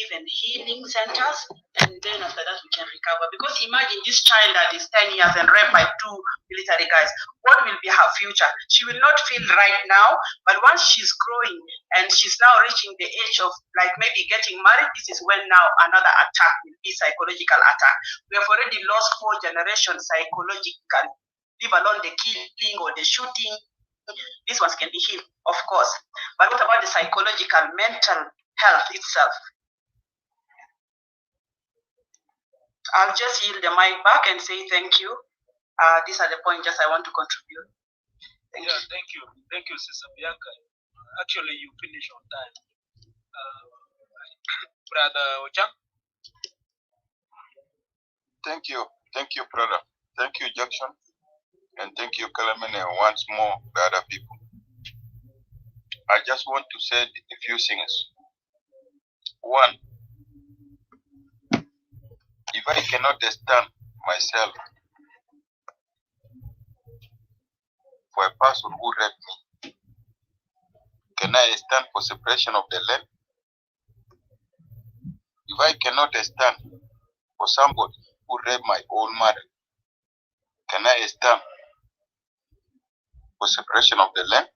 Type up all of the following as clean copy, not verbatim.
even healing centers, and then after that we can recover. Because imagine this child that is 10 years and raped by 2 military guys. What will be her future? She will not feel right now, but once she's growing and she's now reaching the age of like maybe getting married, this is when now another attack will be psychological attack. We have already lost 4 generations psychologically, leave alone the killing or the shooting. These ones can be healed, of course. But what about the psychological, mental health itself? I'll just yield the mic back and say thank you. These are the points just I want to contribute. Thank you. Thank you, Sister Bianca. Actually, you finish on time. Brother Ochang? Thank you, brother. Thank you, Jackson. And thank you, Kalamene, once more, the other people. I just want to say a few things. One, if I cannot stand myself for a person who raped me, can I stand for separation of the land? If I cannot stand for somebody who raped my own mother, can I stand for separation of the land?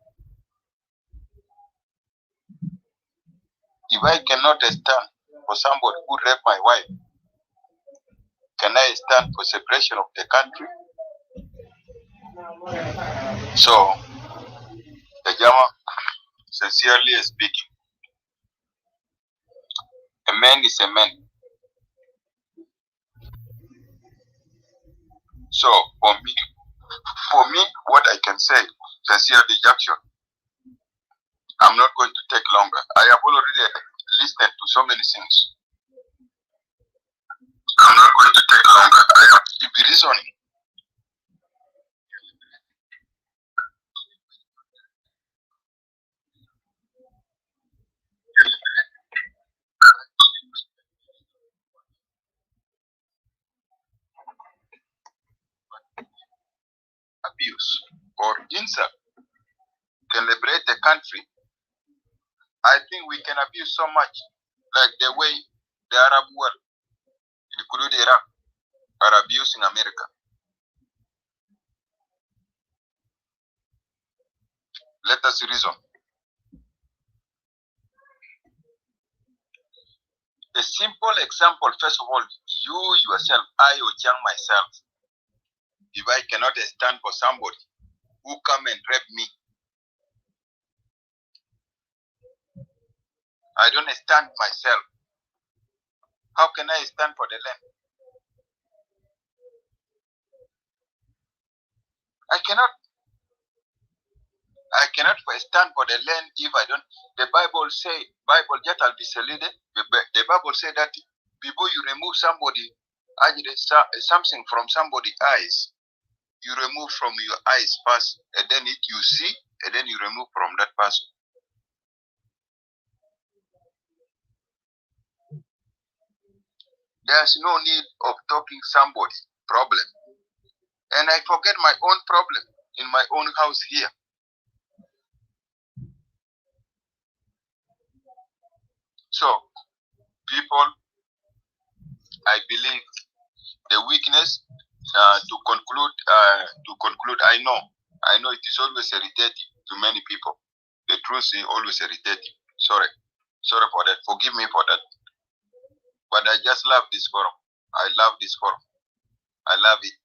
If I cannot stand for somebody who raped my wife, can I stand for separation of the country? So, the Jama, sincerely speaking, a man is a man. So, for me, what I can say, sincerely, Jackson, I'm not going to take longer. I have already listened to so many things. I'm not going to take longer. I have to be reasoning. Abuse or insult can liberate the country. I think we can abuse so much, like the way the Arab world, including Iraq, are abusing America. Let us reason. A simple example, first of all, you yourself, I or young myself, if I cannot stand for somebody who come and rape me, I don't stand myself. How can I stand for the land? I cannot stand for the land if I don't. The Bible the Bible say that before you remove somebody, something from somebody's eyes, you remove from your eyes first, and then you see, and then you remove from that person. There's no need of talking somebody's problem. And I forget my own problem in my own house here. So, people, I believe the weakness to conclude, I know it is always irritating to many people. The truth is always irritating. Sorry for that. Forgive me for that. But I just love this forum. I love this forum. I love it.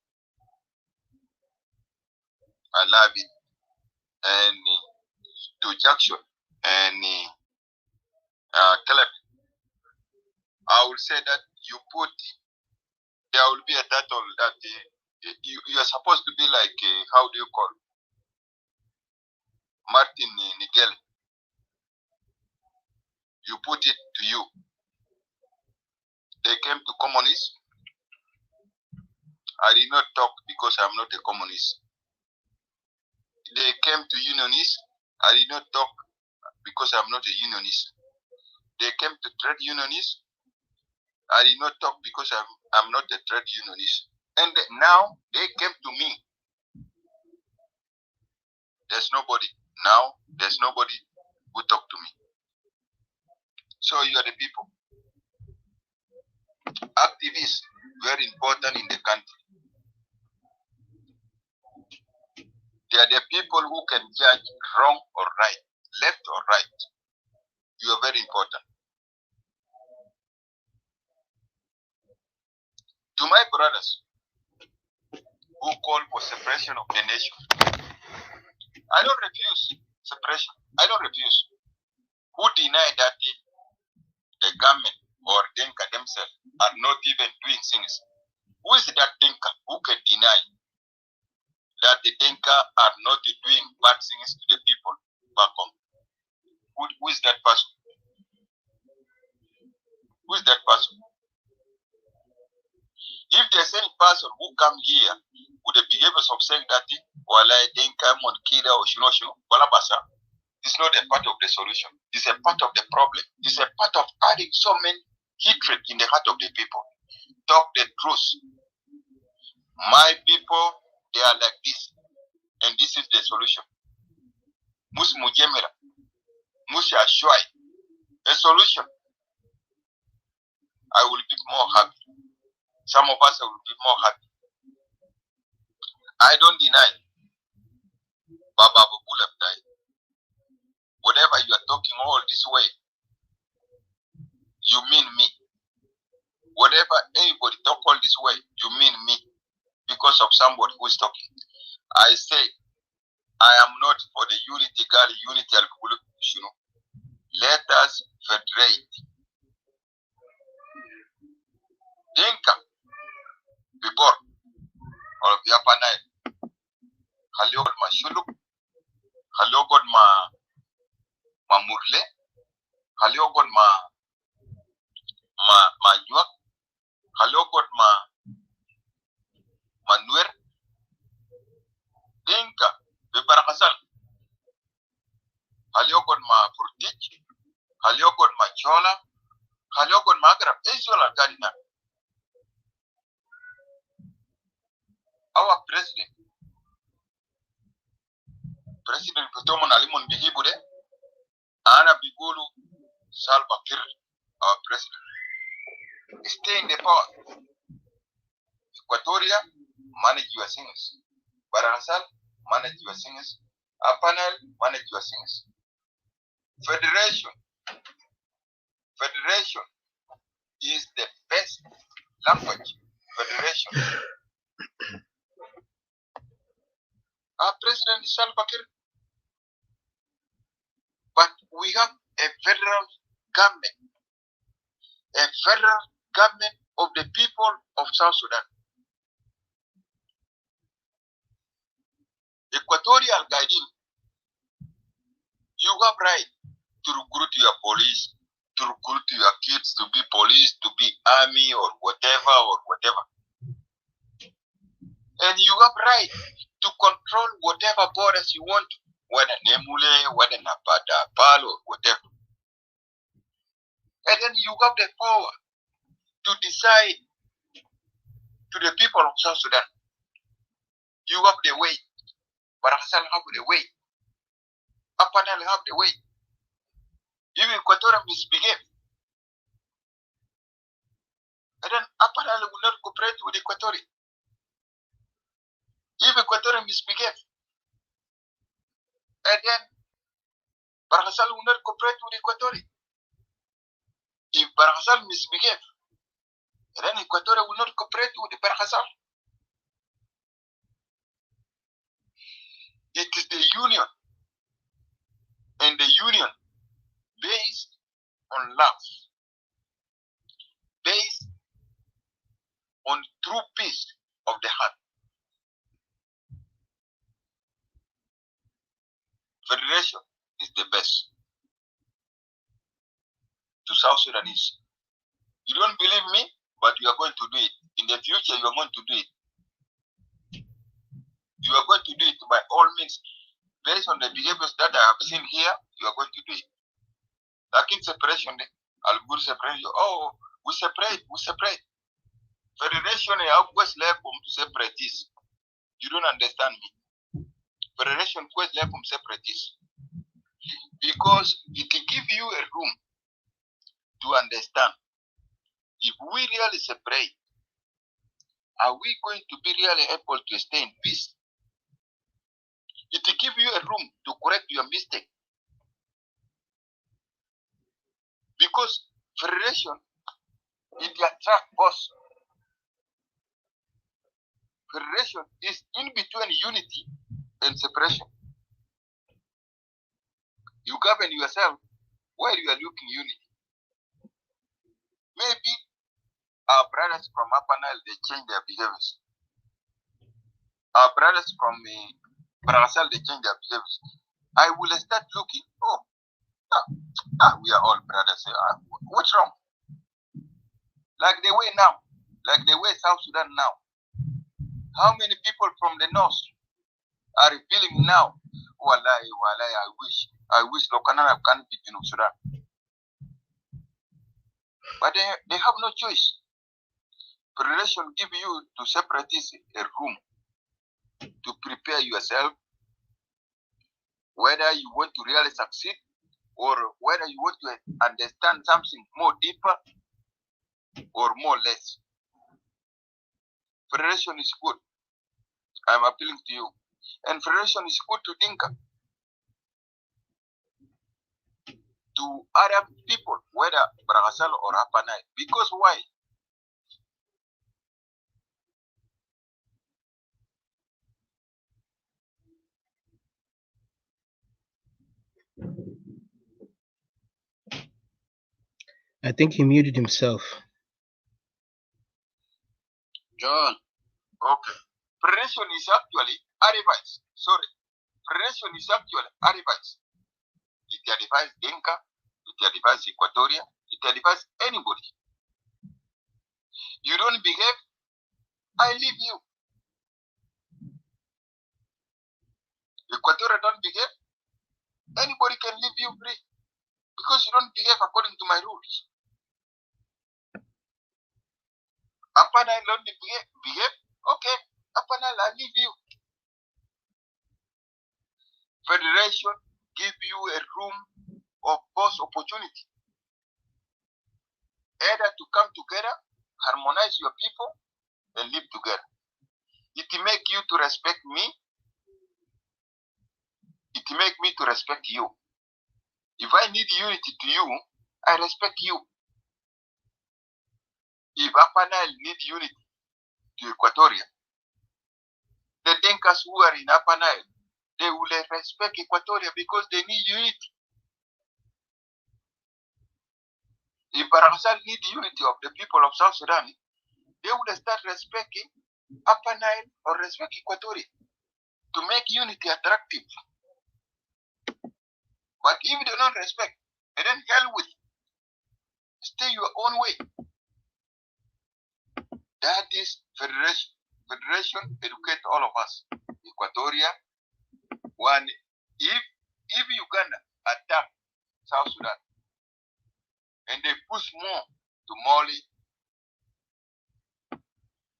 I love it. And to Jackson and Caleb, I will say that there will be a title that you are supposed to be like, how do you call Martin Nigel. You put it to you. They came to communists. I did not talk because I'm not a communist. They came to unionists. I did not talk because I'm not a unionist. They came to trade unionists. I did not talk because I'm not a trade unionist. And now they came to me. There's nobody who talked to me. So you are the people. Activists, very important in the country. They are the people who can judge wrong or right, left or right. You are very important. To my brothers who call for separation of the nation, I don't refuse separation. I don't refuse. Who deny that the government or Denka themselves are not even doing things? Who is that Denka who can deny that the Denka are not doing bad things to the people back home? Who is that person? Who is that person? If there's any person who come here with the behaviors of saying that while I Denka on Kira or Shino, Balabasa, it's not a part of the solution. It's a part of the problem. It's a part of adding so many hatred in the heart of the people. Talk the truth. My people, they are like this. And this is the solution. Mus Mujemera. Mus Ashwai. A solution. I will be more happy. Some of us will be more happy. I don't deny Baba Bukula died. Whatever you are talking all this way, you mean me. Whatever anybody talk all this way, you mean me. Because of somebody who is talking. I say, I am not for the unity, God, unity, let us federate. Dinka, before, or Yapanai, Halogod ma Shuluk, Halogod ma Murle, Halogod ma Nyuak, Halogod ma Nuer, Dinka, Bebarakasal, Halogod ma Furtich, Halogod ma Chola, Halogod ma Agrab, Ezola Gadina. Our President Kutomo Nalimon Bihibude, Ana Bigulu Salva Kiir, our president. Stay in the power. Equatoria, manage your things. Baransal, manage your things. Apanel, manage your things. Federation is the best language. Federation. Our president is Salva Kiir. But we have a federal government. A federal government of the people of South Sudan. Equatorial guiding. You have right to recruit your police, to recruit your kids to be police, to be army or whatever. And you have right to control whatever borders you want, whether Nemule, whether Napata, Pal, or whatever. And then you have the power to decide to the people of South Sudan. You have the way. Barasal have the way. Apanal have the way. If Equatorial misbehave, and then Apanal will not cooperate with Equatorial. If Equatorial misbehave, and then Barasal will not cooperate with Equatorial. If Barasal misbehave, and then Equatorial will not cooperate with the Barasal. It is the union, and the union based on love, based on true peace of the heart. Federation is the best to South Sudanese. You don't believe me, but you are going to do it. In the future, you are going to do it. You are going to do it by all means. Based on the behaviors that I have seen here, you are going to do it. Like in separation, I'll go separation. Oh, we separate. Federation is always level to separatists. You don't understand me. Federation always level from separatists. Because it will give you a room to understand if we really separate, are we going to be really able to stay in peace? It will give you a room to correct your mistake. Because federation, it attracts us. Federation is in between unity and separation. You govern yourself while you are looking unity. Maybe our brothers from Upper Nile, they change their behaviors. Our brothers from Barasal, they change their behaviors. I will start looking, we are all brothers. What's wrong? Like the way now, like the way South Sudan now. How many people from the north are feeling now? Wallahi, I wish Lokanana can be in Sudan. But they have no choice. Federation give you to separatists a room to prepare yourself, whether you want to really succeed or whether you want to understand something more deeper or more less. Federation is good. I'm appealing to you. And federation is good to Dinka, to other people, whether Bragasal or Upper Nile. Because why? I think he muted himself. John. Okay. Federation is actually advice. Sorry. Federation is actually advice. It advises Dinka, it advises Equatoria, it advises anybody. You don't behave, I leave you. Equatorial don't behave, anybody can leave you free. Because you don't behave according to my rules. Upper Nile don't behave, okay, Upper Nile, I leave you. Federation give you a room of both opportunity. Either to come together, harmonize your people, and live together. It make you to respect me. It make me to respect you. If I need unity to you, I respect you. If Upper Nile need unity to Equatoria, the Denkas who are in Upper Nile, they will respect Equatoria because they need unity. If Barasal need unity of the people of South Sudan, they will start respecting Upper Nile or respect Equatoria to make unity attractive. But if they don't respect, and then hell with it. Stay your own way. That is federation. Federation educate all of us. Equatoria, one, if Uganda attack South Sudan and they push more to Mali,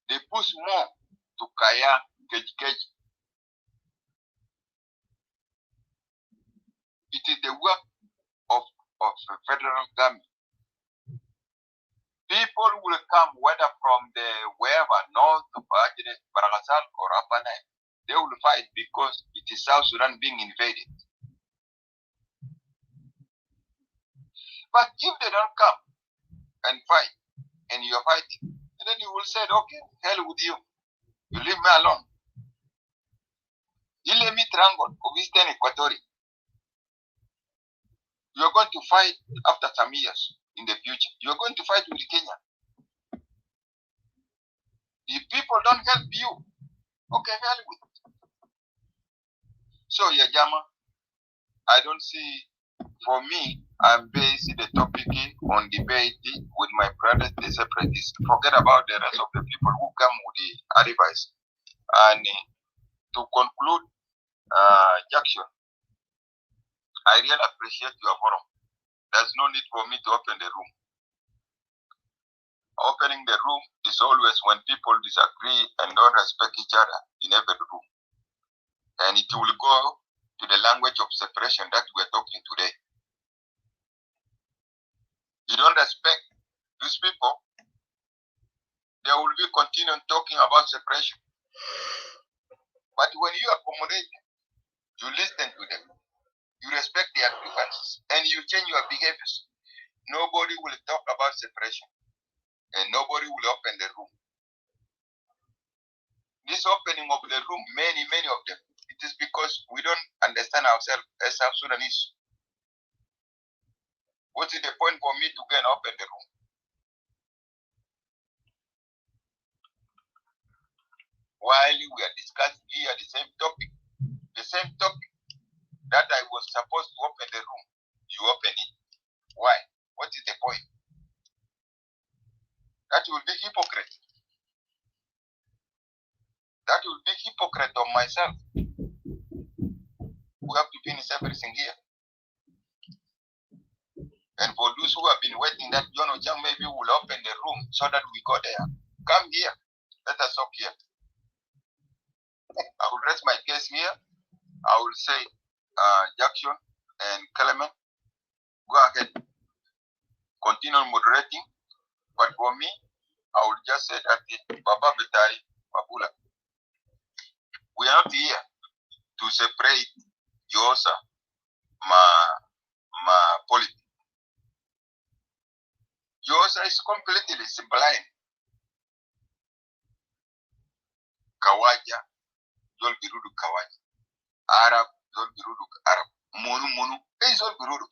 they push more to Kaya, Keji, it is the work of the federal government. People will come whether from the wherever, north of Baragasal or Upper Nile. They will fight because it is South Sudan being invaded. But if they don't come and fight, and you are fighting, and then you will say, okay, hell with you. You leave me alone. You let me triangle of Eastern Equatoria. You are going to fight after some years in the future. You are going to fight with Kenya. If people don't help you, okay, hell with it. So, Yajama, I don't see, for me, I'm basing the topic on debate with my brothers, the separatists. Forget about the rest of the people who come with the advice. And to conclude, Jackson, I really appreciate your forum. There's no need for me to open the room. Opening the room is always when people disagree and don't respect each other in every room. And it will go to the language of separation that we're talking today. You don't respect these people, They will be continuing talking about separation. But when you accommodate, you listen to them, you respect their grievances, and you change your behaviors, nobody will talk about separation, and nobody will open the room. This opening of the room, many of them, it is because we don't understand ourselves as South Sudanese. What is the point for me to go and open the room? While we are discussing here the same topic that I was supposed to open the room, you open it. Why? What is the point? That will be hypocrite. That will be hypocrite of myself. We have to finish everything here. And for those who have been waiting that John Ochang maybe will open the room so that we go there. Come here. Let us talk here. I will rest my case here. I will say, Jackson and Clement, go ahead. Continue moderating. But for me, I will just say that Baba Betai, Babula, we are not here to separate Yosa, my politics. Yosa is completely blind. Kawaja, Zol Birudu Kawaja. Arab, Zol Birudu Arab. Munu, Zol Birudu.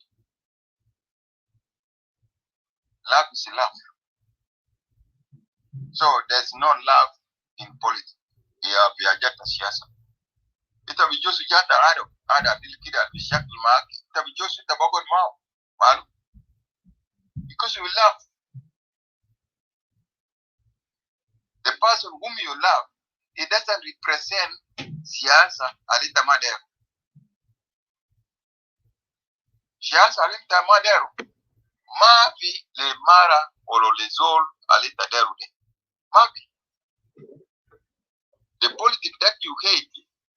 Love is love. So there's no love in politics. We are just a siasa. Ita bijosu jata ada bilkida bishakil maaki. Ita bijosu ita bagon malu. Because you love the person whom you love, it doesn't represent siasa alita madero. Siasa alita madero. Mavi le mara olo le zol alita derude. Mavi. The politics that you hate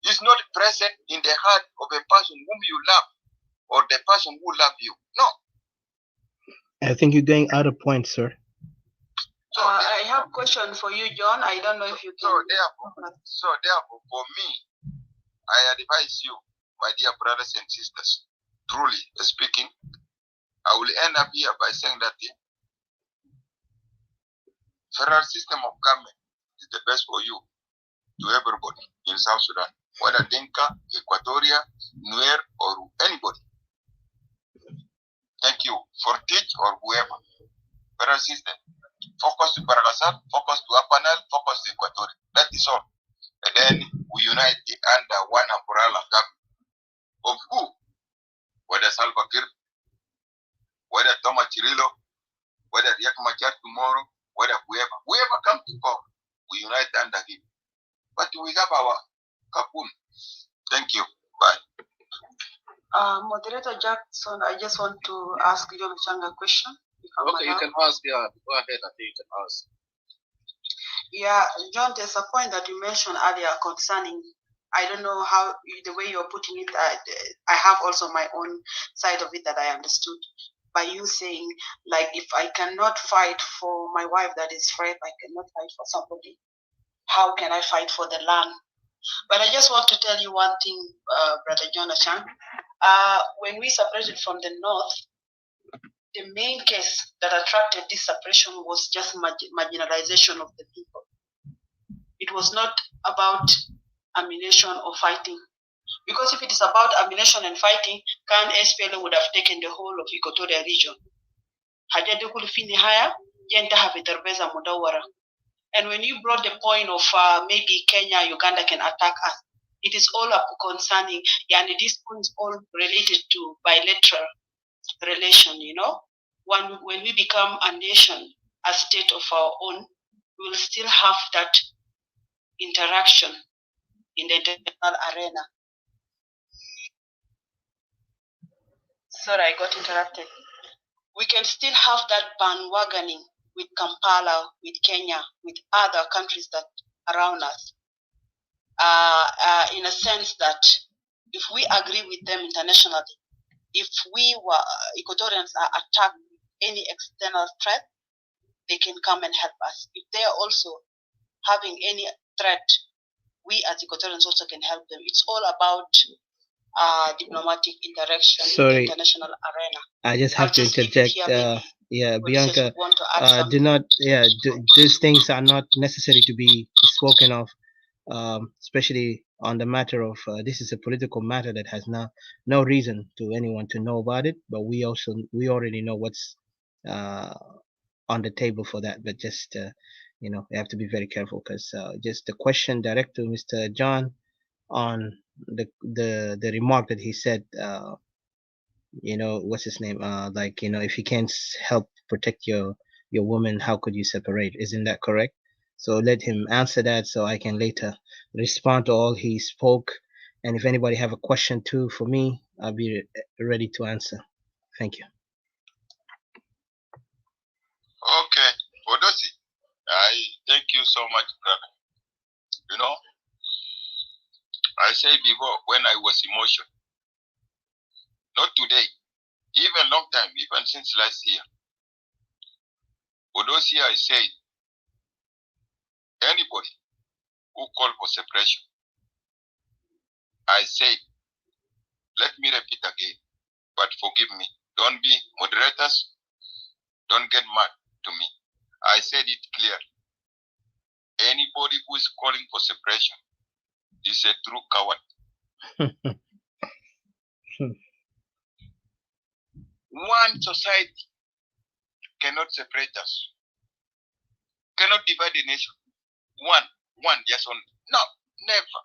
is not present in the heart of a person whom you love or the person who loves you. No. I think you're going out of point, sir. So I have a question for you, John. I don't know if you can. So therefore, for me, I advise you, my dear brothers and sisters, truly speaking, I will end up here by saying that the federal system of government is the best for you, to everybody in South Sudan, whether Dinka, Equatoria, Nuer, or anybody. Thank you for teach or whoever. Federal system. Focus to Paragasat, focus to Apanal, focus to Equatoria. That is all. And then we unite under one umbrella government. Of who? Whether Salva Kiir, whether Thomas Chirilo, whether Riek Machar tomorrow, whether whoever comes to power, we unite under him. But we have our Kapun. Thank you. Bye. Moderator Jackson, I just want to ask John Ochang a question. Okay, you can ask. Yeah, go ahead. I think you can ask. Yeah, John, there's a point that you mentioned earlier concerning, I don't know how, the way you're putting it, I have also my own side of it that I understood. By you saying, like, if I cannot fight for my wife that is raped, I cannot fight for somebody. How can I fight for the land? But I just want to tell you one thing, Brother John Ochang. When we separated from the North, the main case that attracted this separation was just marginalization of the people. It was not about ammunition or fighting. Because if it is about ammunition and fighting, Khan SPLA would have taken the whole of Equatorial region. And when you brought the point of maybe Kenya, Uganda can attack us, it is all concerning, and this point is all related to bilateral relation, you know. When we become a nation, a state of our own, we will still have that interaction in the international arena. Sorry, I got interrupted. We can still have that bandwagoning with Kampala, with Kenya, with other countries that around us. In a sense that if we agree with them internationally, if we were Equatorians are attacked with any external threat, they can come and help us. If they are also having any threat, we as Equatorians also can help them. It's all about diplomatic interaction in the international arena. I just have to interject. Bianca, do not. These things are not necessary to be spoken of, especially on the matter of this is a political matter that has no reason to anyone to know about it. But we already know what's on the table for that. But just we have to be very careful because just the question direct to Mr. John on the remark that he said. What's his name? If you can't help protect your woman, how could you separate? Isn't that correct? So let him answer that, so I can later respond to all he spoke. And if anybody have a question too for me, I'll be ready to answer. Thank you. Okay, Odosi, I thank you so much, brother. I said before when I was emotional, not today, even long time, even since last year. Odosi, I said, anybody who call for separation, I said, let me repeat again, but forgive me. Don't be moderators, don't get mad to me. I said it clearly. Anybody who is calling for separation is a true coward. One society cannot separate us, cannot divide the nation. One, yes or no, never.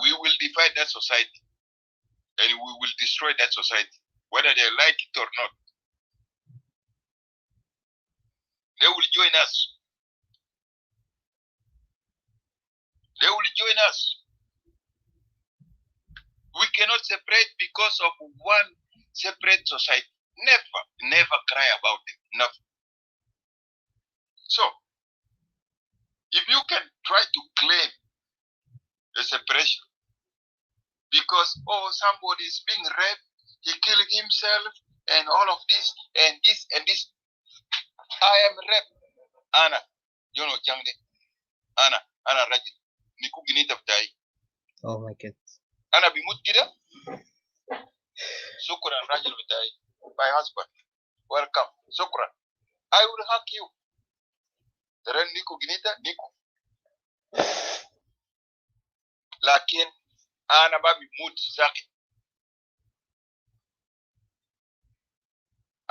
We will divide that society and we will destroy that society, whether they like it or not. They will join us. They will join us. We cannot separate because of one separate society. Never cry about it. Never. So, if you can try to claim a separation because, somebody is being raped, he killed himself, and all of this, and this, and this. I am raped. Anna, Jangde. Anna Rajit. Niku Ginita Vtai. Oh my goodness. Anna Bimut Kida. Sukran Rajil Vtai. My husband. Welcome. Sukran. I will hug you. Ren Niku Ginita, Niku. Lakin, Anna Babi Mut Zaki.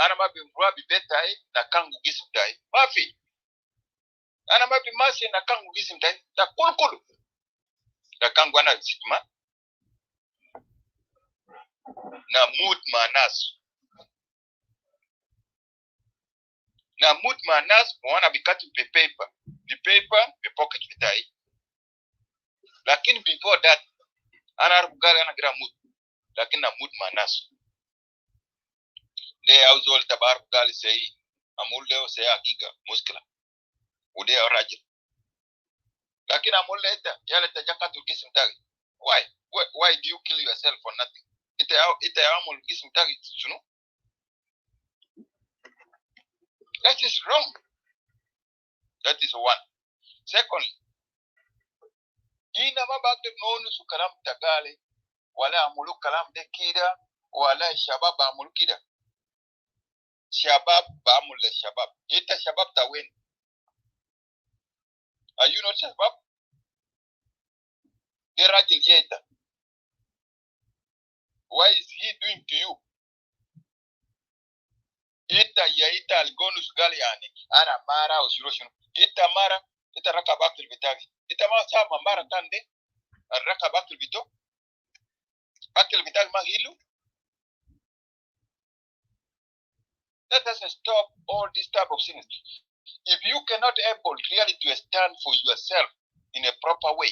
Ana mabi mwabi betai na kangu gisim dai. Mafi. Ana mabi masi na kangu gisim dai. Da kulu. Da kangu ana sikma. Na mood manas. Na mood manas mwana bikati pe paper. The paper, the pocket betai. Lakin before that, ana rugari ana gira mood. Lakin na mood manas. They household tabar gali say amuleo say agiga muskila ude orajil lakini amuleta yale tajakatu gisim tagi. Why do you kill yourself for nothing? Ite amul gisim tagi suno. That is wrong. That is one. Secondly, ina mabagde nonu su kalam tagale wala amulu kalam de kida wala shabab amulu kida. Shabab ba'amul shabab. Ita shabab ta win. Are you not shabab? The rajil yeta. Why is he doing to you? Ita algonus galiani. Ana mara ushuroshin. Ita mara. Ita rakabatul bitagi. Ita ma sama mara tande. Rakabatul bito. Batul bitagi magilu. Let us stop all this type of things. If you cannot able really to stand for yourself in a proper way,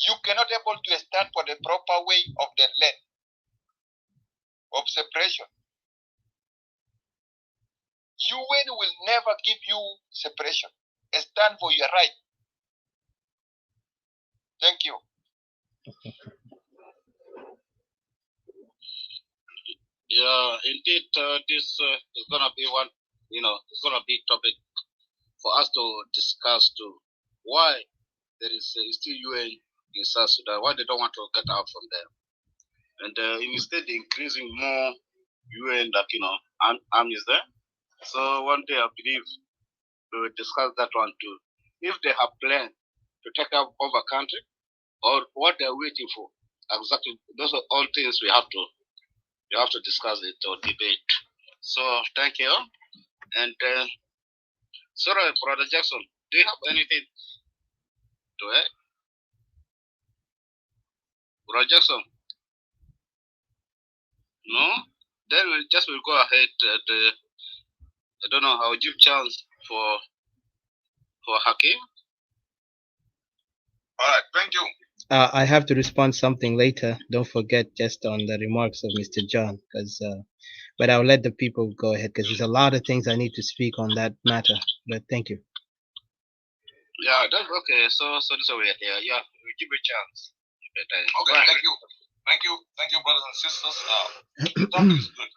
you cannot able to stand for the proper way of the land of separation. UN will never give you separation. Stand for your right. Thank you. Yeah, indeed, this is going to be one it's gonna be topic for us to discuss to why there is still UN in South Sudan, why they don't want to get out from there. And instead increasing more UN, armies there. So one day I believe we will discuss that one too. If they have planned to take over country or what they're waiting for, exactly, those are all things we have to discuss it or debate. So thank you. And sorry, Brother Jackson, do you have anything to add? Brother Jackson? No? Then we'll go ahead. I don't know, I'll give chance for Hakim. All right, thank you. I have to respond something later. Don't forget just on the remarks of Mr. John, because but I'll let the people go ahead because there's a lot of things I need to speak on that matter. But thank you. Yeah, that's okay. So this is where we are here. Yeah, we give you a chance. Okay, thank you, brothers and sisters. The topic is good.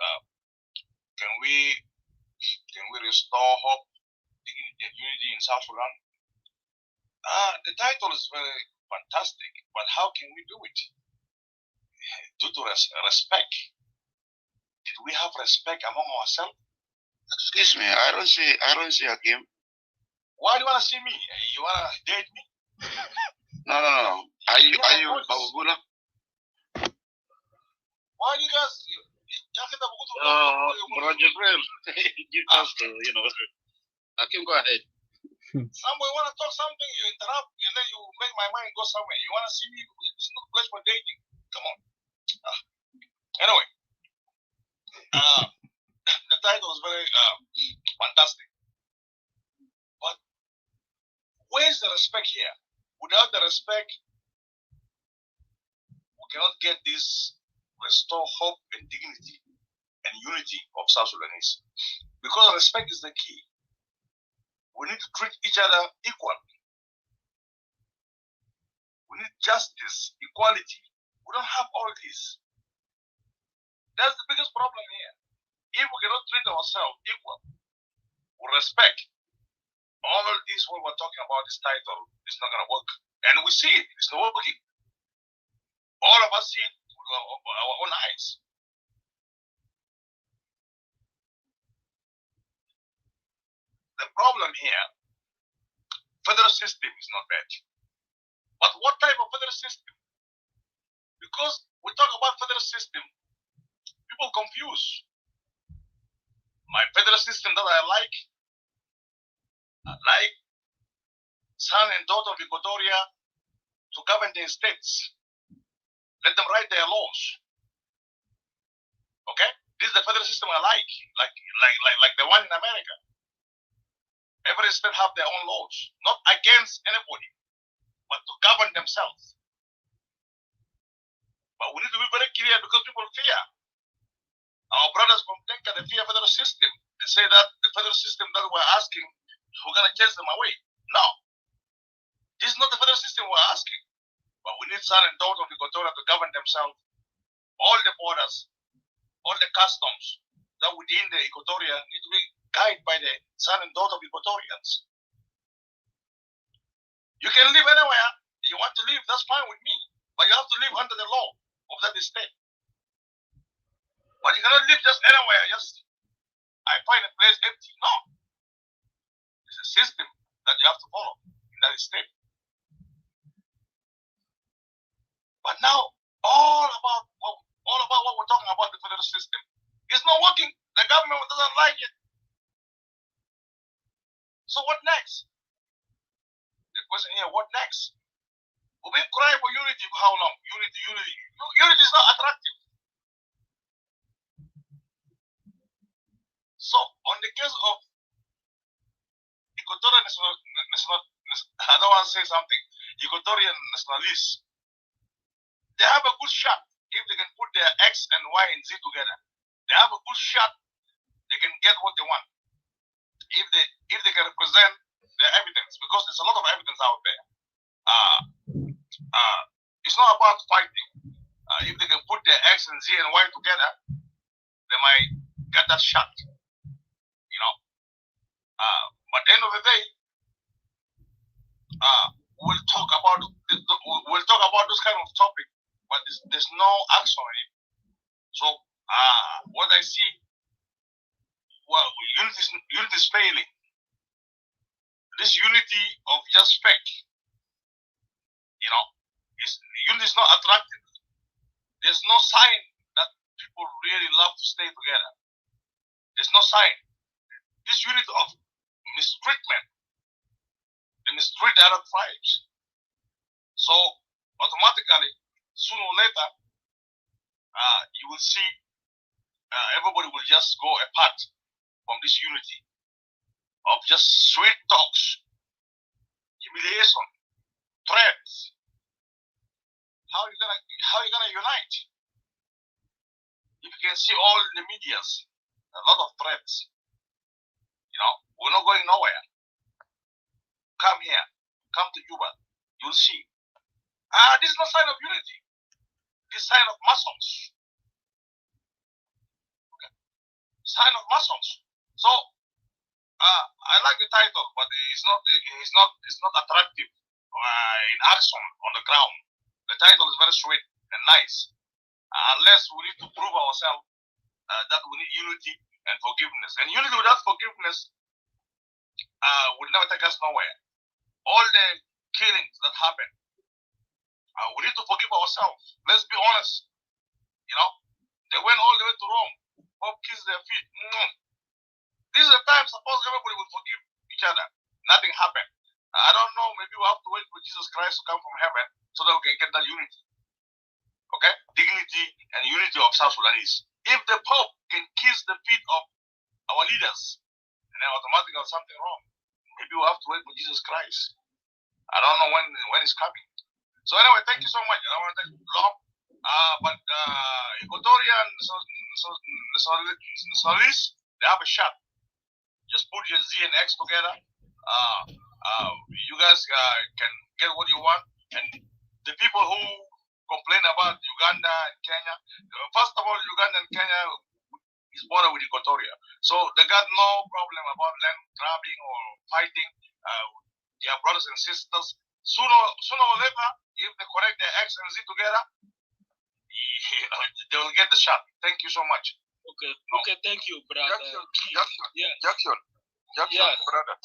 Can we restore hope, dignity, and unity in South Sudan? The title is very fantastic, but how can we do it? Due to respect. Did we have respect among ourselves? Excuse me, I don't see Hakim. Why do you want to see me? You want to date me? No. Are you Babula? Why do you guys? Brother Jibril, you just Hakim, go ahead. Somebody want to talk something, you interrupt, and then you make my mind go somewhere. You want to see me? It's not a place for dating. Come on. Anyway, the title is very fantastic. But where's the respect here? Without the respect, we cannot get this restore hope and dignity and unity of South Sudanese. Because respect is the key. We need to treat each other equal. We need justice, equality. We don't have all this. That's the biggest problem here. If we cannot treat ourselves equal, with respect, all this what we're talking about, this title, is not going to work. And we see it, it's not working. All of us see it with our own eyes. The problem here, federal system is not bad. But what type of federal system? Because we talk about federal system, people confuse. My federal system that I like son and daughter of Equatoria to govern their states. Let them write their laws. Okay? This is the federal system I like the one in America. Every state have their own laws, not against anybody, but to govern themselves. But we need to be very clear because people fear. Our brothers from Denka, they fear federal system. They say that the federal system that we're asking, we're going to chase them away. No. This is not the federal system we're asking. But we need son and daughter of Equatoria to govern themselves. All the borders, all the customs that within the Equatoria need to be guided by the son and daughter of Equatorians. You can live anywhere you want to live, that's fine with me. But you have to live under the law of that state. But you cannot live just anywhere, just I find a place empty. No. It's a system that you have to follow in that state. But now, all about what we're talking about, the federal system, it's not working. The government doesn't like it. So what next? The question here, what next? We've been crying for unity for how long? Unity. Unity is not attractive. So on the case of Equatorial I don't want to say something. Equatorial nationalists, they have a good shot if they can put their X and Y and Z together. They have a good shot. They can get what they want if they can represent their evidence, because there's a lot of evidence out there. It's not about fighting. If they can put their X and Z and Y together, they might get that shot. But at the end of the day, we'll talk about this kind of topic, but there's no action on it. So what I see, well, unity is failing. This unity of just fake, unity is not attractive. There's no sign that people really love to stay together. There's no sign. This unity of mistreatment, they mistreat the other tribes. So automatically, sooner or later, you will see everybody will just go apart from this unity of just sweet talks, humiliation, threats. How are you gonna unite? If you can see all the medias, a lot of threats. We're not going nowhere. Come here, come to Juba. You'll see. This is no sign of unity. This sign of muscles. Okay. Sign of muscles. So I like the title, but it's not attractive in action on the ground. The title is very sweet and nice. Unless we need to prove ourselves that we need unity and forgiveness. And unity without forgiveness will never take us nowhere. All the killings that happen, we need to forgive ourselves. Let's be honest. They went all the way to Rome. Pope kissed their feet. This is the time suppose everybody will forgive each other. Nothing happened. I don't know, maybe we have to wait for Jesus Christ to come from heaven so that we can get that unity. Okay? Dignity and unity of South Sudanese. If the Pope can kiss the feet of our leaders, then automatically there's something wrong. Maybe we have to wait for Jesus Christ. I don't know when it's coming. So anyway, thank you so much. I don't want to take long. But Equatorian Solis, they have a shot. Just put your Z and X together. You guys can get what you want. And the people who complain about Uganda and Kenya, first of all, Uganda and Kenya is border with Equatoria. So they got no problem about land grabbing or fighting. They are brothers and sisters. Sooner or later, if they connect their X and Z together, they will get the shot. Thank you so much. Okay, thank you, brother. Jackson, Yeah. brother.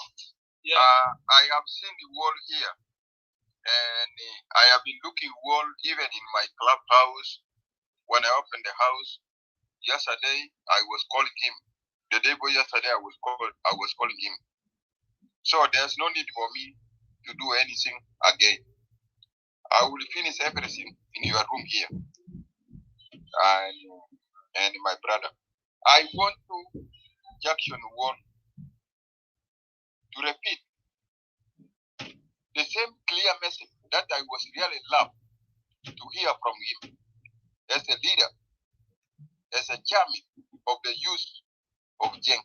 Yeah. I have seen the wall here, and I have been looking wall even in my clubhouse. When I opened the house yesterday, I was calling him. The day before yesterday, I was calling him. So there's no need for me to do anything again. I will finish everything in your room here, and my brother. I want to Jackson Wall to repeat the same clear message that I was really loved to hear from him as a leader, as a chairman of the youth of Jeng.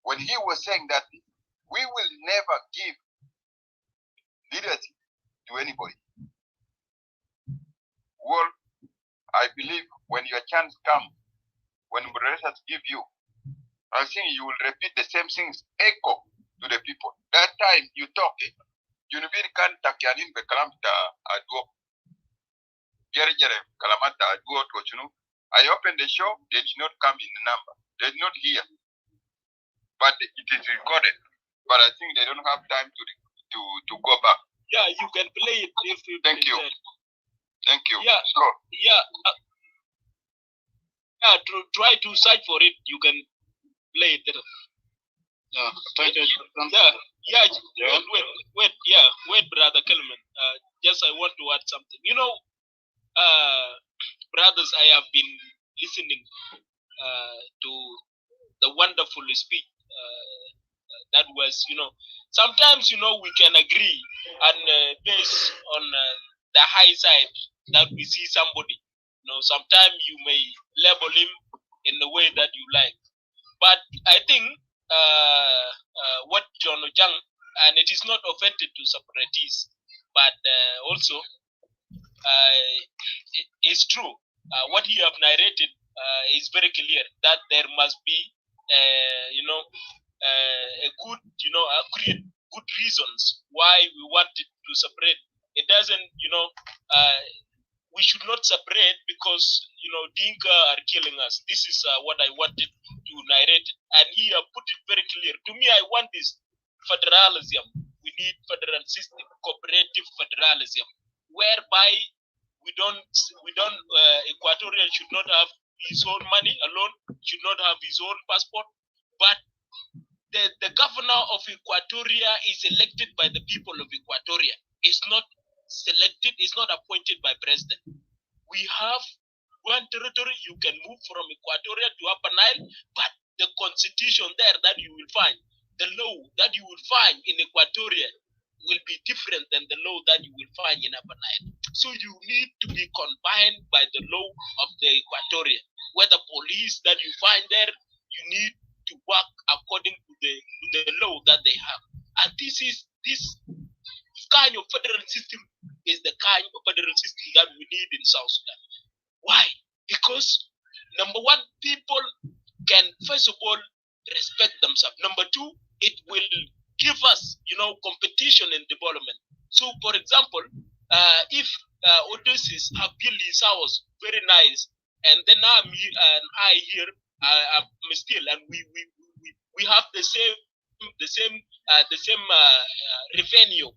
When he was saying that we will never give leadership to anybody. Well, I believe when your chance comes, when moderators give you, I think you will repeat the same things, echo to the people. That time you talk, you can takianin be kalamta adwo. Jere kalamata adwo to. I opened the show, they did not come in the number. They did not hear. But it is recorded. But I think they don't have time to go back. Yeah, you can play it if you Thank you. Thank you. Yeah. So, try to search for it. You can play it. Wait, brother Kelman. Just I want to add something. Brothers, I have been listening to the wonderful speech that was, sometimes, we can agree and based on the high side that we see somebody. Sometimes you may label him in the way that you like. But I think what John Ojang, and it is not offended to separatists, but also it's true. What he have narrated is very clear that there must be a good, create good reasons why we wanted to separate. It doesn't, we should not separate because, Dinka are killing us. This is what I wanted to narrate. And he put it very clear. To me, I want this federalism. We need federal system, cooperative federalism, whereby Equatorial should not have his own money alone, should not have his own passport, but the governor of Equatoria is elected by the people of Equatoria. It's not selected, it's not appointed by president. We have one territory, you can move from Equatoria to Upper Nile, but the constitution there that you will find, the law that you will find in Equatoria will be different than the law that you will find in Upper Nile. So you need to be combined by the law of the Equatoria. Whether police that you find there, you need to work according to the law that they have. And this kind of federal system is the kind of federal system that we need in South Sudan. Why? Because number one, people can first of all respect themselves. Number two, it will give us, competition in development. So, for example, if Odysseus have built his house very nice, and then I here I'm still, and we have the same revenue.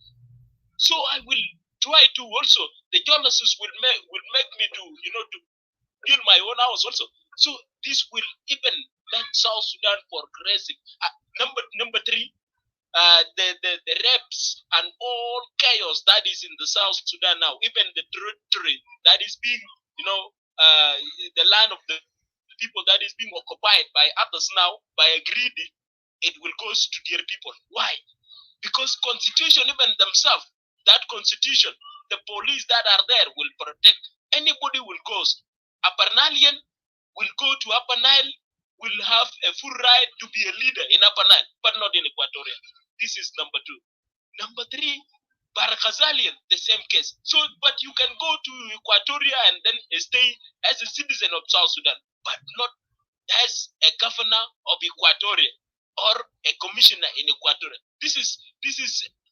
So I will try to also, the jealousies will make me to to build my own house also. So this will even make South Sudan progressive. Number three, the reps and all chaos that is in the South Sudan now, even the territory that is being, the land of the people that is being occupied by others now, by a greedy, it will go to their people. Why? Because constitution, even themselves, that constitution, the police that are there will protect. Anybody will go. Upper Nilean will go to Upper Nile, will have a full right to be a leader in Upper Nile, but not in Equatoria. This is number two. Number three, Barakazalian, the same case. So, but you can go to Equatoria and then stay as a citizen of South Sudan, but not as a governor of Equatoria or a commissioner in Equatoria. This is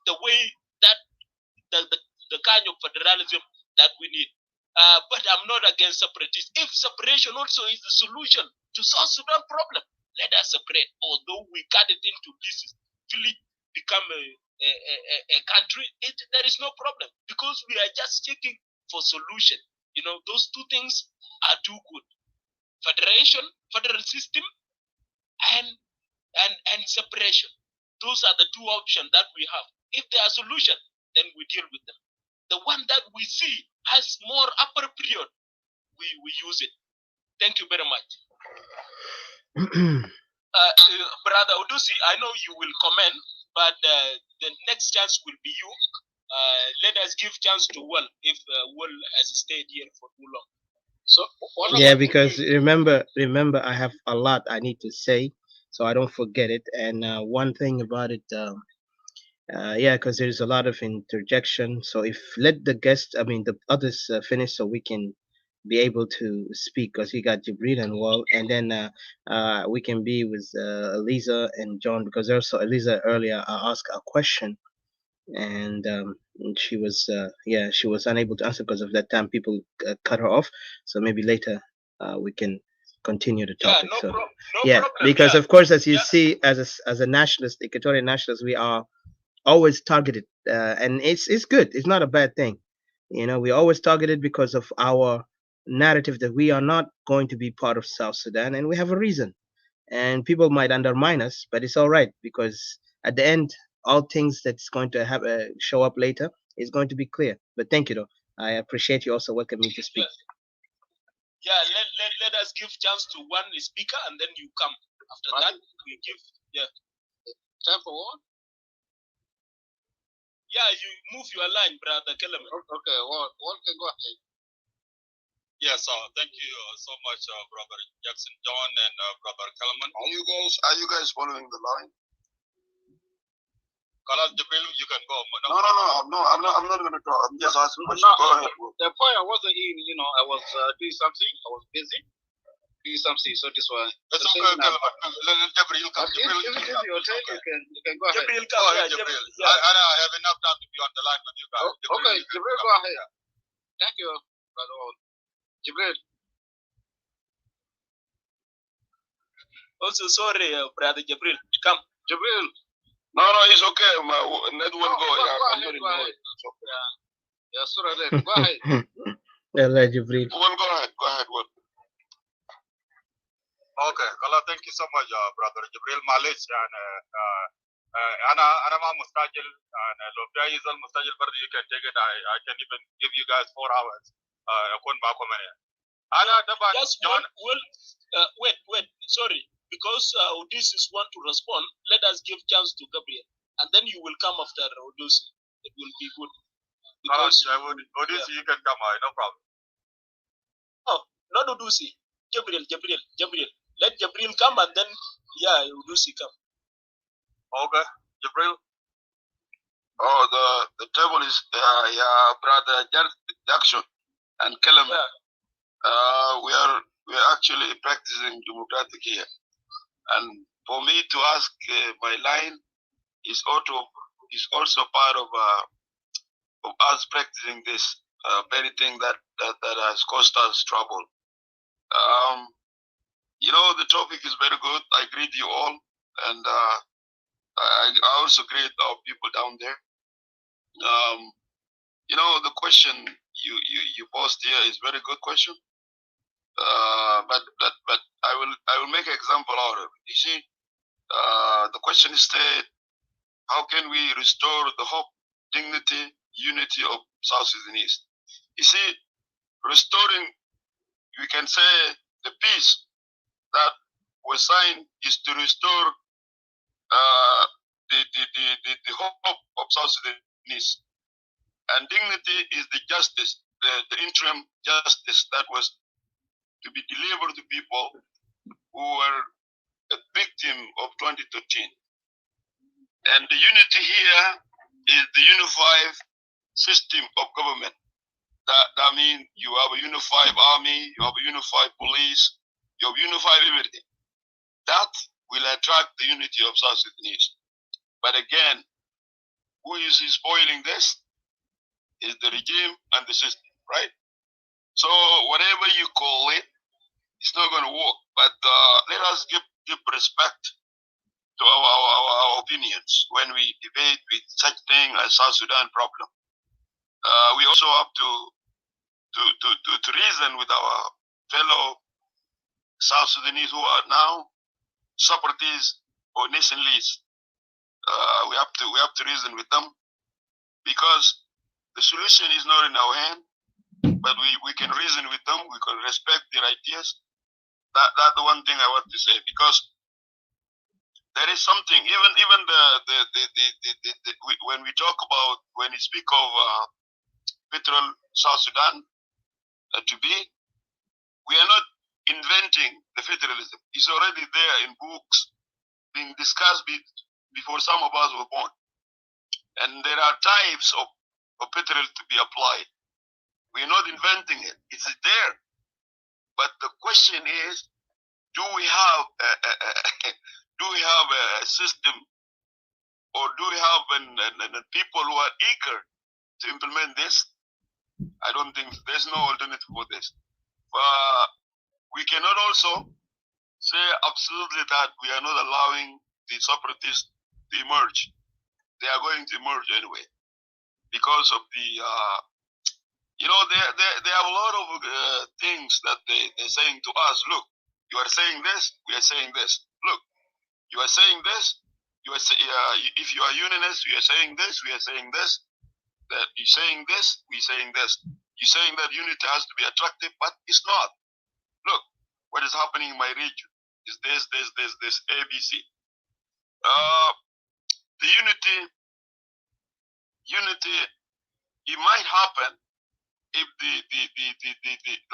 the way that the kind of federalism that we need. But I'm not against separatists. If separation also is the solution to South Sudan problem, let us separate. Although we cut it into pieces, till it become a country, there is no problem, because we are just checking for solution. Those two things are too good. Federation, federal system, and separation. Those are the two options that we have. If there are solutions, then we deal with them. The one that we see has more appropriate, we use it. Thank you very much. Brother Odusi, I know you will comment, but the next chance will be you. Let us give chance to Will, if Will has stayed here for too long. So yeah, because remember, I have a lot I need to say, so I don't forget it. And one thing about it, yeah, because there's a lot of interjection. So if let the guests, the others finish, so we can be able to speak, because he got Jibril and Wall, and then we can be with Eliza and John, because also Eliza earlier asked a question, and she was she was unable to answer because of that time people cut her off. So maybe later we can continue the topic. Because of course, as you see, as a nationalist, Equatorial nationalist, we are always targeted, and it's good. It's not a bad thing. We always targeted because of our narrative that we are not going to be part of South Sudan, and we have a reason. And people might undermine us, but it's all right, because at the end, all things that's going to have show up later is going to be clear. But thank you, though. I appreciate you also welcoming me to speak. Yeah, let us give chance to one speaker, and then you come. After that, we give time for what? Yeah, you move your line, Brother Kellerman. Okay, what can go ahead? Yes, thank you so much, Brother Jackson John and Brother Kellerman. Are you guys following the line? Kalas Jibril, you can go. No, I'm not going to talk. I'm just asking. No, the point I wasn't in, I was doing something. I was busy. do something. So this one. It's okay. Jabril, come. Jabril, you can go ahead. Jabril, Go ahead, Jabril. I have enough time to be on the line with you guys. Okay, Jibril, go ahead. Thank you, brother. Jibril. Also, sorry, brother Jabril. Come. Jibril. No, it's okay. My network go. Yeah, sorry. Go ahead. Jibril. Go ahead. Okay. Kala, thank you so much, brother Jibril. Malish and أنا mustajil and لو is al mustajil برضه you can take it. I can even give you guys 4 hours. أكون معكم أنا. أنا طبعا Just John. Wait. Sorry, because Odysseus want to respond. Let us give chance to Gabriel, and then you will come after Odysseus. It will be good. Because Odysseus, you can come. No problem. Oh, not Odysseus. Gabriel. Let Gabriel come, and then Odysseus come. Okay, Jibril. Oh, the table is brother Jackson and Kellam. We are actually practicing democratic here, and for me to ask my line is also part of us practicing this very thing that has caused us trouble. The topic is very good. I greet you all, and I also greet our people down there. The question you posed here is very good question. But I will make an example out of it. You see, the question is stated, how can we restore the hope, dignity, unity of South Sudanese? You see, restoring, we can say, the peace that was signed is to restore the hope of South Sudanese. And dignity is the justice, the interim justice that was to be delivered to people who were a victim of 2013. And the unity here is the unified system of government. That means you have a unified army, you have a unified police, you have unified everything. That will attract the unity of South Sudanese. But again, who is spoiling this is the regime and the system, right? So whatever you call it, it's not going to work. But let us give respect to our opinions when we debate with such thing as South Sudan problem. We also have to reason with our fellow South Sudanese who are now separatists or nationalists. We have to reason with them, because the solution is not in our hand, but we can reason with them. We can respect their ideas. That's the one thing I want to say, because there is something, even when we talk about, when we speak of petrol South Sudan to be, we are not inventing the federalism. It's already there in books, being discussed before some of us were born. And there are types of petrol to be applied. We are not inventing it. It's there. But the question is, do we have a system, or do we have people who are eager to implement this? I don't think there's no alternative for this. We cannot also say absolutely that we are not allowing the separatists to emerge. They are going to emerge anyway, because of the they have a lot of things that they're saying to us. Look, you are saying this, we are saying this. Look, you are saying this, if you are unionist, you are saying this, we are saying this. That you're saying this, we're saying this. You're saying that unity has to be attractive, but it's not. Look, what is happening in my region is this, ABC. The unity, it might happen if the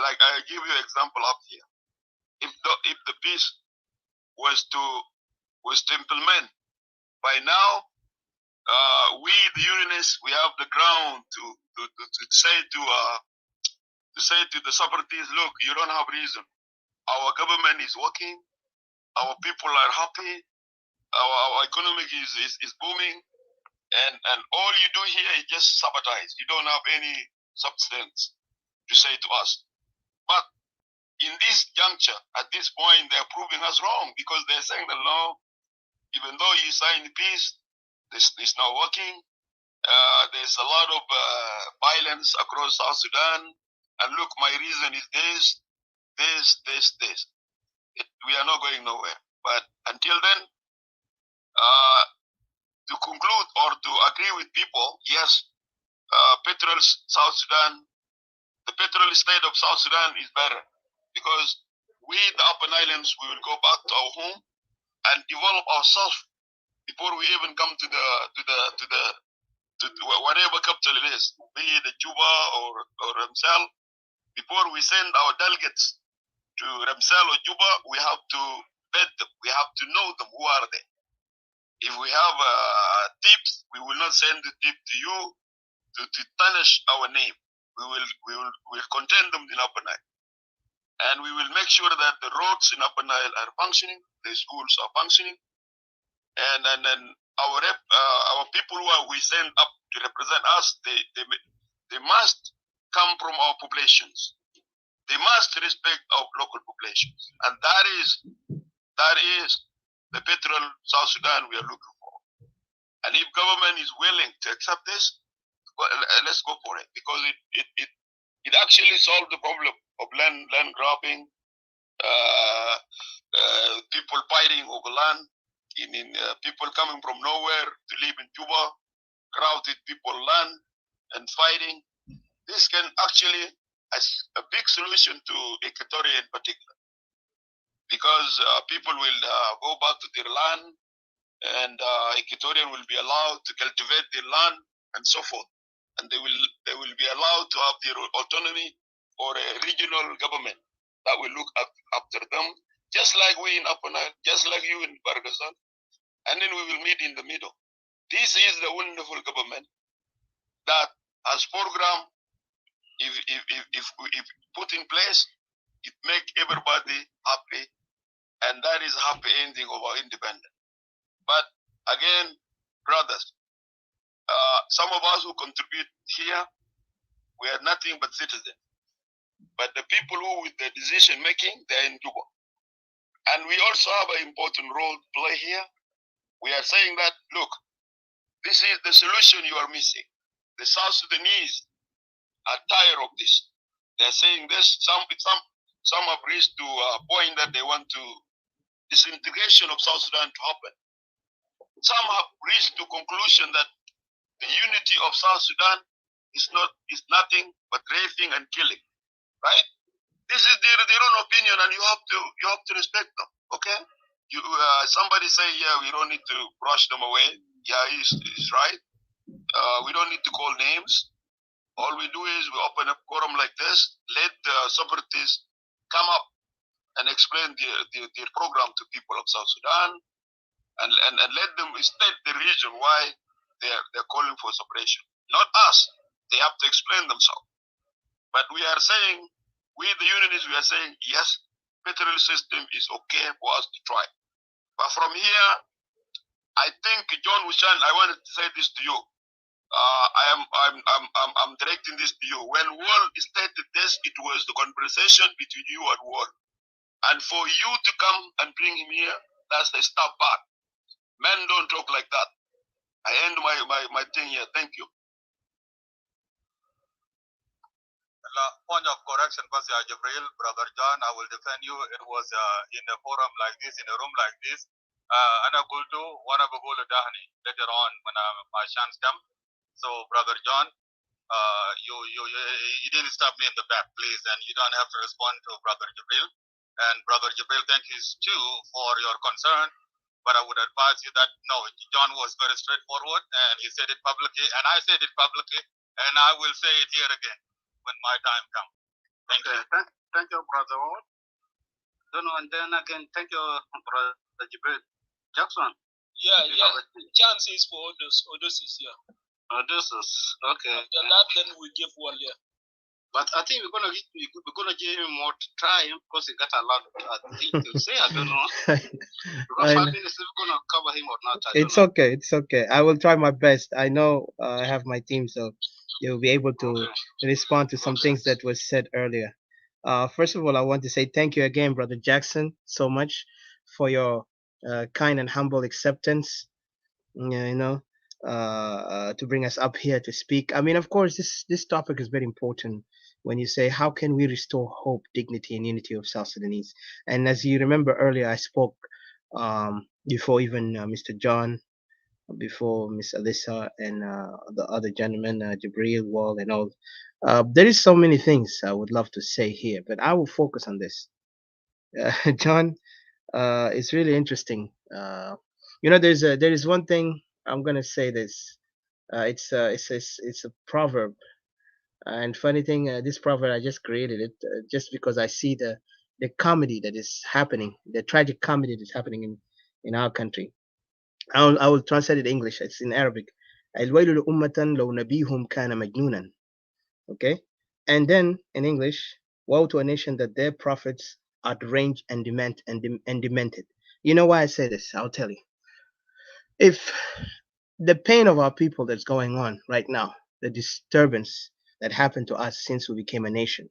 like I give you an example up here. If the peace was to implement by now, we the unionists, we have the ground to say to the separatists, look, you don't have reason. Our government is working. Our people are happy. Our economy is booming. And all you do here is just sabotage. You don't have any substance to say to us. But in this juncture, at this point, they're proving us wrong because they're saying that no, even though you signed peace, this is not working. There's a lot of violence across South Sudan. And look, my reason is this. We are not going nowhere. But until then, to conclude or to agree with people, yes, petrol South Sudan, the petrol state of South Sudan is better because we, the Upper Islands, we will go back to our home and develop ourselves before we even come to whatever capital it is, be it Juba or Ramsal. Before we send our delegates to Ramsal or Juba, we have to vet them. We have to know them. Who are they? If we have tips, we will not send the tip to you to tarnish our name. We will contain them in Upper Nile. And we will make sure that the roads in Upper Nile are functioning, the schools are functioning, and then our people who we send up to represent us, they must come from our populations. They must respect our local populations, and that is the petrol South Sudan we are looking for. And if government is willing to accept this, well, let's go for it, because it actually solved the problem of land grabbing, people fighting over land, people coming from nowhere to live in Juba, crowded people land and fighting. This can actually as a big solution to Equatoria in particular, because people will go back to their land, and Equatorian will be allowed to cultivate their land and so forth, and they will be allowed to have their autonomy or a regional government that will look after them, just like we in Upper Nile, just like you in Bargasan, and then we will meet in the middle. This is the wonderful government that has program. If put in place, it make everybody happy, and that is a happy ending of our independence. But again, brothers, some of us who contribute here, we are nothing but citizens. But the people who with the decision making, they're in Juba. And we also have an important role to play here. We are saying that, look, this is the solution you are missing. The South Sudanese are tired of this. They're saying this. Some have reached to a point that they want to disintegration of South Sudan to happen. Some have reached to conclusion that the unity of South Sudan is nothing but raping and killing. Right? This is their own opinion, and you have to respect them. Okay? Somebody say, yeah, we don't need to brush them away. Yeah, he's right. We don't need to call names. All we do is we open a forum like this, let the separatists come up and explain their program to people of South Sudan, and let them state the reason why they're calling for separation. Not us. They have to explain themselves. But we are saying, we the unionists, we are saying, yes, federal system is okay for us to try. But from here, I think, John Wushan, I wanted to say this to you. I'm directing this to you. When World stated this, it was the conversation between you and World. And for you to come and bring him here, that's a step back. Men don't talk like that. I end my thing here. Thank you. Point of correction, Jibril, Brother John, I will defend you. It was in a forum like this, in a room like this. Ana Gultu, one of Gulu Dahani, later on when my chance come. So, Brother John, you didn't stop me in the back, please, and you don't have to respond to Brother Jibril. And Brother Jibril, thank you too for your concern. But I would advise you that no, John was very straightforward, and he said it publicly, and I said it publicly, and I will say it here again when my time comes. Thank you. Thank you, Brother Ward. And then again, thank you, Brother Jibril. Jackson. Yeah. Chances for Odysseus, yeah. Odysseus, okay. After that, then we give one, yeah. But I think we're gonna give him more time because he got a lot of things to say. I don't know. Because 5 minutes is gonna cover him or not. It's okay. It's okay. I will try my best. I know I have my team, so you'll be able to respond to some things that was said earlier. First of all, I want to say thank you again, Brother Jackson, so much for your kind and humble acceptance. You know, to bring us up here to speak. I mean, of course, this topic is very important when you say how can we restore hope, dignity, and unity of South Sudanese. And as you remember earlier, I spoke before even Mr. John, before Miss Alyssa, and the other gentleman, Jabril, Wall, and all. There is so many things I would love to say here, but I will focus on this. John, it's really interesting. There is one thing I'm gonna say this. It's a proverb, and funny thing, this proverb I just created it just because I see the comedy that is happening, the tragic comedy that is happening in our country. I will translate it in English. It's in Arabic. الويل لأمة لو نبيهم كان مجنونا. Okay, and then in English, woe to a nation that their prophets are deranged and demented. You know why I say this? I'll tell you. If the pain of our people that's going on right now, the disturbance that happened to us since we became a nation,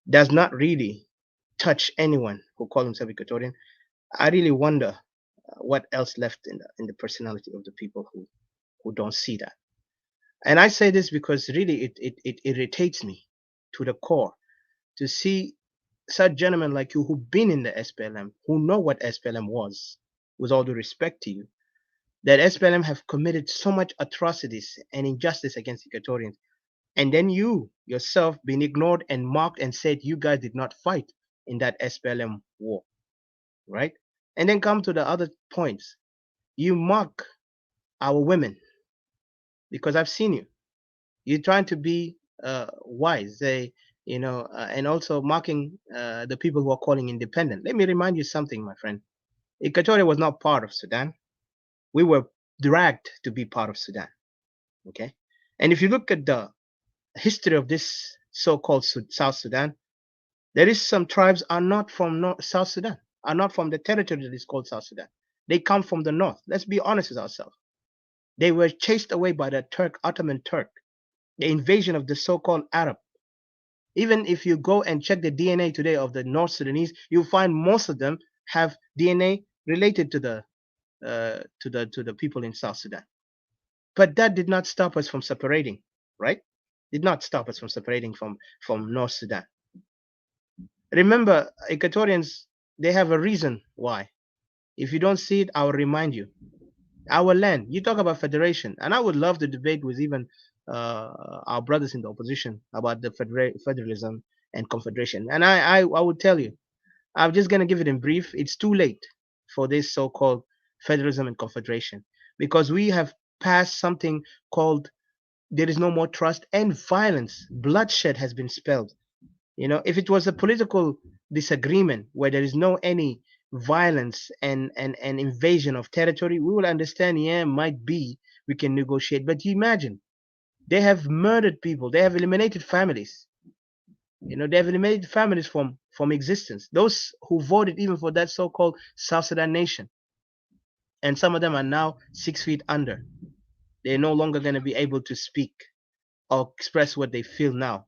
does not really touch anyone who call himself Equatorian, I really wonder what else left in the personality of the people who don't see that. And I say this because really it irritates me to the core to see such gentlemen like you who've been in the SPLM, who know what SPLM was, with all due respect to you, that SPLM have committed so much atrocities and injustice against Equatorians, and then you yourself been ignored and mocked and said you guys did not fight in that SPLM war, right? And then come to the other points. You mock our women because I've seen you. You're trying to be wise, and also mocking the people who are calling independent. Let me remind you something, my friend. Equatoria was not part of Sudan. We were dragged to be part of Sudan. Okay, and if you look at the history of this so-called South Sudan, there is some tribes are not from South Sudan, are not from the territory that is called South Sudan. They come from the north. Let's be honest with ourselves. They were chased away by the Ottoman Turk, the invasion of the so-called Arab. Even if you go and check the DNA today of the North Sudanese, you'll find most of them have DNA related to the people in South Sudan. But that did not stop us from separating, right? Did not stop us from separating from North Sudan. Remember, Equatorians, they have a reason why. If you don't see it, I will remind you. Our land. You talk about federation, and I would love to debate with even our brothers in the opposition about the federalism and confederation. And I would tell you, I'm just gonna give it in brief. It's too late for this so-called federalism and confederation because we have passed something called there is no more trust and violence. Bloodshed has been spilled. If it was a political disagreement where there is no any violence and invasion of territory, we will understand, yeah, might be we can negotiate. But you imagine, they have murdered people, they have eliminated families. They have eliminated families from existence. Those who voted even for that so-called South Sudan nation. And some of them are now 6 feet under. They're no longer going to be able to speak or express what they feel now.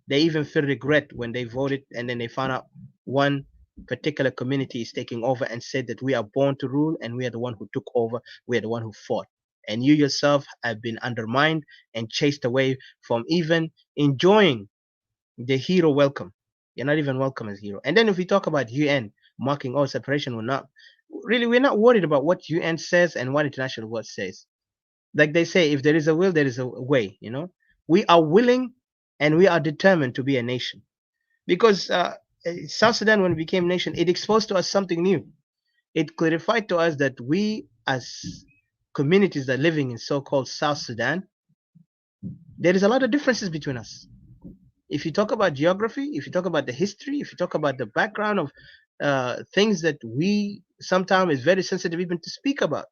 They even feel regret when they voted and then they found out one particular community is taking over and said that we are born to rule and we are the one who took over, we are the one who fought. And you yourself have been undermined and chased away from even enjoying the hero welcome. You're not even welcome as hero. And then if we talk about UN marking all separation, we're not worried about what UN says and what international law says. Like they say, if there is a will, there is a way. We are willing and we are determined to be a nation, because South Sudan, when it became a nation, it exposed to us something new. It clarified to us that we as communities that are living in so-called South Sudan, there is a lot of differences between us. If you talk about geography, if you talk about the history, if you talk about the background of things that we sometimes is very sensitive even to speak about.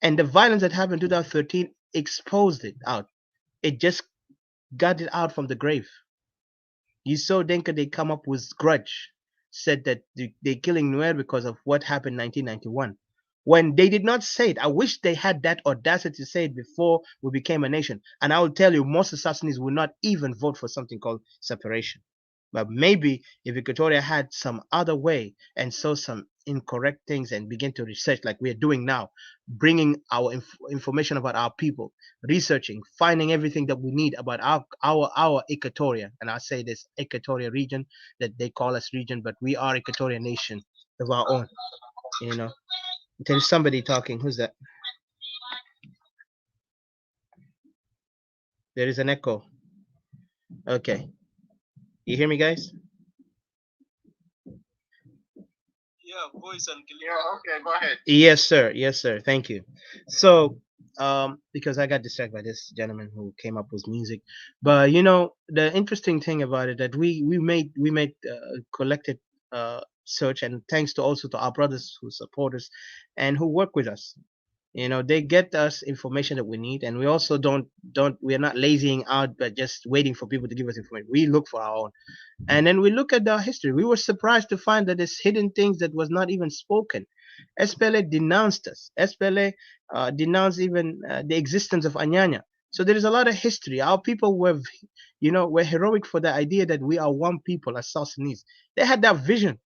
And the violence that happened in 2013 exposed it out. It just got it out from the grave. You saw Denka, they come up with grudge, said that they're killing Nuer because of what happened in 1991. When they did not say it, I wish they had that audacity to say it before we became a nation. And I will tell you, most assassins will not even vote for something called separation. But maybe if Equatoria had some other way and saw some incorrect things and begin to research like we are doing now, bringing our information about our people, researching, finding everything that we need about our Equatoria, and I say this Equatoria region that they call us region, but we are Equatoria nation of our own. You know, there's somebody talking. Who's that? There is an echo. Okay, you hear me, guys? Yeah, voice and clear. Yeah, okay, go ahead. Yes, sir. Yes, sir. Thank you. So, because I got distracted by this gentleman who came up with music, but you know, the interesting thing about it that we made collected search, and thanks to also to our brothers who support us and who work with us. You know, they get us information that we need, and we also don't we are not lazying out, but just waiting for people to give us information. We look for our own, and then we look at our history. We were surprised to find that there's hidden things that was not even spoken. SPLA denounced us. SPLA denounced even the existence of Anyanya. So there is a lot of history. Our people were, were heroic for the idea that we are one people as South Sudanese. They had that vision,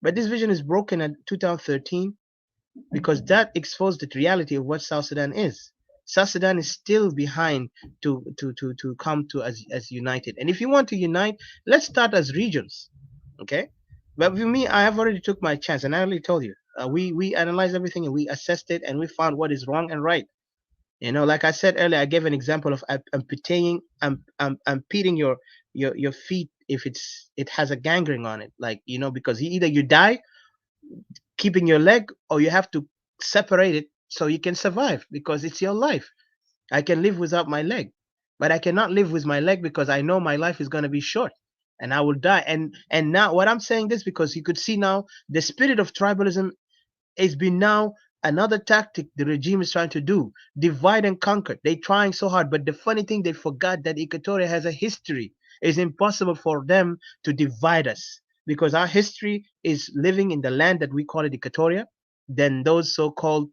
but this vision is broken in 2013 because that exposed the reality of what South Sudan is. South Sudan is still behind to come to as united. And if you want to unite, let's start as regions, okay? But with me, I have already took my chance, and I already told you. We analyzed everything and we assessed it, and we found what is wrong and right. You know, like I said earlier, I gave an example of amputating your feet if it has a gangrene on it, like because either you die keeping your leg or you have to separate it so you can survive because it's your life. I can live without my leg, but I cannot live with my leg because I know my life is going to be short and I will die. And now what I'm saying this because you could see now the spirit of tribalism has been now another tactic the regime is trying to do, divide and conquer. They're trying so hard, but the funny thing, they forgot that Equatoria has a history. It's impossible for them to divide us because our history is living in the land that we call it Equatoria, then those so-called,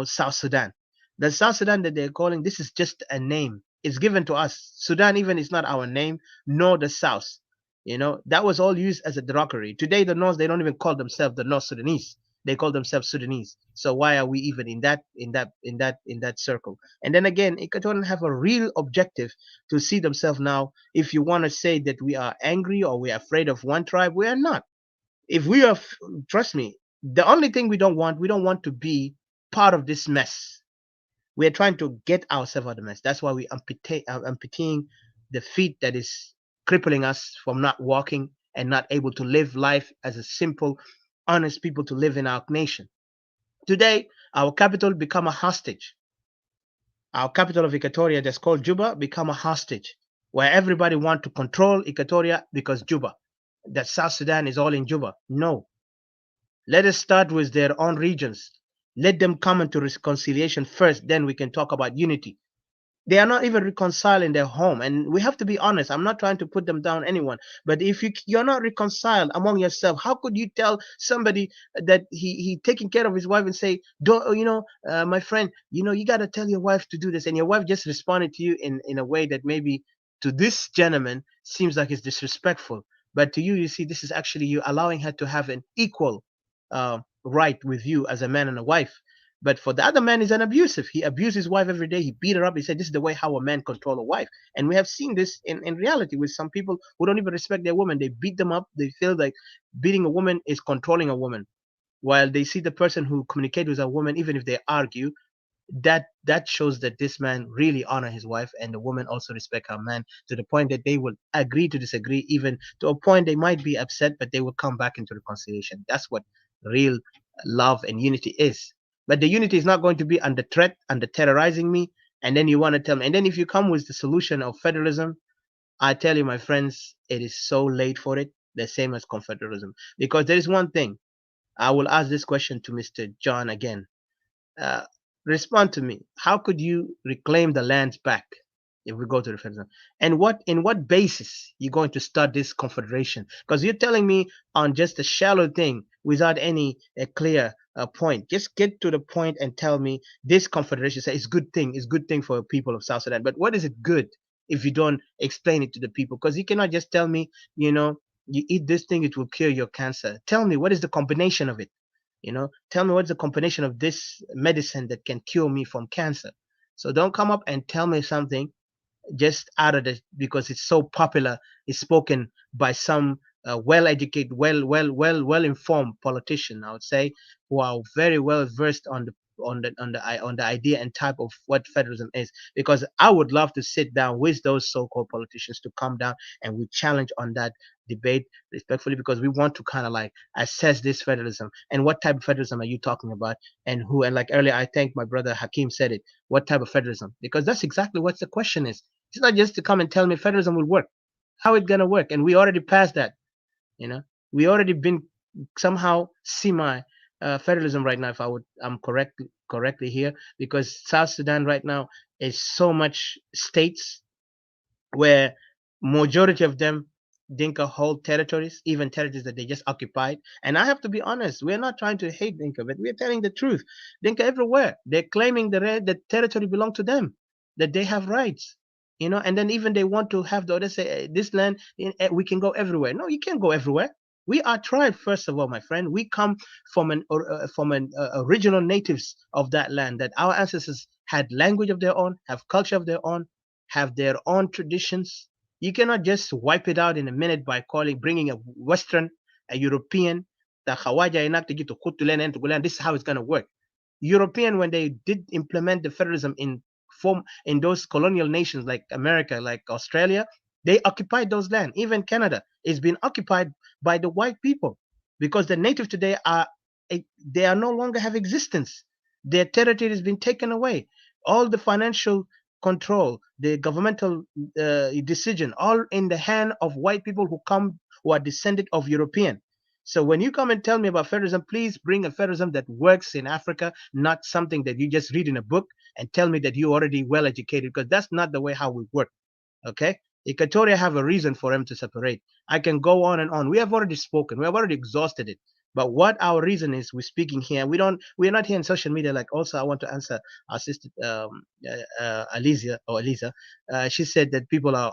South Sudan. The South Sudan that they're calling, this is just a name. It's given to us. Sudan even is not our name, nor the South. That was all used as a derogatory. Today, the North, they don't even call themselves the North Sudanese. They call themselves Sudanese. So why are we even in that circle? And then again, Equatorians have a real objective to see themselves now. If you want to say that we are angry or we are afraid of one tribe, we are not. If we are, trust me, the only thing we don't want to be part of this mess. We are trying to get ourselves out of the mess. That's why we amputeeing the feet that is crippling us from not walking and not able to live life as a simple, honest people to live in our nation. Today, our capital become a hostage. Our capital of Equatoria, that's called Juba, become a hostage, where everybody want to control Equatoria because Juba, that South Sudan is all in Juba. No, let us start with their own regions. Let them come into reconciliation first, then we can talk about unity. They are not even reconciled in their home, and we have to be honest. I'm not trying to put them down anyone, but if you're not reconciled among yourself, how could you tell somebody that he taking care of his wife and say, don't my friend, you got to tell your wife to do this, and your wife just responded to you in a way that maybe to this gentleman seems like it's disrespectful, but to you, you see, this is actually you allowing her to have an equal right with you as a man and a wife. But for the other man, is an abusive. He abused his wife every day. He beat her up. He said, this is the way how a man control a wife. And we have seen this in reality with some people who don't even respect their woman. They beat them up. They feel like beating a woman is controlling a woman. While they see the person who communicates with a woman, even if they argue, that shows that this man really honor his wife, and the woman also respect her man to the point that they will agree to disagree, even to a point they might be upset, but they will come back into reconciliation. That's what real love and unity is. But the unity is not going to be under threat, under terrorizing me, and then you want to tell me. And then if you come with the solution of federalism, I tell you, my friends, it is so late for it. The same as confederalism. Because there is one thing. I will ask this question to Mr. John again. Uh, Respond to me. How could you reclaim the lands back? if we go to the federalism. And in what basis you're going to start this confederation? Because you're telling me on just a shallow thing without any clear point. Just get to the point and tell me this confederation say it's good thing. It's good thing for people of South Sudan. But what is it good if you don't explain it to the people? Because you cannot just tell me, you know, you eat this thing, it will cure your cancer. Tell me what is the combination of it. You know, tell me what's the combination of this medicine that can cure me from cancer. So don't come up and tell me something just out of the because it's so popular. It's spoken by some well-educated, well informed politician, I would say, who are very well versed on the idea and type of what federalism is. Because I would love to sit down with those so-called politicians to come down and we challenge on that debate respectfully, because we want to kind of like assess this federalism and what type of federalism are you talking about, and who, and like earlier I think my brother Hakeem said it, what type of federalism, because that's exactly what the question is. It's not just to come and tell me federalism will work. How it gonna work? And we already passed that. You know, we already been somehow semi federalism right now. If I'm correctly here, because South Sudan right now is so much states where majority of them Dinka hold territories, even territories that they just occupied. And I have to be honest, we're not trying to hate Dinka, but we're telling the truth. Dinka everywhere, they're claiming the territory belong to them, that they have rights. You know, and then even they want to have the other say this land, we can go everywhere. No, you can't go everywhere. We are tribe, first of all, my friend. We come from an original natives of that land. That our ancestors had language of their own, have culture of their own, have their own traditions. You cannot just wipe it out in a minute by bringing a Western, a European, the Hawaja inak to get to Kutulen and to Gulen. This is how it's going to work. European, when they did implement the federalism in those colonial nations like America, like Australia, they occupied those lands. Even Canada is being occupied by the white people because the native today they are no longer have existence. Their territory has been taken away. All the financial control, the governmental decision, all in the hand of white people who are descended of European. So when you come and tell me about federalism, please bring a federalism that works in Africa, not something that you just read in a book and tell me that you're already well educated, because that's not the way how we work. Okay? Equatoria have a reason for them to separate. I can go on and on. We have already spoken. We have already exhausted it. But what our reason is, we're speaking here. We're not here in social media. Like, also, I want to answer our sister Aliza. She said that people are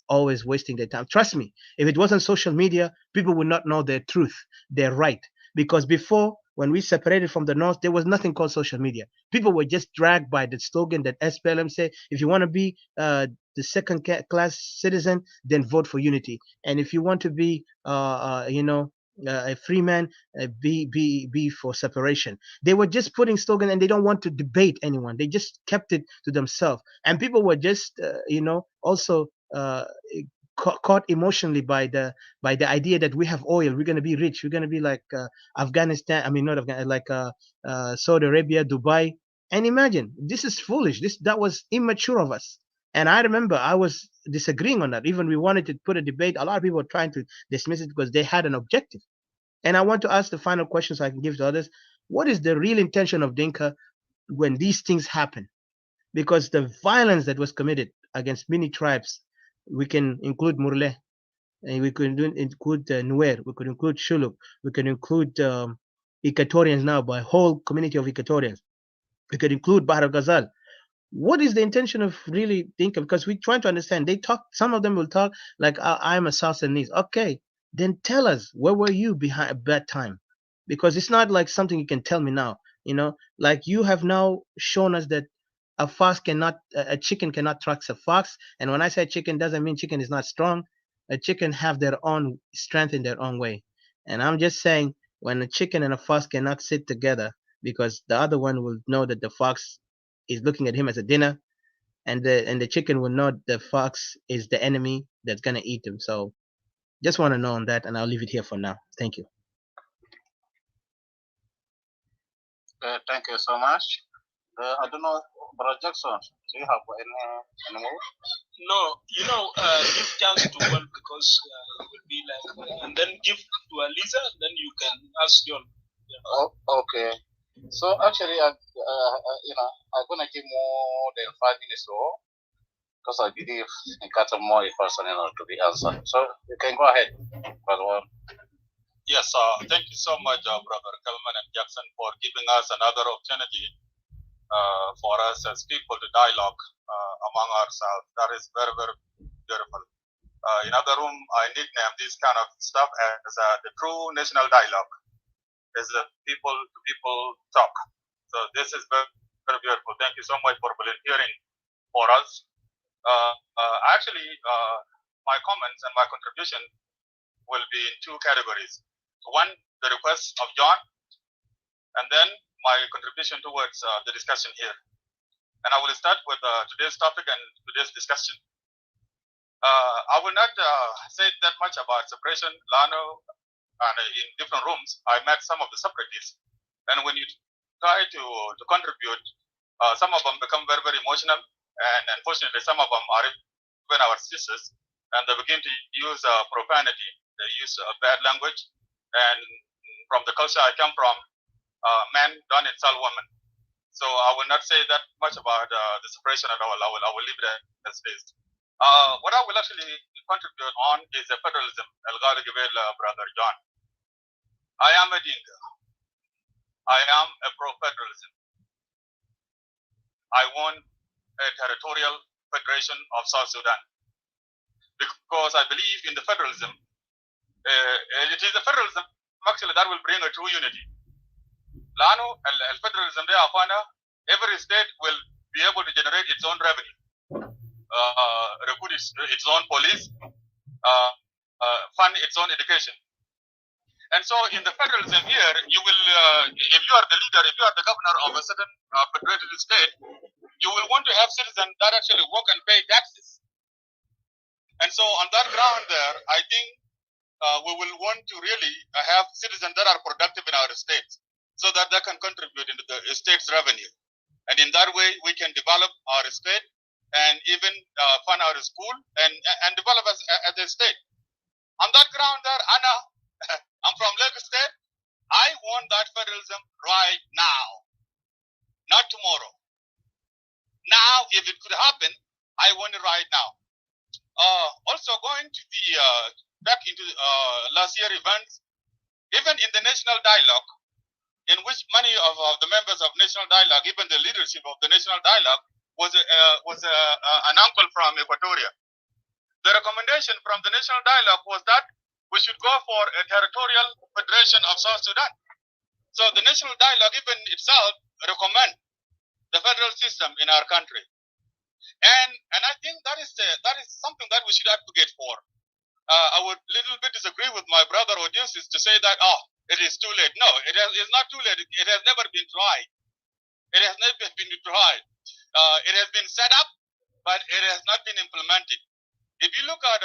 always wasting their time. Trust me, if it wasn't social media, people would not know their truth, their right. Because before, when we separated from the North, there was nothing called social media. People were just dragged by the slogan that SPLM say, if you want to be the second class citizen, then vote for unity. And if you want to be, a free man, be for separation. They were just putting slogan, and they don't want to debate anyone. They just kept it to themselves, and people were just, also caught emotionally by the idea that we have oil, we're going to be rich, we're going to be like Afghanistan. I mean, not Afghanistan, like Saudi Arabia, Dubai. And imagine, this is foolish. That was immature of us. And I remember I was disagreeing on that. Even we wanted to put a debate. A lot of people were trying to dismiss it because they had an objective. And I want to ask the final question so I can give to others. What is the real intention of Dinka when these things happen? Because the violence that was committed against many tribes, we can include Murle, and we could include Nuer, we could include Shuluk, we can include Equatorians now, by whole community of Equatorians. We could include Bahar Ghazal. What is the intention of really Dinka? Because we're trying to understand. They talk, some of them will talk like, I'm a South Sudanese. Okay, then tell us, where were you behind at that time? Because it's not like something you can tell me now. Like you have now shown us that a chicken cannot track a fox. And when I say chicken, doesn't mean chicken is not strong. A chicken have their own strength in their own way. And I'm just saying, when a chicken and a fox cannot sit together, because the other one will know that the fox is looking at him as a dinner, and the chicken will know the fox is the enemy that's gonna eat him. So just want to know on that, and I'll leave it here for now. Thank you. Thank you so much. I don't know, Brother Jackson, do you have any more? No, give chance to one, because it will be like, and then give to Aliza, then you can ask John. Yeah. Oh, okay. So actually, I'm gonna give more than 5 minutes or because I believe in got more person to be answered. So you can go ahead, Brother Warren. Yes, thank you so much, Brother Kalman and Jackson, for giving us another opportunity for us as people to dialogue among ourselves. That is very, very beautiful. In other room, I nickname this kind of stuff as the true national dialogue, as the people to people talk. So this is very, very beautiful. Thank you so much for volunteering for us. Actually, my comments and my contribution will be in two categories. One, the request of John, and then my contribution towards the discussion here. And I will start with today's topic and today's discussion. I will not say that much about separation, Lano, and in different rooms, I met some of the separatists. And when you try to contribute, some of them become very, very emotional. And unfortunately, some of them are even our sisters, and they begin to use profanity. They use bad language. And from the culture I come from, men don't insult women. So I will not say that much about the separation at all. I will leave it as is. What I will actually contribute on is the federalism. Brother John. I am a Dinka. I am a pro-federalism. I want a territorial federation of South Sudan because I believe in the federalism. It is the federalism actually that will bring a true unity. Lano, federalism there, every state will be able to generate its own revenue, recruit its own police, fund its own education. And so in the federalism here, you will, if you are the leader, if you are the governor of a certain federated state, you will want to have citizens that actually work and pay taxes. And so on that ground there, I think we will want to really have citizens that are productive in our states so that they can contribute into the state's revenue. And in that way, we can develop our state and even fund our school and develop as a state. On that ground there, Anna, I'm from Lagos State. I want that federalism right now, not tomorrow. Now, if it could happen, I want it right now. Also going to the back into last year events, even in the national dialogue, in which many of the members of national dialogue, even the leadership of the national dialogue, was an uncle from Equatoria. The recommendation from the national dialogue was that we should go for a territorial federation of South Sudan. So the national dialogue even itself recommend the federal system in our country. And I think that is something that we should advocate for. I would little bit disagree with my brother Odysseus to say that, it is too late. No, it's not too late. It has never been tried. It has never been tried. It has been set up, but it has not been implemented. If you look at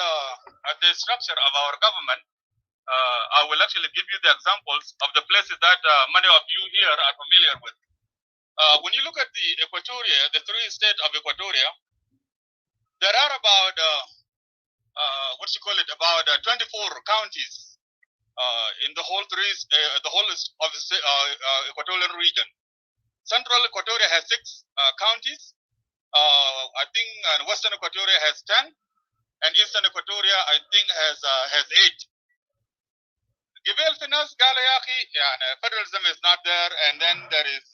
the structure of our government, I will actually give you the examples of the places that many of you here are familiar with. When you look at the Equatoria, the three states of Equatoria, there are about about 24 counties in the whole of the Equatorial region. Central Equatoria has 6 counties. I think Western Equatoria has 10, and Eastern Equatoria I think has 8. Gibel Finas Galayaki, federalism is not there, and then there is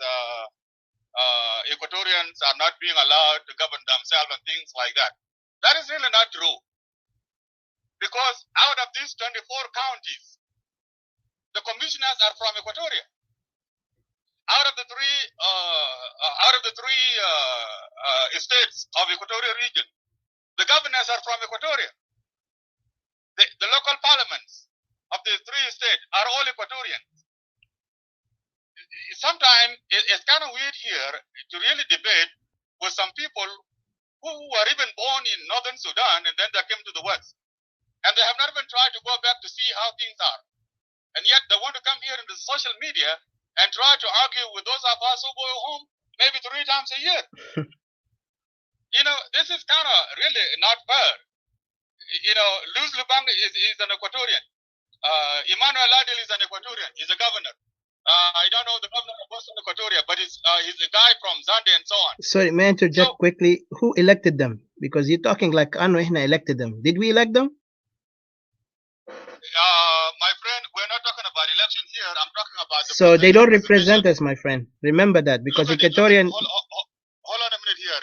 Equatorians are not being allowed to govern themselves and things like that. That is really not true. Because out of these 24 counties, the commissioners are from Equatoria. Out of the three states of Equatorial region, the governors are from Equatoria. The local parliaments of the 3 states are all Equatorians. Sometimes it's kind of weird here to really debate with some people who were even born in northern Sudan and then they came to the west. And they have not even tried to go back to see how things are. And yet they want to come here into social media and try to argue with those of us who go home maybe 3 times a year. This is kind of really not fair. Luz Lubang is an Equatorian. Emmanuel Adil is an Equatorian. He's a governor. I don't know the governor of Western Equatoria, but he's a guy from Zambia and so on. Sorry, may I interject quickly? Who elected them? Because you're talking like Anu Ihna elected them. Did we elect them? My friend, we're not talking about election here. I'm talking about the So they don't position. represent us, my friend. Remember that, because Look at it, Equatorian. Hold on a minute here.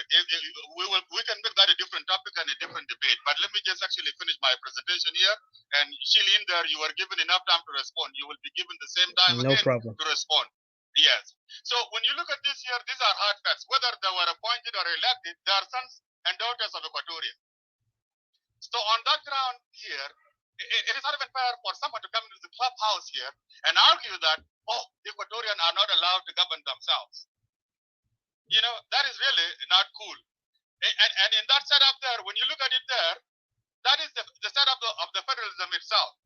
We can make that a different topic and a different debate. But let me just actually finish my presentation here. And Shili, in there, you were given enough time to respond. You will be given the same time No again problem. to respond. Yes. So when you look at this here, these are hard facts. Whether they were appointed or elected, they are sons and daughters of Equatorians. So on that ground here, it is not even fair for someone to come into the clubhouse here and argue that, oh, Equatorians are not allowed to govern themselves. You know, that is really not cool. And in that setup there, when you look at it there, that is the setup of the federalism itself.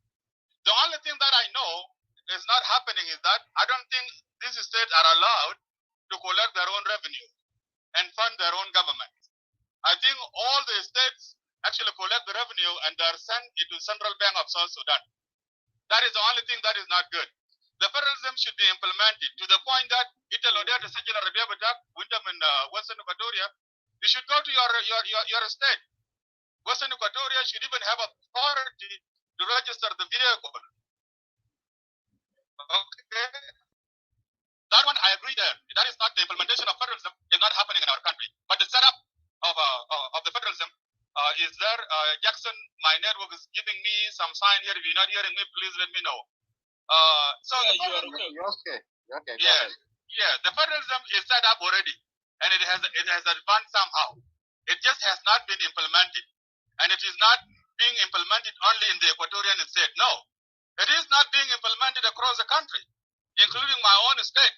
The only thing that I know is not happening is that I don't think these states are allowed to collect their own revenue and fund their own government. I think all the states actually collect the revenue and they are sent into Central Bank of South Sudan. That is the only thing that is not good. The federalism should be implemented to the point that Western Equatoria, you should go to your state. Western Equatoria should even have authority to register the vehicle. Okay. That one I agree there. That is not the implementation of federalism is not happening in our country. But the setup of the federalism is there. Jackson, my network is giving me some sign here. If you're not hearing me, please let me know. So You're okay. Okay. Yeah, the federalism is set up already, and it has advanced somehow. It just has not been implemented, and it is not being implemented only in the Equatorian state. No, it is not being implemented across the country, including my own state.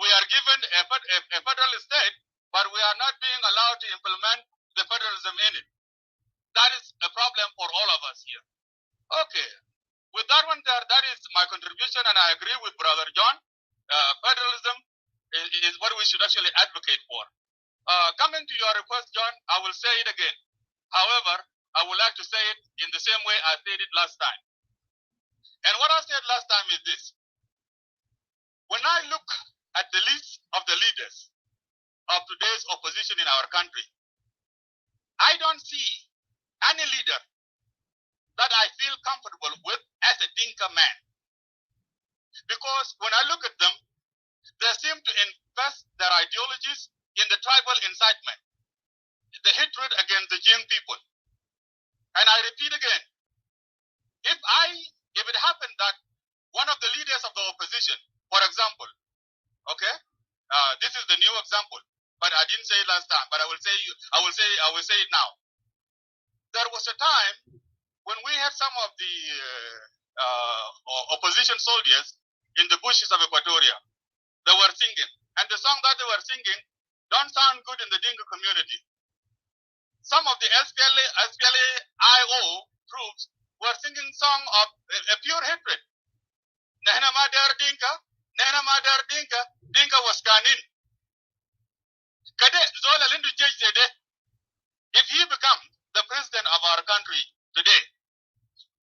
We are given a federal state, but we are not being allowed to implement the federalism in it. That is a problem for all of us here. Okay, with that one there, that is my contribution, and I agree with Brother John. Federalism is what we should actually advocate for. Coming to your request, John, I will say it again. However, I would like to say it in the same way I said it last time. And what I said last time is this. When I look at the list of the leaders of today's opposition in our country, I don't see any leader that I feel comfortable with as a Dinka man. Because when I look at them, they seem to invest their ideologies in the tribal incitement, the hatred against the Jing people. And I repeat again, if it happened that one of the leaders of the opposition, for example, okay, this is the new example, but I didn't say it last time, but I will say it now. There was a time when we had some of the opposition soldiers in the bushes of Equatoria. They were singing, and the song that they were singing don't sound good in the Dinka community. Some of the SPLA-IO troops were singing song of a pure hatred. Nehna Madar Dinka, Nehna Madar Dinka, Dinka was Kanin. Kade Zola Lindu Jej Zede, if he becomes the president of our country today,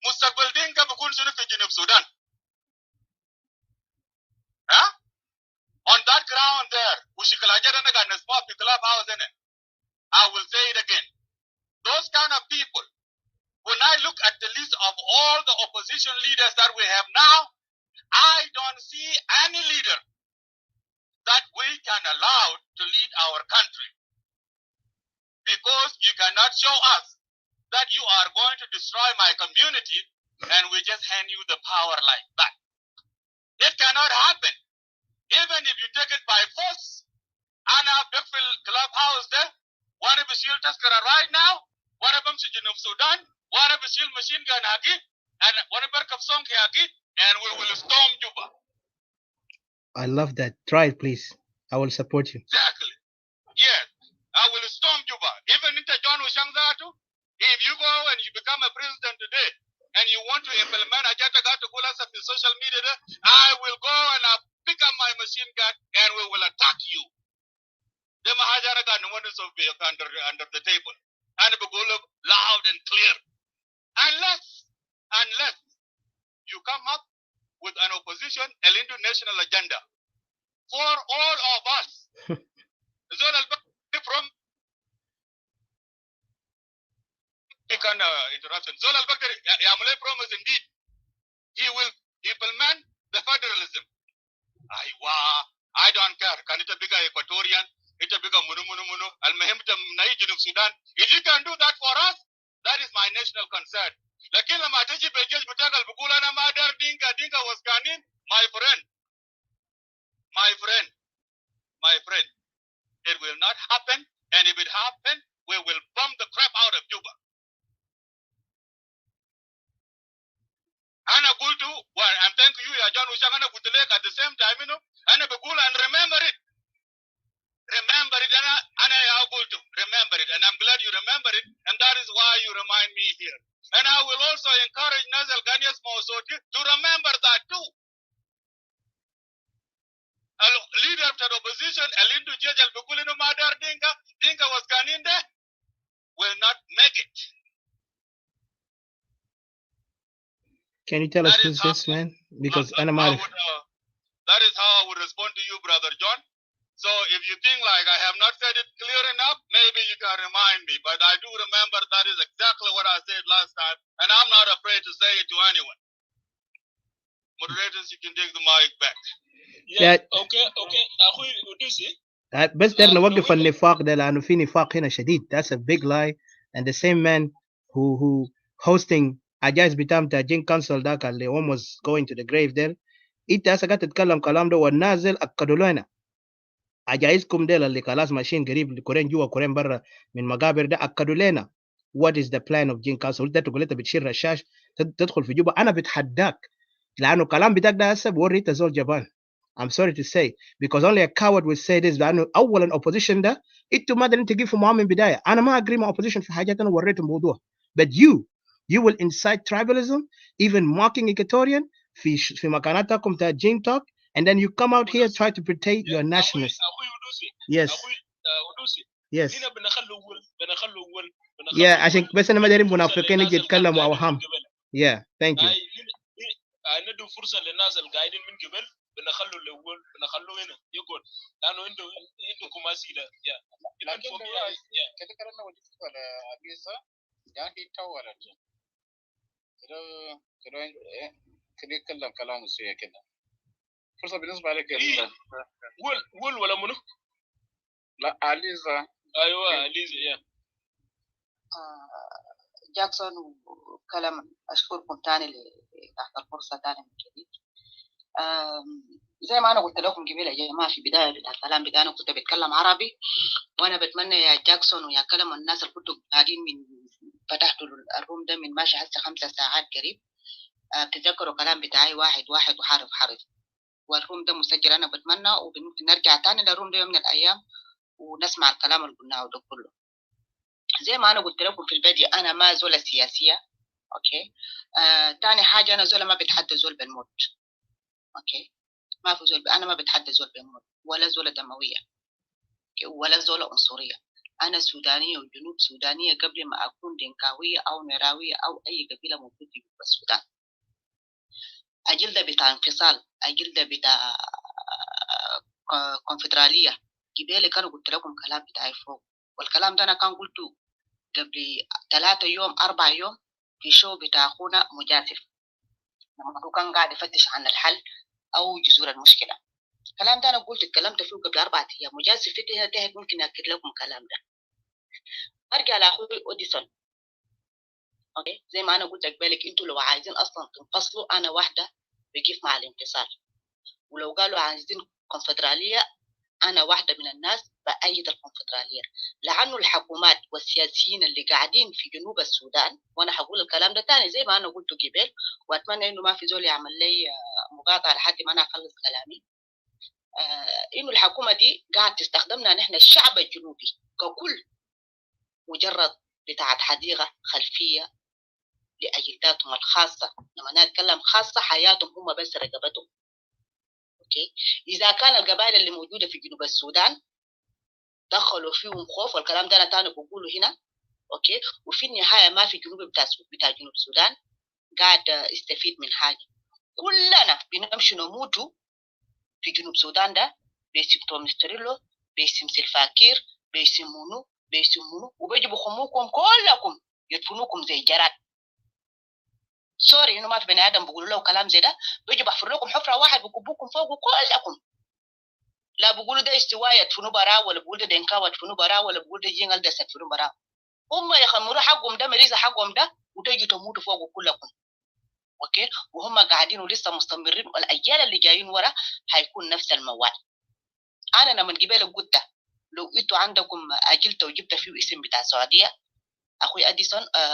Mustaqbal Dinka Bukun Sunufijin of Sudan. Huh? On that ground there, I will say it again. Those kind of people, when I look at the list of all the opposition leaders that we have now, I don't see any leader that we can allow to lead our country. Because you cannot show us that you are going to destroy my community and we just hand you the power like that. It cannot happen. Even if you take it by force, Anna Bifil Clubhouse there, one of the shield Taskara right now, one of them of Sudan, one of the shield machine gun Hagi, and one of the song Hagi, and we will storm Juba. I love that. Try it, please. I will support you. Exactly. Yes, I will storm Juba. Even into John Ushangatu, if you go and you become a president today, and you want to implement Ajata Gulas of the social media, I will go and I'll pick up my machine gun and we will attack you. The Mahajara gun under the table. And it will go loud and clear. Unless you come up with an opposition, a national agenda for all of us. From كان interruption. Zol al-Bakr يعمل promise indeed. He will implement the federalism. Aywa, I don't care. Can it be a Equatorian? It be a munu. Al-Mahim Naijin of Sudan. If you can do that for us, that is my national concern. Lakin lama taji bejej butagal bukula na madar dinka was kanin. My friend, it will not happen, and if it happens, we will bomb the crap out of Juba. Ana Gultu, well, and thank you, John Ushangana Gutelek at the same time, Ana Begula, and remember it. Remember it, Ana Gultu, remember it, and I'm glad you remember it, and that is why you remind me here. And I will also encourage Nazal Ganyas Mosoti to remember that too. A leader of the opposition, a leader to Judge Al-Bukulino Madar Dinka was Ganinde, will not make it. Can you tell us who's this man? Because that is how I would respond to you, Brother John. So if you think like I have not said it clear enough, maybe you can remind me. But I do remember that is exactly what I said last time, and I'm not afraid to say it to anyone. Moderators, you can take the mic back. Yeah. Okay. أخوي ودوسي. بس درنا نوقف النفاق ده لأنه في نفاق هنا شديد. That's a big lie. And the same man who hosting عجائز بتاعهم تاجين council ده اللي almost going to the grave there. إنت هسه قاعد تتكلم كلام ده والنازل أكدوا لنا. عجائزكم ده اللي خلاص ماشيين قريب كورين جوا كورين برا من مقابر ده أكدوا لنا. What is the plan of جين council؟ ده تقول أنت بتشيل رشاش تدخل في جوبا. أنا بتحداك لأنه كلام بتاعك ده هسه بوريت زول جبان. I'm sorry to say, because only a coward will say this. لأنه أولاً opposition ده إنتوا ما دارين تجيبوا معاه من بداية. أنا ما agree مع opposition في حاجات أنا وريتهم الموضوع. But you will incite tribalism, even mocking Equatorian في مكاناتكم تا Jing talk, and then you come out here try to pretend you're nationalist. Yes. Yes. Yeah, عشان بس أنا ما دارين منافقين يجي يتكلموا أوهام. Yeah, thank you. ندوا فرصة للناس القاعدين من قبل بنخلوا الأول بنخلوا هنا يقول لأنه عنده كماسي ده لكن كده كلامنا ودي ولا أبيسا يعني تورط كده يتكلم كلام سوية كده فرصة بالنسبة لك قول ولا منو؟ لا أليزا أيوة أليزا يا جاكسون وكلام أشكركم تاني تحت الفرصة تاني من جديد. زي ما أنا قلت لكم قبل يا جماعة في بداية بتاع الكلام بتاعنا كنت بتكلم عربي، وأنا بتمنى يا جاكسون ويا كلام الناس اللي كنتوا قاعدين من فتحتوا الروم ده من ماشي هسه 5 ساعات قريب، بتتذكروا كلام بتاعي واحد وحرف والروم ده مسجل. أنا بتمنى وممكن نرجع تاني للروم ده يوم من الأيام ونسمع الكلام اللي قلناه ده كله. زي ما أنا قلت لكم في البداية أنا ما زولة سياسية. أوكي. تاني حاجة أنا زولة ما بتحدى زول بالموت. أوكي. ما في زول، أنا ما بتحدى زول بالموت ولا زولة دموية ولا زولة عنصرية. أنا سودانية وجنوب سودانية قبل ما أكون دنكاوية أو نراوية أو أي قبيلة موجودة في السودان. أجلدة بتاع انفصال، أجلدة بتاع كونفدرالية. قبل كانوا قلت لكم كلام بتاعي فوق، والكلام ده أنا كان قلته قبل 3 يوم 4 يوم في شو بتاع أخونا مجاسف لما هو كان قاعد يفتش عن الحل أو جذور المشكلة. الكلام ده أنا قلت اتكلمت فيه قبل 4 أيام. مجاسف في هنا تهد ممكن أكد لكم الكلام ده. أرجع لأخوي أوديسون. أوكي. زي ما أنا قلت قبلك أنتوا لو عايزين أصلا تنفصلوا أنا واحدة بقيف مع الانفصال، ولو قالوا عايزين كونفدرالية أنا واحدة من الناس بأيد الكونفدرالية، لأنه الحكومات والسياسيين اللي قاعدين في جنوب السودان، وأنا هقول الكلام ده تاني زي ما أنا قلته قبل، وأتمنى إنه ما في زول يعمل لي مقاطعة لحد ما أنا أخلص كلامي. إنه الحكومة دي قاعد تستخدمنا نحن الشعب الجنوبي ككل مجرد بتاعت حديقة خلفية لأجنداتهم الخاصة. لما نتكلم خاصة حياتهم هم بس رقبتهم. أوكي. إذا كان القبائل اللي موجودة في جنوب السودان دخلوا فيهم خوف، والكلام ده أنا تاني بقوله هنا. أوكي. وفي النهاية ما في جنوب بتاع جنوب السودان قاعد يستفيد من حاجة. كلنا بنمشي نموتوا في جنوب السودان ده باسم تومستريلو، باسم سلفاكير، باسم منو، وبيجوا بخموكم كلكم يدفنوكم زي الجراد. سوري انه ما في بني ادم بيقولوا له كلام زي ده، بيجي بحفر لكم حفره واحد بيكبوكم فوق كلكم. لا بيقولوا ده استواء يدفنوا براه، ولا بيقولوا ده دينكاو يدفنوا براه، ولا بيقولوا ده جينغال ده يدفنوا براه. هم يخمروا حقهم ده مريض حقهم ده وتيجي تموتوا فوق كلكم. اوكي، وهم قاعدين ولسه مستمرين، والاجيال اللي جايين ورا هيكون نفس الموال. انا لما قبل قلت لو انتوا عندكم اجلت وجبت فيه اسم بتاع السعوديه اخوي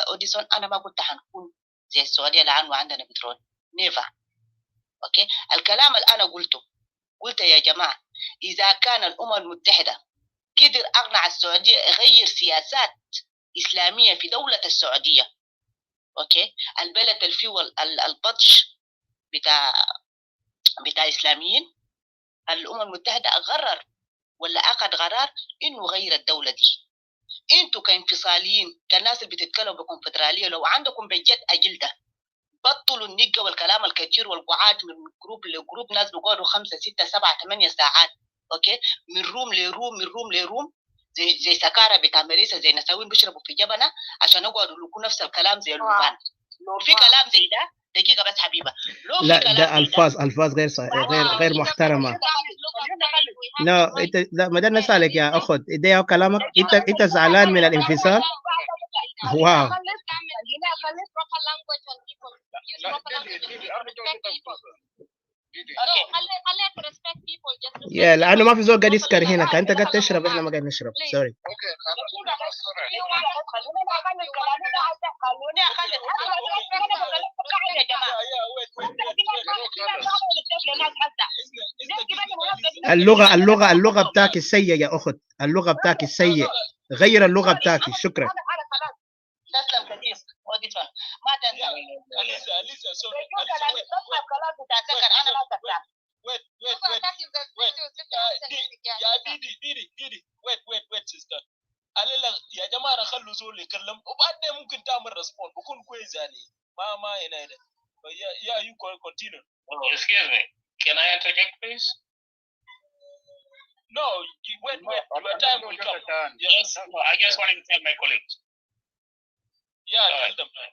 اوديسون، انا ما قلت حنكون زي السعوديه الان وعندنا بترول، نيفر. اوكي، الكلام اللي انا قلت يا جماعه، اذا كان الامم المتحده قدر اقنع السعوديه يغير سياسات اسلاميه في دوله السعوديه، اوكي، البلد اللي فيه البطش بتاع اسلاميين، الامم المتحده قرر ولا اخذ قرار انه غير الدوله دي. انتوا كانفصاليين، كالناس اللي بتتكلموا بكونفدراليه، لو عندكم بجد اجلده بطلوا النقه والكلام الكثير والقعاد من جروب لجروب، ناس بيقعدوا 5 6 7 8 ساعات، اوكي، من روم لروم زي سكاره بتاع مريسه، زي نساوين بيشربوا في جبنه عشان يقعدوا يقولوا نفس الكلام زي اللبان. لو في كلام زي ده دقيقه بس حبيبه، لو في لا كلام ده الفاظ غير محترمه. لا انت لا ما ده نسالك يا اخت، ده كلامك انت زعلان من الانفصال؟ واو. يا لانه ما في زول قاعد يسكر هنا، انت قاعد تشرب احنا ما قاعد نشرب. سوري. اللغه بتاعك السيء يا اخت، اللغه بتاعك السيء، غير اللغه بتاعك. شكرا. تسلم كثير اوديسون، ما تنسى. لسه سوري. انا ما سكران. wait sister. على يا جماعه خلوا زول يتكلم وبعدين ممكن تعمل ريسبون بكون كويس يعني ما هنا yeah you continue. Oh, excuse me, can I interject please? No, wait, your time will come. Yes, no, I just wanted to tell my colleagues. Yeah, tell them.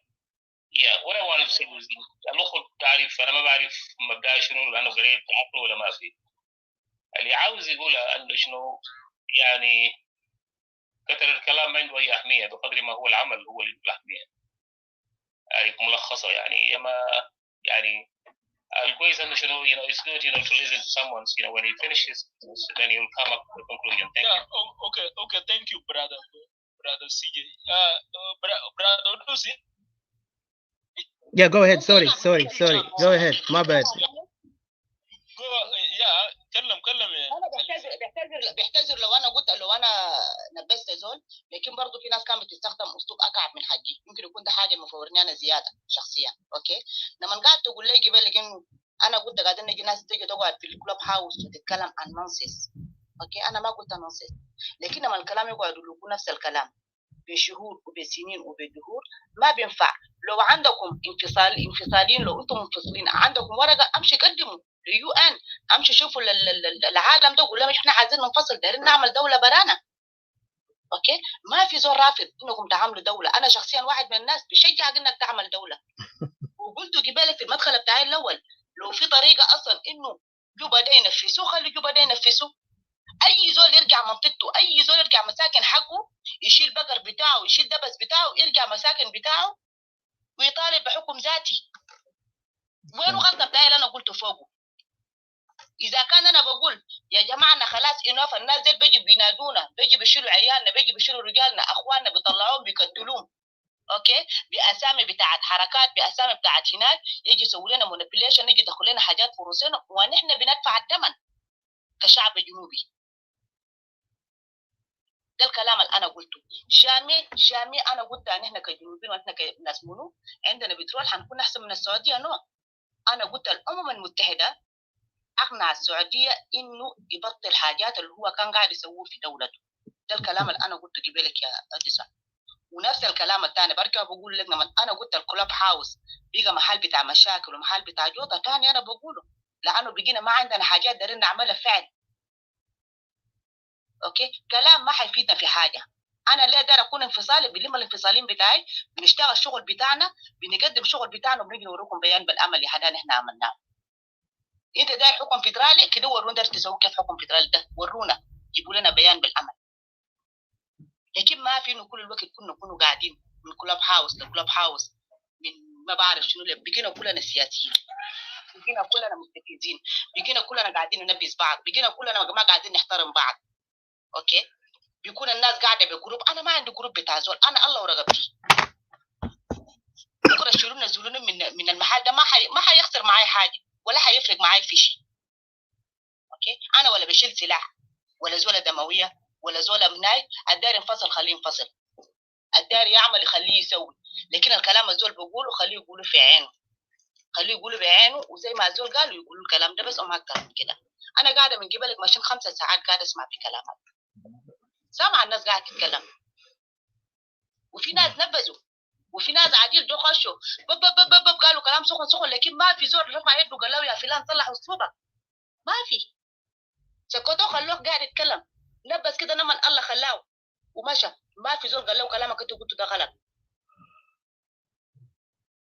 Yeah, what I want to say is أنا أخذ تعريف، أنا ما بعرف مبدأ شنو لأنه قريت تعرفه ولا ما في. اللي عاوز يقول أنه شنو يعني كتر الكلام ما عنده أي أهمية بقدر ما هو العمل هو اللي له أهمية. يعني ملخصة يعني يعني الكويس أنه شنو it's good to listen to someone when he finishes then he will come up with a conclusion. Thank you. Okay, thank you brother CJ. Brother Lucy. Yeah, go ahead. Sorry. Go ahead. My bad. كلم انا بحتذر لو انا نبست زول، لكن برضه في ناس كانت بتستخدم اسلوب اكعب من حقي، ممكن يكون ده حاجه مفورني انا زياده شخصيا. اوكي، لما قاعد تقول لي قبل انه انا قلت قاعدين نجي ناس تيجي تقعد في الكلوب هاوس وتتكلم عن نونسيس، اوكي، انا ما قلت نونسيس، لكن لما الكلام يقعدوا يقولوا نفس الكلام بشهور وبسنين وبدهور ما بينفع. لو عندكم انفصالين، لو انتم منفصلين عندكم ورقه امشي قدموا لليو ان، امشي شوفوا العالم ده، قول لهم احنا عايزين ننفصل، دايرين نعمل دوله برانا. اوكي، ما في زول رافض انكم تعملوا دوله، انا شخصيا واحد من الناس بشجعك انك تعمل دوله. وقلت قبالك في المدخل بتاعي الاول، لو في طريقه اصلا انه جوبا ده ينفذوا خلي جوبا ده ينفذوا، اي زول يرجع منطقته، اي زول يرجع مساكن حقه، يشيل بقر بتاعه، يشيل دبس بتاعه، يرجع مساكن بتاعه ويطالب بحكم ذاتي. وين الغلطه بتاعي اللي انا قلته فوقه؟ اذا كان انا بقول يا جماعه انا خلاص اناف، الناس دي بيجي بينادونا، بيجي بيشيلوا عيالنا، بيجي بيشيلوا رجالنا، اخواننا بيطلعوهم بيقتلوهم، اوكي، باسامي بتاعت حركات، باسامي بتاعت هناك، يجي يسوي لنا مانيبيوليشن، يجي يدخل لنا حاجات في رؤوسنا ونحن بندفع الثمن كشعب جنوبي. ده الكلام اللي انا قلته. جامي انا قلت ان احنا كجنوبيين واحنا كناس منو عندنا بترول حنكون احسن من السعوديه. نو، انا قلت الامم المتحده اقنع السعوديه انه يبطل الحاجات اللي هو كان قاعد يسويه في دولته. ده الكلام اللي انا قلته قبلك يا اديسون. ونفس الكلام الثاني برجع بقول لك، لما انا قلت الكلوب هاوس بقى محل بتاع مشاكل ومحل بتاع جوطه ثاني، انا بقوله لانه بقينا ما عندنا حاجات دايرين نعملها فعل. اوكي، كلام ما حيفيدنا في حاجه. انا ليه داير اكون انفصالي؟ بنلم الانفصالين بتاعي، بنشتغل الشغل بتاعنا، بنقدم شغل بتاعنا، وبنيجي نوريكم بيان بالامل اللي حدانا احنا عملناه. انت داير حكم فيدرالي كده، ورونا داير تسوي كيف حكم فيدرالي ده، ورونا جيبوا لنا بيان بالامل. لكن ما في انه كل الوقت كنا قاعدين من كلوب هاوس لكلوب هاوس، من ما بعرف شنو، بقينا كلنا سياسيين، بقينا كلنا مستفزين، بقينا كلنا قاعدين ننبذ بعض، بقينا كلنا ما قاعدين نحترم بعض. اوكي، بيكون الناس قاعده بجروب، انا ما عندي جروب بتاع زول، انا الله ورقبتي. بكره يشيلونا يزولونا من المحل ده، ما حيخسر معي حاجه ولا حيفرق معي في شيء. اوكي، انا ولا بشيل سلاح ولا زوله دمويه ولا زوله مناي. الدار ينفصل خليه ينفصل، الدار يعمل يخليه يسوي، لكن الكلام الزول بيقوله خليه يقوله في عينه، خليه يقوله بعينه، وزي ما الزول قالوا يقولوا الكلام ده بس، وما اكتر من كده. انا قاعده من قبلك ماشيين 5 ساعات قاعده اسمع في كلامك، سامع الناس قاعده تتكلم، وفي ناس نبذوا، وفي ناس عاديل جو خشوا بب قالوا كلام سخن سخن، لكن ما في زول رفع يده قال له يا فلان صلح اسلوبك، ما في. سكتوا خلوه قاعد يتكلم، لبس كده نمن الله خلاه ومشى، ما في زول قال له كلامك انت قلته ده غلط.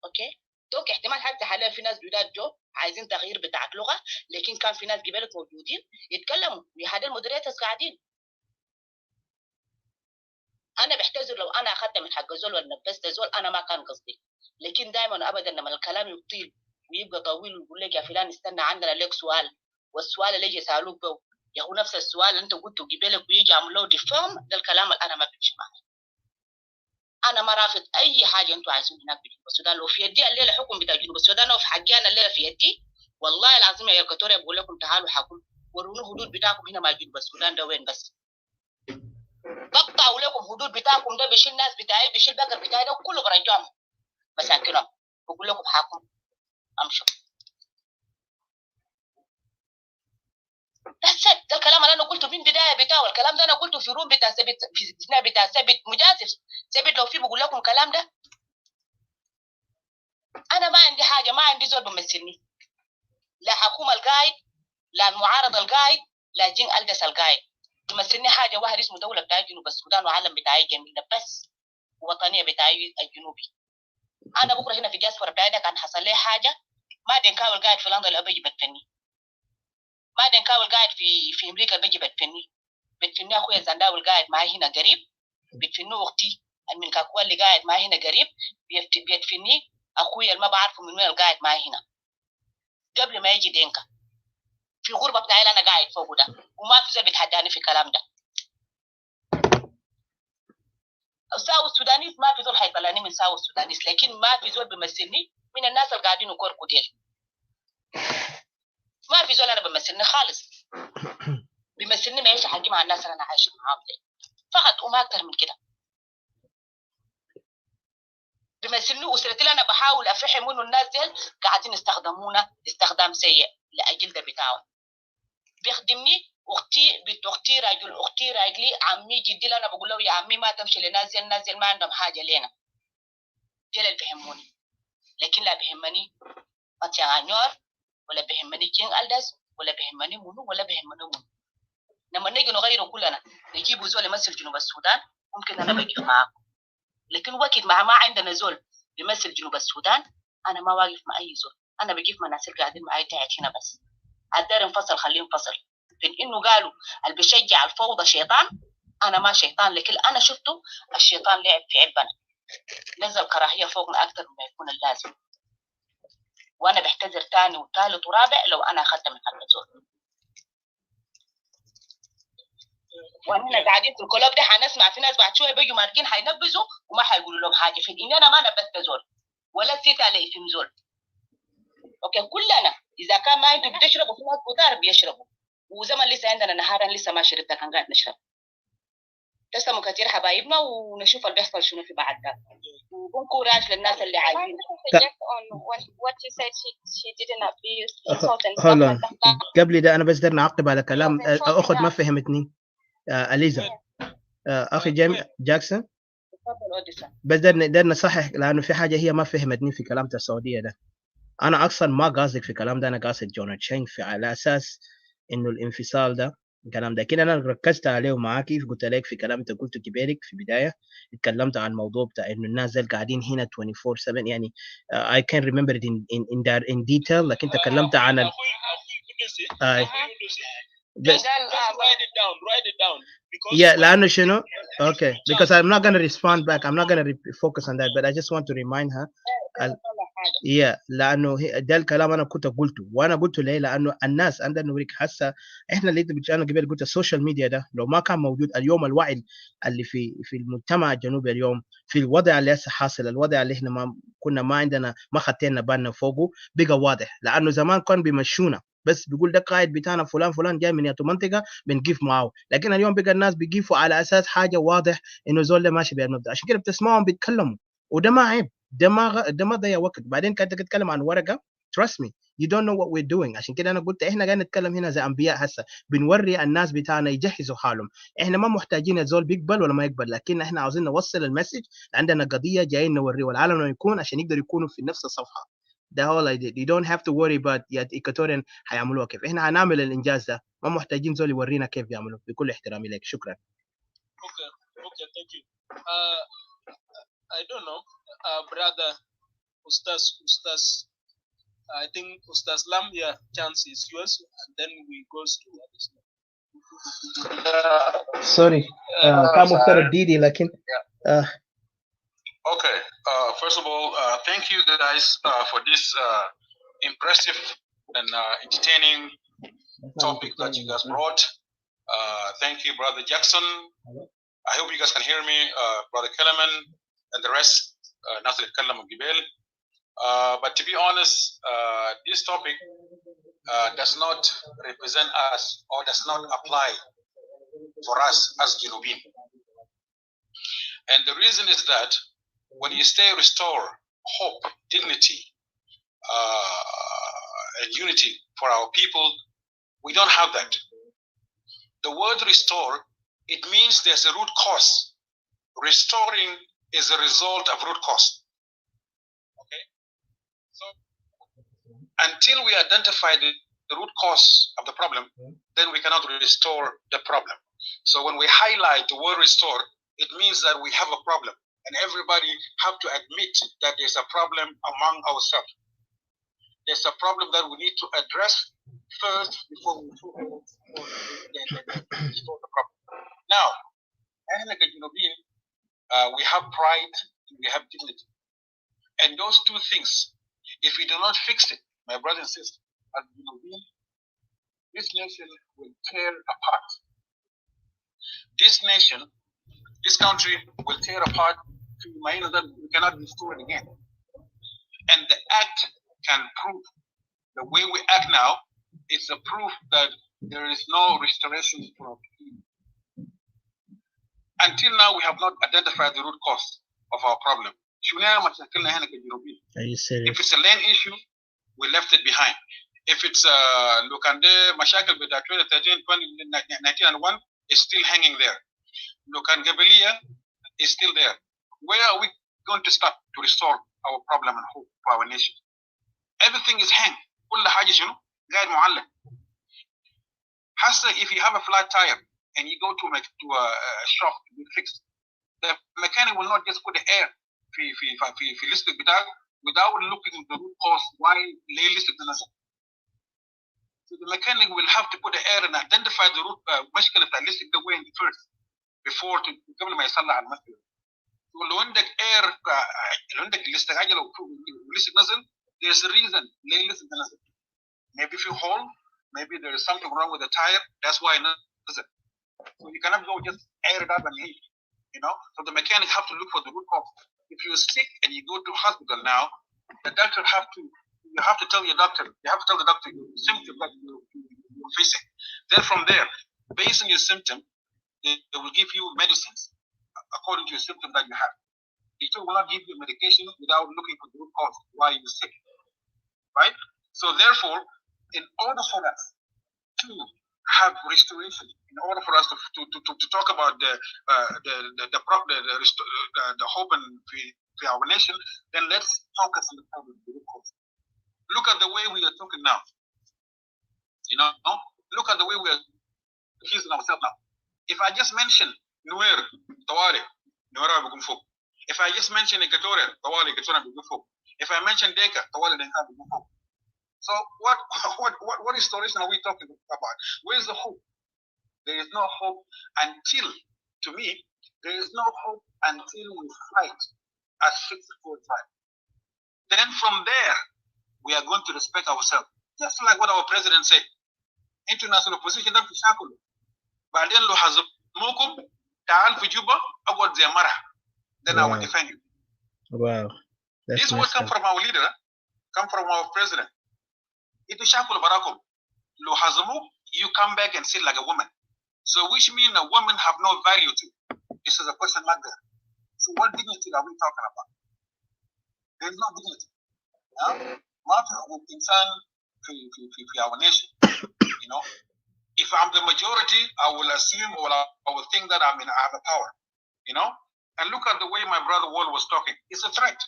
اوكي، دوك احتمال حتى حاليا في ناس جداد جو عايزين تغيير بتاعت لغه، لكن كان في ناس قبلك موجودين يتكلموا، هذول المودريتورز قاعدين. انا بحتذر لو انا اخذت من حق زول ولا نبست زول، انا ما كان قصدي، لكن دائما ابدا لما الكلام يطيل ويبقى طويل ويقول لك يا فلان استنى عندنا لك سؤال، والسؤال اللي يجي سالوك به يا هو نفس السؤال اللي انت قلته قبلك، ويجي عملوا ديفام، ده الكلام اللي انا ما بمشي معه. انا ما رافض اي حاجه انتوا عايزين هناك في جنوب السودان، لو في يدي الليله حكم بتاع جنوب السودان او في حقي انا الليله في يدي، والله العظيم يا كتوريا بقول لكم تعالوا حكم، ورونوا الحدود بتاعكم هنا مع جنوب السودان ده وين بس، بقطعوا لكم حدود بتاعكم ده، بيشيل ناس بتاعي، بيشيل بقر بتاعي ده كله برجعهم مساكنهم، بقول لكم حاكم امشوا. ده الكلام اللي انا قلته من بدايه بتاعه، الكلام ده انا قلته في روم بتاع ثابت، في بتاع ثابت مجازف، ثابت لو في بقول لكم الكلام ده. انا ما عندي حاجه، ما عندي زول بمثلني، لا حكومه القايد، لا المعارضه القايد، لا جين الدس القايد، بمثلني حاجه واحد اسمه دوله بتاع جنوب السودان وعلم بتاعي جميل بس، وطنيه بتاعي الجنوبي. انا بكره هنا في جاسفر بتاعي ده كان حصل لي حاجه، ما دنكاول قاعد في لندن بيجي بتفني، ما دنكاول قاعد في امريكا بيجي بتفني اخويا زنداول قاعد معي هنا قريب، بتفني اختي من كاكوال اللي قاعد معي هنا قريب، بيتفني اخويا اللي ما بعرفه من وين قاعد معي هنا قبل ما يجي دينكا في غربه بتاعي انا قاعد فوق ده، وما في زول بيتحداني في الكلام ده. ساو السودانيس ما في زول حيطلعني من ساو السودانيس، لكن ما في زول بيمثلني من الناس اللي قاعدين يكوركوا ديل، ما في زول انا بيمثلني خالص، بيمثلني ما يعيش حقي مع الناس اللي انا عايشه معاهم فقط وما اكثر من كده. بيمثلني اسرتي اللي انا بحاول افهم انه الناس ديل قاعدين يستخدمونا استخدام سيء لاجل ده بتاعهم. بيخدمني اختي بنت اختي راجل اختي راجلي عمي جدي، انا بقول له يا عمي ما تمشي لناس نازل ما عندهم حاجه لينا، ديل اللي بيهموني، لكن لا بيهمني ماتيانور ولا بيهمني كين الدس ولا بيهمني منو ولا بيهمني منو. لما نيجي نغيره كلنا نجيبوا زول يمثل جنوب السودان ممكن انا بقف معاكم، لكن وقت ما عندنا زول يمثل جنوب السودان انا ما واقف مع اي زول، انا بقف مع الناس اللي قاعدين معي تحت هنا بس. الدار انفصل خليه ينفصل، في انه قالوا اللي بيشجع الفوضى شيطان، انا ما شيطان، لكن انا شفته الشيطان لعب في عبنا، نزل كراهيه فوقنا اكثر مما يكون اللازم، وانا بحتذر ثاني وثالث ورابع لو انا اخذت من حق الزول. وانا قاعدين في الكلوب ده حنسمع في ناس بعد شويه بيجوا ماركين حينبذوا وما حيقولوا لهم حاجه، في اني انا ما نبذت زول ولا سيت على اسم زول. اوكي كلنا اذا كان ما انتوا بتشربوا في ناس كتار بيشربوا، وزمن لسه عندنا نهارا لسه ما شربت كان قاعد نشرب. تسموا كثير حبايبنا ونشوف اللي بيحصل شنو في بعد ده، وبنكوراج للناس اللي عايزين. هلا قبل ده انا بس درنا اعقب على كلام اخت ما فهمتني اليزا. اخي جاكسون بس درنا صحح، لانه في حاجه هي ما فهمتني في كلام السعوديه ده. انا اصلا ما قاصدك في كلام ده، انا قاصد جون تشينج على اساس انه الانفصال ده الكلام ده كده انا ركزت عليه معاكي، قلت لك في كلام انت قلته كبيرك في البدايه، اتكلمت عن الموضوع بتاع انه الناس اللي قاعدين هنا 24/7 يعني. I can't remember it in that in detail، لكن تكلمت عن ال just write it down because yeah لانه شنو okay because I'm not gonna respond back, I'm not gonna focus on that, but I just want to remind her yeah لانه ده الكلام انا كنت قلته، وانا قلته ليه؟ لانه الناس عندنا نوريك هسه احنا اللي انا قبل قلت السوشيال ميديا ده لو ما كان موجود اليوم، الوعي اللي في المجتمع الجنوبي اليوم في الوضع اللي هسه حاصل، الوضع اللي احنا ما عندنا ما خدتنا بالنا فوقه بقى واضح. لانه زمان كان بيمشونا بس بيقول ده قائد بتاعنا فلان جاي من ياتو منطقه بنقيف معاه، لكن اليوم بقى الناس بيقيفوا على اساس حاجه واضح انه زول ده ماشي بالمبدا، عشان كده بتسمعهم بيتكلموا وده ما عيب، ده ما ضيع وقت. بعدين كنت تتكلم عن ورقه trust me you don't know what we're doing. عشان كده انا قلت احنا قاعدين نتكلم هنا زي انبياء هسه بنوري الناس بتاعنا يجهزوا حالهم. احنا ما محتاجين الزول بيقبل ولا ما يقبل، لكن احنا عاوزين نوصل المسج، عندنا قضيه جايين نوريه والعالم لما يكون عشان يقدروا يكونوا في نفس الصفحه. ده all I did. You don't have to worry about يا إيكواتوريان هيعملوها كيف، احنا هنعمل الانجاز ده، ما محتاجين زول يورينا كيف بيعملوا. بكل احترامي لك، شكرا. Okay, thank you. I don't know, brother Ustaz, I think Ustaz Lam, yeah, chance is yours, and then we goes to others. Sorry كان مفترض ديدي لكن Okay, first of all, thank you guys for this impressive and entertaining topic that you guys brought. Thank you, Brother Jackson. I hope you guys can hear me, Brother Kellerman and the rest. Nasir Kellerman Gibel. But to be honest, this topic does not represent us or does not apply for us as Junubin. And the reason is that when you say restore hope, dignity, and unity for our people, we don't have that. The word restore, it means there's a root cause. Restoring is a result of root cause. Okay? So until we identify the root cause of the problem, then we cannot restore the problem. So when we highlight the word restore, it means that we have a problem. And everybody have to admit that there's a problem among ourselves. There's a problem that we need to address first before we restore the problem. Now, we have pride, we have dignity. And those two things, if we do not fix it, my brothers and sisters, this nation will tear apart. This nation, this country will tear apart to my that we cannot restore it again. And the act can prove, the way we act now, it's a proof that there is no restoration for our people. Until now, we have not identified the root cause of our problem. If it's a land issue, we left it behind. If it's Lukande Mashakal Beta 2013, 2019, it's still hanging there. Lukan Gabelia is still there. Where are we going to start to restore our problem and hope for our nation? Everything is hanging. If you have a flat tire and you go to a shop to be fixed, the mechanic will not just put the air without looking at the root cause why listed. So the mechanic will have to put the air and identify the root listed the way in the first before to قبل ما يصلح المشكلة. لو عندك air عندك الاستعجال ولسه نزل, there's a reason ليه لسه نزل. Maybe if you hold, maybe there is something wrong with the tire, that's why it nزل. So you cannot go just air it up and leave, So the mechanic have to look for the root cause. If you're sick and you go to hospital now, the doctor you have to tell the doctor your symptom that you're facing. Then from there, based on your symptom, they will give you medicines according to your symptom that you have. They will not give you medication without looking for the root cause why you're sick, right? So therefore, in order for us to have restoration, in order for us to talk about the hope and for our nation, then let's focus on the problem, the root cause. Look at the way we are talking now. Look at the way we are confusing ourselves now. If I just mention Nuer, Tawali, Nuer will go. If I just mention Equatorial, Tawali, Equatorial will go. If I mention Denka, Tawali, Denka will go. So what restoration are we talking about? Where is the hope? There is no hope until, to me, there is no hope until we fight as 64 tribes. Then from there, we are going to respect ourselves. Just like what our president said. International position them to shackle. But then lo hazmukum ta'al fi Juba awad zamara. Then I will defend you. Wow. This word come from our leader, come from our president. It is shackle barakum. Lo hazmuk, you come back and sit like a woman. So which means a woman have no value to. This is a question mark there. So what dignity are we talking about? There is no dignity. Matter of insan for our nation. You know, if I'm the majority, I will assume or I will think that I have a power. You know, and look at the way my brother Wall was talking. It's a threat.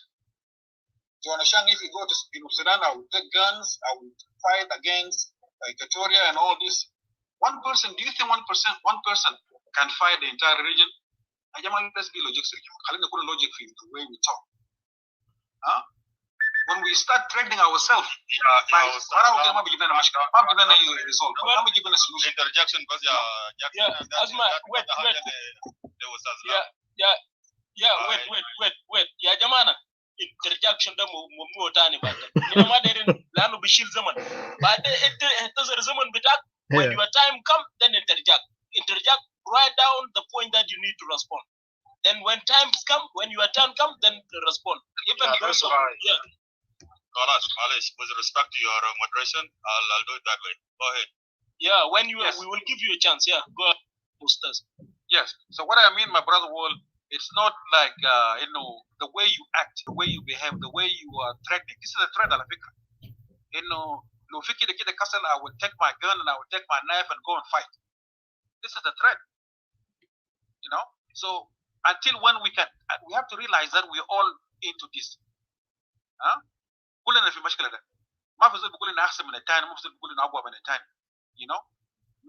So understand, if you go to Sudan, I will take guns. I will fight against Equatoria and all this. One person, do you think one person can fight the entire region? Let's be logic. Logic for the way we talk. When we start threatening ourselves, Interjection, Asma, wait. Wait. Ya jamana, interjection da mu tani ba. Ina ma da irin lanu bishir zaman. Ba da ita zaman bitak. When your time come, then interject right down the point that you need to respond. Then when times come, when your turn comes, then respond. Even those of with respect to your moderation, I'll do it that way. Go ahead. Yeah, when we will give you a chance. Yeah, go ahead, Ustaz. Yes. So what I mean, my brother Wall, it's not like the way you act, the way you behave, the way you are threatening. This is a threat, I will take my gun and I will take my knife and go and fight. This is a threat. You know. So until when we have to realize that we're all into this. كلنا في مشكلة ده. ما في زول بيقول إن أحسن من الثاني، ما في زول بيقول إن أقوى من الثاني. You know,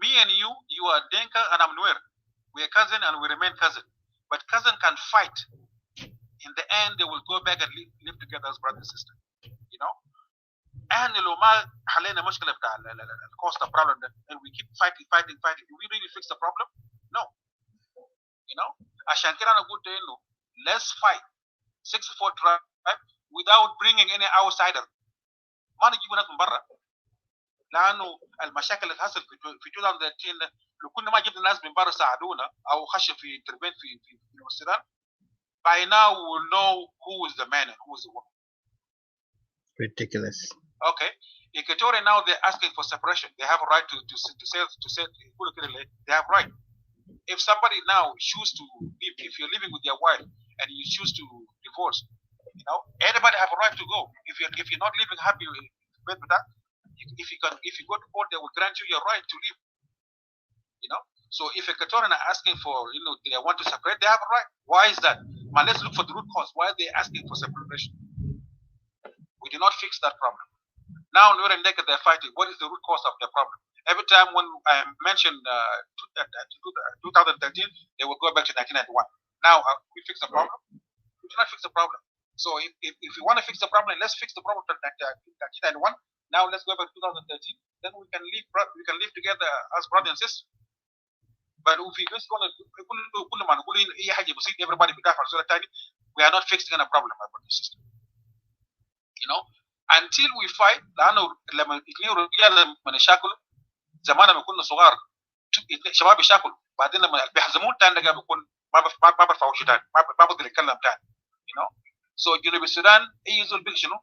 me and you are Denka and I'm Nuer. We are cousin and we remain cousin. But cousin can fight. In the end, they will go back and live together as brother and sister. You know. And لو ما حلينا مشكلة بتاع cost the problem and we keep fighting. Do we really fix the problem? No. You know. عشان كده أنا قلت إنه let's fight 64 tribe without bringing any outsider. ما نجيب ناس من برا. لأنه المشاكل اللي حصل في 2013 لو كنا ما جبنا ناس من برا ساعدونا أو خشوا في intervene في السودان. By now we will know who is the man and who is the woman. Ridiculous. Okay. Equatorial now they're asking for separation. They have a right to say they have right. If somebody now choose to live, if you're living with your wife and you choose to divorce, you know, anybody have a right to go. If you're not living happy with that, if you go to court, they will grant you your right to live. You know. So if Equatorian are asking for, they want to separate, they have a right. Why is that? But let's look for the root cause. Why are they asking for separation? We do not fix that problem. Now, Nuer and Denka, they're fighting. What is the root cause of the problem? Every time when I mentioned 2013, they will go back to 1991. Now, we fix the problem? We do not fix the problem. So if we want to fix the problem, let's fix the problem to 1991. Now let's go back to 2013. Then we can live together as brothers and sisters. But if we just want to everybody, we are not fixing a problem, my brothers and sisters. You know, until we fight, زمان لما كنا صغار شباب يشاكلوا بعدين لما بيحزمون تاني ده بيكون ما برفعوا شيء تاني ما بقدر يتكلم تاني. You know, so جنوب السودان اي زول بيك شنو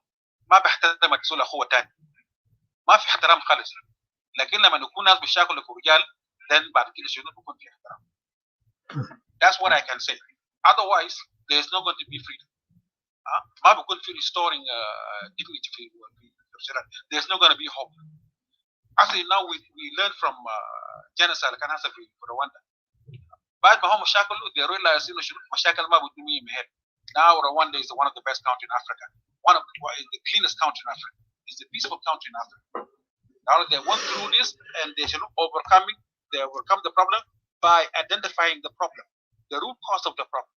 ما بيحترم الزول اخوه تاني، ما في احترام خالص. لكن لما نكون ناس بيشاكلوا في رجال then بعد كده شنو بيكون في احترام. That's what I can say. Otherwise there is not going to be freedom. ما بيكون في restoring dignity في السودان. There is not going to be hope. Actually now we learn from genocide اللي كان حصل في رواندا. بعد ما هم شاكلوا they realize انه شنو مشاكل ما بتنمي مهل. Now Rwanda is one of the best countries in Africa. Is the cleanest country in Africa. It's the peaceful country in Africa. Now they went through this and they should overcoming they overcome the problem by identifying the problem, the root cause of the problem.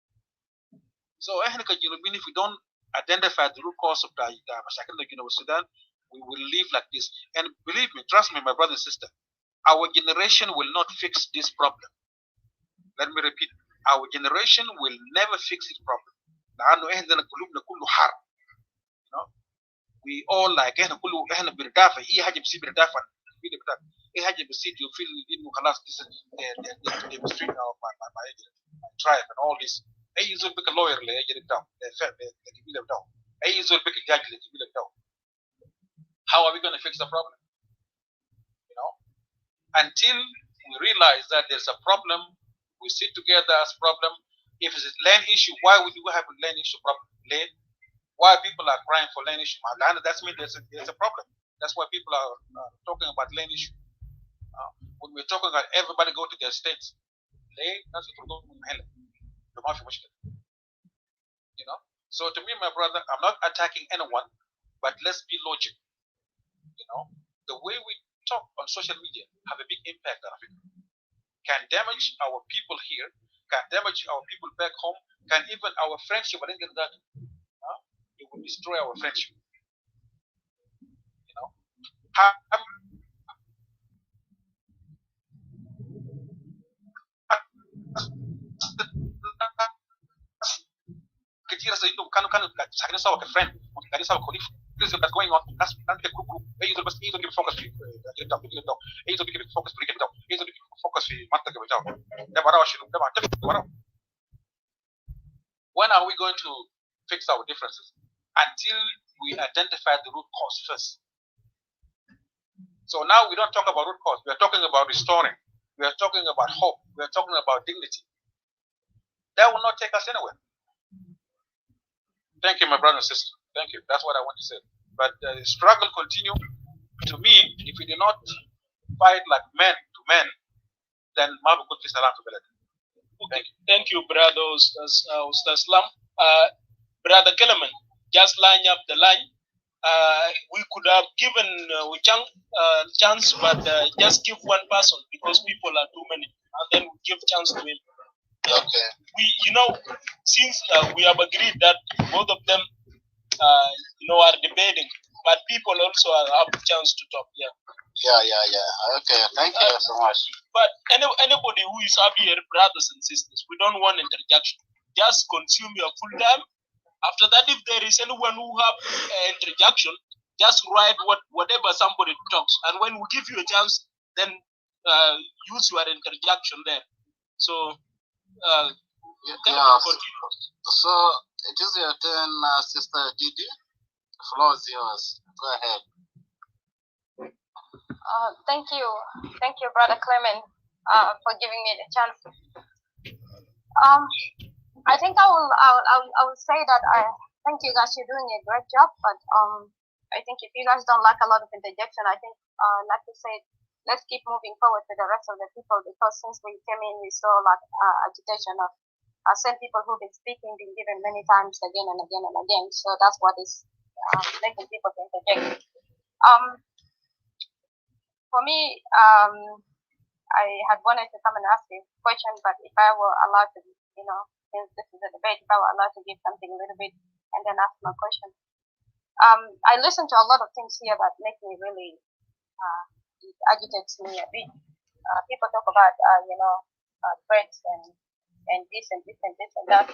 So if we don't identify the root cause of the Mashakil of Sudan, we will live like this. And believe me, trust me, my brother and sister, our generation will not fix this problem. Let me repeat, our generation will never fix this problem. You know, we all like you feel you feel the mistreat of my tribe and all this. Lawyer how are we going to fix the problem? You know, until we realize that there's a problem, we sit together as problem. If it's a land issue, why would you have a land issue problem? Land? Why people are crying for land issue? That's mean there's a problem. That's why people are talking about land issue. When we're talking about everybody go to their states, you know. So to me, my brother, I'm not attacking anyone, but let's be logical. You know, the way we talk on social media have a big impact on Africa. Can damage our people here, can damage our people back home, can even our friendship. I didn't get that. It will destroy our friendship. You know, a friend, that's going on. That's the group. Focus when are we going to fix our differences? Until we identify the root cause first. So now we don't talk about root cause. We are talking about restoring. We are talking about hope. We are talking about dignity. That will not take us anywhere. Thank you, my brother and sister. Thank you. That's what I want to say. But the struggle continue. To me, if we do not fight like men to men, then Mabu could be salam to Belad. Thank you, brother Ustaz Lam. Brother Kellerman, just line up the line. We could have given chance, but just give one person because people are too many, and then we give chance to him. Okay. Since we have agreed that both of them, are debating, but people also have a chance to talk. Yeah. Okay. Thank you so much. But anybody who is up here, brothers and sisters, we don't want interjection. Just consume your full time. After that, if there is anyone who have interjection, just write whatever somebody talks, and when we give you a chance, then use your interjection there. So, so it is your turn, Sister Didi. The floor is yours. Go ahead. Thank you, Brother Clement, for giving me the chance. I think I will say that I thank you guys. You're doing a great job, but I think if you guys don't like a lot of interjection, I think like you said, let's keep moving forward to the rest of the people, because since we came in, we saw like agitation of same people who've been speaking, been given many times again and again and again. So that's what is making people to interject. For me, I had wanted to come and ask you a question, but if I were allowed to, since this is a debate, if I were allowed to give something a little bit and then ask my question. I listen to a lot of things here that make me really, it agitates me a bit. People talk about, threats and this and this and this and that.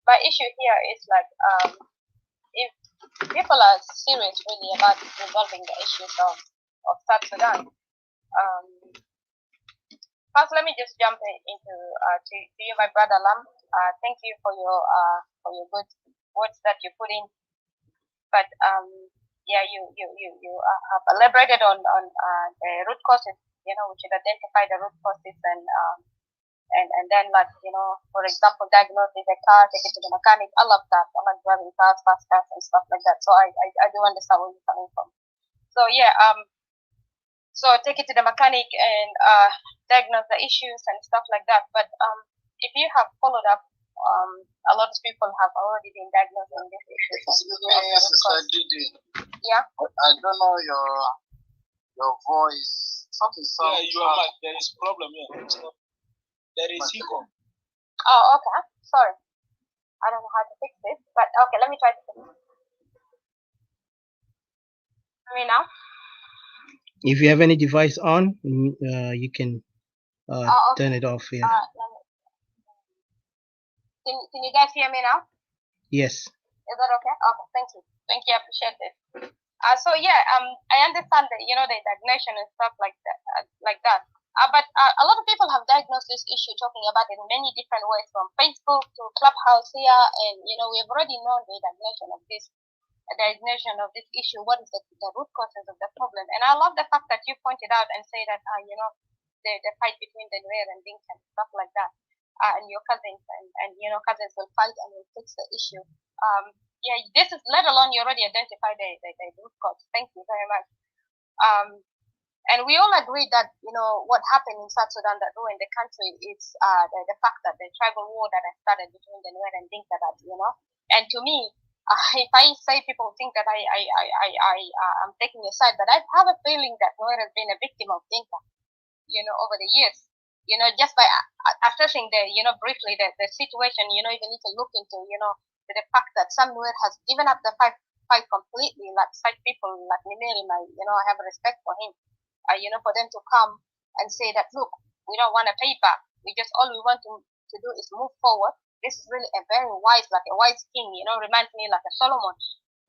My issue here is like, if people are serious really about resolving the issues of South Sudan, first let me just jump into to you, my brother Lam. Thank you for your good words that you put in. But you have elaborated on the root causes. We should identify the root causes and then, like, for example, diagnose a car, take it to the mechanic. I love that. I like driving cars, fast cars, and stuff like that. So I do understand where you're coming from. So so take it to the mechanic and diagnose the issues and stuff like that. But if you have followed up, a lot of people have already been diagnosed on these issues. Sister Didi. Yeah. I don't know your voice Something Yeah, you are right. There is problem here. There is echo. Oh, okay. Sorry. I don't know how to fix this, but okay, let me try to fix it. Hear me now? If you have any device on, you can Okay. turn it off. Yeah. Can you guys hear me now? Yes. Is that okay? Okay, thank you. Thank you, I appreciate it. So yeah, I understand that, you know, the stagnation and stuff like that. But a lot of people have diagnosed this issue, talking about it in many different ways, from Facebook to Clubhouse here, and you know, we've already known the diagnosis of this issue. What is the root causes of the problem? And I love the fact that you pointed out and say that you know, the fight between the Nuer and Dinka and stuff like that, and your cousins and you know, cousins will fight and will fix the issue. Yeah, this is, let alone you already identified the root cause. Thank you very much. And we all agree that, you know, what happened in South Sudan that ruined the country is the fact that the tribal war that has started between the Nuer and Dinka, that, you know, and to me, if I say, people think that I'm taking a side, but I have a feeling that Nuer has been a victim of Dinka, you know, over the years. You know, just by assessing you know, briefly the situation, you know, you need to look into, you know, the fact that some Nuer has given up the fight completely, like such people like Nimeri, you know, I have respect for him. You know, for them to come and say that, look, we don't want to pay back. All we want to do is move forward. This is really a very wise, like a wise king, you know, reminds me like a Solomon,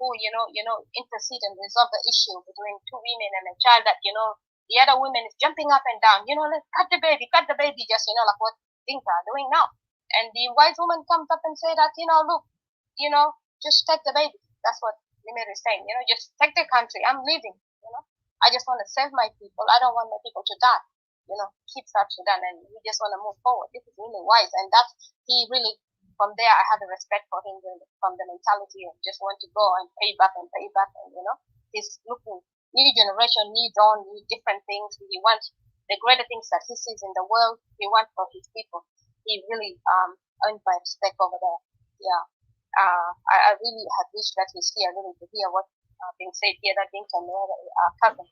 who, you know, intercede and resolve the issue between two women and a child, that, you know, the other women is jumping up and down, you know, let's cut the baby, just, you know, like what Dinka are doing now. And the wise woman comes up and say that, you know, look, you know, just take the baby. That's what Nimir is saying, you know, just take the country. I'm leaving, you know. I just want to save my people. I don't want my people to die. You know, keep South Sudan, and we just want to move forward. This is really wise, and he really, from there, I had a respect for him, really, from the mentality of just want to go and pay back, and you know, he's looking new generation, new dawn, new different things. He wants the greater things that he sees in the world. He wants for his people. He really earned my respect over there. Yeah, I really had wished that he's here, really, to hear what being said here, that Dinka and cousin.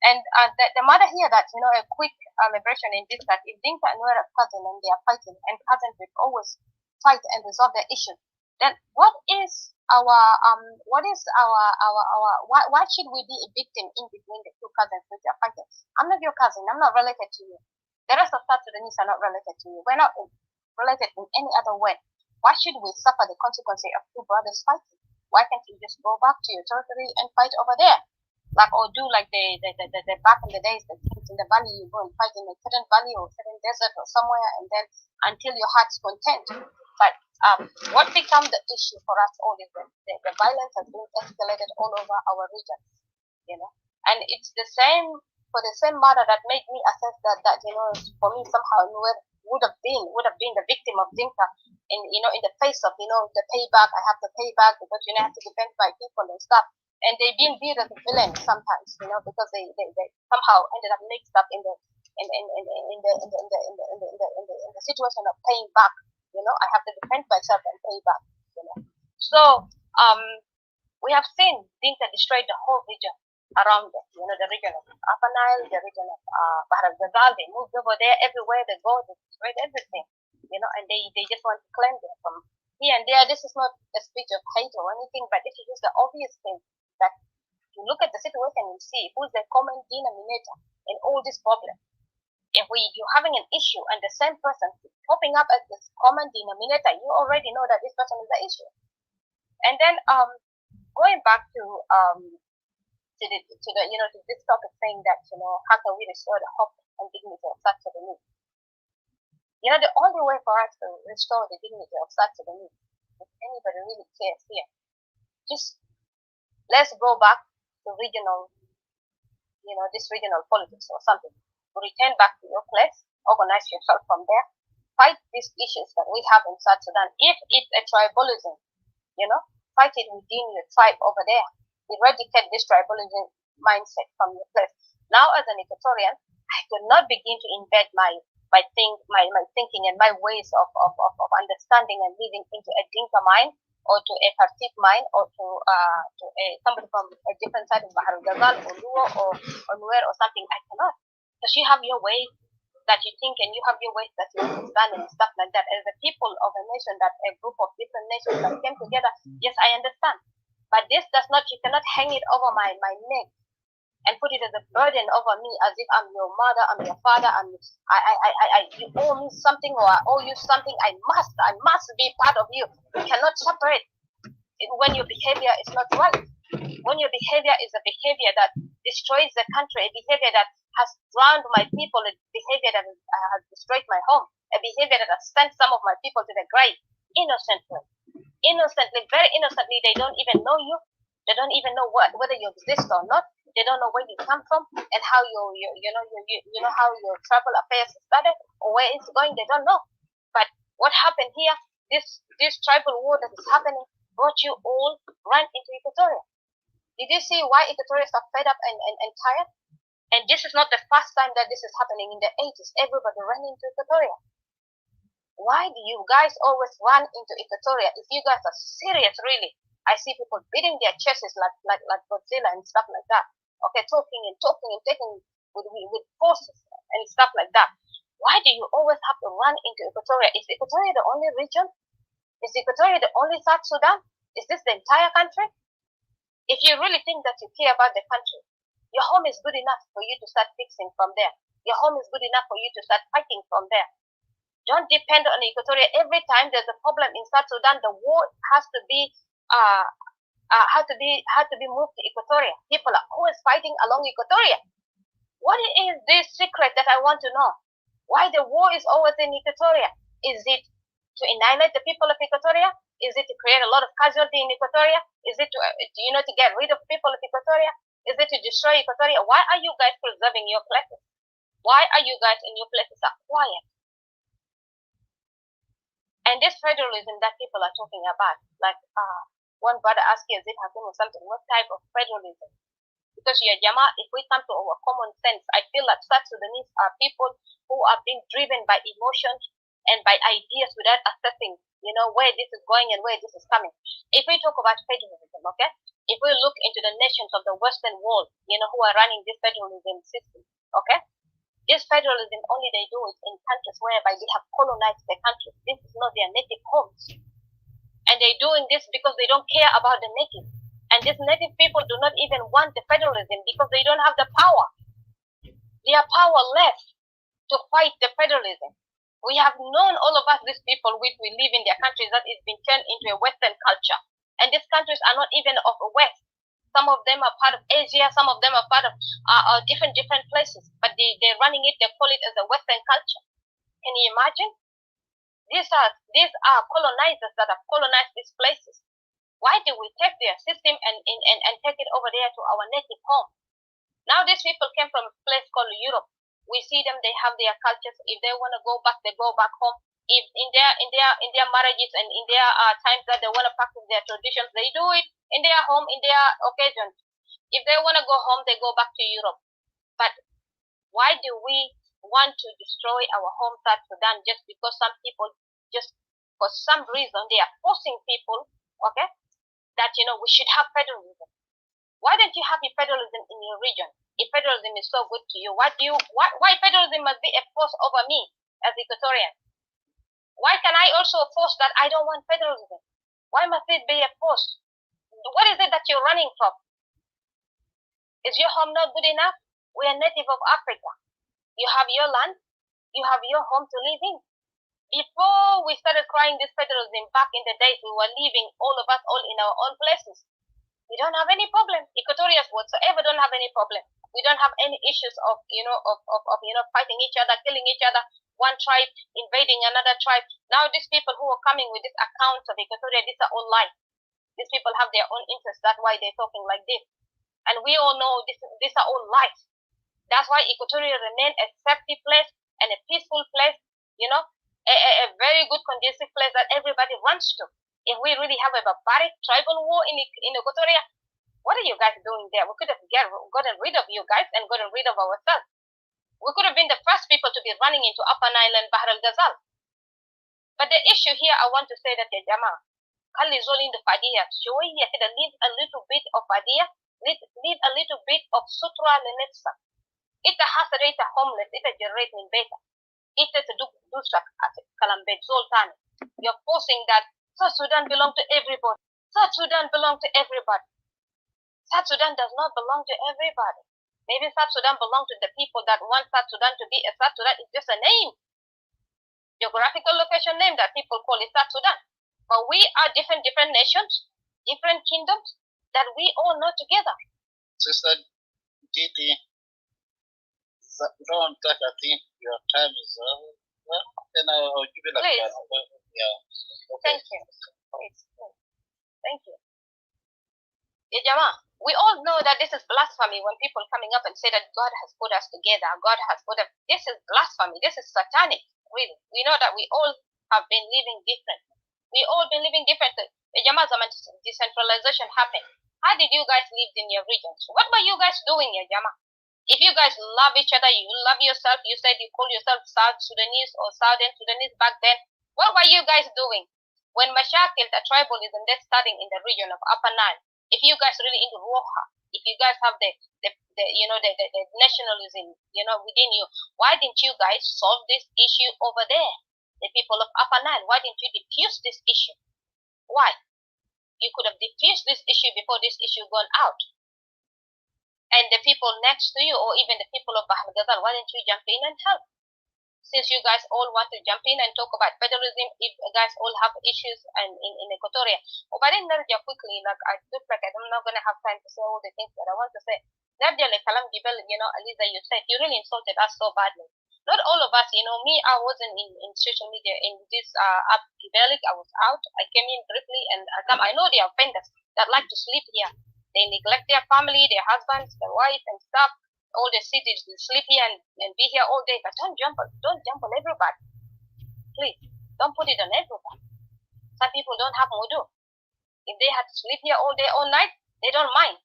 And the matter here that, you know, a quick impression in this, that if Dinka and Nuer are cousin and they are fighting, and cousins will always fight and resolve their issue, then why should we be a victim in between the two cousins which are fighting? I'm not your cousin, I'm not related to you. The rest of South Sudanese are not related to you. We're not related in any other way. Why should we suffer the consequences of two brothers fighting? Why can't you just go back to your territory and fight over there? Like, or do like the back in the days, the things in the valley, you go and fight in a certain valley or certain desert or somewhere, and then until your heart's content. But what becomes the issue for us all is the violence has been escalated all over our region, you know. And it's the same, for the same matter that made me assess that you know, for me somehow Nuer would have been the victim of Dinka in, you know, in the face of, you know, the payback. I have to pay back because, you know, I have to defend my people and stuff. And they've been viewed as villains sometimes, you know, because they somehow ended up mixed up in the situation of paying back. You know, I have to defend myself and pay back. You know, so we have seen Dinka destroy the whole region around them. You know, the region of Upper Nile, the region of Bahr al Ghazal. They moved over there everywhere they go. They destroyed everything. You know, and they just want to claim them from here and there. This is not a speech of hate or anything, but this is just the obvious thing. That you look at the situation and see who's the common denominator in all this problem. If you're having an issue and the same person is popping up as this common denominator, you already know that this person is the issue. And then going back to the you know, to this topic, saying that, you know, how can we restore the hope and dignity of South Sudanese? You know, the only way for us to restore the dignity of South Sudanese, if anybody really cares here, just let's go back to regional, you know, this regional politics or something. Return back to your place, organize yourself from there, fight these issues that we have in South Sudan. If it's a tribalism, you know, fight it within your tribe over there. Eradicate this tribalism mindset from your place. Now, as an Equatorian, I could not begin to embed my thinking and my ways of understanding and living into a Dinka mind, or to a Khartoum mind, or to somebody from a different side of Bahr al Ghazal or Luo or Nuer or something. I cannot. Because you have your ways that you think and you have your ways that you understand and stuff like that. As the people of a nation, that a group of different nations that came together, yes, I understand. But this does not, you cannot hang it over my neck and put it as a burden over me as if I'm your mother, I'm your father, you owe me something or I owe you something. I must be part of you. You cannot separate it when your behavior is not right. When your behavior is a behavior that destroys the country, a behavior that has drowned my people, a behavior that has destroyed my home, a behavior that has sent some of my people to the grave innocently, very innocently. They don't even know you. They don't even know whether you exist or not. They don't know where you come from and how you know how your travel affairs started or where it's going. They don't know. But what happened here? This tribal war that is happening brought you all right into Equatoria. Did you see why Equatorians are fed up and tired? And this is not the first time that this is happening. In the 80s, everybody ran into Equatoria. Why do you guys always run into Equatoria? If you guys are serious, really, I see people beating their chests like Godzilla and stuff like that. Okay, talking and taking with forces and stuff like that. Why do you always have to run into Equatoria? Is Equatoria the only region? Is Equatoria the only South Sudan? Is this the entire country? If you really think that you care about the country, your home is good enough for you to start fixing from there. Your home is good enough for you to start fighting from there. Don't depend on Equatoria. Every time there's a problem in South Sudan, the war has to be moved to Equatoria. People are always fighting along Equatoria. What is this secret that I want to know? Why the war is always in Equatoria? Is it to annihilate the people of Equatoria? Is it to create a lot of casualty in Equatoria? Is it to get rid of people of Equatoria? Is it to destroy Equatoria? Why are you guys preserving your places? Why are you guys in your places are quiet? And this federalism that people are talking about, like one brother asked you as if Hakim or something, what type of federalism? Because Jama, if we come to our common sense, I feel like South Sudanese are people who are being driven by emotions and by ideas without assessing, where this is going and where this is coming. If we talk about federalism, okay, if we look into the nations of the Western world, who are running this federalism system, okay, this federalism only they do it in countries whereby they have colonized the country. This is not their native homes. And they're doing this because they don't care about the natives. And these native people do not even want the federalism because they don't have the power. They are powerless to fight the federalism. We have known, all of us, these people, we live in their countries, that it's been turned into a Western culture. And these countries are not even of the West. Some of them are part of Asia, some of them are part of different places. But they're running it, they call it as a Western culture. Can you imagine? These are colonizers that have colonized these places. Why do we take their system and take it over there to our native home? Now these people came from a place called Europe. We see them, they have their cultures. If they want to go back, they go back home. If in their marriages and in their times that they want to practice their traditions, they do it in their home, in their occasions. If they want to go home, they go back to Europe. But why do we want to destroy our home South Sudan just because some people, just for some reason, they are forcing people, okay, that we should have federalism? Why don't you have a federalism in your region? If federalism is so good to you, why federalism must be a force over me as Equatorian? Why can I also force that I don't want federalism? Why must it be a force? What is it that you're running from? Is your home not good enough? We are native of Africa. You have your land. You have your home to live in. Before we started crying this federalism back in the days, we were living, all of us, all in our own places. We don't have any problem. Equatorians whatsoever don't have any problem. We don't have any issues of fighting each other, killing each other, one tribe invading another tribe. Now these people who are coming with these accounts of Equatoria, these are all lies. These people have their own interests. That's why they're talking like this. And we all know these are all lies. That's why Equatoria remain a safety place and a peaceful place, a very good conducive place that everybody runs to. If we really have a barbaric tribal war in Equatoria, what are you guys doing there? We could have gotten rid of you guys and gotten rid of ourselves. We could have been the first people to be running into Upper Nile and Bahr al-Ghazal. But the issue here, I want to say that the Jama, leave a little bit of idea, leave a little bit of sutra lenetsa. Ita hasada, ita homeless, ita generate min beta. Ita to do sak kalambet zoltan. You're forcing that South Sudan belong to everybody. South Sudan belong to everybody. South Sudan does not belong to everybody. Maybe South Sudan belongs to the people that want South Sudan to be a South Sudan. It's just a name, geographical location name that people call it South Sudan. But we are different nations, different kingdoms that we all know together. Sister Didi, don't touch. I think your time is well, then I'll give it a Please. Yeah. Okay. Thank you. Please. Thank you. Yeah, Jama, we all know that this is blasphemy when people coming up and say that God has put us together. God has put us. This is blasphemy. This is satanic. Really. We know that we all have been living different. We all been living different. Jama, decentralization happened. How did you guys live in your regions? What were you guys doing, Jama? If you guys love each other, you love yourself, you said you call yourself South Sudanese or Southern Sudanese back then, what were you guys doing? When Mashakil, the tribalism, they're starting in the region of Upper Nile, if you guys really into Roha, if you guys have the nationalism, within you, why didn't you guys solve this issue over there? The people of Upper Nile, why didn't you diffuse this issue? Why? You could have diffused this issue before this issue gone out. And the people next to you, or even the people of Bahr Ghazal, why don't you jump in and help? Since you guys all want to jump in and talk about federalism, if you guys all have issues in Equatoria. But then Narja quickly, like I look like I'm not gonna have time to say all the things that I want to say. Narja like Kalam Gibel, Aliza, you said you really insulted us so badly. Not all of us, me, I wasn't in social media in this app Gibelic, I was out. I came in briefly and I know the offenders that like to sleep here. They neglect their family, their husbands, their wife and stuff. All the cities will sleep here and be here all day. But don't jump on everybody. Please, don't put it on everybody. Some people don't have wudu. If they have to sleep here all day, all night, they don't mind.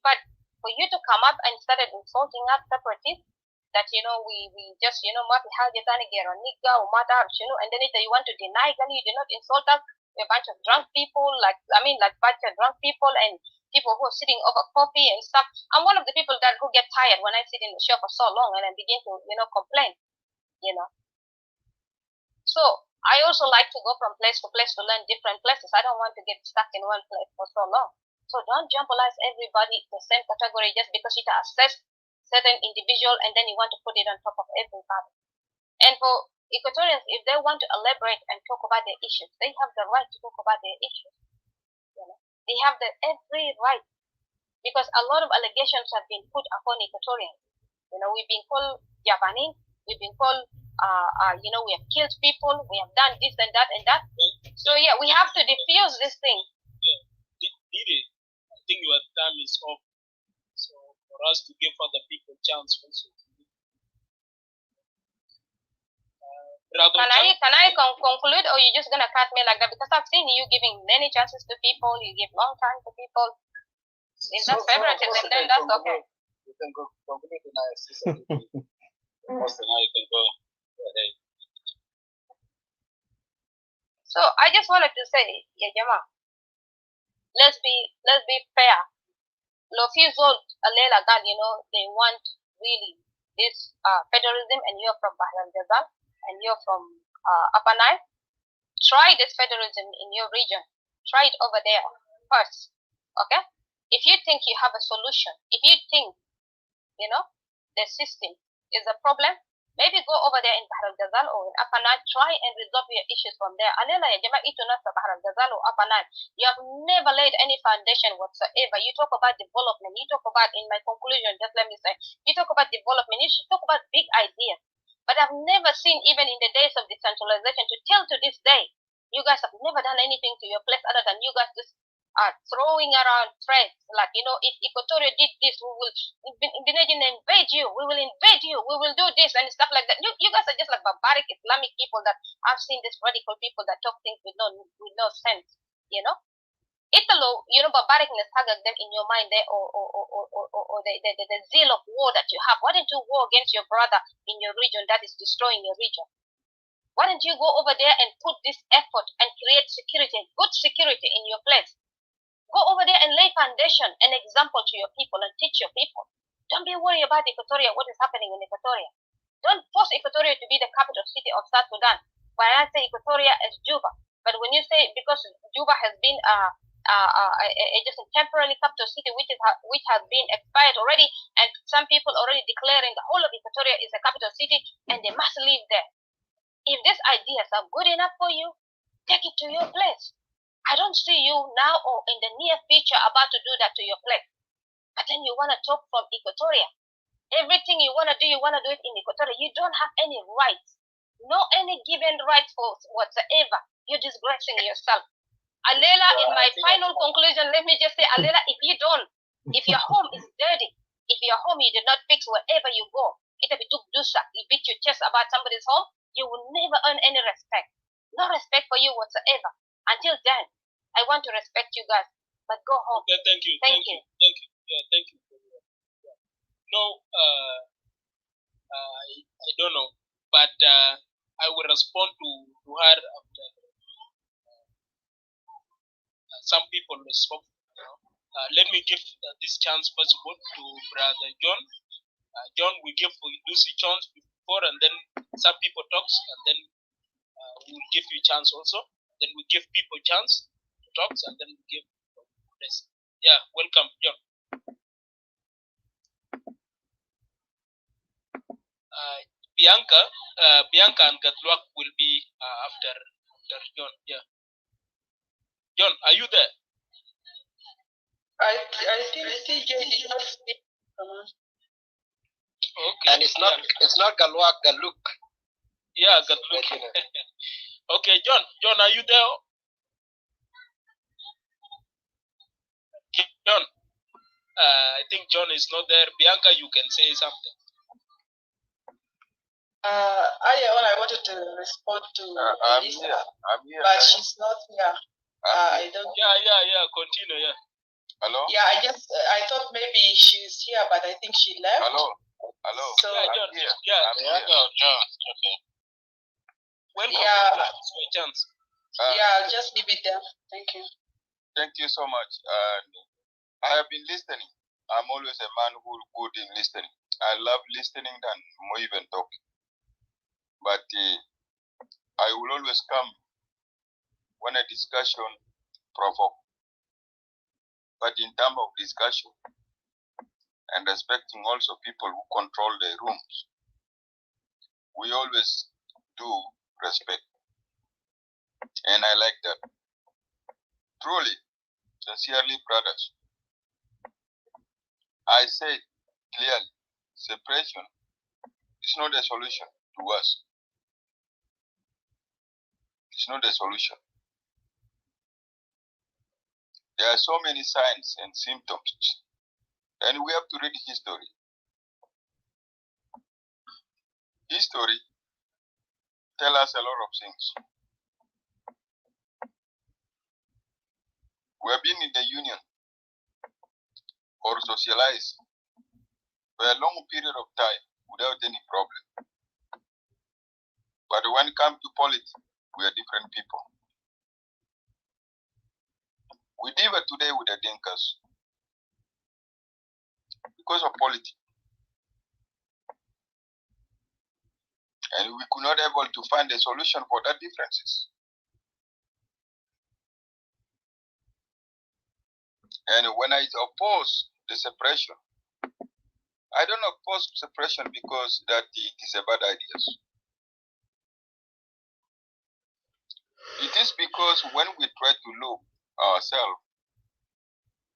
But for you to come up and start insulting us separatists, that we just Mafi Hajatani Geroniga or Mata, and then you want to deny that you do not insult us. A bunch of drunk people, like bunch of drunk people and people who are sitting over coffee and stuff. I'm one of the people that who get tired when I sit in the shop for so long and I begin to, complain, So I also like to go from place to place to learn different places. I don't want to get stuck in one place for so long. So don't jumblize everybody the same category just because you assess certain individual and then you want to put it on top of everybody. And for Equatorians, if they want to elaborate and talk about their issues, they have the right to talk about their issues. They have the every right, because a lot of allegations have been put upon Equatorians. We've been called Japanese, we've been called, we have killed people, we have done this and that and that. So yeah, we have to diffuse this thing. Yeah, Didi, I think your time is up. So for us to give other people chance also. Can I conclude, or you just gonna cut me like that? Because I've seen you giving many chances to people, you give long time to people. If that's favoritism, then that's okay. You can go conclude and I see something. Most now you can go ahead. So I just wanted to say, yeah, Jama, let's be fair. Lofizo Alela God, they want really this federalism, and you're from Bahrain Ghazal, and you're from Upper Nile. Try this federalism in your region. Try it over there first. Okay? If you think you have a solution, if you think, the system is a problem, maybe go over there in Bahrain Ghazal or in Upper Nile, try and resolve your issues from there. Alela ya Jama itu nasa Bahrain Ghazal or Upper Nile. You have never laid any foundation whatsoever. You talk about development. You talk about, in my conclusion, just let me say, you talk about development. You should talk about big ideas. But I've never seen, even in the days of decentralization, to this day, you guys have never done anything to your place other than you guys just are throwing around threats. Like, if Equatoria did this, we will invade you. We will invade you. We will do this and stuff like that. You guys are just like barbaric Islamic people that I've seen these radical people that talk things with no sense. Italo, barbaricness target them in your mind there, or the zeal of war that you have. Why don't you war against your brother in your region that is destroying your region? Why don't you go over there and put this effort and create security, good security in your place? Go over there and lay foundation, an example to your people and teach your people. Don't be worried about Equatoria, what is happening in Equatoria. Don't force Equatoria to be the capital city of South Sudan. When I say Equatoria is Juba, but when you say because Juba has been just a temporary capital city which has been expired already, and some people already declaring the whole of Equatoria is a capital city, and they must live there. If these ideas are good enough for you, take it to your place. I don't see you now or in the near future about to do that to your place. But then you want to talk from Equatoria. Everything you want to do it in Equatoria. You don't have any rights. No any given rights for whatsoever. You're disgracing yourself. Alela, in my final conclusion, let me just say, Alela, if your home is dirty, if your home you did not fix wherever you go, if you took dusa, you beat your chest about somebody's home, you will never earn any respect. No respect for you whatsoever. Until then, I want to respect you guys, but go home. Okay, thank you. Thank you. Yeah, thank you. No, I don't know, but I will respond to her after some people spoke. Let me give this chance first of all to Brother John. John, we give Lucy chance before, and then some people talks, and then we'll give you chance also. Then we give people chance to talk, and then we give rest. Yeah, welcome, John. Bianca and Gatluak will be after John. Yeah, John, are you there? I think TJ did not speak. Okay. And it's not Galwak, Galuk. Yeah, Gatluk. Okay, John, are you there? John, I think John is not there. Bianca, you can say something. Earlier on, I wanted to respond to I'm Elisa, here. but she's not here. I don't. Yeah. Continue. Yeah. Hello. Yeah, I thought maybe she's here, but I think she left. Hello. So Yeah, John. I'm here. Yeah. John. Okay. Welcome. Yeah. Chance. I'll just leave it there. Thank you. Thank you so much. I have been listening. I'm always a man who's good in listening. I love listening than more even talking. But I will always come when a discussion provokes. But in terms of discussion and respecting also people who control the rooms, we always do respect. And I like that. Truly, sincerely, brothers, I say clearly, separation is not a solution to us. It's not a solution. There are so many signs and symptoms, and we have to read history. History tells us a lot of things. We have been in the union or socialized for a long period of time without any problem. But when it comes to politics, we are different people. We differ today with the Dinkas because of politics. And we could not able to find a solution for that differences. And when I oppose the separation, I don't oppose separation because that it is a bad idea. It is because when we try to look ourselves,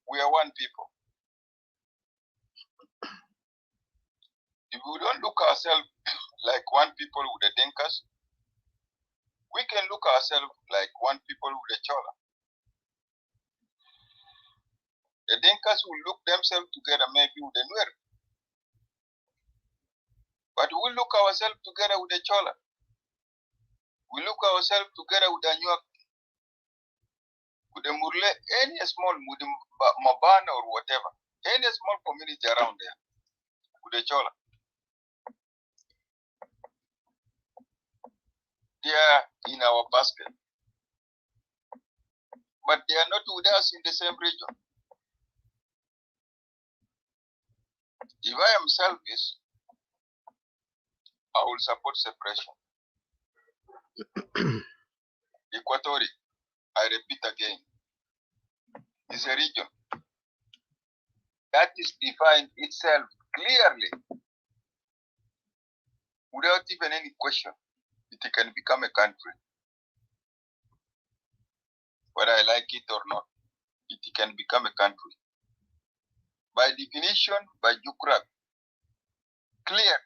we are one people. If we don't look ourselves like one people with the Dinkas, we can look ourselves like one people with the Chola. The Dinkas will look themselves together maybe with the Nuer. But we look ourselves together with the Chola. We look ourselves together with the Nyuak, with the Murle, any small, with the Mabana or whatever, any small community around there, with the Chola. They are in our basket. But they are not with us in the same region. If I am selfish, I will support separation. Equatorial, I repeat again, is a region that is defined itself clearly without even any question. It can become a country. Whether I like it or not, it can become a country. By definition, by geography, clear.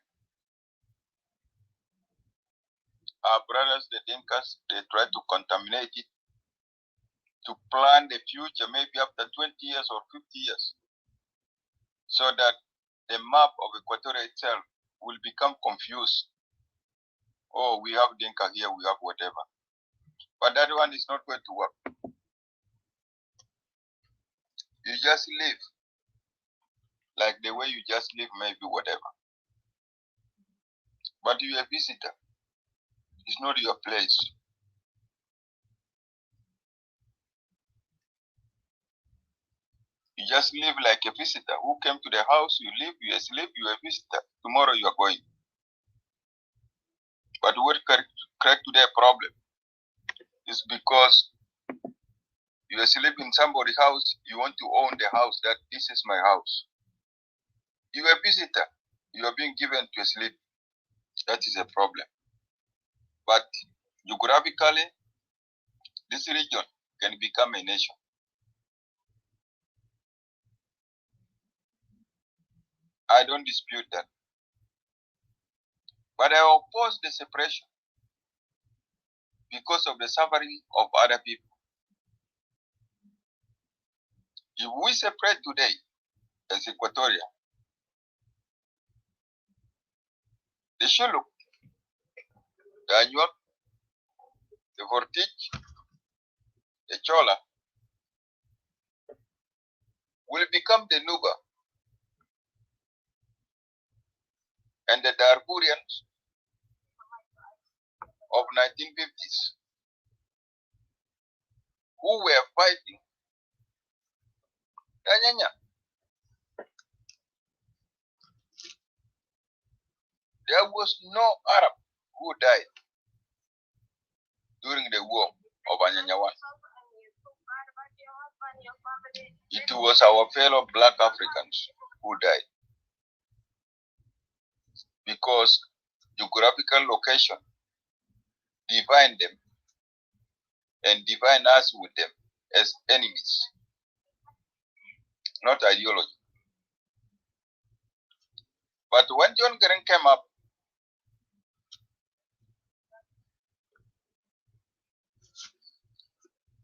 Our brothers, the Dinkas, they try to contaminate it to plan the future, maybe after 20 years or 50 years, so that the map of Equatorial itself will become confused. Oh, we have Dinka here, we have whatever. But that one is not going to work. You just live like the way you just live, maybe whatever. But you're a visitor. It's not your place. You just live like a visitor who came to the house, you live, you sleep, you're a visitor. Tomorrow you are going. But what correct today problem is because you sleep in somebody's house, you want to own the house, that this is my house. You're a visitor. You are being given to sleep. That is a problem. But geographically, this region can become a nation. I don't dispute that. But I oppose the separation because of the suffering of other people. If we separate today as Equatoria, the Shuluk, the Anuak, the Vortich, the Chola will become the Nuba and the Darfurians of 1950s who were fighting Tanyanya. There was no Arab who died during the war of Anyanya 1. It was our fellow black Africans who died because geographical location defined them and defined us with them as enemies, not ideology. But when John Garen came up,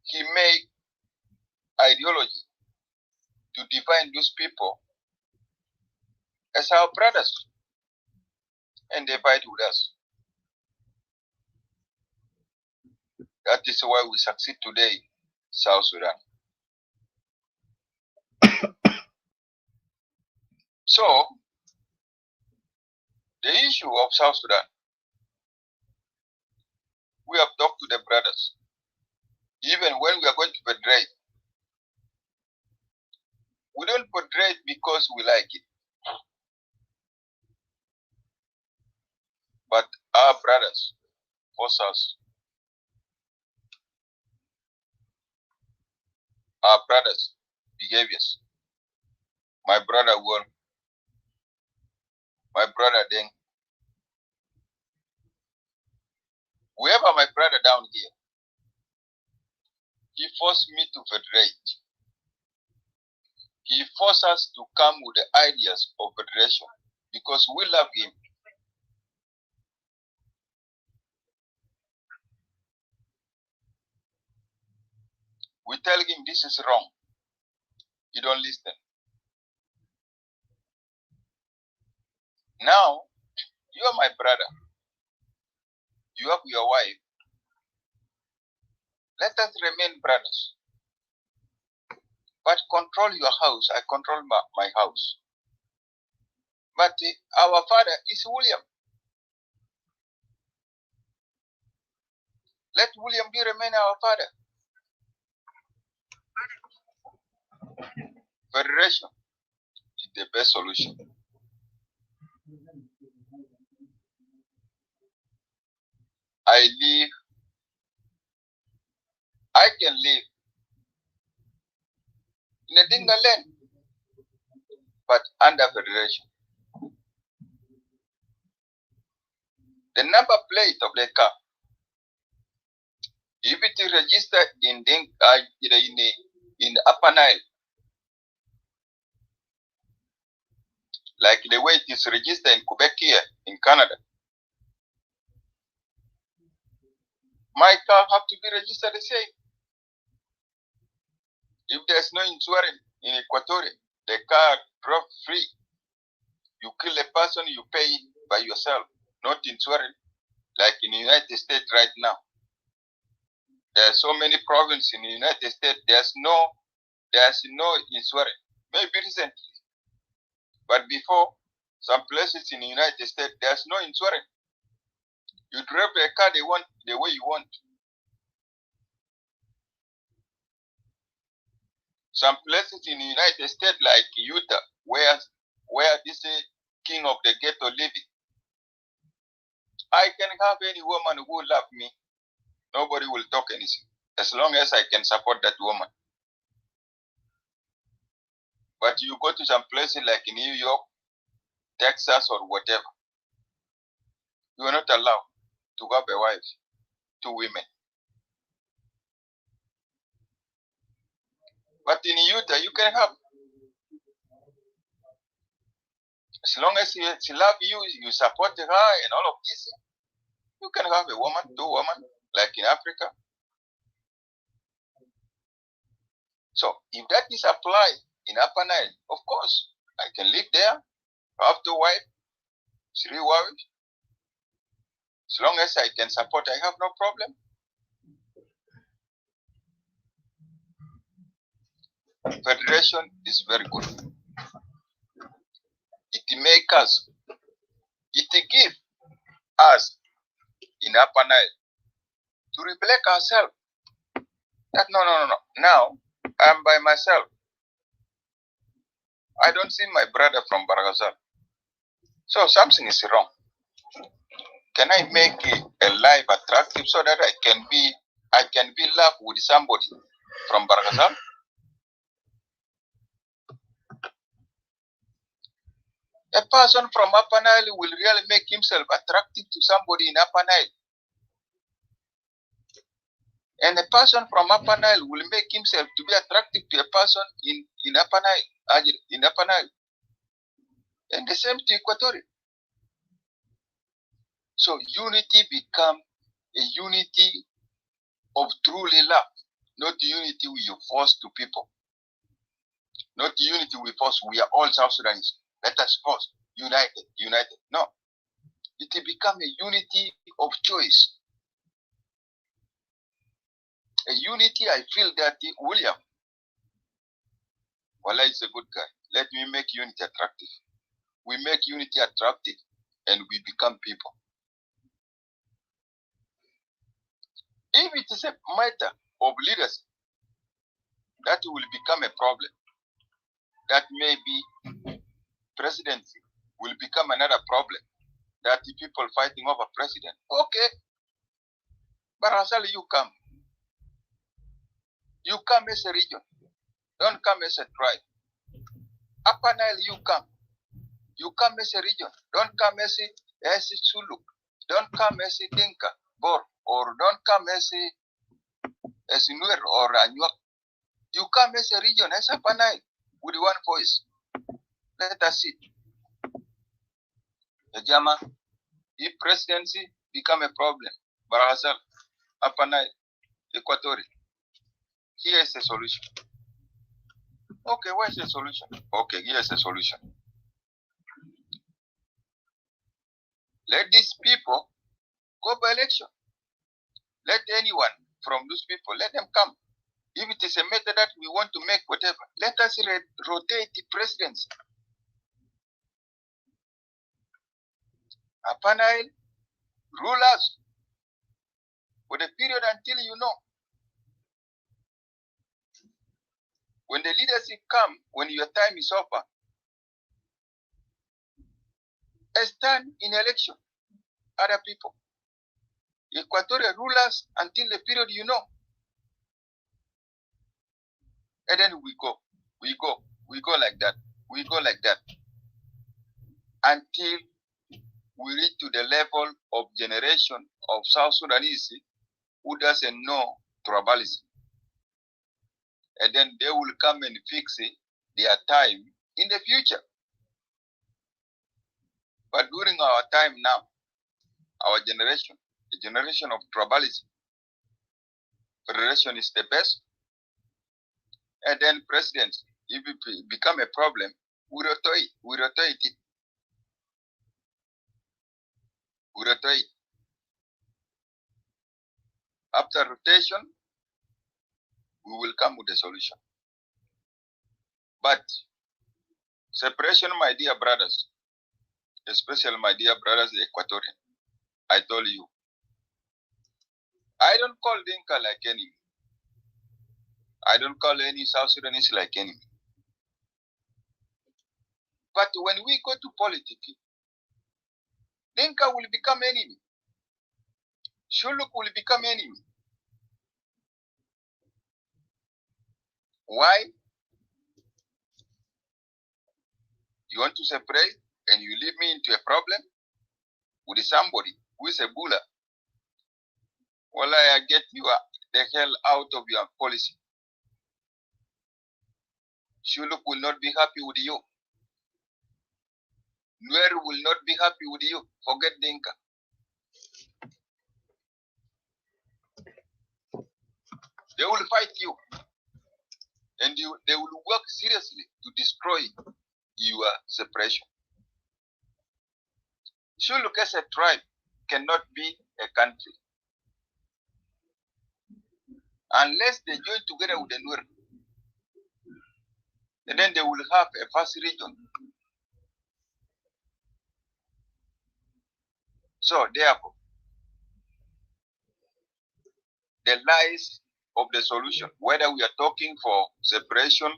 he made ideology to define those people as our brothers, and they fight with us. That is why we succeed today, South Sudan. So, the issue of South Sudan, we have talked to the brothers. Even when we are going to federate, we don't federate because we like it. But our brothers force us. Our brothers' behaviors. My brother Won, my brother Deng, whoever my brother down here, he forced me to federate. He forced us to come with the ideas of federation because we love him. We tell him this is wrong. He don't listen. Now, you are my brother. You have your wife. Let us remain brothers. But control your house. I control my house. But our father is William. Let William remain our father. Federation is the best solution. I can live in a Dinka land, but under federation. The number plate of the car, if it is registered in in Upper Nile, like the way it is registered in Quebec here in Canada, my car have to be registered the same. If there's no insurance in Equatorial, the car drop free. You kill a person, you pay it by yourself, not insurance, like in the United States right now. There are so many provinces in the United States, there's no insurance. Maybe recently, but before, some places in the United States, there's no insurance. You drive a car they want the way you want. Some places in the United States, like Utah, where this king of the ghetto living, I can have any woman who love me. Nobody will talk anything, as long as I can support that woman. But you go to some places like New York, Texas, or whatever, you are not allowed to have a wife, 2 women. But in Utah, you can have. As long as she love you, you support her and all of this, you can have a woman, 2 women, like in Africa. So if that is applied in Upper Nile, of course, I can live there, have 2 wives, 3 wives. As long as I can support, I have no problem. Federation is very good. It make us, it give us in Upper Nile to reflect ourselves. That no. Now I'm by myself. I don't see my brother from Baragazal. So something is wrong. Can I make a life attractive so that I can be love with somebody from Baragazal? A person from Upper Nile will really make himself attractive to somebody in Upper Nile. And a person from Upper Nile will make himself to be attractive to a person in Upper Nile. And the same to Equatorial. So unity become a unity of truly love, not unity we force to people. Not unity we force, we are all South Sudanese. Let us force, united. No. It will become a unity of choice. A unity, I feel that William, Wala is a good guy. Let me make unity attractive. We make unity attractive and we become people. If it is a matter of leadership, that will become a problem. That maybe presidency will become another problem. That the people fighting over president. Okay. But Asali, you come. You come as a region. Don't come as a tribe. Upper Nile, you come. You come as a region. Don't come as a Suluk. Don't come as a Dinka, Bor, or don't come as Nuer or Anyuak. You come as a region, as Upper Nile, with one voice. Let us see. Jama, if presidency become a problem, Barahasal, Upper Nile, Equatorial, here is a solution. Okay, where's the solution? Okay, here's a solution. Let these people go by election. Let anyone from those people, let them come. If it is a matter that we want to make whatever, let us rotate the presidency. Upper Nile, rule us for the period until you know. When the leadership come, when your time is over, stand in election, other people. Equatorial rule us until the period you know. And then we go like that. We go like that until we reach to the level of generation of South Sudanese who doesn't know tribalism. And then they will come and fix it, their time in the future. But during our time now, our generation, the generation of tribalism, federation is the best. And then presidents, if it become a problem, we rotate it. After rotation, we will come with a solution. But separation, my dear brothers, especially my dear brothers, the Equatorian, I told you, I don't call Dinka like enemy. I don't call any South Sudanese like enemy. But when we go to politics, Dinka will become enemy. Shuluk will become enemy. Why? You want to separate and you leave me into a problem with somebody who is a buller. Well, I get you the hell out of your policy. Shuluk will not be happy with you. Nuer will not be happy with you. Forget Dinka. They will fight you. And they will work seriously to destroy your separation. Shuluk as a tribe cannot be a country unless they join together with the Nuer. And then they will have a vast region. So therefore, the lies of the solution, whether we are talking for separation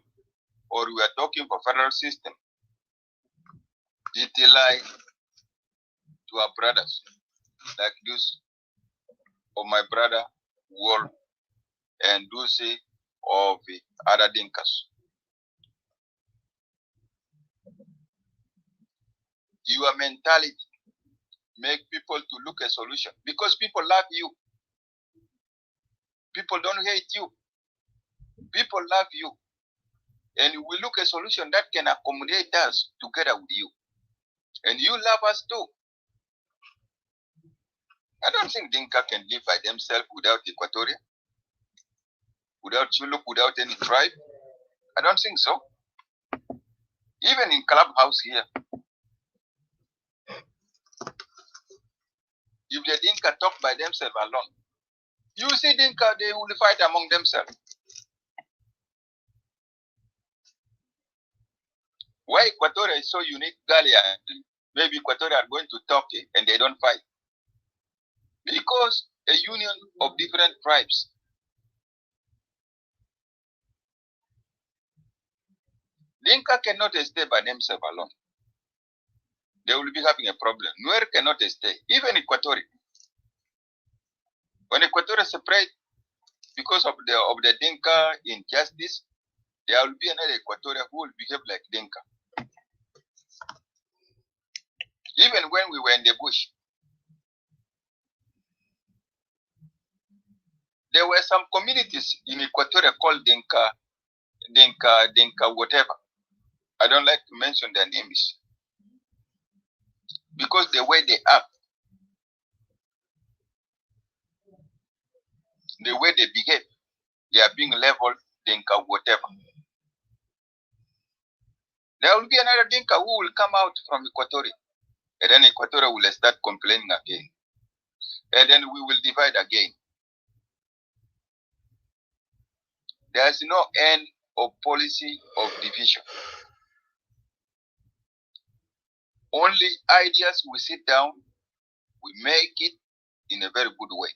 or we are talking for federal system, it lies to our brothers, like this of my brother Wall and Dusi of the other Dinkas. Your mentality make people to look a solution because people love you. People don't hate you. People love you. And we look a solution that can accommodate us together with you. And you love us too. I don't think Dinka can live by themselves without Equatoria, without Chuluk, without any tribe. I don't think so. Even in Clubhouse here, if the Dinka talk by themselves alone, you see Dinka, they will fight among themselves. Why Equatoria is so unique, Galia, maybe Equatoria are going to talk and they don't fight. Because a union of different tribes. Dinka cannot stay by themselves alone. They will be having a problem. Nuer cannot stay. Even Equatoria. When Equatoria separate because of the Dinka injustice, there will be another Equatoria who will behave like Dinka. Even when we were in the bush, there were some communities in Equatoria called Dinka, whatever. I don't like to mention their names. Because the way they act, the way they behave, they are being labeled Dinka whatever. There will be another Dinka who will come out from Equatoria. And then Equatoria will start complaining again. And then we will divide again. There is no end of policy of division. Only ideas we sit down, we make it in a very good way.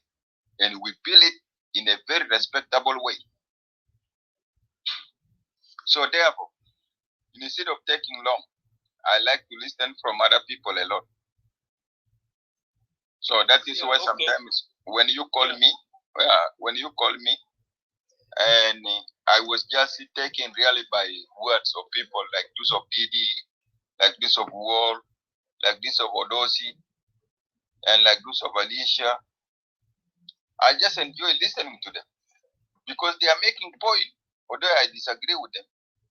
And we build it in a very respectable way. So therefore, instead of taking long, I like to listen from other people a lot. So that is why sometimes when you call me, and I was just taken really by words of people like this of Didi, like this of Wall, like this of Odosi, and like this of Alicia. I just enjoy listening to them because they are making point, although I disagree with them.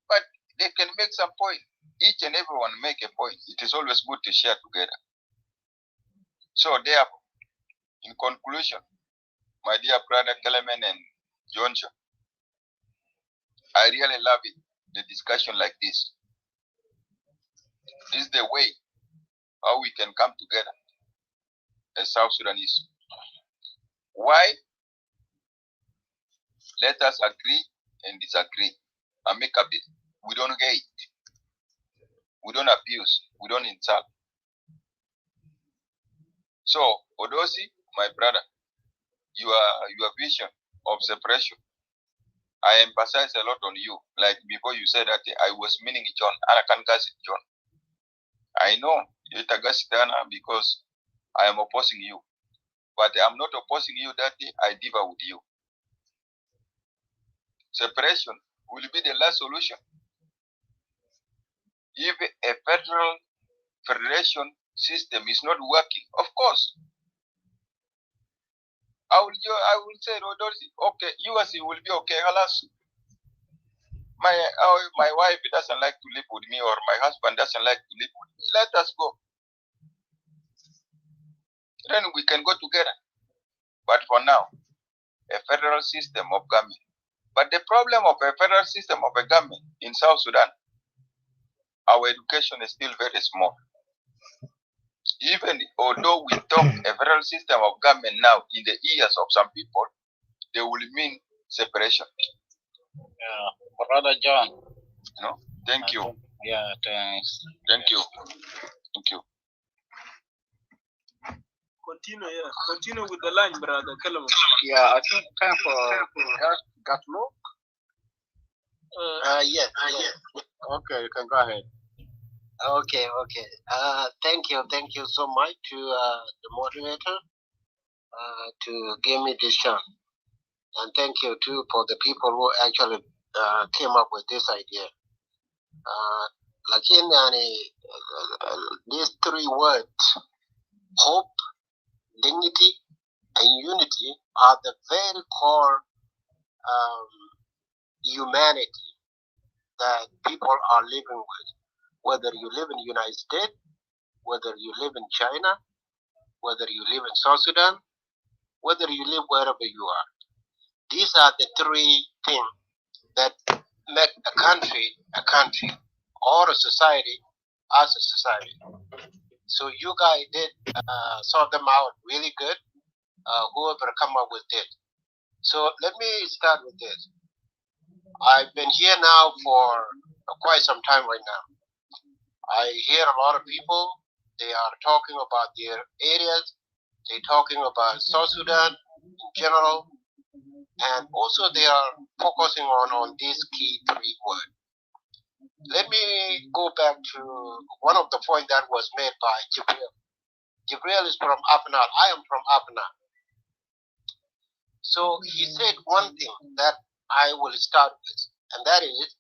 But they can make some point. Each and everyone make a point. It is always good to share together. So therefore, in conclusion, my dear brother Kelemen and Johnson, I really love it, the discussion like this. This is the way how we can come together as South Sudanese. Why? Let us agree and disagree amicably. We don't hate. We don't abuse. We don't insult. So, Odosi, my brother, your vision of separation, I emphasize a lot on you. Like before you said that I was meaning John, Arakangas John. I know it's Agasitana because I am opposing you. But I'm not opposing you that day, I differ with you. Separation will be the last solution. If a federal federation system is not working, of course, I will say, okay, yours will be okay. Alas, my wife doesn't like to live with me, or my husband doesn't like to live with me. Let us go. Then we can go together. But for now, a federal system of government. But the problem of a federal system of a government in South Sudan, our education is still very small. Even although we talk a federal system of government now in the ears of some people, they will mean separation. Brother John. No? Thank you. Yeah, thanks. Thank you. Thank you. Continue with the line, brother. Yeah, I think time for Gatlo. Yes. Okay, you can go ahead. Okay. Thank you so much to the moderator to give me this chance, and thank you too for the people who actually came up with this idea. Like in these three words, hope, dignity, and unity are the very core humanity that people are living with. Whether you live in the United States, whether you live in China, whether you live in South Sudan, whether you live wherever you are. These are the three things that make a country, or a society as a society. So you guys did sort them out really good, whoever come up with it. So let me start with this. I've been here now for quite some time right now. I hear a lot of people, they are talking about their areas, they're talking about South Sudan in general, and also they are focusing on these key three words. Let me go back to one of the points that was made by Jibril. Jibril is from Apanal. I am from Apanal. So he said one thing that I will start with, and that is,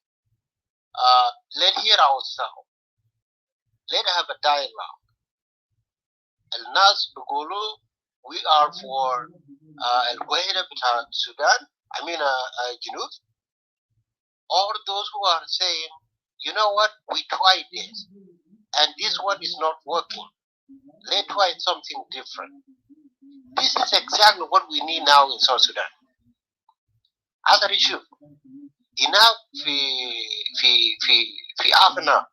let's hear ourselves. Let's have a dialogue. El Nas Bugulu, we are for El Sudan, Junub, or those who are saying, you know what, we tried this, and this one is not working. Let's try something different. This is exactly what we need now in South Sudan. Other issue, enough fi Afna.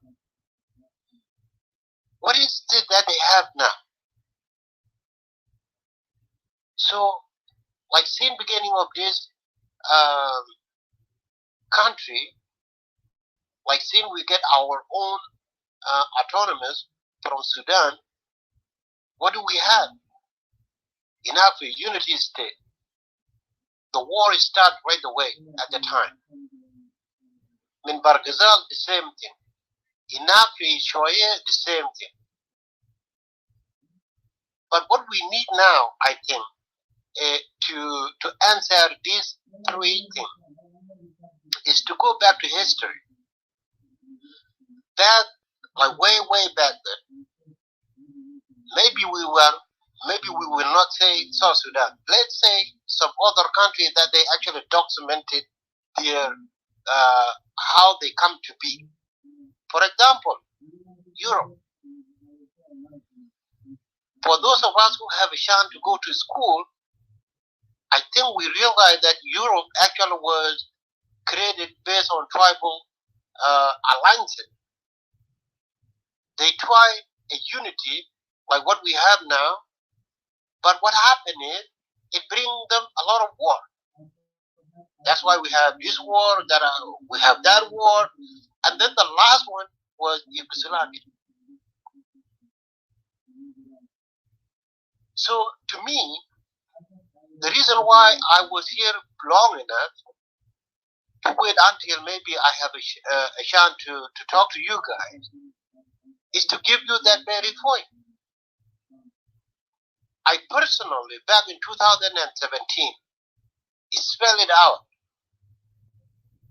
What is it that they have now? So, like since beginning of this country, like since we get our own autonomous from Sudan, what do we have? Enough a unity state. The war started right away at the time. In Barghazal, the same thing. Enough in Shoye, the same thing. But what we need now, I think, to answer these three things is to go back to history. Back, like way back then, maybe we will not say South Sudan. Let's say some other country that they actually documented their how they come to be. For example, Europe. For those of us who have a chance to go to school, I think we realize that Europe actually was created based on tribal alliances. They tried a unity like what we have now, but what happened is it brings them a lot of war. That's why we have this war, we have that war, and then the last one was Yugoslavia. So to me, the reason why I was here long enough to wait until maybe I have a chance to talk to you guys is to give you that very point. I personally, back in 2017, spelled it out.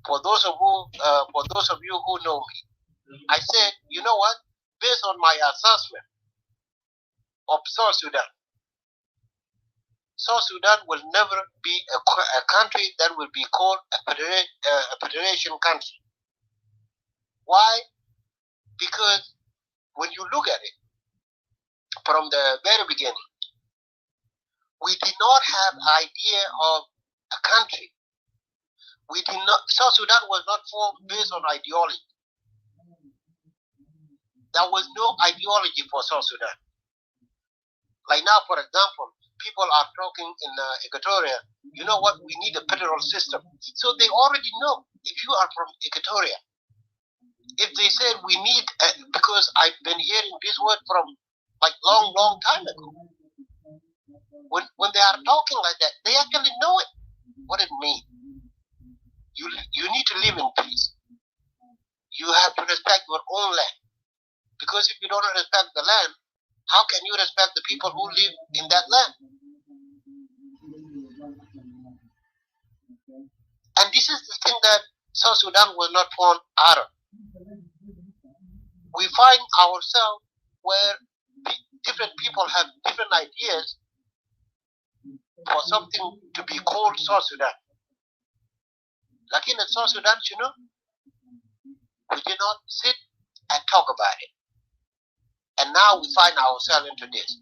For those of you who know me, I said, you know what? Based on my assessment of South Sudan will never be a country that will be called a federation country. Why? Because when you look at it from the very beginning, we did not have idea of a country. South Sudan was not formed based on ideology. There was no ideology for South Sudan. Like now, for example, people are talking in Equatoria, you know what, we need a federal system. So they already know if you are from Equatoria. If they said we need, because I've been hearing this word from like long time ago. When they are talking like that, they actually know it, what it means. You need to live in peace. You have to respect your own land. Because if you don't respect the land, how can you respect the people who live in that land? And this is the thing that South Sudan was not born out of. We find ourselves where different people have different ideas for something to be called South Sudan. Like in South Sudan, you know, we did not sit and talk about it. And now we find ourselves into this.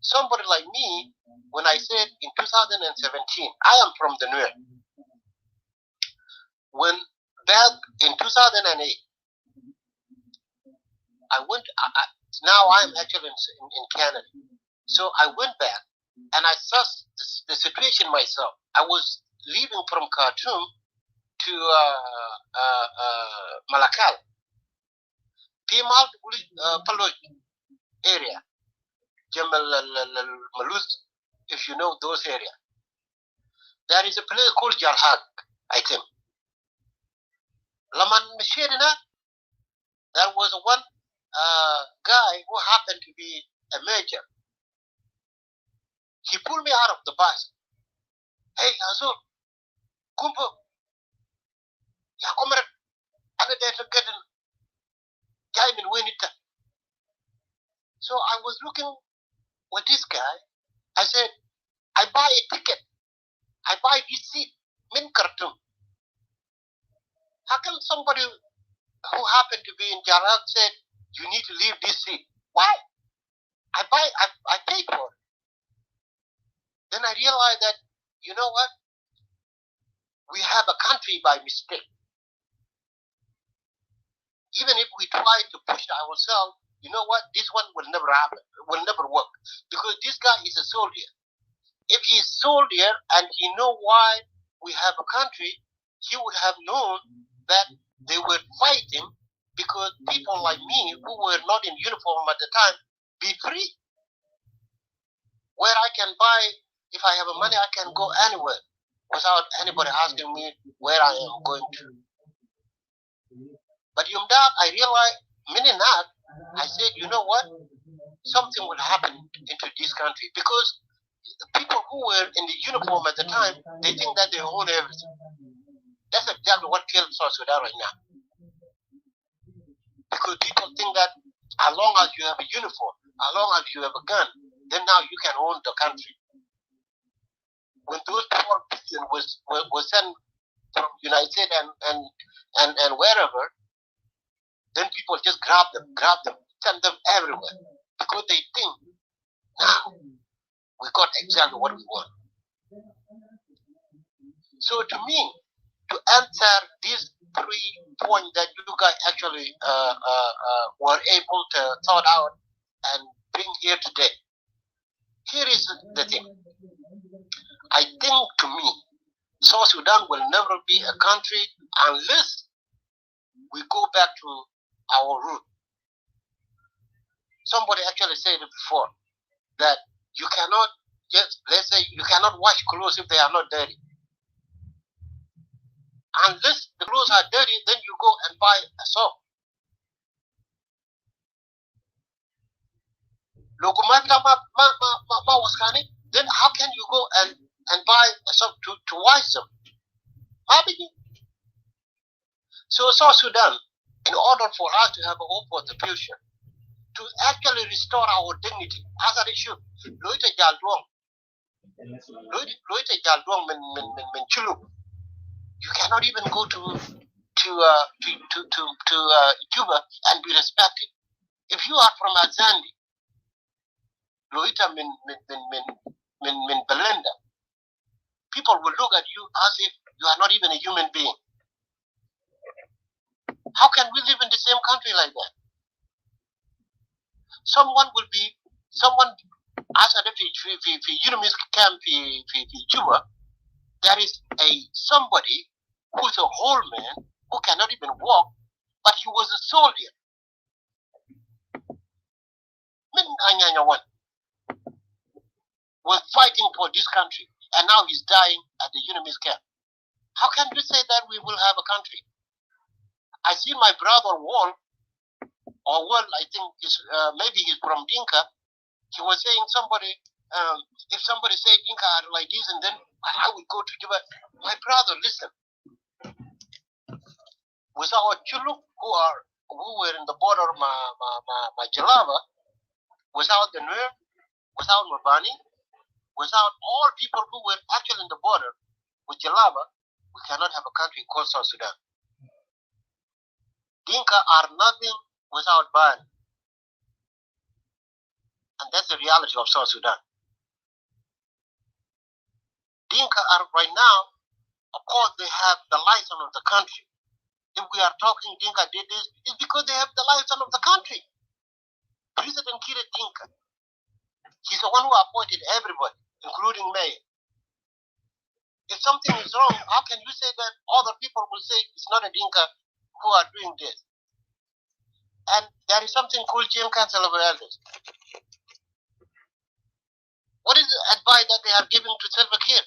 Somebody like me, when I said in 2017, I am from the Nuer. When back in 2008, I went, now I'm actually in Canada. So I went back and I saw the situation myself. I was leaving from Khartoum to Malakal, Pimal Paloj area, Jamal Malus, if you know those areas. There is a place called Jalhag, I think. Laman Mashirina, there was one guy who happened to be a major. He pulled me out of the bus. Hey, Azul, Kumpo, ya comrade, I'm there to get in Jaimin Winita. So I was looking with this guy. I said, I buy a ticket. I buy this seat, Min Khartoum. How come somebody who happened to be in Jalal said, you need to leave this seat? Why? I paid for it. Then I realized that, you know what? We have a country by mistake. Even if we try to push ourselves, you know what? This one will never happen. It will never work. Because this guy is a soldier. If he's a soldier and he know why we have a country, he would have known that they were fighting because people like me who were not in uniform at the time be free. Where I can buy, if I have money, I can go anywhere without anybody asking me where I am going to. But Yumdak, I realized, Mininak, I said, you know what? Something will happen into this country because people who were in the uniform at the time, they think that they own everything. That's exactly what kills South Sudan right now. Because people think that as long as you have a uniform, as long as you have a gun, then now you can own the country. When those 4 billion was sent from United States and wherever, then people just grab them, send them everywhere. Because they think, now, we got exactly what we want. So to me, to answer these 3 points that you guys actually were able to sort out and bring here today, here is the thing. I think to me, South Sudan will never be a country unless we go back to our root. Somebody actually said it before, that you cannot just, let's say, you cannot wash clothes if they are not dirty. Unless the clothes are dirty, then you go and buy a soap. Then how can you go and buy a soap to wash them? So South Sudan, in order for us to have a hope for the future, to actually restore our dignity, as an issue, you cannot even go to Cuba and be respected. If you are from Azandi, Loita min Belinda, people will look at you as if you are not even a human being. How can we live in the same country like that? Someone, as if Unimis camp in Cuba, there is somebody who's a whole man who cannot even walk, but he was a soldier. Was fighting for this country, and now he's dying at the Unimis camp. How can we say that we will have a country? I see my brother Wall, I think maybe he's from Dinka. He was saying if somebody say Dinka are like this, and then I would go to Juba. My brother, listen. With our Chulu who were in the border of my Jalava, without the Nuer, without Mabani, without all people who were actually in the border with Jalaba, we cannot have a country called South Sudan. Dinka are nothing without Ban. And that's the reality of South Sudan. Dinka are right now, of course, they have the license of the country. If we are talking Dinka did this, it's because they have the license of the country. President Kira Dinka, he's the one who appointed everybody, including Mayor. If something is wrong, how can you say that other people will say it's not a Dinka who are doing this? And there is something called James Council of Elders. What is the advice that they are giving to Salva Kiir?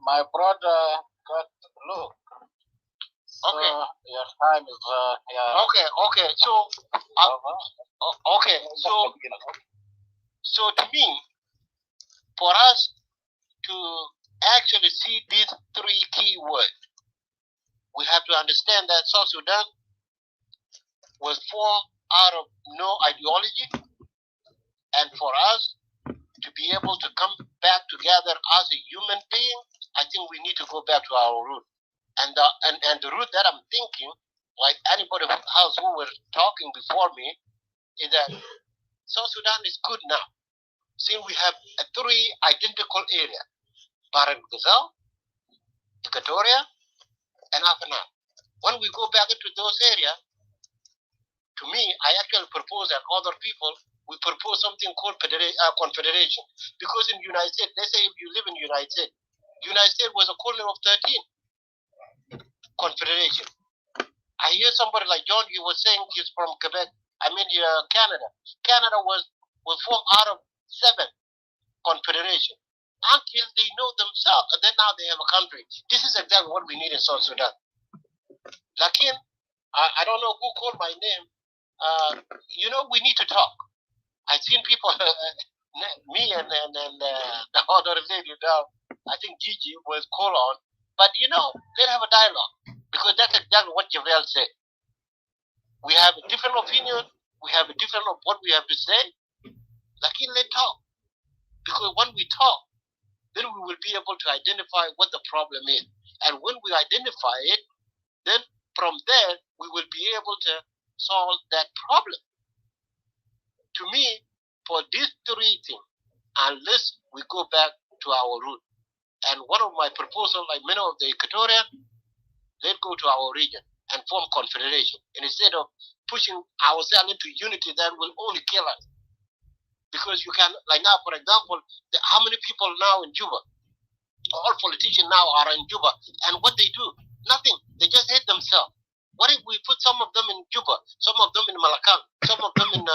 My brother got look. So okay. Your time is Okay. So to me, for us to actually see these 3 key words, we have to understand that South Sudan was formed out of no ideology, and for us to be able to come back together as a human being, I think we need to go back to our root. And the root that I'm thinking, like anybody else who were talking before me, is that South Sudan is good now. See, we have 3 identical areas: Baran Gazal, Equatoria, and Afanal. When we go back into those areas, to me, I actually propose that other people will propose something called confederation. Because in the United States, let's say if you live in the United States was a colony of 13. Confederation. I hear somebody like John, he was saying he's from Quebec. Canada. Canada was formed out of 7 confederation until they know themselves, and then now they have a country. This is exactly what we need in South Sudan. Lakin, I don't know who called my name. We need to talk. I've seen people, me and the other lady now, I think Gigi was called on. But let's have a dialogue, because that's exactly what Javel said. We have a different opinion. We have a different of what we have to say. Like, let's talk, because when we talk, then we will be able to identify what the problem is. And when we identify it, then from there, we will be able to solve that problem. To me, for these three things, unless we go back to our root, and one of my proposals, like many of the Equatorian, let's go to our region and form confederation. And instead of pushing ourselves into unity that will only kill us. Because you can, like now, for example, how many people now in Juba? All politicians now are in Juba. And what they do? Nothing. They just hate themselves. What if we put some of them in Juba, some of them in Malakal, some of them in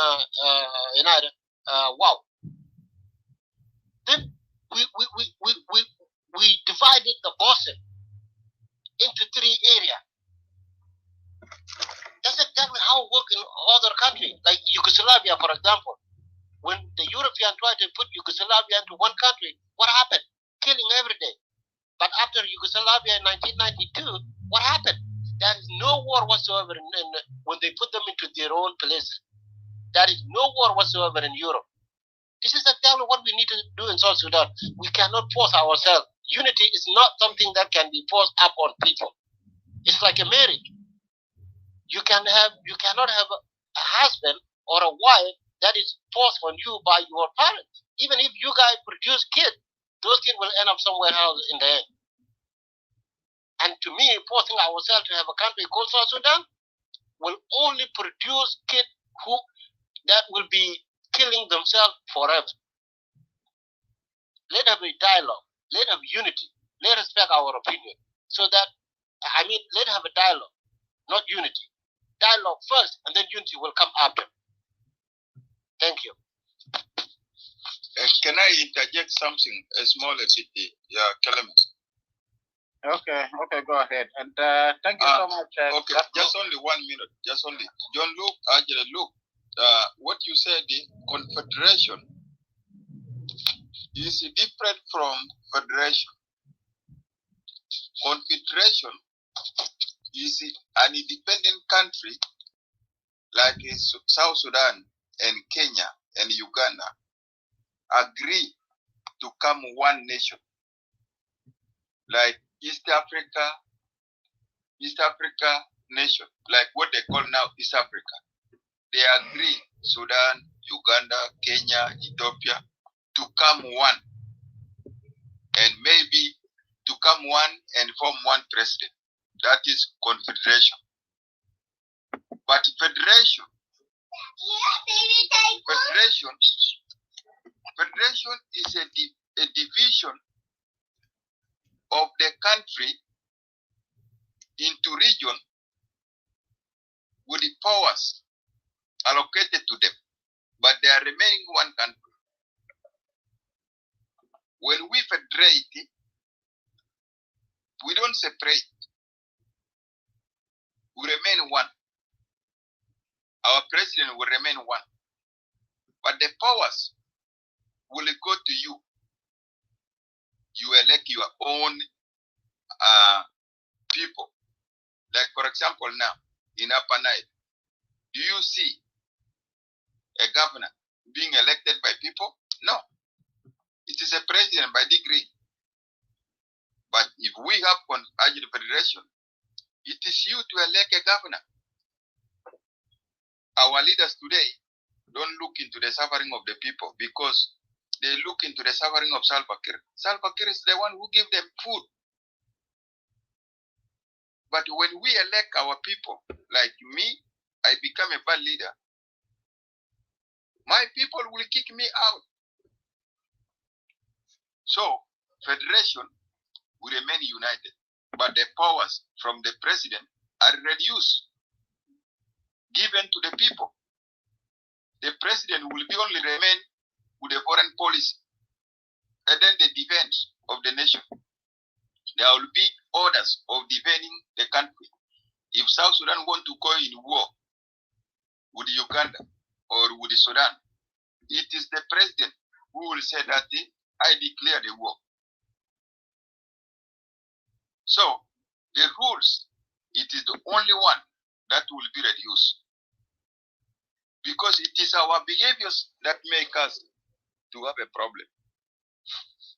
Wow? Then we divided the Boston into 3 areas. That's exactly how it works in other countries, like Yugoslavia, for example. When the Europeans tried to put Yugoslavia into one country, what happened? Killing every day. But after Yugoslavia in 1992, what happened? There is no war whatsoever when they put them into their own places. There is no war whatsoever in Europe. This is exactly what we need to do in South Sudan. We cannot force ourselves. Unity is not something that can be forced up on people. It's like a marriage. You cannot have a husband or a wife that is forced on you by your parents. Even if you guys produce kids, those kids will end up somewhere else in the end. And to me, forcing ourselves to have a country called South Sudan will only produce kids that will be killing themselves forever. Let have a dialogue. Let have unity. Let respect our opinion. Let have a dialogue, not unity. Dialogue first, and then unity will come after. Thank you. Can I interject something, a small bit? Yeah, Clement. Okay, go ahead. And thank you so much. Okay, just only 1 minute. Just only. John Luke, Angela Luke, what you said, the confederation is different from federation. Confederation is an independent country like South Sudan and Kenya and Uganda agree to come one nation, like East Africa nation, like what they call now East Africa. They agree, Sudan, Uganda, Kenya, Ethiopia, to come one, and maybe to come one and form one president. That is confederation. But federation is a division of the country into region with the powers allocated to them, but they are remaining one country. When we federate, we don't separate. We remain one. Our president will remain one. But the powers will go to you. You elect your own people. Like, for example, now, in Upper Nile, do you see a governor being elected by people? No. It is a president by degree. But if we have agile federation, it is you to elect a governor. Our leaders today don't look into the suffering of the people, because they look into the suffering of Salva Kiir. Salva Kiir is the one who gives them food. But when we elect our people, like me, I become a bad leader, my people will kick me out. So, federation will remain united, but the powers from the president are reduced, given to the people. The president will only remain with the foreign policy, and then the defense of the nation. There will be orders of defending the country. If South Sudan want to go in war with Uganda or with Sudan, it is the president we will say that I declare the war. So the rules, it is the only one that will be reduced. Because it is our behaviors that make us to have a problem.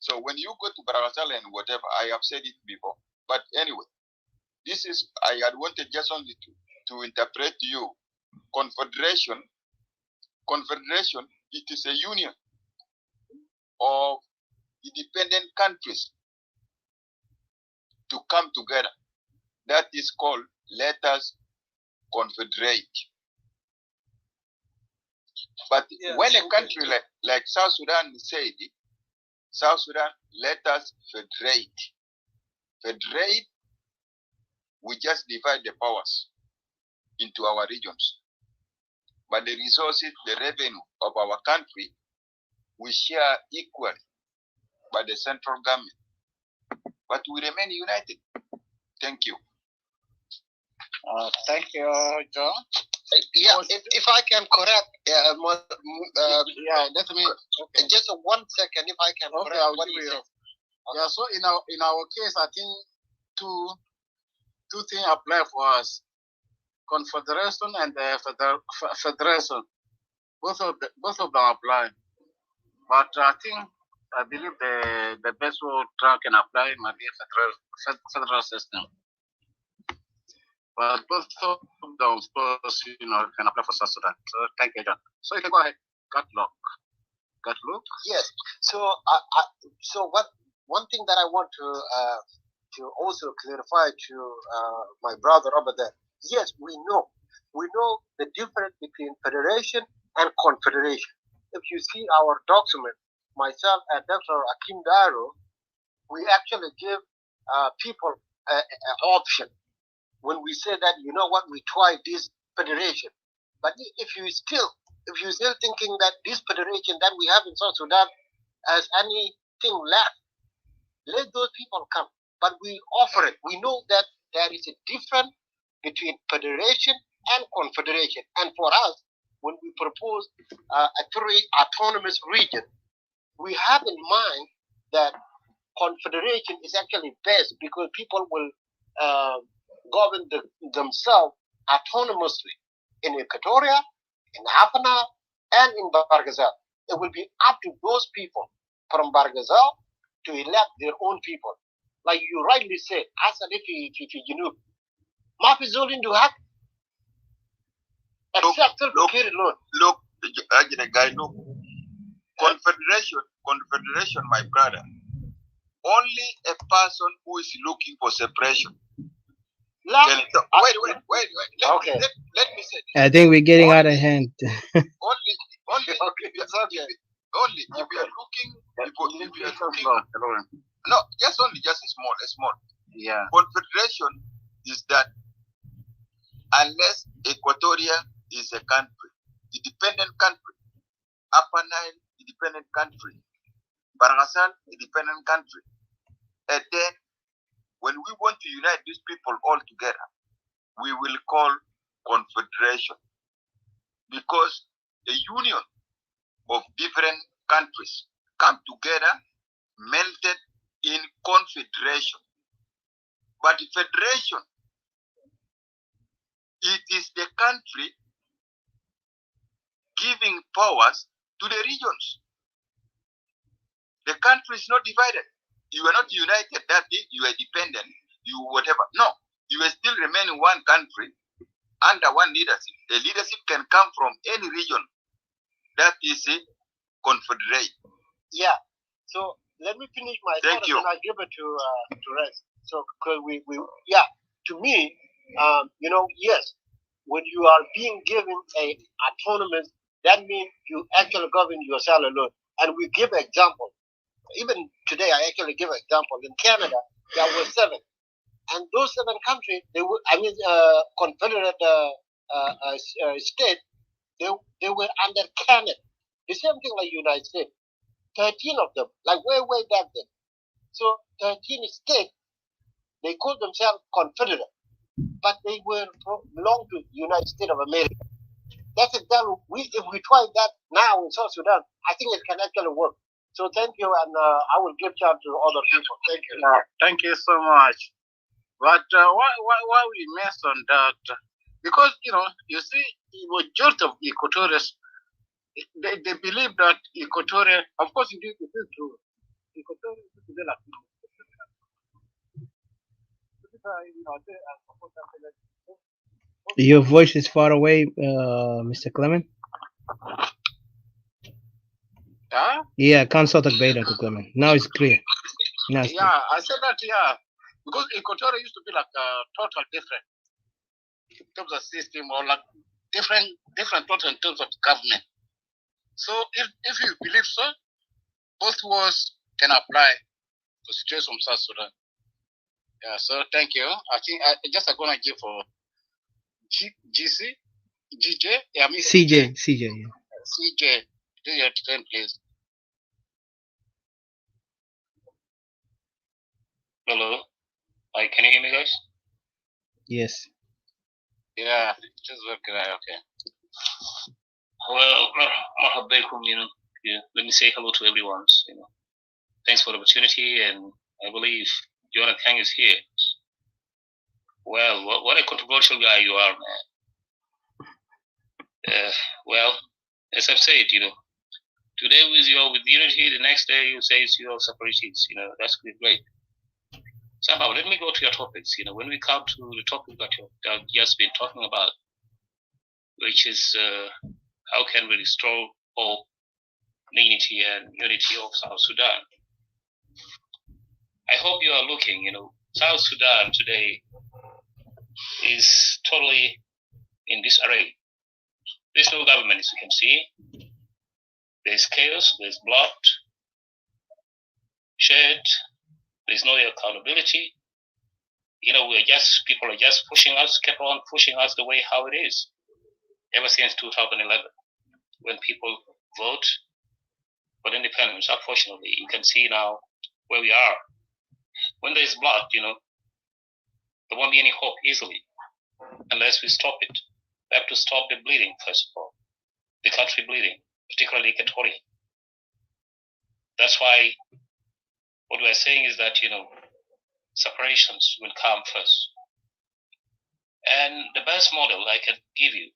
So when you go to Barasal and whatever, I have said it before. But anyway, this is, I had wanted just only to interpret to you. Confederation, it is a union of independent countries to come together. That is called, let us confederate. But when a country like South Sudan said, South Sudan, let us federate. Federate, we just divide the powers into our regions. But the resources, the revenue of our country, we share equally by the central government. But we remain united. Thank you. Thank you, John. Yeah, if I can correct, let me just 1 second. If I can correct what you said. Yeah. So in our case, I think two things apply for us: confederation and federation. Both of them apply. But I believe the best way Trump can apply might be a federal system. But both of them, of course, can apply for South Sudan. So thank you, John. So you can go ahead. Got look. Yes. So so one thing that I want to also clarify to my brother over there. Yes, we know the difference between federation and confederation. If you see our document, myself and Dr. Akim Daro, we actually give people an option. When we say that, you know what, we try this federation. But if you're still thinking that this federation that we have in South Sudan has anything left, let those people come. But we offer it. We know that there is a difference between federation and confederation. And for us, when we propose a three autonomous region, we have in mind that confederation is actually best because people will govern themselves autonomously in Equatoria, in Afana, and in Bargazal. It will be up to those people from Bargazal to elect their own people. Like you rightly said, as if you know, Mafi Zolin do have except to carry loan. Look, confederation, my brother. Only a person who is looking for separation. Wait. Let me say this. I think we're getting out of hand. Only if you are looking, no, just a small. Yeah. Confederation is that unless Equatoria is a country, independent country, Upper Nile, independent country, Barghazal, independent country, and then when we want to unite these people all together, we will call confederation. Because a union of different countries come together, melted in confederation. But federation, it is the country giving powers to the regions. The country is not divided. You are not united that day, you are dependent, you whatever. No, you will still remain in one country under one leadership. The leadership can come from any region that is a confederate. Yeah. So let me finish my thought and I give it to rest. So because to me, yes, when you are being given a autonomous, that means you actually govern yourself alone. And we give example. Even today, I actually give an example. In Canada, there were 7. And those 7 countries, confederate state, they were under Canada. The same thing like United States. 13 of them, like way back then. So 13 states, they called themselves confederate, but they belong to the United States of America. That's exactly, if we try that now in South Sudan, I think it can actually work. So thank you, and I will give chance to other people. Thank you. Thank you so much. But why we mentioned that? Because you see, the majority of Equatorians, they believe that Equatorial, of course, it is true. Equatorial is to be like, Your voice is far away, Mr. Clement. huh? Yeah, can't sort of beta, Clement. Now it's clear. Now it's clear. Yeah, I said that, yeah. Because Equatorial used to be like total different in terms of system, or like different total in terms of government. So if you believe so, both words can apply to the situation of South Sudan. Yeah, so thank you. I think I just I'm gonna give for GJ. Yeah, I mean CJ, yeah. CJ. Do your turn, please. Hello. Hi, can you hear me, guys? Yes. Yeah, just working out. Okay. Well, marhaba baikum, let me say hello to everyone. Thanks for the opportunity, and I believe Jonathan Kang is here. Well, what a controversial guy you are, man. Well, as I've said, today with unity, the next day you say it's your separatists. That's great. Somehow, let me go to your topics. When we come to the topic that you've just been talking about, which is how can we restore hope, dignity, and unity of South Sudan. I hope you are looking, South Sudan today is totally in disarray. There's no government, as you can see. There's chaos, there's blood, shed, there's no accountability. People are just pushing us, kept on pushing us the way how it is. Ever since 2011, when people vote for independence, unfortunately, you can see now where we are. When there's blood, there won't be any hope easily unless we stop it. We have to stop the bleeding, first of all. The country bleeding, particularly Equatoria. That's why what we're saying is that, separations will come first. And the best model I can give you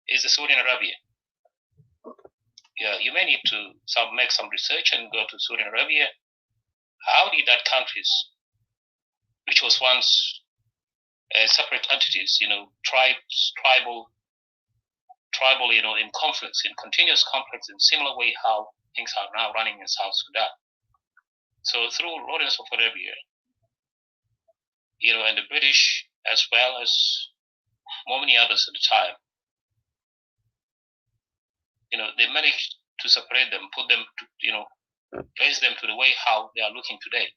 is the Saudi Arabia. Yeah, you may need to make some research and go to Saudi Arabia. How did that countries, which was once separate entities, tribal, in conflicts, in continuous conflicts, in similar way how things are now running in South Sudan. So through Lawrence of Arabia, and the British, as well as many others at the time, they managed to separate them, put them to, place them to the way how they are looking today.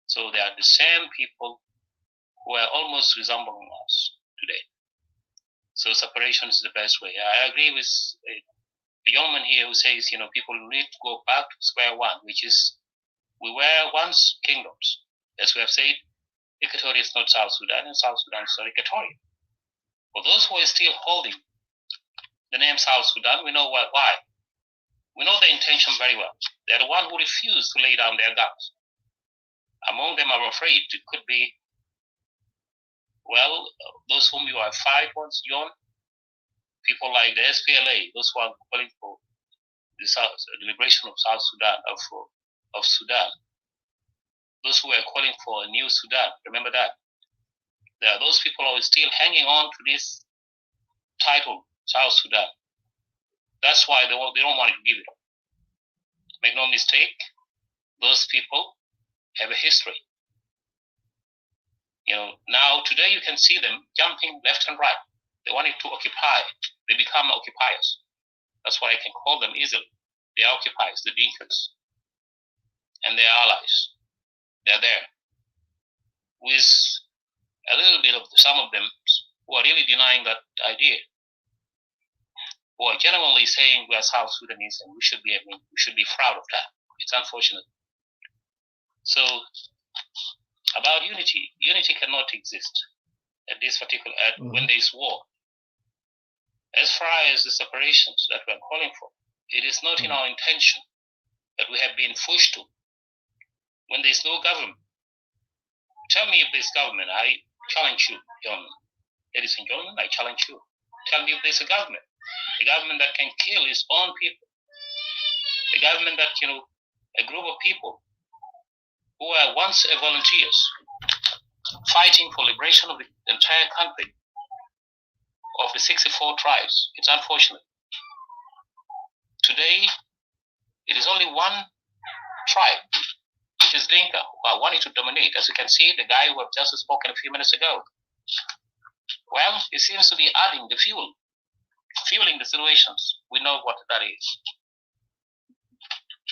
So they are the same people who are almost resembling us today. So separation is the best way. I agree with the young man here who says, people need to go back to square one, which is we were once kingdoms. As we have said, Equatoria is not South Sudan, and South Sudan is not Equatoria. For those who are still holding the name South Sudan, we know why. We know their intention very well. They're the one who refused to lay down their guns. Among them, I'm afraid it could be, those whom you have fight once, John, people like the SPLA, those who are calling for the liberation of South Sudan, of Sudan. Those who are calling for a new Sudan, remember that. There are those people who are still hanging on to this title, South Sudan. That's why they don't want to give it up. Make no mistake, those people have a history. Now today you can see them jumping left and right. They wanted to occupy. They become occupiers. That's what I can call them easily. They are occupiers, the Dinkas, and their allies. They're there with a little bit of some of them who are really denying that idea, who are genuinely saying we are South Sudanese and we should be proud of that. It's unfortunate. So about unity cannot exist at this particular when there is war. As far as the separations that we are calling for, it is not in our intention that we have been pushed to when there is no government. Tell me if there's government. I challenge you, gentlemen. Ladies and gentlemen, I challenge you. Tell me if there's a government that can kill its own people, a government that, a group of people who were once volunteers fighting for liberation of the entire country, of the 64 tribes. It's unfortunate. Today, it is only one tribe, which is Dinka, who are wanting to dominate. As you can see, the guy who have just spoken a few minutes ago. Well, it seems to be adding the fueling the situations. We know what that is.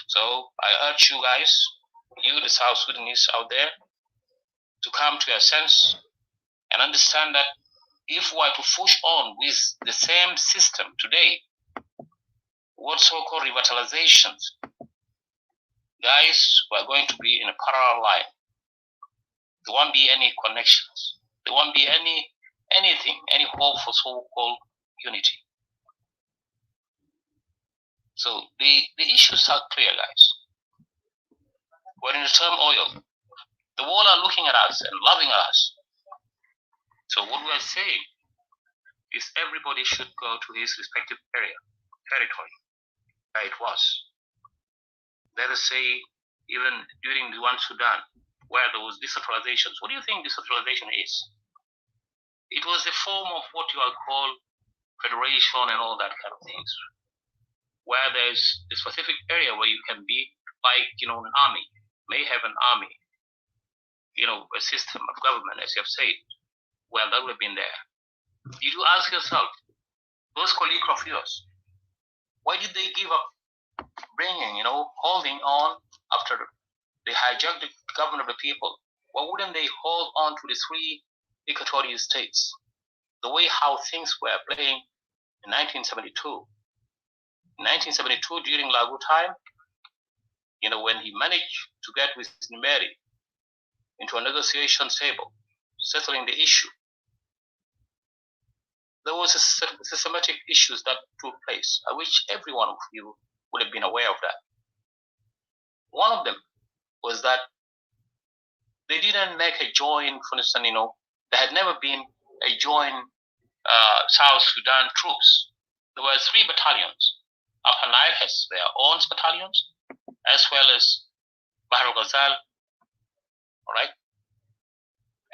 So I urge you guys, you, the South Sudanese out there, to come to a sense and understand that if we are to push on with the same system today, what so-called revitalizations, guys, we are going to be in a parallel line. There won't be any connections. There won't be anything, any hope for so-called unity. So the issues are clear, guys. We're in a turmoil. The world are looking at us and loving us. So what we are saying is everybody should go to his respective territory, where it was. Let us say, even during the one Sudan, where there was decentralization. What do you think decentralization is? It was a form of what you are called federation and all that kind of things, where there's a specific area where you can be like, an army, may have an army, a system of government, as you have said. Well, that would have been there. Did you ask yourself, those colleagues of yours, why did they give up bringing, holding on after they hijacked the government of the people? Why wouldn't they hold on to the 3 equatorial states, the way how things were playing in 1972? In 1972, during Lagu time, when he managed to get with Nimeri into a negotiation table, settling the issue, there was a systematic issues that took place. I wish every one of you would have been aware of that. One of them was that they didn't make a joint, for instance, there had never been a joint South Sudan troops. There were 3 battalions. Upper Nile has their own battalions, as well as Bahr al-Ghazal, all right,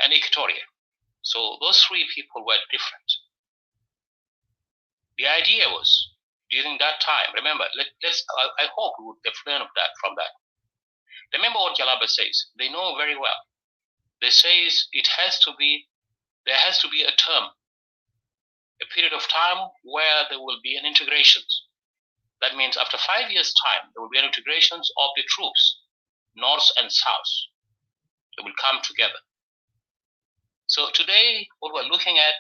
and Equatoria. So those 3 people were different. The idea was, during that time, remember, I hope we would have learned from that. Remember what Jalaba says. They know very well. They say there has to be a term, a period of time where there will be an integration. That means after 5 years' time, there will be an integration of the troops, North and South. They will come together. So today, what we're looking at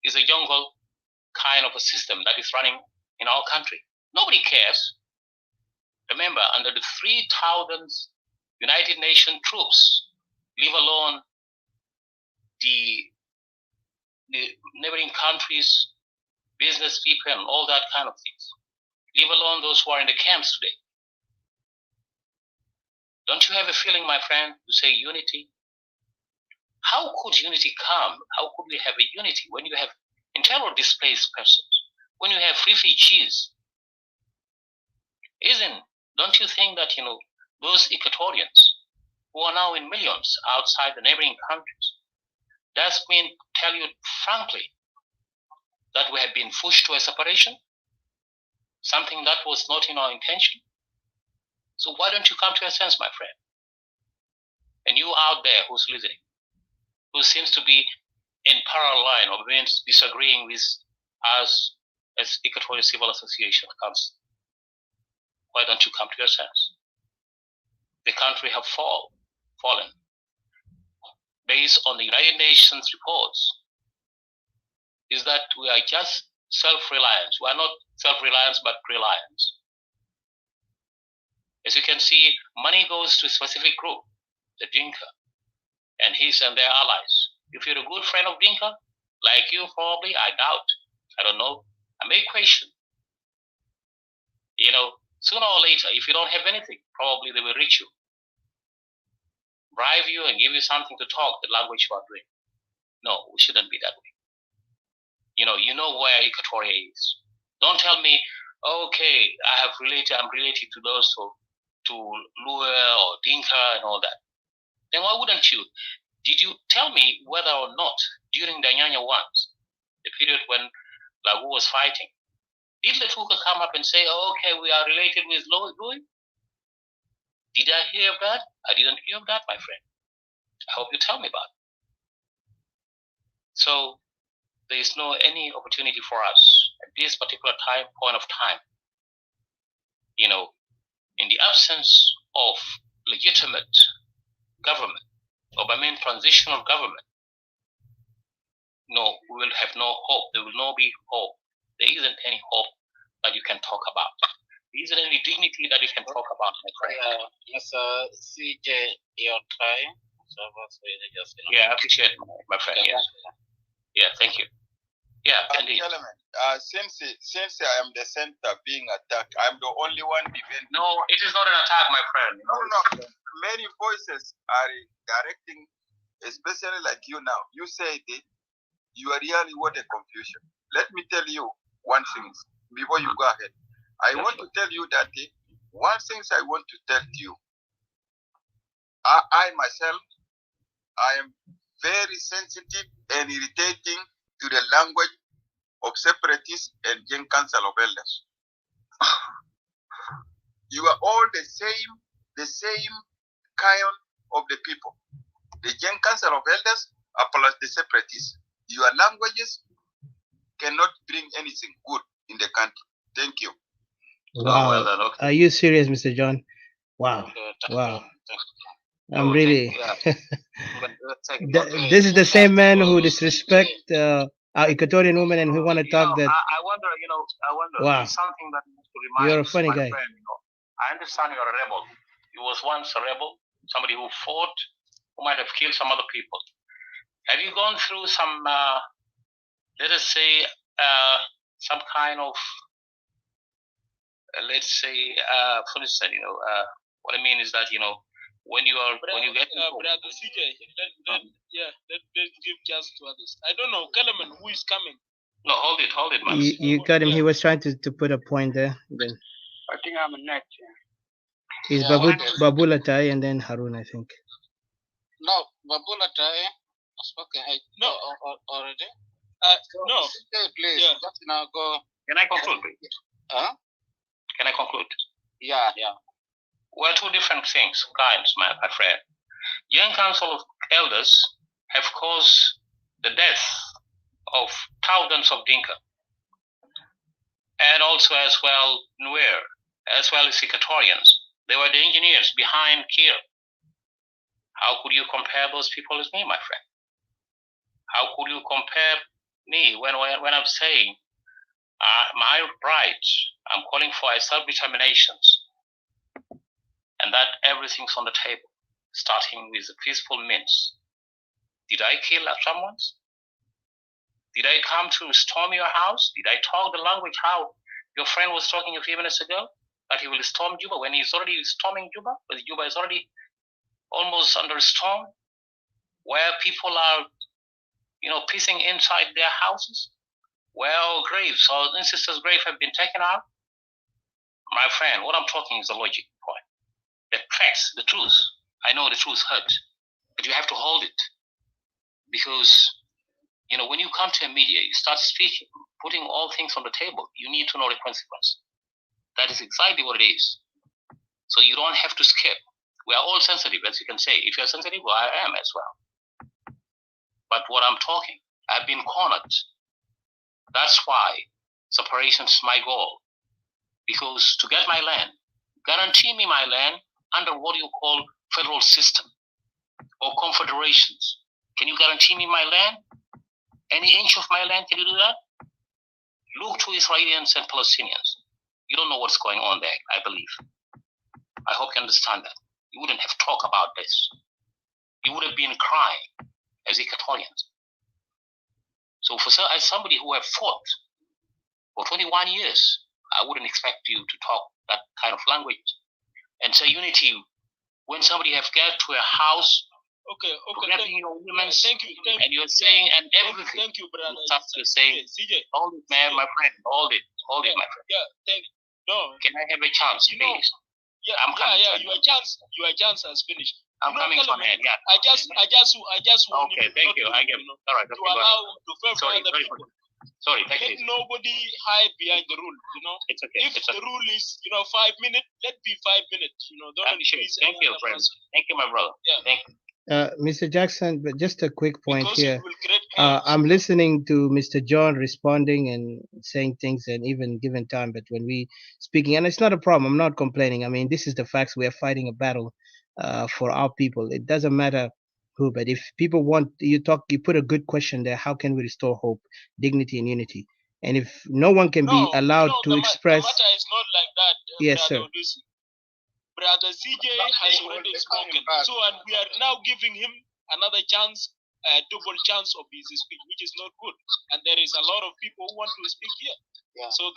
is a jungle kind of a system that is running in our country. Nobody cares. Remember, under the 3,000 United Nations troops, leave alone the neighboring countries, business people, and all that kind of things, leave alone those who are in the camps today. Don't you have a feeling, my friend, to say unity? How could unity come? How could we have a unity when you have internally displaced persons, when you have refugees? Don't you think that, those Equatorians who are now in millions outside the neighboring countries, does mean tell you frankly that we have been pushed to a separation? Something that was not in our intention. So why don't you come to a sense, my friend? And you out there who's listening, who seems to be in parallel line or means disagreeing with us as Equatorial Civil Association Council, why don't you come to your sense? The country have fallen based on the United Nations reports, is that we are just self-reliance. We are not self-reliance, but reliance. As you can see, money goes to a specific group, the Dinka, and their allies. If you're a good friend of Dinka, like you probably, I doubt, I don't know, I may question. sooner or later, if you don't have anything, probably they will reach you, bribe you, and give you something to talk the language you are doing. No, we shouldn't be that way. You know where Equatoria is. Don't tell me, okay, I'm related to those to Lua or Dinka and all that. Then why wouldn't you? Did you tell me whether or not during the Nyanya ones, the period when Lagu was fighting, did Letuka come up and say, oh, okay, we are related with Louis? Did I hear of that? I didn't hear of that, my friend. I hope you tell me about it. So there is no any opportunity for us at this particular point of time, in the absence of legitimate government, or I mean transitional government. No, we will have no hope. There will not be hope. There isn't any hope that you can talk about. There isn't any dignity that you can talk about, my friend. Mr. CJ, your time. Yeah, I appreciate it, my friend. Yes. Yeah, thank you. Yeah, indeed. Since I am the center being attacked, I'm the only one defending. No, it is not an attack, my friend. No. Many voices are directing, especially like you now. You said it. You are really what a confusion. Let me tell you one thing before you go ahead. I want to tell you that one thing I want to tell you. I myself, I am very sensitive and irritating to the language of separatists and Gen Council of Elders. You are all the same kind of the people. The Gen Council of Elders plus the separatists. Your languages cannot bring anything good in the country. Thank you. Wow. Are you serious, Mr. John? Wow. Wow. I'm really. This is the same man who disrespect our Equatorian women and who want to talk that. I wonder. Wow. It's something that needs to remind. You're a funny guy. Friend, I understand you're a rebel. You was once a rebel, somebody who fought, who might have killed some other people. Have you gone through some, let us say, some kind of, let's say, for instance, what I mean is that, when you get brother CJ, let's give chance to others. I don't know, Kalaman, who is coming? No, hold it, man. You got him. He was trying to put a point there. Then I think I'm next. he's Babula Tai and then Harun, I think. No, Babula Tai. No, already. No. CJ, please. Yeah. Just now go. Can I conclude, please? Huh? Can I conclude? Yeah. Well, two different things, my friend. Young Council of Elders have caused the death of thousands of Dinka, and also as well Nuer, as well as Equatorians. They were the engineers behind Kir. How could you compare those people as me, my friend? How could you compare me when I'm saying my right, I'm calling for a self-determination, and that everything's on the table, starting with the peaceful means. Did I kill someone? Did I come to storm your house? Did I talk the language how your friend was talking a few minutes ago, that he will storm Juba when he's already storming Juba, but Juba is already almost under storm, where people are, pissing inside their houses, where our graves, our ancestors' graves have been taken out? My friend, what I'm talking is the logic point. The facts, the truth. I know the truth hurt, but you have to hold it. Because, when you come to a media, you start speaking, putting all things on the table, you need to know the consequence. That is exactly what it is. So you don't have to skip. We are all sensitive, as you can say. If you're sensitive, well, I am as well. But what I'm talking, I've been cornered. That's why separation is my goal. Because to get my land, guarantee me my land under what you call federal system or confederations. Can you guarantee me my land? Any inch of my land, can you do that? Look to Israelis and Palestinians. You don't know what's going on there, I believe. I hope you understand that. You wouldn't have talked about this. You would have been crying as Equatorians. So as somebody who have fought for 21 years, I wouldn't expect you to talk that kind of language. And so unity, when somebody have got to a house, grabbing your women, and you're saying and everything. Thank you, brother. You start to say, hold it, man, my friend, hold it, my friend. Yeah, thank you. No. Can I have a chance, please? I'm coming. Your chance has finished. I'm coming to an end. Yeah. I just want okay, thank you. I get it. All right. To allow to favor other people. Sorry, take Let it. nobody hide behind the rule. It's okay. If the rule is 5 minutes, let be 5 minutes. Don't increase. Thank you, friends. Thank you, my brother. Yeah. Thank you. Mr. Jackson, but just a quick point Because here. it will create chaos. I'm listening to Mr. John responding and saying things and even giving time, but when we speaking, and it's not a problem, I'm not complaining. I mean, this is the facts. We are fighting a battle for our people. It doesn't matter who, but if people want, you put a good question there. How can we restore hope, dignity, and unity? And if no one can be allowed to express, the matter is not like that. Yes, sir. Odusi. Brother CJ has already spoken. So, and we are now giving him another chance, double chance of his speech, which is not good. And there is a lot of people who want to speak here. Yeah. So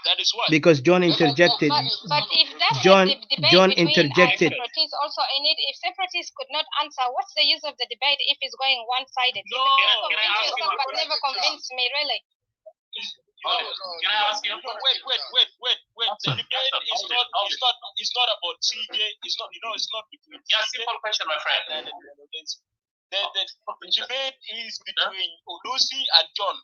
that is why. Because John interjected. But if that's John debate interjected. separatists also in it, if separatists could not answer, what's the use of the debate if it's going one-sided? No. Can I ask you but never convinced me, really. Can I ask you? Wait. The debate is not about CJ. It's not. It's not between. Yeah, simple question, my friend. The debate is between Odusi and John.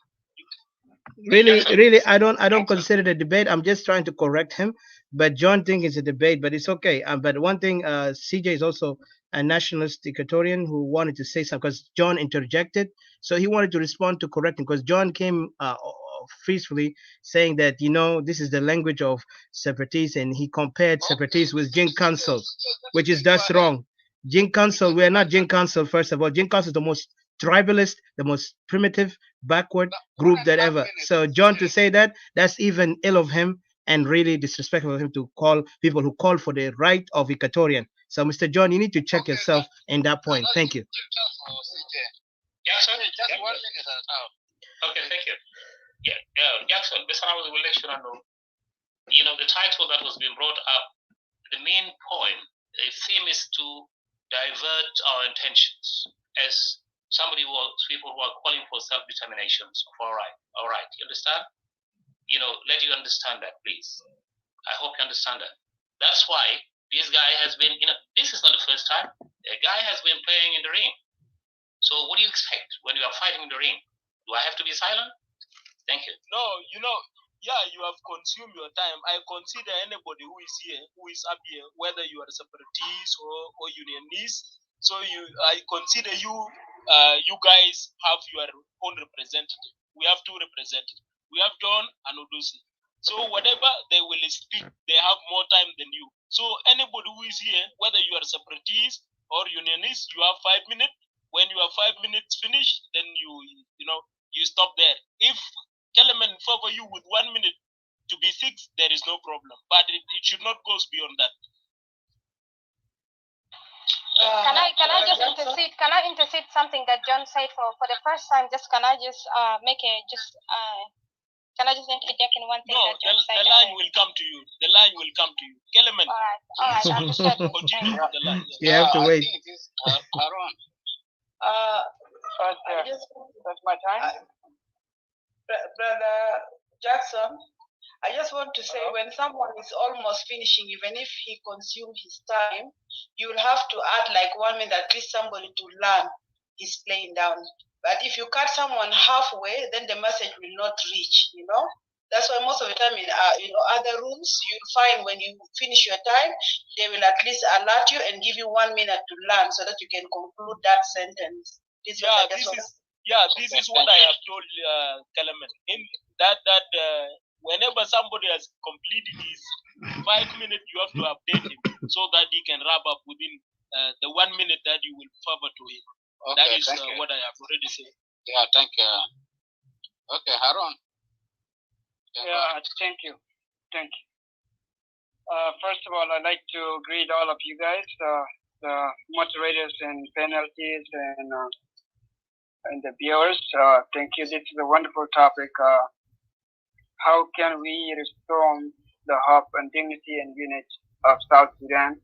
Really, I don't consider it a debate. I'm just trying to correct him. But John thinks it's a debate, but it's okay. But one thing, CJ is also a nationalist Equatorian who wanted to say something because John interjected, so he wanted to respond to correct him because John came peacefully saying that this is the language of separatists, and he compared separatists with Jin Council, which is that's wrong. Jin Council, we are not Jin Council. First of all, Jin Council is the most tribalist, the most primitive, backward group that ever. So John to say that's even ill of him and really disrespectful of him to call people who call for the right of Equatorian. So Mr. John, you need to check yourself in that point. Thank you. Jackson, just 1 minute at a time. Okay, thank you. Yeah, Jackson, this one I will let you know, the title that was being brought up, the main point, the theme is to divert our intentions as people who are calling for self-determination. All right, you understand? Let you understand that, please. I hope you understand that. That's why this guy has been, this is not the first time. The guy has been playing in the ring. So what do you expect when you are fighting in the ring? Do I have to be silent? Thank you. No, you have consumed your time. I consider anybody who is here, who is up here, whether you are a separatist or unionist. So I consider you guys have your own representative. We have two representatives. We have John and Odusi. So whatever they will speak, they have more time than you. So anybody who is here, whether you are a separatist or unionist, you have 5 minutes. When you have 5 minutes finished, then you stop there. If Kellerman favor you with 1 minute to be fixed, there is no problem. But it should not go beyond that. Can I just intercede? Can I intercede something that John said for the first time? Can I just can I just interject in one thing that John said? The line will come to you. The line will come to you. Kellerman. All right. Understood. Continue with the line. You have to wait. That's my time. Brother Jackson, I just want to say when someone is almost finishing, even if he consumed his time, you will have to add like 1 minute at least somebody to learn his playing down. But if you cut someone halfway, then the message will not reach, That's why most of the time in other rooms, you'll find when you finish your time, they will at least alert you and give you 1 minute to learn so that you can conclude that sentence. This is what I have told Kellerman. In that whenever somebody has completed his 5 minutes, you have to update him so that he can wrap up within the 1 minute that you will favor to him. Okay, that is what I have already said. Yeah, thank you. Okay, Harun. Thank you. First of all, I'd like to greet all of you guys, the moderators and penalties and the viewers. Thank you. This is a wonderful topic. How can we restore the hope and dignity and unity of South Sudan.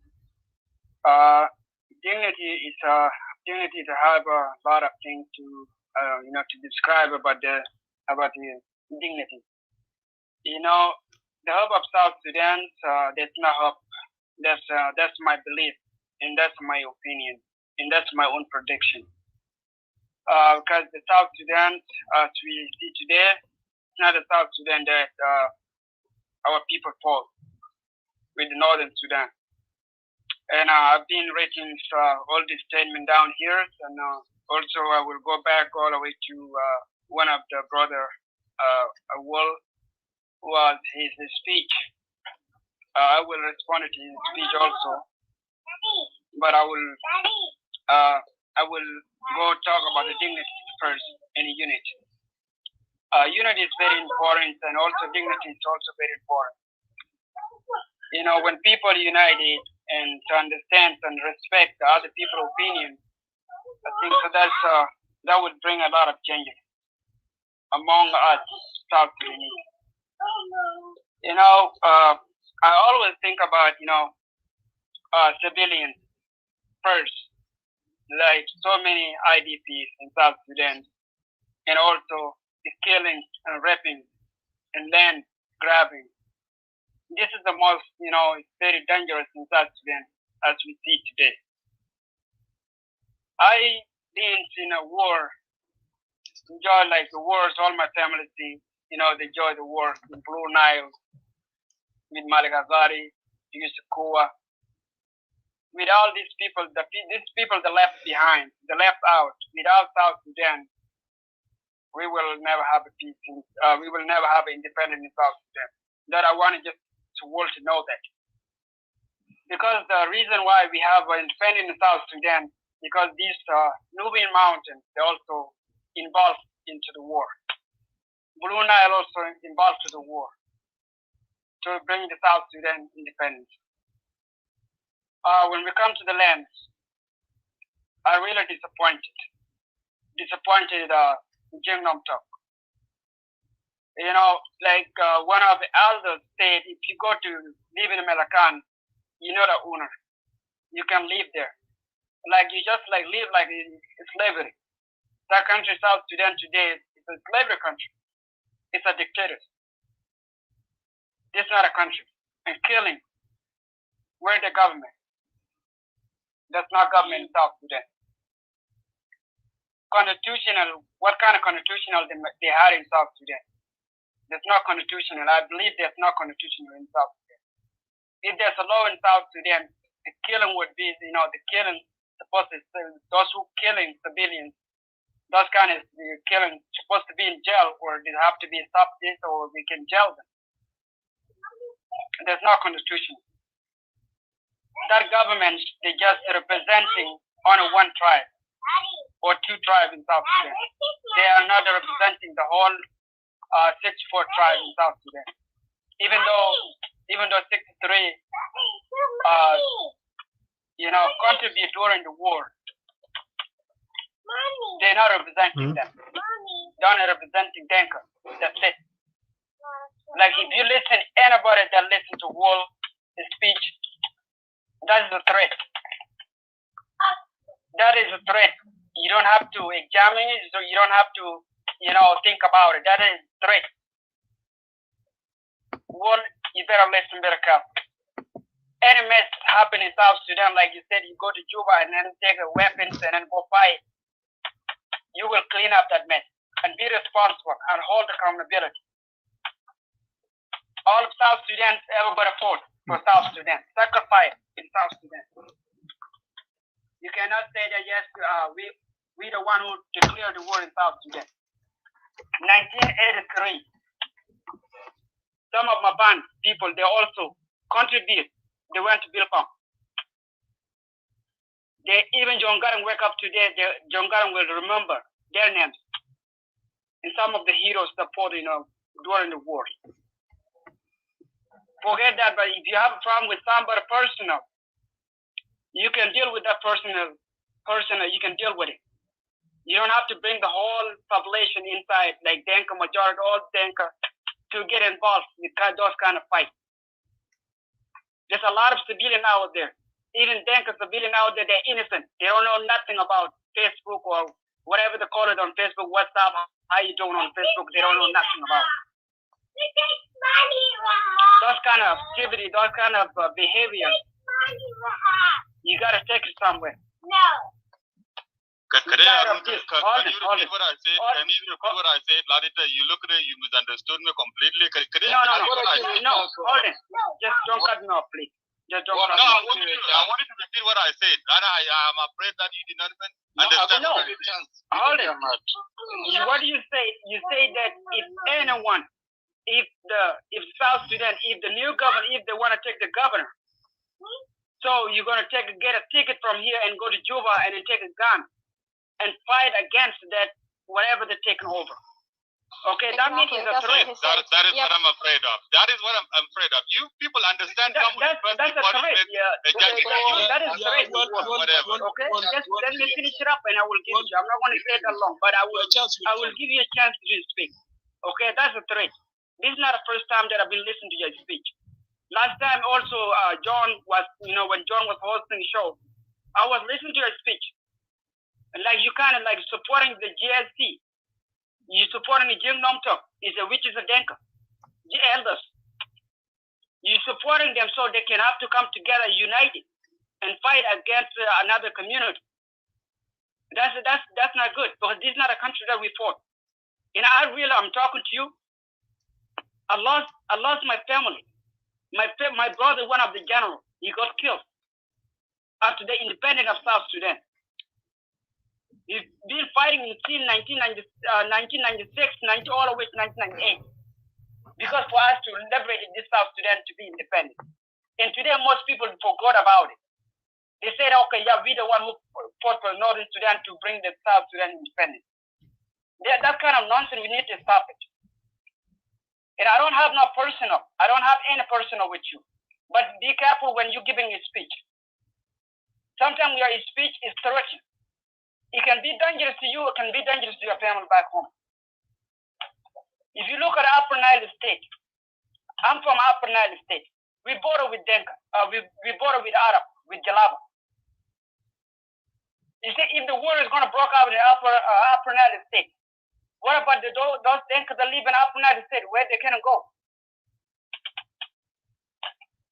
Dignity to have a lot of things to to describe about the dignity. The hope of South Sudan. There's no hope. That's my belief, and that's my opinion, and that's my own prediction. Because the South Sudan, as we see today, it's not the South Sudan that our people fought with the Northern Sudan. And I've been writing all this statement down here, and also I will go back all the way to one of the brother, Will, who was his speech. I will respond to his speech also, but I will go talk about the dignity first and unity. Unity is very important, and also dignity is also very important. When people united and to understand and respect the other people's opinion, I think that would bring a lot of changes among us South Sudanese. I always think about civilians first, like so many IDPs in South Sudan, and also the killing and raping and land grabbing. This is the most, it's very dangerous in South Sudan as we see today. I been in a war, enjoy like the wars, all my family see, they enjoy the war in Blue Nile, with Malagazari, Yusuf Kua, with all these people, these people that left behind, they left out. Without South Sudan, we will never have a peace. We will never have an independence in South Sudan. That I want just the world to know that. Because the reason why we have an independence in South Sudan, because these Nubian mountains, they also involved into the war. Blue Nile also involved to the war to bring the South Sudan independence. When we come to the lands, I'm really disappointed. Disappointed Jingnom Talk. One of the elders said, if you go to live in Melacan, you're not an owner. You can live there. You just live like in slavery. That country, South Sudan today, is a slavery country. It's a dictator. It's not a country. And killing. Where's the government? That's not government in South Sudan. Constitutional, what kind of constitutional they had in South Sudan? There's no constitutional. I believe there's no constitutional in South Sudan. If there's a law in South Sudan, the killing would be, the killing, those who killing civilians, those kind of killing supposed to be in jail, or they have to be stopped this, or we can jail them. There's no constitution. That government, they just representing only one tribe or two tribes in South Sudan. They are not representing the whole 64 tribes in South Sudan. Even though 63 contribute during the war, they're not representing them. They're not representing Denka. That's it. If you listen, anybody that listens to Wall speech, that is a threat. That is a threat. You don't have to examine it, so you don't have to, think about it. That is a threat. Wall, you better listen better careful. Any mess happen in South Sudan, like you said, you go to Juba and then take weapons and then go fight. You will clean up that mess and be responsible and hold accountability. All of South Sudan, everybody fought for South Sudan, sacrifice in South Sudan. You cannot say that, yes, we the one who declared the war in South Sudan. 1983, some of my band people, they also contribute. They went to Bilpam. Even John Garang wake up today, John Garang will remember their names and some of the heroes that fought, during the war. Forget that, but if you have a problem with somebody personal, you can deal with that personal, you can deal with it. You don't have to bring the whole population inside, like Denka, majority, all Denka, to get involved with those kind of fights. There's a lot of civilian out there. Even Denka civilian out there, they're innocent. They don't know nothing about Facebook or whatever they call it on Facebook, WhatsApp, how you doing on Facebook. They don't know nothing about it. Those kind of activity, those kind of behavior, you got to take it somewhere. No. Can you repeat what I said? Can you repeat what I said, Larita? You look at it, you misunderstood me completely. No, hold it. Just don't cut me off, please. Just don't cut me off. I wanted to repeat what I said. I'm afraid that you did not understand. No, hold it. What do you say? You say that if anyone, if South Sudan, if the new governor, if they want to take the governor, so you're going to get a ticket from here and go to Juba and then take a gun and fight against that, whatever they're taking over. Okay, that means it's a threat. That is what I'm afraid of. That is what I'm afraid of. You people understand that's a threat. Yeah. That is a threat. Whatever. Okay, just let me finish it up and I will give you. I'm not going to say that long, but I will give you a chance to speak. Okay, that's a threat. This is not the first time that I've been listening to your speech. Last time also, John was, when John was hosting the show, I was listening to your speech. Like you kind of like supporting the GSC. You supporting the Jim Nomtok, which is a Denka, the elders. You supporting them so they can have to come together united and fight against another community. That's not good because this is not a country that we fought. And I'm talking to you. I lost my family. My brother, one of the generals, he got killed after the independence of South Sudan. He's been fighting since 1996, all the way to 1998. Because for us to liberate this South Sudan to be independent. And today, most people forgot about it. They said, okay, yeah, we're the one who fought for Northern Sudan to bring the South Sudan independence. That kind of nonsense, we need to stop it. And I don't have any personal with you. But be careful when you're giving a speech. Sometimes your speech is threatening. It can be dangerous to you, it can be dangerous to your family back home. If you look at Upper Nile State, I'm from Upper Nile State. We border with Denka, we border with Arab, with Jalaba. You see, if the war is going to break out in Upper Nile State, what about those Denka that live in Upper Nile State, where they can go?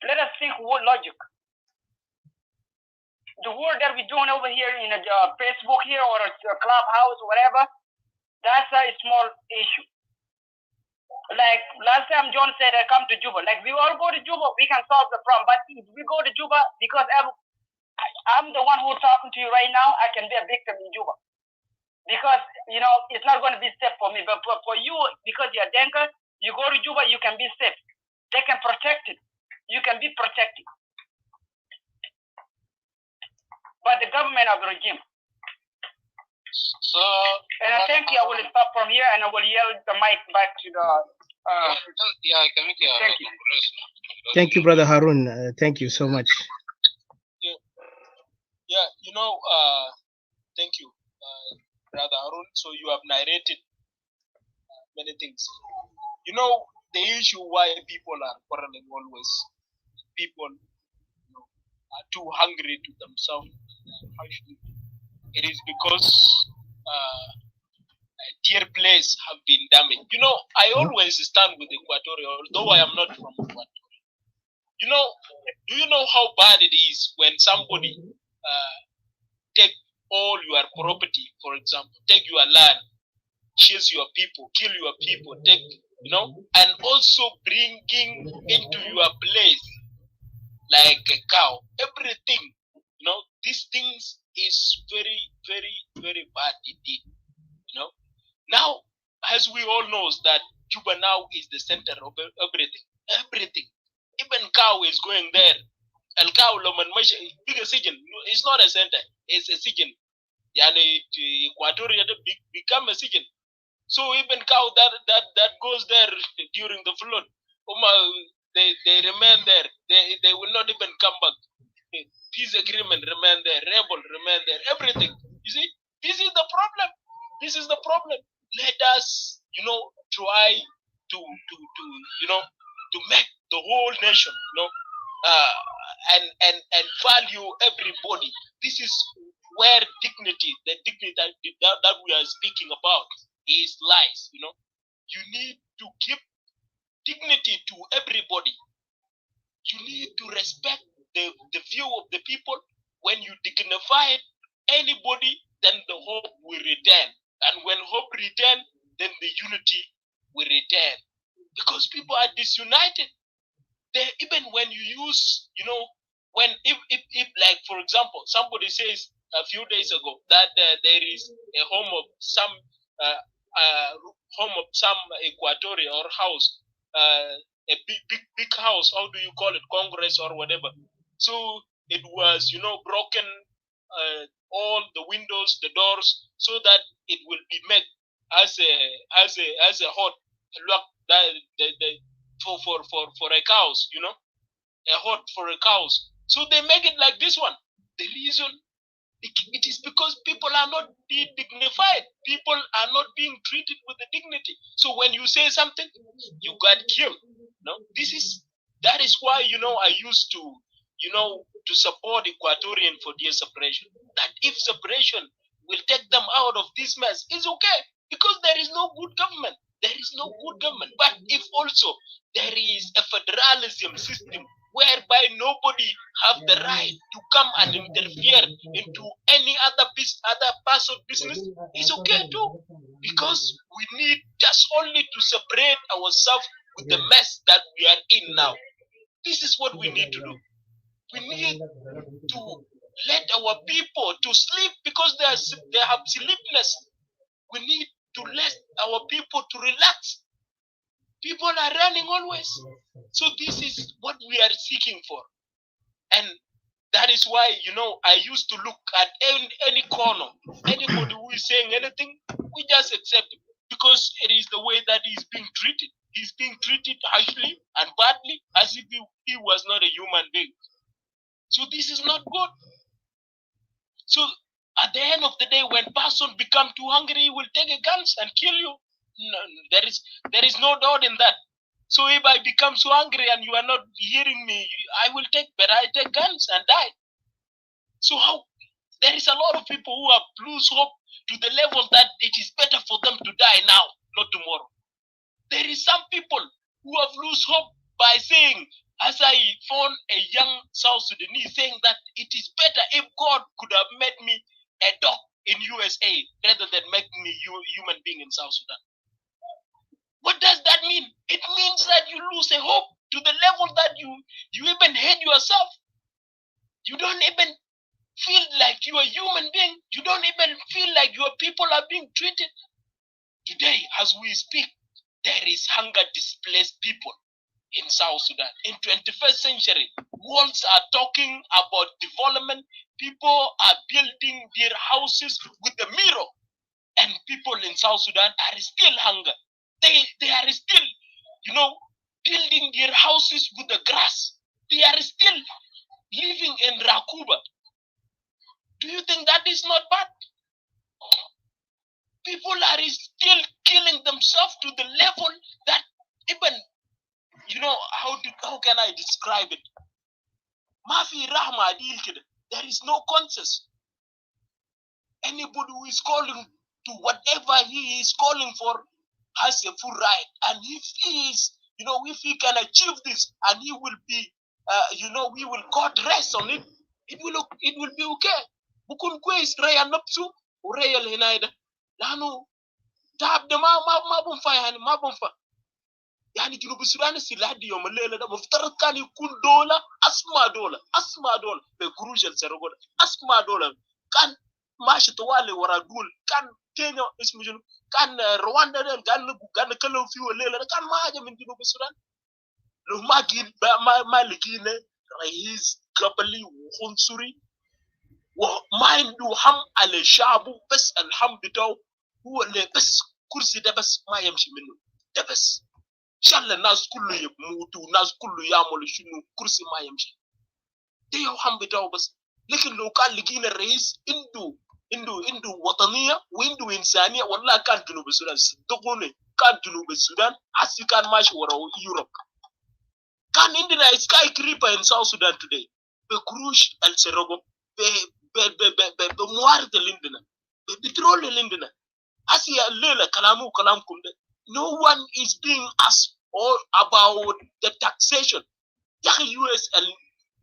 Let us think with logic. The war that we're doing over here in Facebook here or a Clubhouse or whatever, that's a small issue. Like last time John said, I come to Juba. Like we all go to Juba, we can solve the problem. But if we go to Juba, because I'm the one who's talking to you right now, I can be a victim in Juba. Because, it's not going to be safe for me. But for you, because you're Denka, you go to Juba, you can be safe. They can protect it. You can be protected. But the government of the regime. So, and I think I will stop from here and I will yield the mic back to the. Thank you. Thank you, Brother Harun. Thank you so much. Yeah, thank you, Brother Harun. So you have narrated many things. The issue why people are quarreling always, people are too hungry to themselves. It is because dear place have been damaged. I always stand with Equatorial, although I am not from Equatorial. Do you know how bad it is when somebody take all your property, for example, take your land, chase your people, kill your people, take, and also bringing into your place like a cow, everything, these things is very, very, very bad indeed, Now, as we all know that Juba now is the center of everything. Even cow is going there. And cow, bigger region, it's not a center, it's a region. Equatorial become a region. So even cow that goes there during the flood, they remain there. They will not even come back. Peace agreement remain there, rebel remain there, everything. You see, this is the problem. This is the problem. Let us, try to make the whole nation, and value everybody. This is where dignity, the dignity that we are speaking about, is lies. You know, you need to give dignity to everybody. You need to respect the view of the people. When you dignify anybody, then the hope will return. And when hope return, then the unity will return. Because people are disunited. Even when you use, you know, when if like, for example, somebody says a few days ago that there is a home of some Equatorial or house, a big house, how do you call it, Congress or whatever. So it was, you know, broken, all the windows, the doors, so that it will be made as a hot lock for a cows, you know, a hut for a cows. So they make it like this one. The reason it is because people are not being dignified. People are not being treated with the dignity. So when you say something, you got killed. No, that is why, you know, I used to, you know, to support Equatorian for their separation. That if separation will take them out of this mess, it's okay, because there is no good government. There is no good government. But if also there is a federalism system whereby nobody have the right to come and interfere into any other person's business, it's okay too. Because we need just only to separate ourselves with the mess that we are in now. This is what we need to do. We need to let our people to sleep, because they have sleepiness. We need to let our people to relax. People are running always. So this is what we are seeking for. And that is why, you know, I used to look at any corner. Anybody who is saying anything, we just accept it. Because it is the way that he's being treated. He's being treated harshly and badly, as if he was not a human being. So this is not good. So at the end of the day, when person become too hungry, he will take a guns and kill you. No, there is no doubt in that. So if I become so angry and you are not hearing me, I take guns and die. So how there is a lot of people who have lose hope to the level that it is better for them to die now, not tomorrow. There is some people who have lose hope by saying, as I found a young South Sudanese saying that it is better if God could have made me a dog in USA rather than make me a human being in South Sudan. What does that mean? It means that you lose a hope to the level that you even hate yourself. You don't even feel like you are a human being. You don't even feel like your people are being treated. Today, as we speak, there is hunger displaced people in South Sudan. In 21st century, worlds are talking about development. People are building their houses with the mirror. And people in South Sudan are still hunger. They are still, you know, building their houses with the grass. They are still living in Rakuba. Do you think that is not bad? People are still killing themselves to the level that even, you know, how can I describe it? Mafi Rahma Adil Kid, there is no conscience. Anybody who is calling to whatever he is calling for has a full right. And if he is, you know, if he can achieve this and he will be, you know, we will God rest on it, it will be okay. Bukun kwes raya napsu, uraya lenaida. Lanu, tab de ma bumfa yani, ma bumfa. Yani Junubu Sudan siladi yom lela da muftarat kan yakun dola, asma dola, be crucial serogoda, asma dola. Kan mashi tawali wara dul, kan Kenya ismu junu, kan Rwanda den gan kalau fiwa lela kan ma haja min Junubu Sudan. Lo ma ligine rais gabali khunsuri wa mindu ham ala shabu bas alham bitaw huwa le bas kursi da bas ma yamshi minnu da bas. Shalla nas kullu yamutu, nas kullu yamulu shunu kursi ma yamshi. They yow ham bitaw bas. Lekin lo kan ligina rais indu wataniya wa indu insaniya wallahi kan Junubu Sudan sidquni kan Junubu Sudan hasi kan mashi wara Europe. Can India skyscraper in South Sudan today? Be cruise El Serogo, be Muar the Lindina, be Petrol Lindina. Asia Lela Kalamu Kalam Kunde. No one is being asked all about the taxation. Yaki US and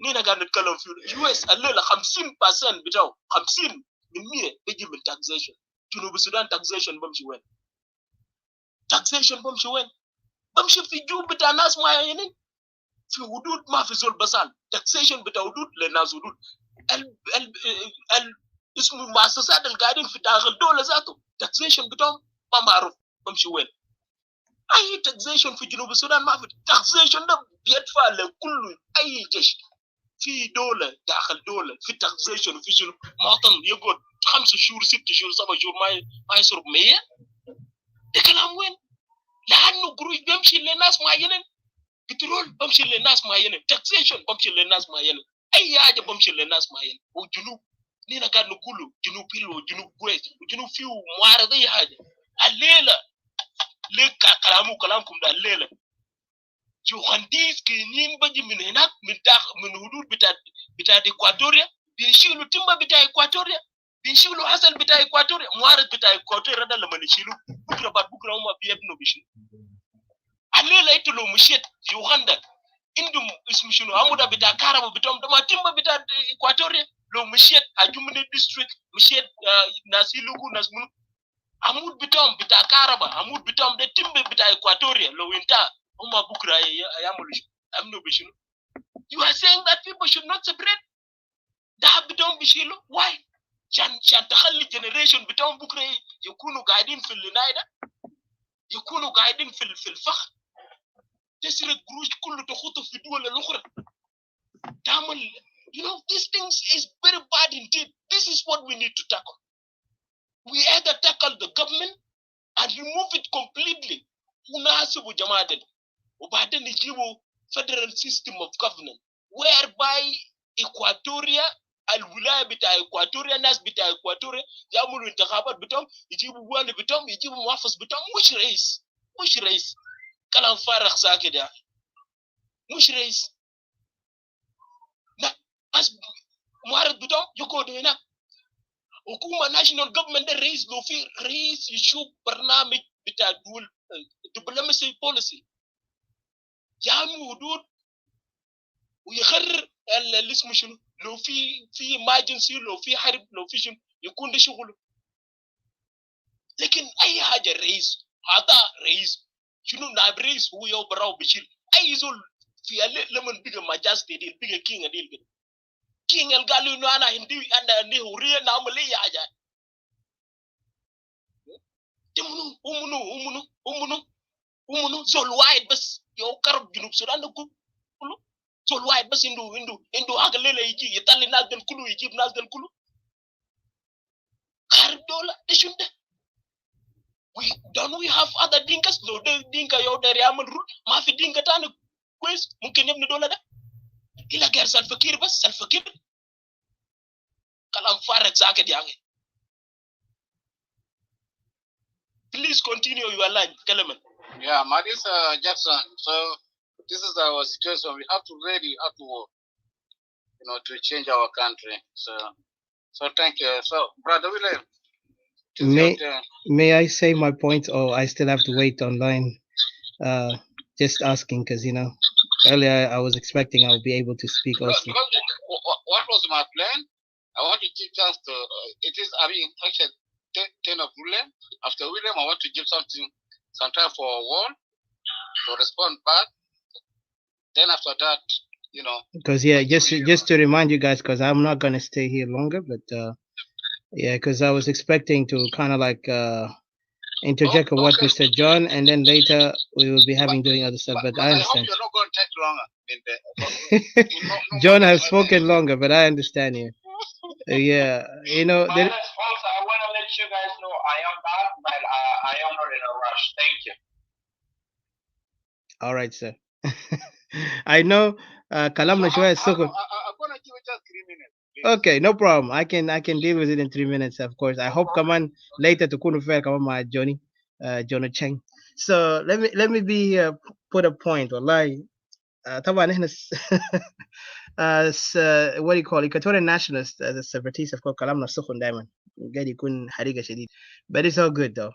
Nina Gan Kalam US and Lela 50% without 50 min Benjamin taxation. Junubu Sudan taxation bumshi wen. Taxation bumshi wen. Bumshi fi ju bita nas maya yinin. Fi hudud ma fi zol basal. Taxation bita hudud le nas hudud. ال اسمه المؤسسات القاعدين في داخل الدولة ذاته taxation بتاعهم ما معروف بمشي وين. أي taxation في جنوب السودان ما في taxation ده بيدفع لكل أي جيش في دولة داخل دولة في taxation في شنو مواطن يقعد 5 شهور 6 شهور 7 شهور ما يصرف 100 ده كلام وين؟ لأنه قروش بيمشي للناس معينين بترول بمشي للناس معينين taxation بمشي للناس معينين أي حاجة بمشي للناس معينين وجنوب نينا قاعد نقوله جنوب حلو وجنوب كويس وجنوب فيه معارضة أي حاجة الليلة ليك كلامكم ده الليلة جوهنديس كينين بجي من هناك من داخل من حدود بتاع إكواتوريا بيشيلوا تيمبا بتاع إكواتوريا بيشيلوا حصل بتاع إكواتوريا معارض بتاع إكواتوريا ده لما نشيلوا بكرة بعد بكرة هم بيبنوا بيشيلوا الليلة إنتوا لو مشيت يوغندا عندهم اسمه شنو عمودا بتاع كهرباء بتاعهم ده ما تيمبا بتاع إكواتوريا لو مشيت أجمل ديستريكت مشيت ناس يلوكو ناس منو عمود بتاعهم بتاع كهرباء عمود بتاعهم ده تيمبا بتاع إكواتوريا لو انت هم بكرة يعملوا بشنو. You are saying that people should not separate. ده بتاعهم بيشيلوا why؟ عشان تخلي generation بتاعهم بكرة يكونوا قاعدين في الناي ده يكونوا قاعدين في الفخر تسرق قروش كله تخطه في الدول الأخرى تعمل. You know, these things is very bad indeed. This is what we need to tackle. We either tackle the government and remove it completely. Unahasibu jamaden. Ubaden nijibu federal system of governance whereby Equatoria الولاية بتاع إكواتوريا ناس بتاع إكواتوريا يعملوا انتخابات بتاعهم يجيبوا والي بتاعهم يجيبوا محافظ بتاعهم مش رئيس كلام فارغ ساكت يا مش رئيس ناس معارض بتاعهم يقعدوا هناك حكومة ناشونال جوفمنت الرئيس لو في رئيس يشوف برنامج بتاع دول دبلوماسي بوليسي يعمل حدود ويخرر اللي اسمه شنو لو في امرجنسي لو في حرب لو في شنو يكون ده شغله. لكن اي حاجه الرئيس هذا رئيس شنو نائب رئيس هو يو براو بشيل اي زول في لمن بيجا ماجستي دي بيجا كينج دي كده كينج قال انه انا هندي انا عندي حريه نعمل اي حاجه ومنو زول واحد بس يو كرب جنوب السودان كله زول واحد بس عنده حاجه ليله يجي يطلع الناس دول كله يجيب ناس دول كله خارب دوله ده شنو ده. Don't we have other dinkas لو ده دينكا يقدر يعمل رول ما في دينكا تاني كويس ممكن يبني دوله ده إلا غير الفقير بس الفقير كلام فارغ ساكت يا أخي. Please continue your line, Kelemen. Yeah, Marisa Jackson. So this is our situation. We have to really have to work, to change our country. So thank you. So, Brother William, may I say my point, or I still have to wait online? Just asking, because earlier I was expecting I would be able to speak also. What was my plan? I want to give chance to. It is actually 10 of William. After William, I want to give some time for Wall to respond back. Then after that, Because just to remind you guys, because I'm not gonna stay here longer, but because I was expecting to kind of like interject what Mr. John, and then later we will be doing other stuff. But I understand. I hope you're not going to take longer. John has spoken longer, but I understand you. Yeah, Also, I want to let you guys know I am back, but I am not in a rush. Thank you. All right, sir. I know Kalam Nashwa is so good. I'm going to give it just 3 minutes. Please. Okay, no problem. I can deal with it in 3 minutes, of course. I hope come on later to kunu fair come my Johnny Cheng. So let me be put a point. Wallahi, طبعا احنا what do you call Equatorian nationalists as a separatist of course كلامنا سخن دايما قاعد يكون حريقة شديد but it's all good though.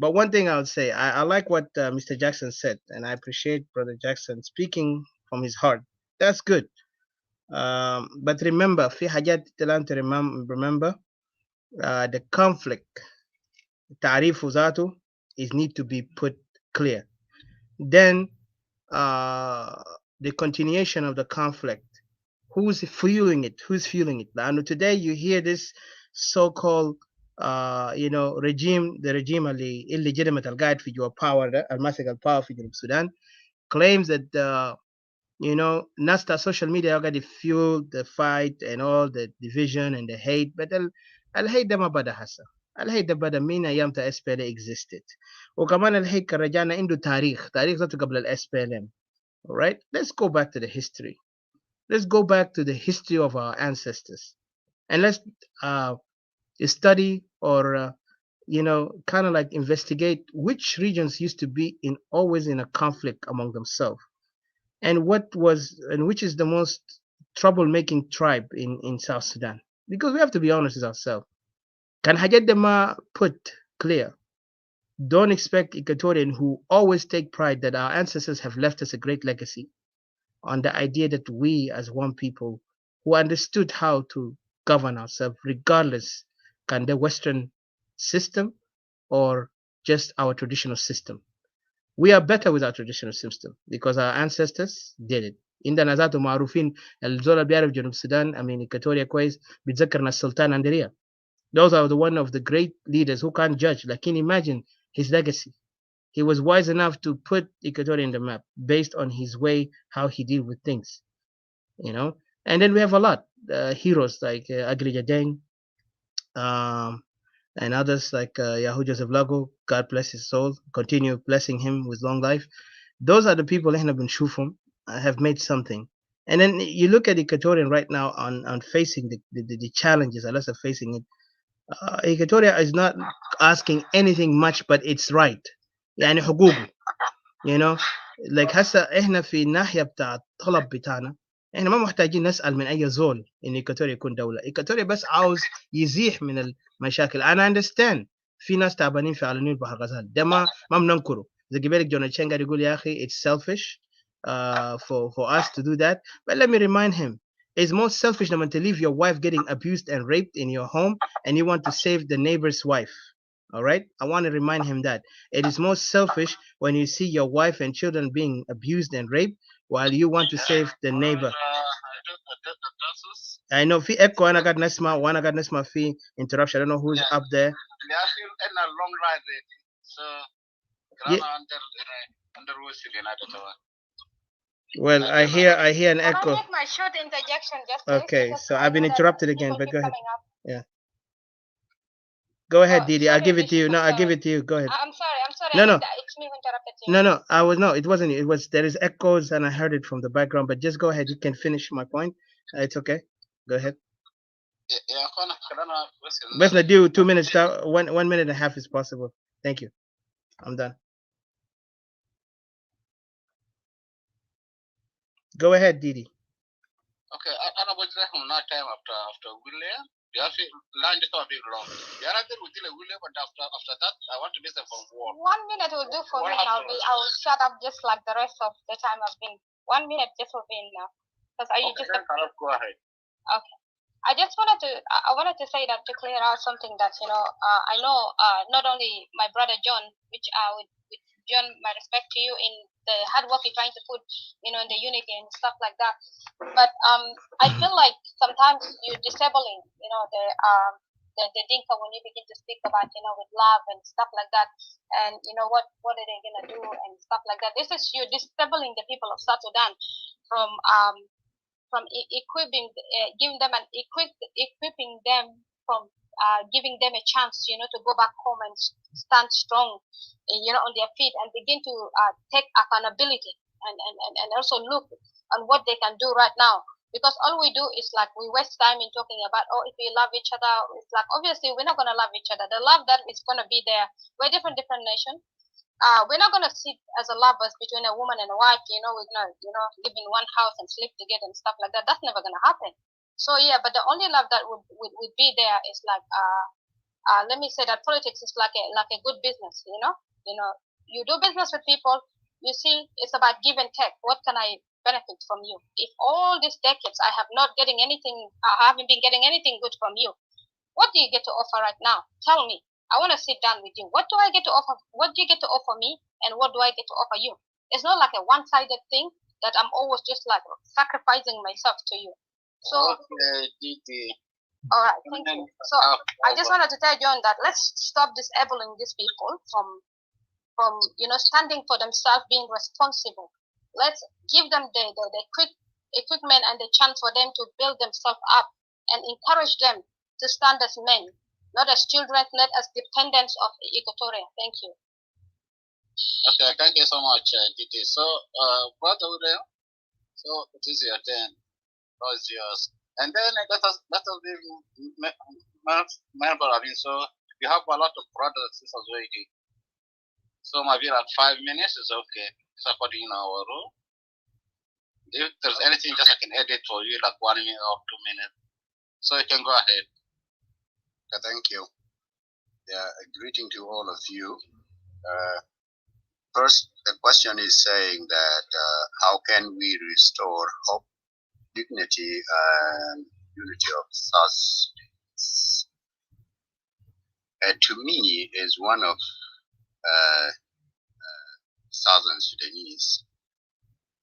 But one thing I would say, I like what Mr. Jackson said, and I appreciate Brother Jackson speaking from his heart. That's good. But remember, في حاجات to remember the conflict, تعريف ذاته is need to be put clear. Then the continuation of the conflict, who's fueling it? Who's fueling it? And today you hear this so-called regime, the regime illegitimate al-Qaid في جوا power ده الماسك الباور في جنوب السودان claims that ناس social media قاعد fuel the fight and all the division and the hate, but الهيت ده ما بدا هسه. الهيت ده بدا من ايام تا SPLA existed. وكمان الهيت كان رجعنا عنده تاريخ ذاته قبل ال SPLM. All right, let's go back to the history. Let's go back to the history of our ancestors, and let's study or kind of like investigate which regions used to be always in a conflict among themselves, and which is the most troublemaking tribe in South Sudan. Because we have to be honest with ourselves. Can Hajadema put clear? Don't expect Equatorian who always take pride that our ancestors have left us a great legacy on the idea that we as one people who understood how to govern ourselves regardless can the Western system or just our traditional system. We are better with our traditional system because our ancestors did it. عندنا ذاته معروفين الزول بيعرف جنوب السودان إكواتوريا كويس بيتذكرنا السلطان أندريا. Those are one of the great leaders who can't judge. Like, can you imagine his legacy? He was wise enough to put Equatorial in the map based on his way, how he deal with things, And then we have a lot heroes like Agrija Deng, and others like Yahoo Joseph Lago. God bless his soul. Continue blessing him with long life. Those are the people that have been shufum, have made something. And then you look at Equatorian right now on facing the challenges, unless they're facing it. Equatoria is not asking anything much, but it's right. يعني حقوقه. Like هسه احنا في الناحية بتاع الطلب بتاعنا احنا ما محتاجين نسأل من اي زول ان ايكواتوريا يكون دولة. ايكواتوريا بس عاوز يزيح من المشاكل. انا understand في ناس تعبانين في على نيل بحر غزال ده ما بننكره. زي قبلك جون تشين قاعد يقول يا اخي it's selfish for us to do that, but let me remind him it's more selfish than to leave your wife getting abused and raped in your home and you want to save the neighbor's wife. All right, I want to remind him that it is more selfish when you see your wife and children being abused and raped while you want to save the neighbor. I know في echo أنا قاعد نسمع وأنا قاعد نسمع في interruption. I don't know who's up there. Yeah. Well, I hear an echo. Can I make my short interjection just okay, so I've been interrupted again, but go ahead. Yeah. Go ahead, Didi. I'll give it to you. No, I'll give it to you. Go ahead. I'm sorry. No. It's me who interrupted you. No, it wasn't you. It was, there is echoes and I heard it from the background, but just go ahead. You can finish my point. It's okay. Go ahead. Let's not do 2 minutes. 1 minute and a half is possible. Thank you. I'm done. Go ahead, Didi. Okay, I was there from that time after William. You have to land it a bit long. The other with William, but after that, I want to listen from war. 1 minute will do for me now. I'll shut up just like the rest of the time I've been. 1 minute just will be enough. Because go ahead. Okay. I wanted to say that to clear out something that I know not only my brother John, which with John, my respect to you in the hard work you're trying to put, in the unity and stuff like that. But I feel like sometimes you're disabling, the Dinka when you begin to speak about, with love and stuff like that. And what are they gonna do and stuff like that. You're disabling the people of South Sudan from equipping, giving them equipping them from giving them a chance, to go back home and stand strong, on their feet and begin to take accountability and also look on what they can do right now. Because all we do is like we waste time in talking about, if we love each other, it's like obviously we're not going to love each other. The love that is going to be there, we're different nations. we're not going to sit as a lovers between a woman and a wife, we're going to, live in one house and sleep together and stuff like that. That's never going to happen. So yeah, but the only love that would be there is like, let me say that politics is like a good business, you do business with people, you see, it's about give and take. What can I benefit from you? If all these decades I haven't been getting anything good from you, what do you get to offer right now? Tell me. I want to sit down with you. What do I get to offer? What do you get to offer me? And what do I get to offer you? It's not like a one-sided thing that I'm always just like sacrificing myself to you. So, okay, Didi. All right, thank you. So I just wanted to tell John that let's stop disabling these people from standing for themselves, being responsible. Let's give them the quick equipment and the chance for them to build themselves up and encourage them to stand as men, not as children, not as dependents of Equatoria. Thank you. Okay, thank you so much, Didi. So, brother William, so it is your turn. So it's yours. And then let us be member. I mean, so you have a lot of brothers and sisters waiting. So maybe like 5 minutes is okay. It's according to our rule. If there's anything, just I can edit for you like 1 minute or 2 minutes. So you can go ahead. Okay, thank you. Yeah, a greeting to all of you. First, the question is saying that how can we restore hope, dignity, and unity of South Sudan? To me, is one of Southern Sudanese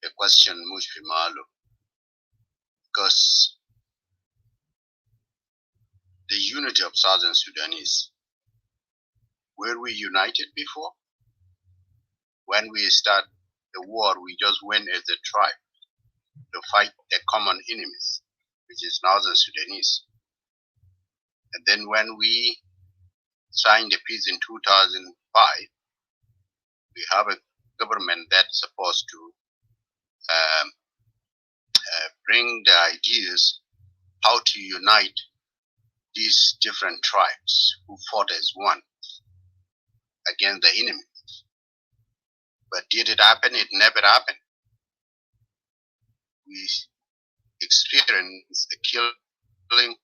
a question much malo, because the unity of Southern Sudanese, were we united before? When we start the war, we just went as a tribe to fight a common enemies, which is Northern Sudanese. And then when we signed the peace in 2005, we have a government that's supposed to bring the ideas how to unite these different tribes who fought as one against the enemy. But did it happen? It never happened. We experienced the killing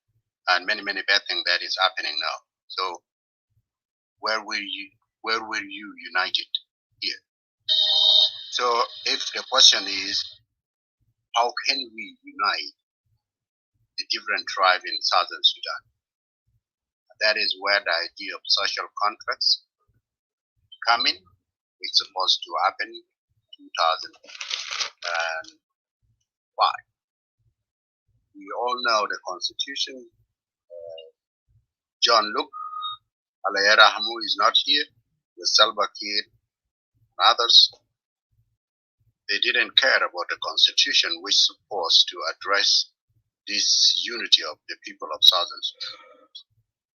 and many bad things that is happening now. So where were you united here? So if the question is how can we unite the different tribes in Southern Sudan? That is where the idea of social contracts come in. It's supposed to happen in 2005. We all know the Constitution. John Luke, Alayera Hamu is not here. The Salva Kiir and others. They didn't care about the Constitution, which is supposed to address this unity of the people of Southern Sudan.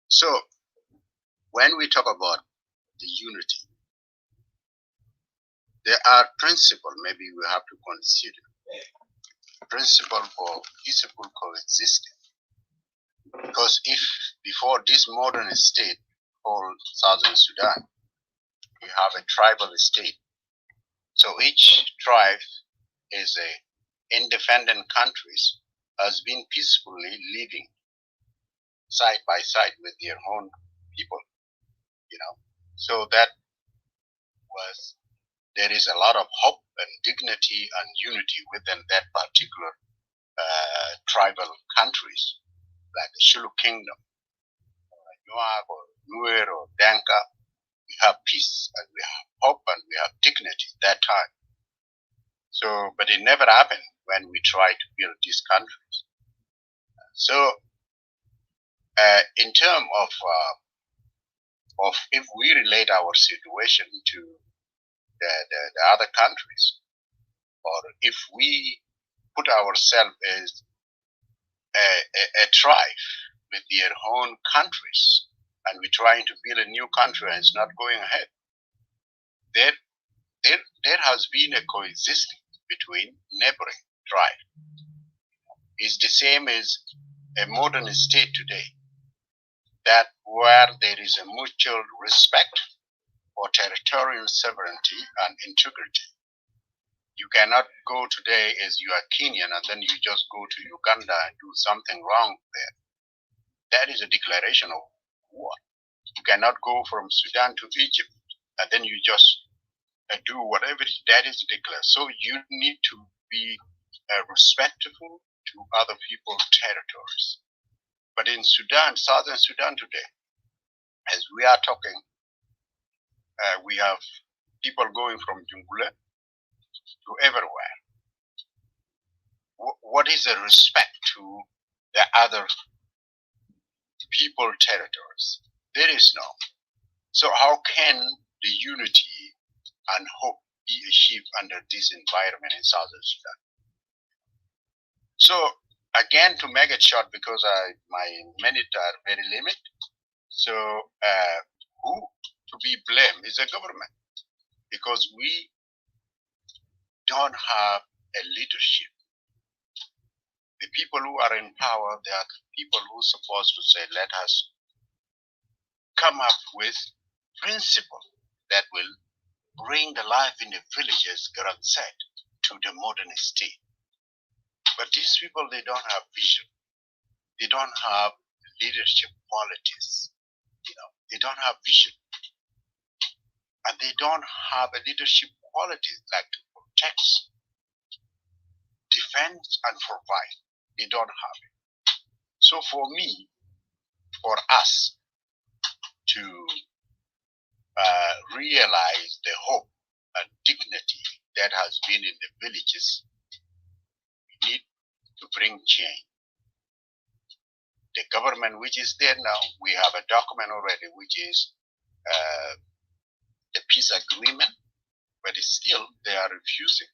So, when we talk about the unity, there are principles maybe we have to consider. Principle for peaceful coexistence. Because if before this modern state called Southern Sudan, we have a tribal state. So each tribe is a independent countries has been peacefully living side by side with their own people, So that was, there is a lot of hope and dignity and unity within that particular tribal countries, like the Shulu Kingdom, or Nuer or Nuer or Danka. We have peace and we have hope and we have dignity that time. So, but it never happened when we tried to build these countries. So, in terms of if we relate our situation to the other countries, or if we put ourselves as a tribe with their own countries, and we're trying to build a new country and it's not going ahead, there has been a coexistence between neighboring tribes. It's the same as a modern state today, that where there is a mutual respect for territorial sovereignty and integrity. You cannot go today as you are Kenyan and then you just go to Uganda and do something wrong there. That is a declaration of war. You cannot go from Sudan to Egypt and then you just do whatever that is declared. So you need to be respectful to other people's territories. But in Sudan, southern Sudan today, as we are talking, we have people going from Jungule to everywhere. What is the respect to the other people territories? There is no. So how can the unity and hope be achieved under this environment in southern Sudan? So again, to make it short, because my minutes are very limited. So who to be blamed is the government, because we don't have a leadership. The people who are in power, they are the people who are supposed to say, let us come up with principles that will bring the life in the villages, Garan said, to the modern state. But these people, they don't have vision. They don't have leadership qualities. They don't have vision. And they don't have a leadership quality like to protect, defend, and provide. They don't have it. So for me, for us to realize the hope and dignity that has been in the villages, we need to bring change. The government which is there now, we have a document already which is the peace agreement, but still they are refusing.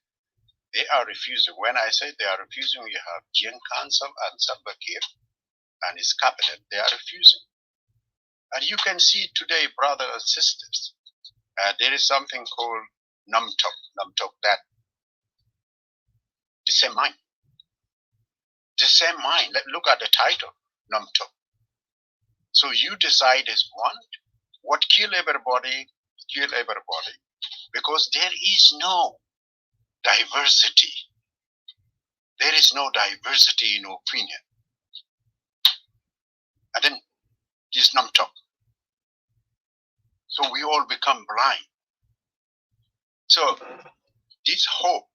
They are refusing. When I say they are refusing, we have Gen Council and Salva Kiir and his cabinet. They are refusing. And you can see today, brothers and sisters, there is something called Namtok, that the same mind. The same mind. Look at the title, Namtok. So you decide as one, what kill everybody, because there is no diversity. There is no diversity in opinion. And then this Namtok. So we all become blind. So this hope,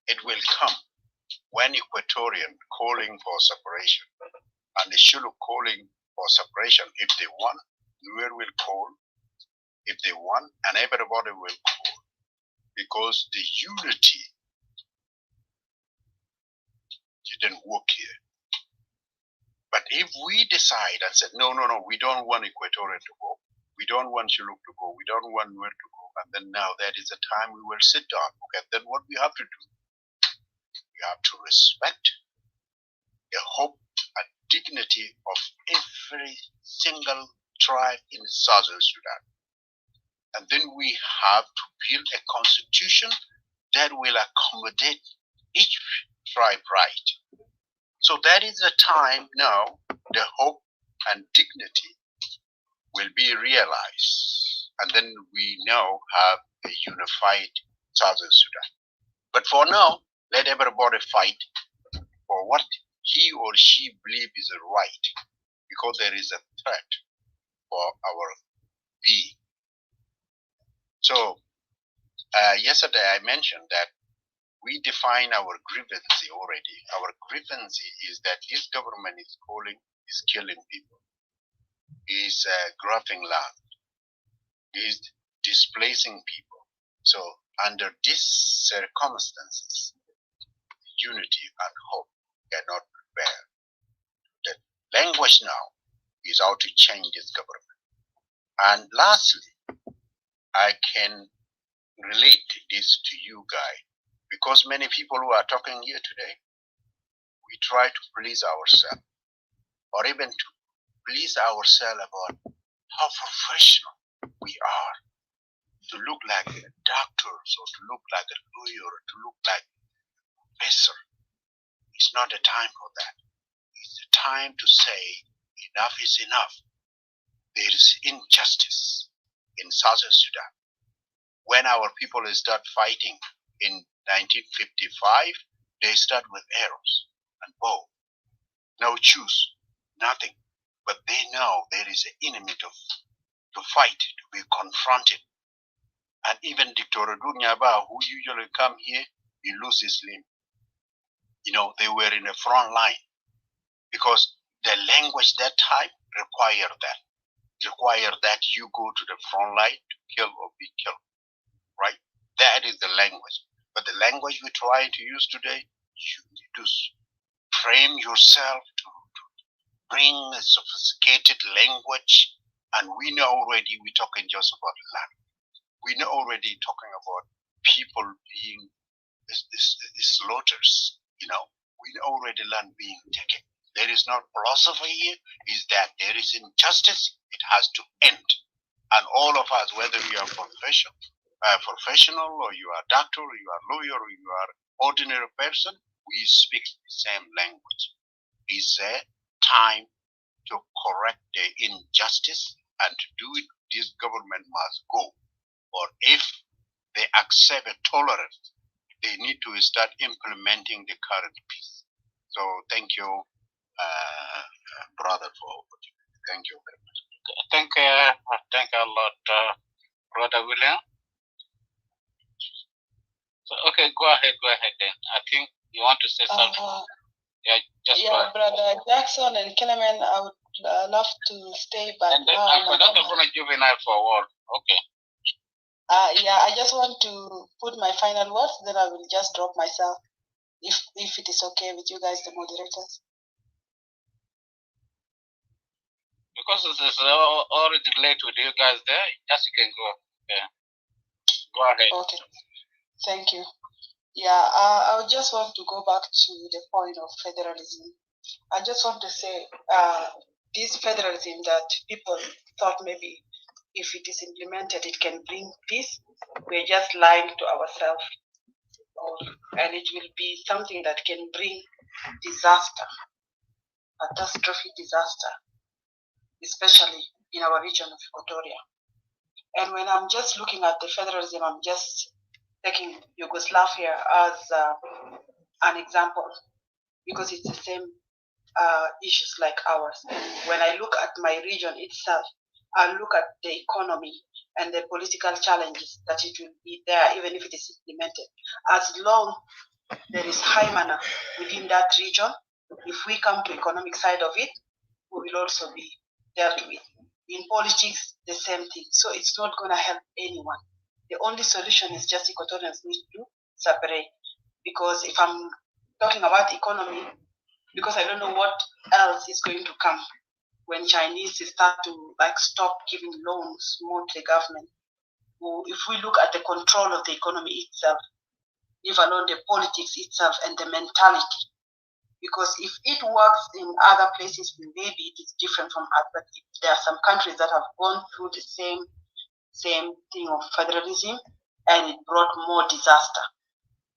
it will come when Equatorian calling for separation and the Shulu calling for separation. If they want, Nuer will call. If they want, and everybody will call. Because the unity didn't work here. But if we decide and said, no, we don't want Equatorian to go, we don't want Shuluk to go, we don't want Nuer to go, and then now that is the time we will sit down. Okay, then what we have to do? We have to respect the hope and dignity of every single tribe in Southern Sudan. And then we have to build a constitution that will accommodate each tribe right. So that is the time now the hope and dignity will be realized. And then we now have a unified Southern Sudan. But for now, let everybody fight for what he or she believes is right, because there is a threat for our being. So yesterday I mentioned that we define our grievance already. Our grievance is that this government is killing people, is grabbing land, is displacing people. So under these circumstances, unity and hope cannot prevail. The language now is how to change this government. And lastly, I can relate this to you guys, because many people who are talking here today, we try to please ourselves, or even to please ourselves about how professional we are, to look like doctors, or to look like a lawyer, or to look like a professor. It's not the time for that. It's the time to say enough is enough. There is injustice. in Southern Sudan. When our people start fighting in 1955, they start with arrows and bow. No choose, nothing. But they know there is an enemy to fight, to be confronted. And even Dr. Dunyaba, who usually come here, he loses limb. They were in the front line because the language that time required that you go to the front line to kill or be killed, right? That is the language. But the language we try to use today, you need to frame yourself to bring a sophisticated language. And we know already we're talking just about land. We know already talking about people being slaughtered. We know already land being taken. There is no philosophy here, is that there is injustice, it has to end. And all of us, whether you are professional or you are a doctor, or you are a lawyer, or you are ordinary person, we speak the same language. It's a time to correct the injustice, and to do it, this government must go. Or if they accept a tolerance, they need to start implementing the current peace. So thank you, brother, for opportunity. Thank you very much. Thank you a lot, Brother William. So, okay, go ahead then. I think you want to say something. Yeah, Brother Jackson and Kellerman, I would love to stay, but and then now I forgot to put a juvenile for a word. Okay. Yeah, I just want to put my final words, then I will just drop myself, if it is okay with you guys, the moderators. Because this is already late with you guys there, just you can go. Yeah. Go ahead. Okay, thank you. Yeah, I just want to go back to the point of federalism. I just want to say this federalism that people thought maybe if it is implemented, it can bring peace. We're just lying to ourselves. And it will be something that can bring disaster, catastrophic disaster, especially in our region of Equatoria. And when I'm just looking at the federalism, I'm just taking Yugoslavia as an example, because it's the same issues like ours. When I look at my region itself, I look at the economy and the political challenges that it will be there, even if it is implemented. As long there is high manner within that region, if we come to economic side of it, we will also be dealt with. In politics, the same thing. So it's not going to help anyone. The only solution is just Equatorians need to separate. Because if I'm talking about economy, because I don't know what else is going to come when Chinese start to stop giving loans more to the government. If we look at the control of the economy itself, leave alone the politics itself and the mentality. Because if it works in other places, maybe it is different from us. But there are some countries that have gone through the same thing of federalism, and it brought more disaster.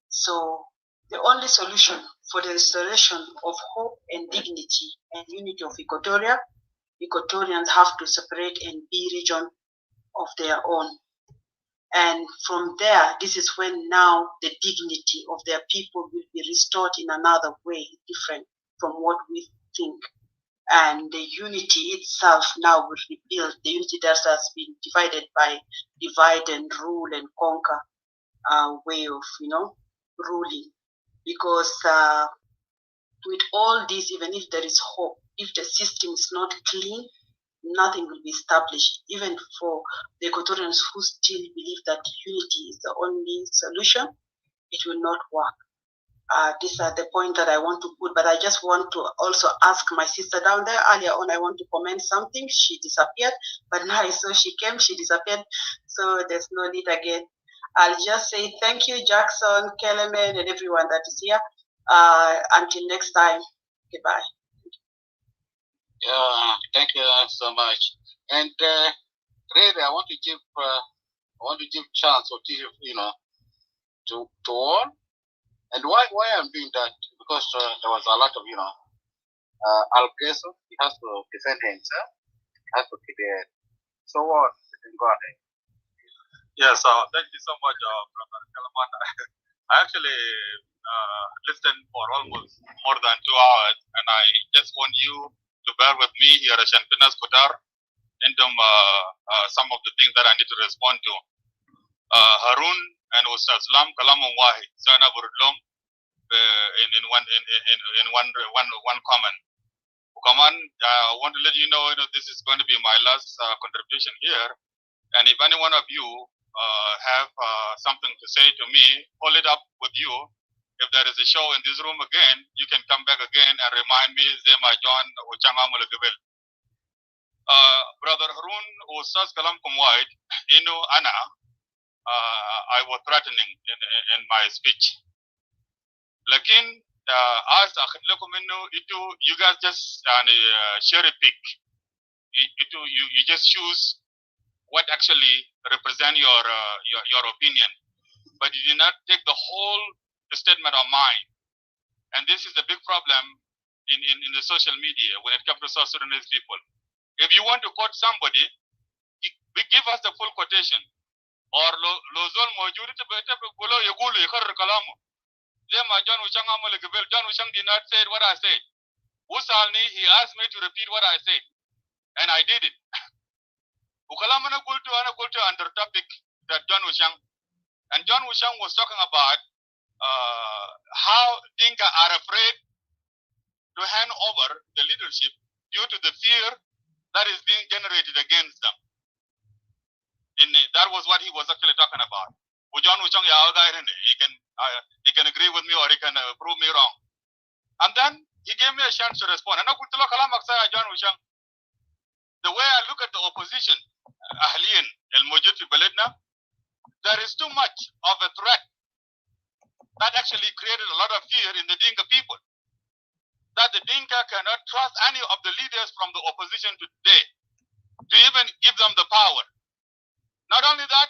So the only solution for the restoration of hope and dignity and unity of Equatoria, Equatorians have to separate and be region of their own. And from there, this is when now the dignity of their people will be restored in another way, different from what we think. And the unity itself now will be built, the unity that has been divided by divide and rule and conquer way of, ruling. Because with all this, even if there is hope, if the system is not clean, nothing will be established. Even for the Equatorians who still believe that unity is the only solution, it will not work. These are the point that I want to put, but I just want to also ask my sister down there. Earlier on, I want to comment something. She disappeared, but now I saw she came, she disappeared. So there's no need again. I'll just say thank you, Jackson, Kellerman, and everyone that is here. Until next time, goodbye. Yeah, thank you so much. And really, I want to give chance or to all. And why I'm doing that? Because there was a lot of Al-Qaeda, he has to defend himself, he has to keep it. So what? Go ahead. Yes, thank you so much, Brother Kalaman. I actually listened for almost more than 2 hours, and I just want you to bear with me here at Shantinas Qatar in some of the things that I need to respond to. Harun and Ustaz Lam Kalamun Wahid, Sana Burulum, in one comment. Ukaman, I want to let you know, this is going to be my last contribution here. And if any one of you have something to say to me, hold it up with you. If there is a show in this room again, you can come back again and remind me, Zema John Uchangamulagabil. Brother Harun Ustaz Kalam Kumwait, Anna, I was threatening in my speech. Lakin, as you guys just cherry pick. You just choose what actually represent your opinion, but you did not take the whole statement of mine. And this is a big problem in the social media when it comes to South Sudanese people. If you want to quote somebody, give us the full quotation. Or lozol majority belo yegulu yekar kalamu. Zema John Uchang Amalekabel, John Uchang did not say what I said. Usalni, he asked me to repeat what I said, and I did it. Ukalamana Gultu under topic that John Wushang. And John Wushang was talking about how Dinka are afraid to hand over the leadership due to the fear that is being generated against them. That was what he was actually talking about. John Wushang, he can agree with me or he can prove me wrong. And then he gave me a chance to respond. And John Wushang, the way I look at the opposition, Ahliyan, El Mujid Beledna, there is too much of a threat that actually created a lot of fear in the Dinka people. That the Dinka cannot trust any of the leaders from the opposition today to even give them the power. Not only that,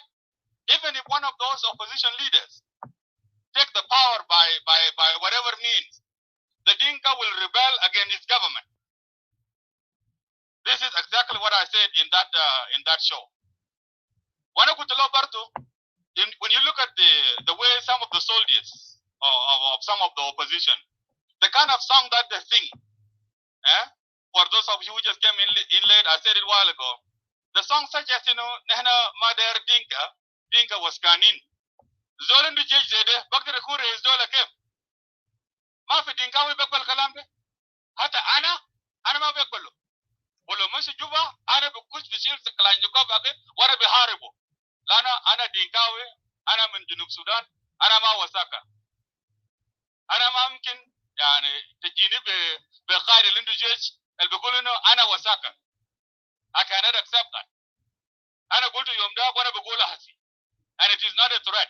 even if one of those opposition leaders take the power by whatever means, the Dinka will rebel against its government. This is exactly what I said in that show. When you look at the way some of the soldiers of some of the opposition, the kind of song that they sing, for those of you who just came in late, I said it a while ago, the song such as, Nehna Mader Dinka was Kanin. Zolan du Jej Zede, Bakter Kure is Zola Kev. Mafi Dinka we Bekbal Kalambe. Hata Ana ma Bekbalo. Bolo Masi Juba, Ana Bukush Bishil Kalanjukov Abe, what a beharibo. Lana Ana Dinkawe, Ana Menjunuk Sudan, Ana Ma Wasaka. Ana Mamkin, Yani, Tejini Bekhari Lindu Jej, El Begulino, Ana Wasaka. I cannot accept that. Ana go to Yomda, what a Begula Hasi. And it is not a threat.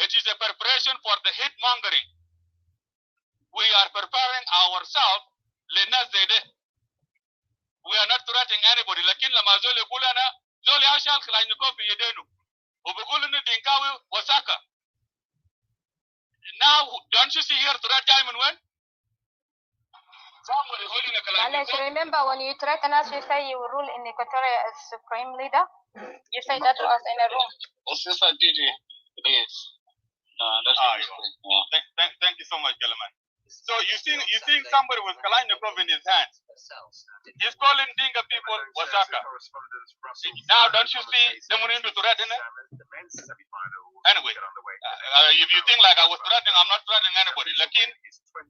It is a preparation for the hate mongering. We are preparing ourselves, Lena Zede. We are not threatening anybody. Lakin lama zole kulana zole ashal klanjukov yedenu. Ubugulunu Dinkawi Wasaka. Now, don't you see here threat time and when? Somebody holding a Alex, remember when you threaten us, you say you rule in Equatoria as supreme leader? You say that to us in a room. Sister DJ, please. Thank you so much, Gelaman. So you see somebody with Kalashnikov in his hands. He's calling Dinka people Wasaka. Now don't you see them into threatening? Anyway, if you think like I was threatening, I'm not threatening anybody. Lakin,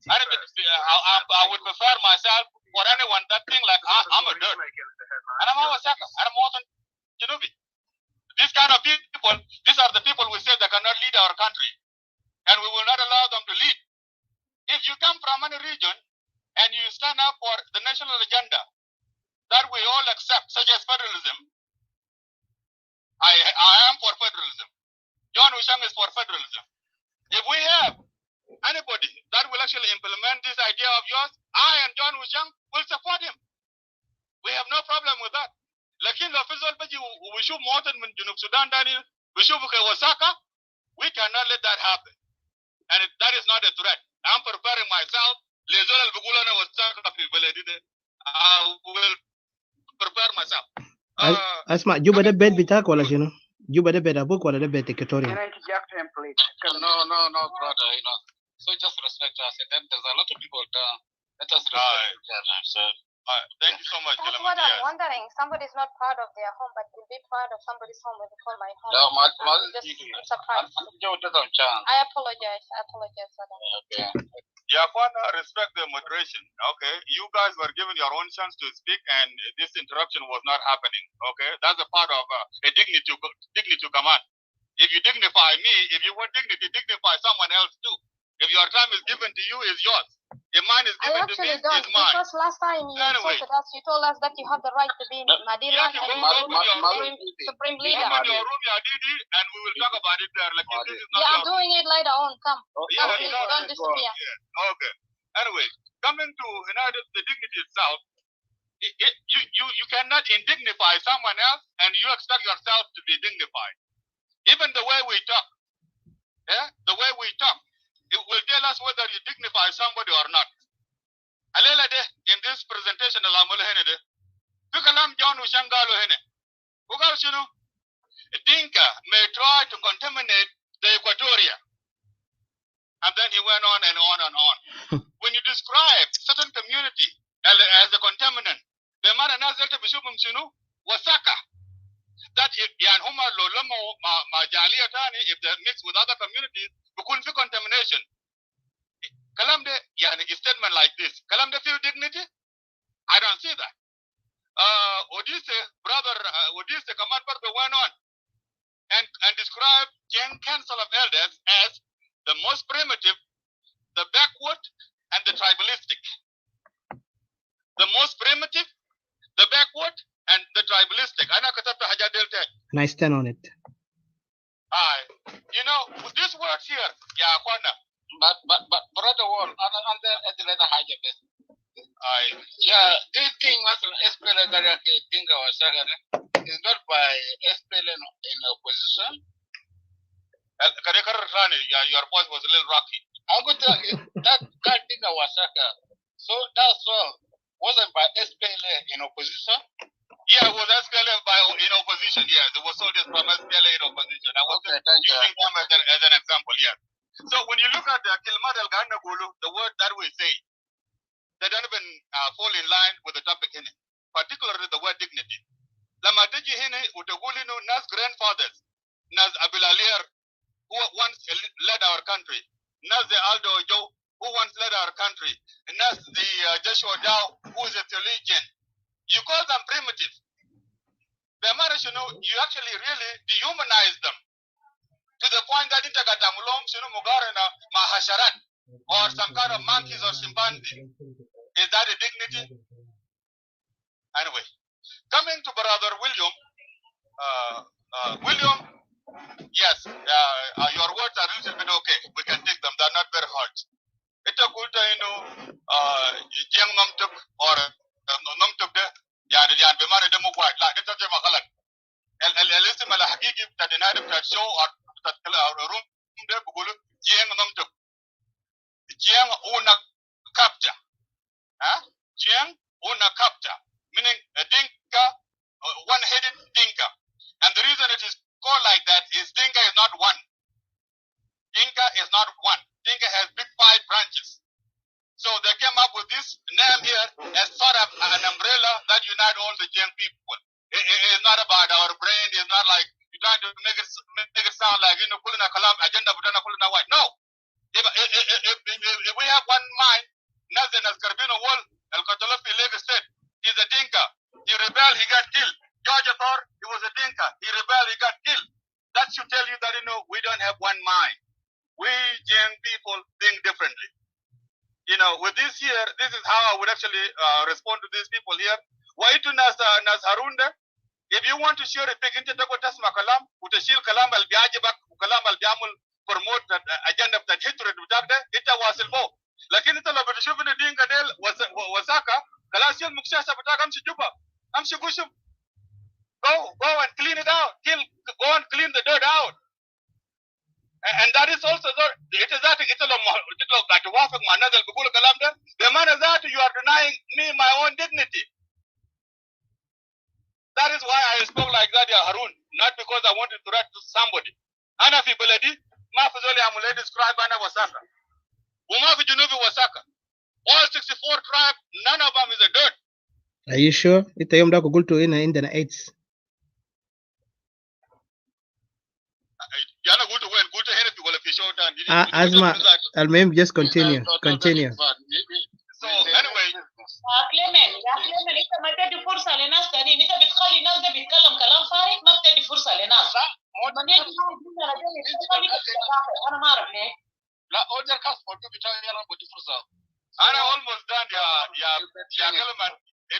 I would prefer myself for anyone that think like I'm a dirt. And I'm a Wasaka. And I'm more than Jinubi. These kind of people, these are the people we say that cannot lead our country. And we will not allow them to lead. If you come from any region and you stand up for the national agenda that we all accept, such as federalism, I am for federalism. John Wushang is for federalism. If we have anybody that will actually implement this idea of yours, I and John Wushang will support him. We have no problem with that. Lakin la fizol baji we should more than Junub Sudan Dani, we should Wasaka, we cannot let that happen. And that is not a threat. I'm preparing myself. I will prepare myself. Asma, you better bed bitak wala shino. Juba the better book or the better Equatorian. Can I interject him, please? No, brother. So just respect us. And then there's a lot of people there. Let us respect each other. So, thank you so much. That's what I'm wondering. Somebody's not proud of their home, but will be proud of somebody's home when they call my home. No, It's a surprise. I apologize. For that. Okay. Yeah, respect the moderation. Okay, you guys were given your own chance to speak, and this interruption was not happening. Okay, that's a part of a dignity command. If you dignify me, if you want dignity, dignify someone else too. If your time is given to you, is yours. If mine is given to me, don't, is mine. Because last time you insulted us, you told us that you have the right to be in Madina and supreme leader. Go to your room, Didi, and we will talk about it there. Like this is not I'm doing it later on. Come. Please don't disappear. Okay. Anyway, coming to the dignity itself, you cannot indignify someone else, and you expect yourself to be dignified. Even the way we talk, the way we talk, it will tell us whether you dignify somebody or not. Alela de, in this presentation, Pikalam John Ushangalo Hene. Dinka may try to contaminate the Equatoria. And then he went on and on and on. When you describe certain community as a contaminant, the man another Wasaka. That if Yanhuma Lolamo Majalia Tani, if they mix with other communities, we couldn't feel contamination. Kalamde, a statement like this. Kalamde feel dignity? I don't see that. Odise, brother, Odise, command brother went on and described Gen Council of Elders as the most primitive, the backward, and the tribalistic. The most primitive, the backward, and the tribalistic. And I stand on it. These words here, but brother, this thing was SPLA is not by SPLA in opposition. Your voice was a little rocky. That thing was so that's all. Wasn't by SPLA in opposition? Yeah, it was SPLA in opposition, yes. There was soldiers from SPLA in opposition. I was using them as an example, yes. So when you look at the Kilmad El Ghana Gulu, the word that we say, they don't even fall in line with the topic in it, particularly the word dignity. Lamatiji Hine, Utagulino, Nas grandfathers, Nas Abilalier, who once led our country, Nas the Aldo Ojo, who once led our country, and that's the Joshua Dow, who is a theologian. You call them primitive. The Americans, you actually really dehumanize them to the point that Itagatamulom, Mugarena, Mahasharat, or some kind of monkeys or chimpanzee. Is that a dignity? Anyway, coming to Brother William, yes, your words are a little bit okay. We can take them. They're not very hard. Ita kulta jeng mamtuk or mamtuk de yan be mane de mu kwat la ita je makalat el ism al haqiqi ta dinada ta show or ta room de bugulu jeng mamtuk jeng una kapta jeng una kapta, meaning a dinka, one-headed dinka, and the reason it is called like that is dinka is not one. Dinka is not one. Dinka has big 5 branches. So they came up with this name here as sort of an umbrella that unite all the young people. It's not about our brain. It's not like you're trying to make it sound like, pulling a kalam agenda, but not pulling a white. No. If we have one mind, nothing as Carbino Wall, El Catalopi Lagos said, he's a Dinka. He rebelled, he got killed. George Thor, he was a Dinka. He rebelled, he got killed. That should tell you that, we don't have one mind. We young people think differently. With this here, this is how I would actually respond to these people here. Waitu nas harunda. If you want to share a big into Tagotas Makalam, Utashil Kalam al Biajabak, Kalam al Biamul promote that agenda that hatred with that, it was a bow. Lakini tala Batashuvin Dingadel was Wasaka, Galasian Muksha Batakam Juba. I'm Shigushum. Go and clean it out. Go and clean the dirt out. And that is also it is that it's a like Wafak Manazal Bugul Kalamda. The man is that you are denying me my own dignity. That is why I spoke like that, Harun. Not because I wanted to they describe under Wasaka. Umafi Junubi Wasaka. All 64 tribes, none of them is a dirt. Are you sure? Ita yom da ku gulto ina inda na 8. Yana good to win, good to hear it because if you show down. Asma, Al-Mem, just continue. Continue. So anyway, Clement, انت ما تدي فرصه لناس ثانيين، انت بتخلي الناس ده بيتكلم كلام فارغ، ما بتدي فرصه لناس. لما نيجي انا ما اعرف ليه. لا اوردر كاس برضه بتاع يلا بدي فرصه. انا almost done يا كلمة. Yeah,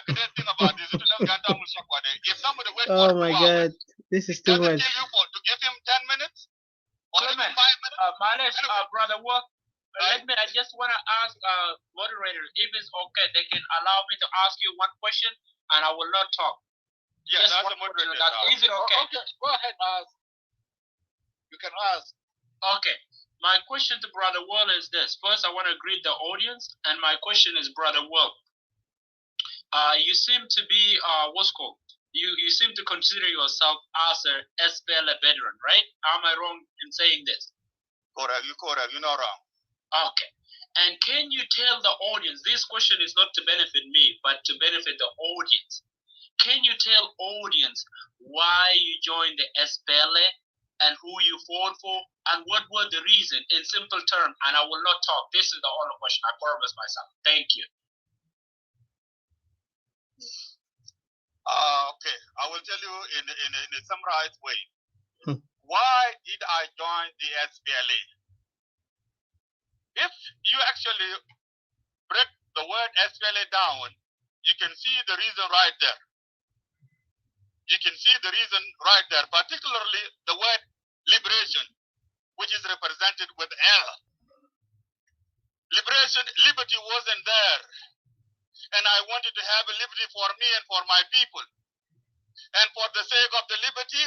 the thing about this, if somebody wait for 2 Oh my hours, God, this is too much. kill you for to give him 10 minutes or even 5 minutes. Malish, brother work. I just want to ask moderator if it's okay, they can allow me to ask you one question and I will not talk. Yeah, just that's one a moderator. Is it okay? Okay, go ahead, ask. You can ask. Okay. My question to Brother World is this. First, I want to greet the audience, and my question is, Brother World, you seem to be, what's called? You seem to consider yourself as a SPLA veteran, right? Am I wrong in saying this? Correct, you're not wrong. Okay. And can you tell the audience, this question is not to benefit me, but to benefit the audience. Can you tell audience why you joined the SPLA and who you fought for and what were the reason in simple terms? And I will not talk. This is the only question. I promise myself. Thank you. Okay, I will tell you in a summarized way. Why did I join the SPLA? If you actually break the word SPLA down, you can see the reason right there. You can see the reason right there, particularly the word liberation, which is represented with L. Liberty wasn't there. And I wanted to have a liberty for me and for my people. And for the sake of the liberty,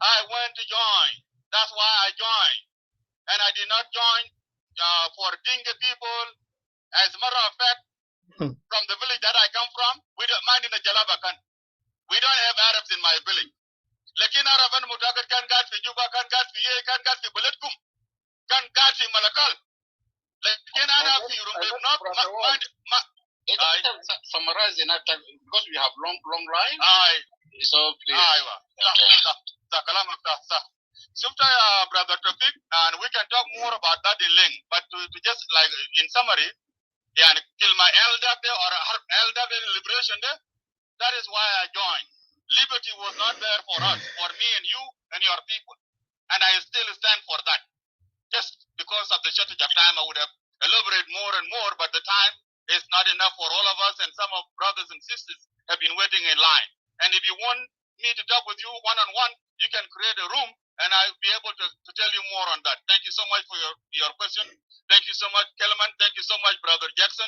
I went to join. That's why I joined. And I did not join for Dinka people. As a matter of fact, from the village that I come from, we don't mind in the Jalabakan. We don't have Arabs in my village. Lakin Arab and Mutakat can gat fi Juba, can gat fi Ye, can gat fi Buletkum, can gat fi Malakal. Lakin Arab fi Rumbe, not mind. Summarize in that time because we have long line. So please. Shufta, Brother Tofik, and we can talk more about that in length. But to just like in summary, yeah, kill my elder or elder liberation day. That is why I joined. Liberty was not there for us, for me and you and your people. And I still stand for that. Just because of the shortage of time, I would have elaborated more and more, but the time is not enough for all of us, and some of brothers and sisters have been waiting in line. And if you want me to talk with you one-on-one, you can create a room, and I'll be able to tell you more on that. Thank you so much for your question. Thank you so much, Kellerman. Thank you so much, Brother Jackson.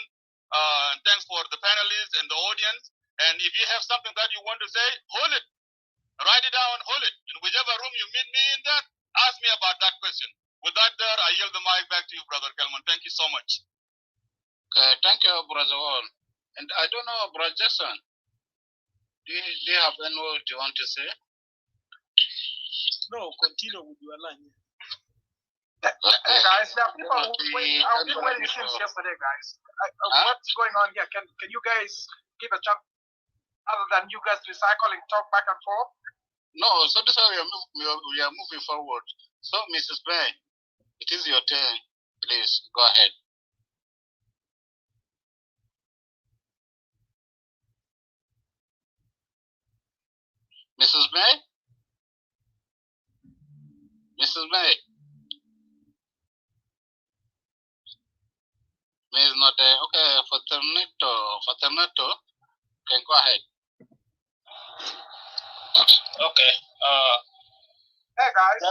And thanks for the panelists and the audience. And if you have something that you want to say, hold it. Write it down, hold it. In whichever room you meet me in that, ask me about that question. With that there, I yield the mic back to you, Brother Kelman. Thank you so much. Okay, thank you, Brother Wall. And I don't know, Brother Jackson, do you have any word you want to say? No, continue with your line. Hey guys, now people I've been waiting since yesterday, guys. What's going on here? Can you guys give a chance other than you guys recycling, talk back and forth? No, so this is how we are moving forward. So, Mrs. Bay, it is your turn. Please, go ahead. Mrs. May? Mrs. May? May is not there. Okay, Faternato, can go ahead. Okay. Hey guys,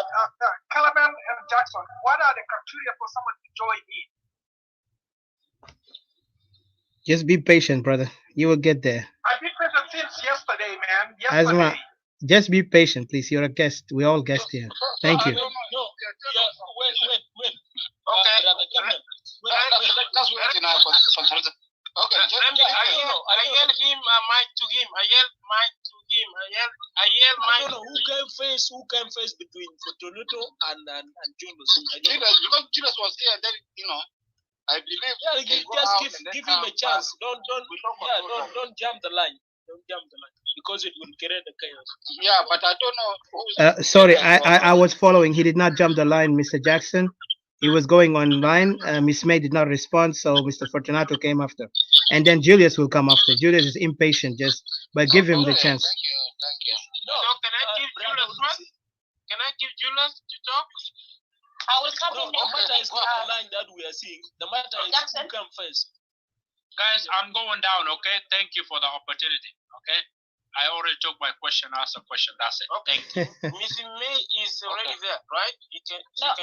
Calaban and Jackson, what are the criteria for someone to join in? Just be patient, brother. You will get there. I've been present since yesterday, man. Asma, just be patient, please. You're a guest. We're all guests here. Thank you. No, wait. Okay. Let's wait now for okay. I yell him mic to him. I yell mic to him. I don't know who came first between Fortunato and Julius. Because Julius was here, then I believe. Yeah, just give him a chance. Don't jump the line. Don't jump the line because it will create the chaos. Yeah, but I don't know who's. Sorry, I was following. He did not jump the line, Mr. Jackson. He was going online. Miss May did not respond, so Mr. Fortunato came after, and then Julius will come after. Julius is impatient, but give him the chance. Thank you. No, can I give Julius first? Can I give Julius to talk? I will come in. The matter is not the line that we are seeing. The matter is who come first. Guys, I'm going down, okay? Thank you for the opportunity, okay? I already took my question, asked a question. That's it. Okay. Miss May is already there, right?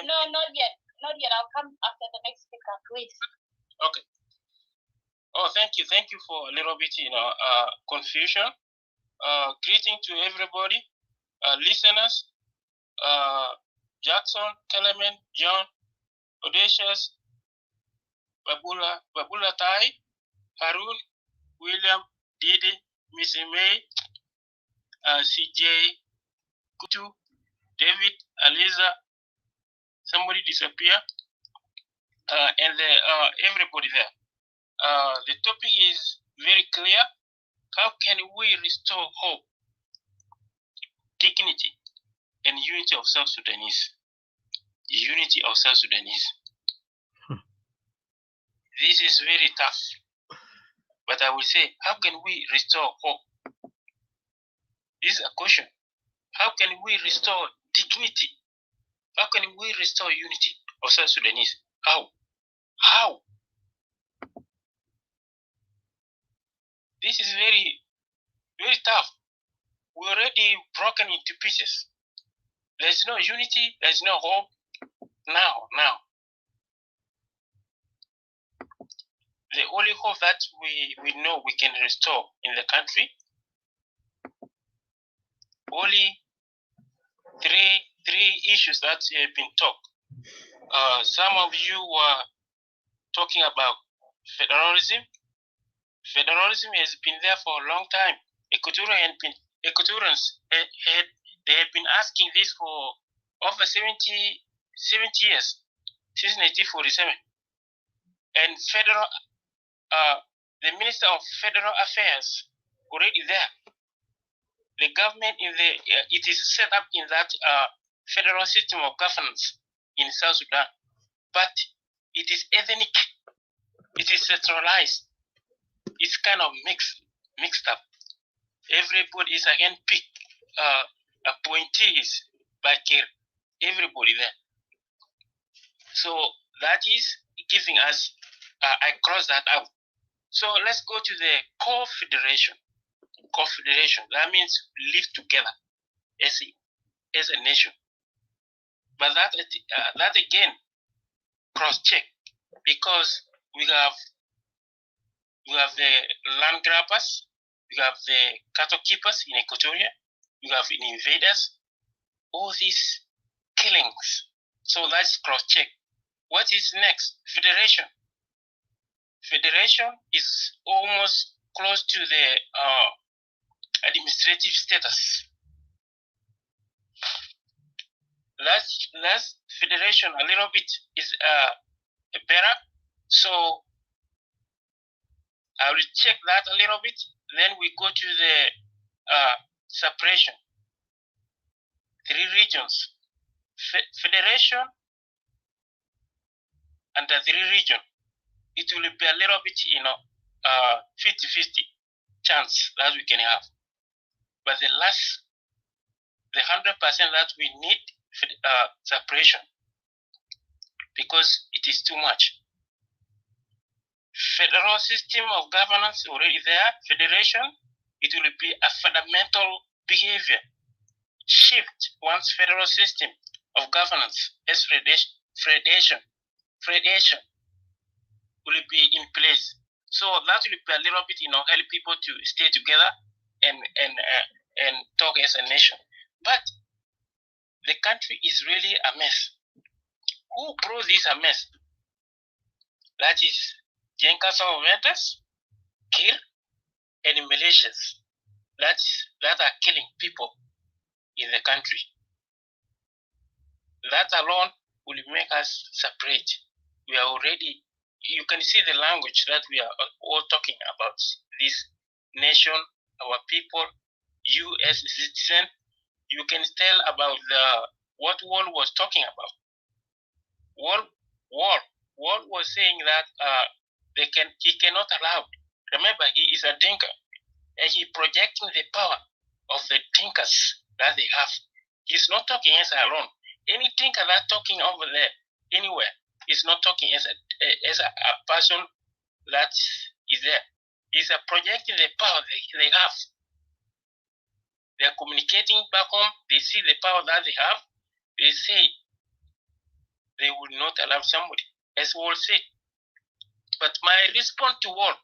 No, not yet. Not yet. I'll come after the next speaker, please. Okay. Oh, thank you. Thank you for a little bit, confusion. Greeting to everybody, listeners, Jackson, Kelemen, John, Audacious, Babula Tai, Harun, William, Didi, Missy May, CJ, Kutu, David, Aliza, somebody disappear, and everybody there. The topic is very clear. How can we restore hope, dignity, and unity of South Sudanese? Unity of South Sudanese. This is very tough. But I will say, how can we restore hope? This is a question. How can we restore dignity? How can we restore unity of South Sudanese? How? This is very, very tough. We're already broken into pieces. There's no unity, there's no hope. Now. The only hope that we know we can restore in the country, only three issues that have been talked. Some of you were talking about federalism. Federalism has been there for a long time. Equatorians they have been asking this for over 70 years, since 1947. And the Minister of Federal Affairs already there. The government it is set up in that federal system of governance in South Sudan, but it is ethnic. It is centralized. It's kind of mixed up. Everybody is again picked appointees by everybody there. So that is giving us. I cross that out. So let's go to the confederation. Confederation. That means live together as a nation. But that again cross-check, because we have the land grabbers, we have the cattle keepers in Equatoria, we have invaders, all these killings. So that's cross-check. What is next? Federation. Federation is almost close to the administrative status. Last federation a little bit is better. So I will check that a little bit. Then we go to the separation. 3 regions. Federation and the 3 regions. It will be a little bit, 50-50 chance that we can have. But the 100% that we need separation, because it is too much. Federal system of governance already there. Federation, it will be a fundamental behavior shift once federal system of governance as federation will be in place. So that will be a little bit, help people to stay together and talk as a nation. But the country is really a mess. Who brought this a mess? That is Jenka Sovereigntas, Kir, and militias. that are killing people in the country. That alone will make us separate. We are already, you can see the language that we are all talking about. This nation, our people, you as a citizen, you can tell about what Wall was talking about. Wall was saying that he cannot allow. Remember, he is a Dinka, and he projecting the power of the Dinkas that they have. He's not talking as alone. Any Dinka that talking over there, anywhere, is not talking as a person that is there. He's projecting the power they have. They are communicating back home. They see the power that they have. They say they will not allow somebody, as Wall said. But my response to Wall,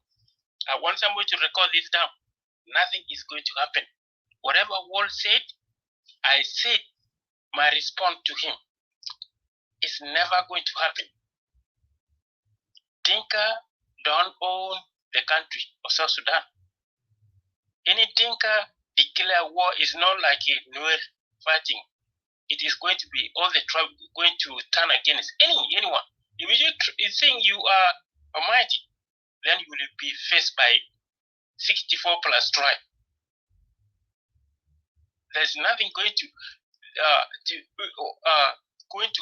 I want somebody to record this down. Nothing is going to happen. Whatever Wall said, I said my response to him. It's never going to happen. Dinka don't own the country of South Sudan. Any Dinka declare war is not like a Nuer fighting. It is going to be all the tribe going to turn against anyone. If you think you are almighty, then you will be faced by 64 plus tribe. There's nothing going to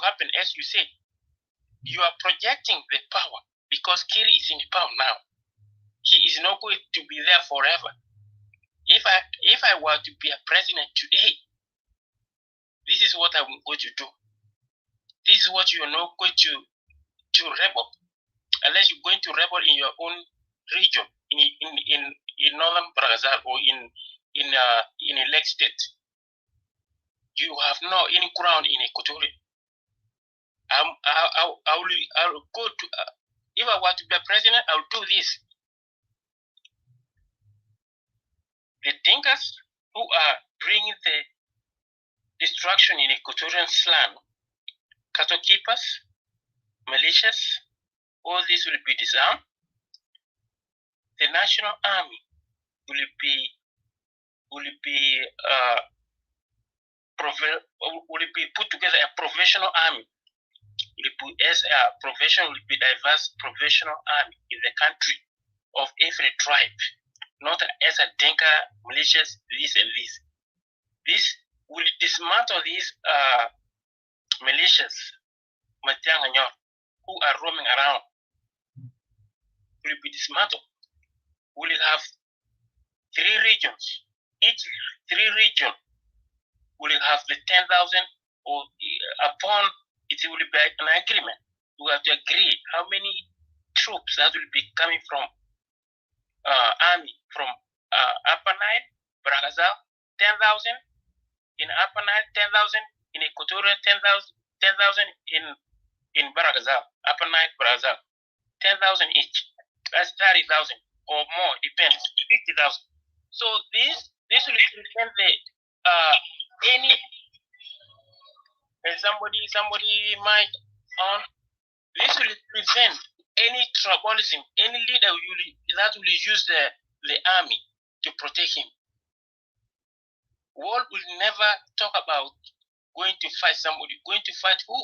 happen, as you say. You are projecting the power because Kiri is in power now. He is not going to be there forever. If I were to be a president today, this is what I'm going to do. This is what you are not going to rebel, unless you're going to rebel in your own region, in northern Brazil or in a Lake State. You have no any ground in Equatoria. I will go to. If I were to be a president, I will do this. The Dinkas who are bringing the destruction in Equatorian land, cattle keepers, militias, all this will be disarmed. The national army will be put together a professional army. Will be diverse professional army in the country of every tribe, not as a Dinka militias, this and this. This will dismantle these militias, who are roaming around. Will be dismantled. We will have 3 regions. Each 3 regions will have the 10,000, or upon it will be an agreement. We have to agree how many troops that will be coming from army from Upper Nile, Bragazal, 10,000 in Upper Nile, 10,000 in Equatorial, 10,000 in Bragazal, Upper Nile, Bragazal, 10,000 each. That's 30,000 or more, depends, 50,000. So this will prevent the any. And somebody might this will prevent any tribalism, any leader that will use the army to protect him. World will never talk about going to fight somebody. Going to fight who?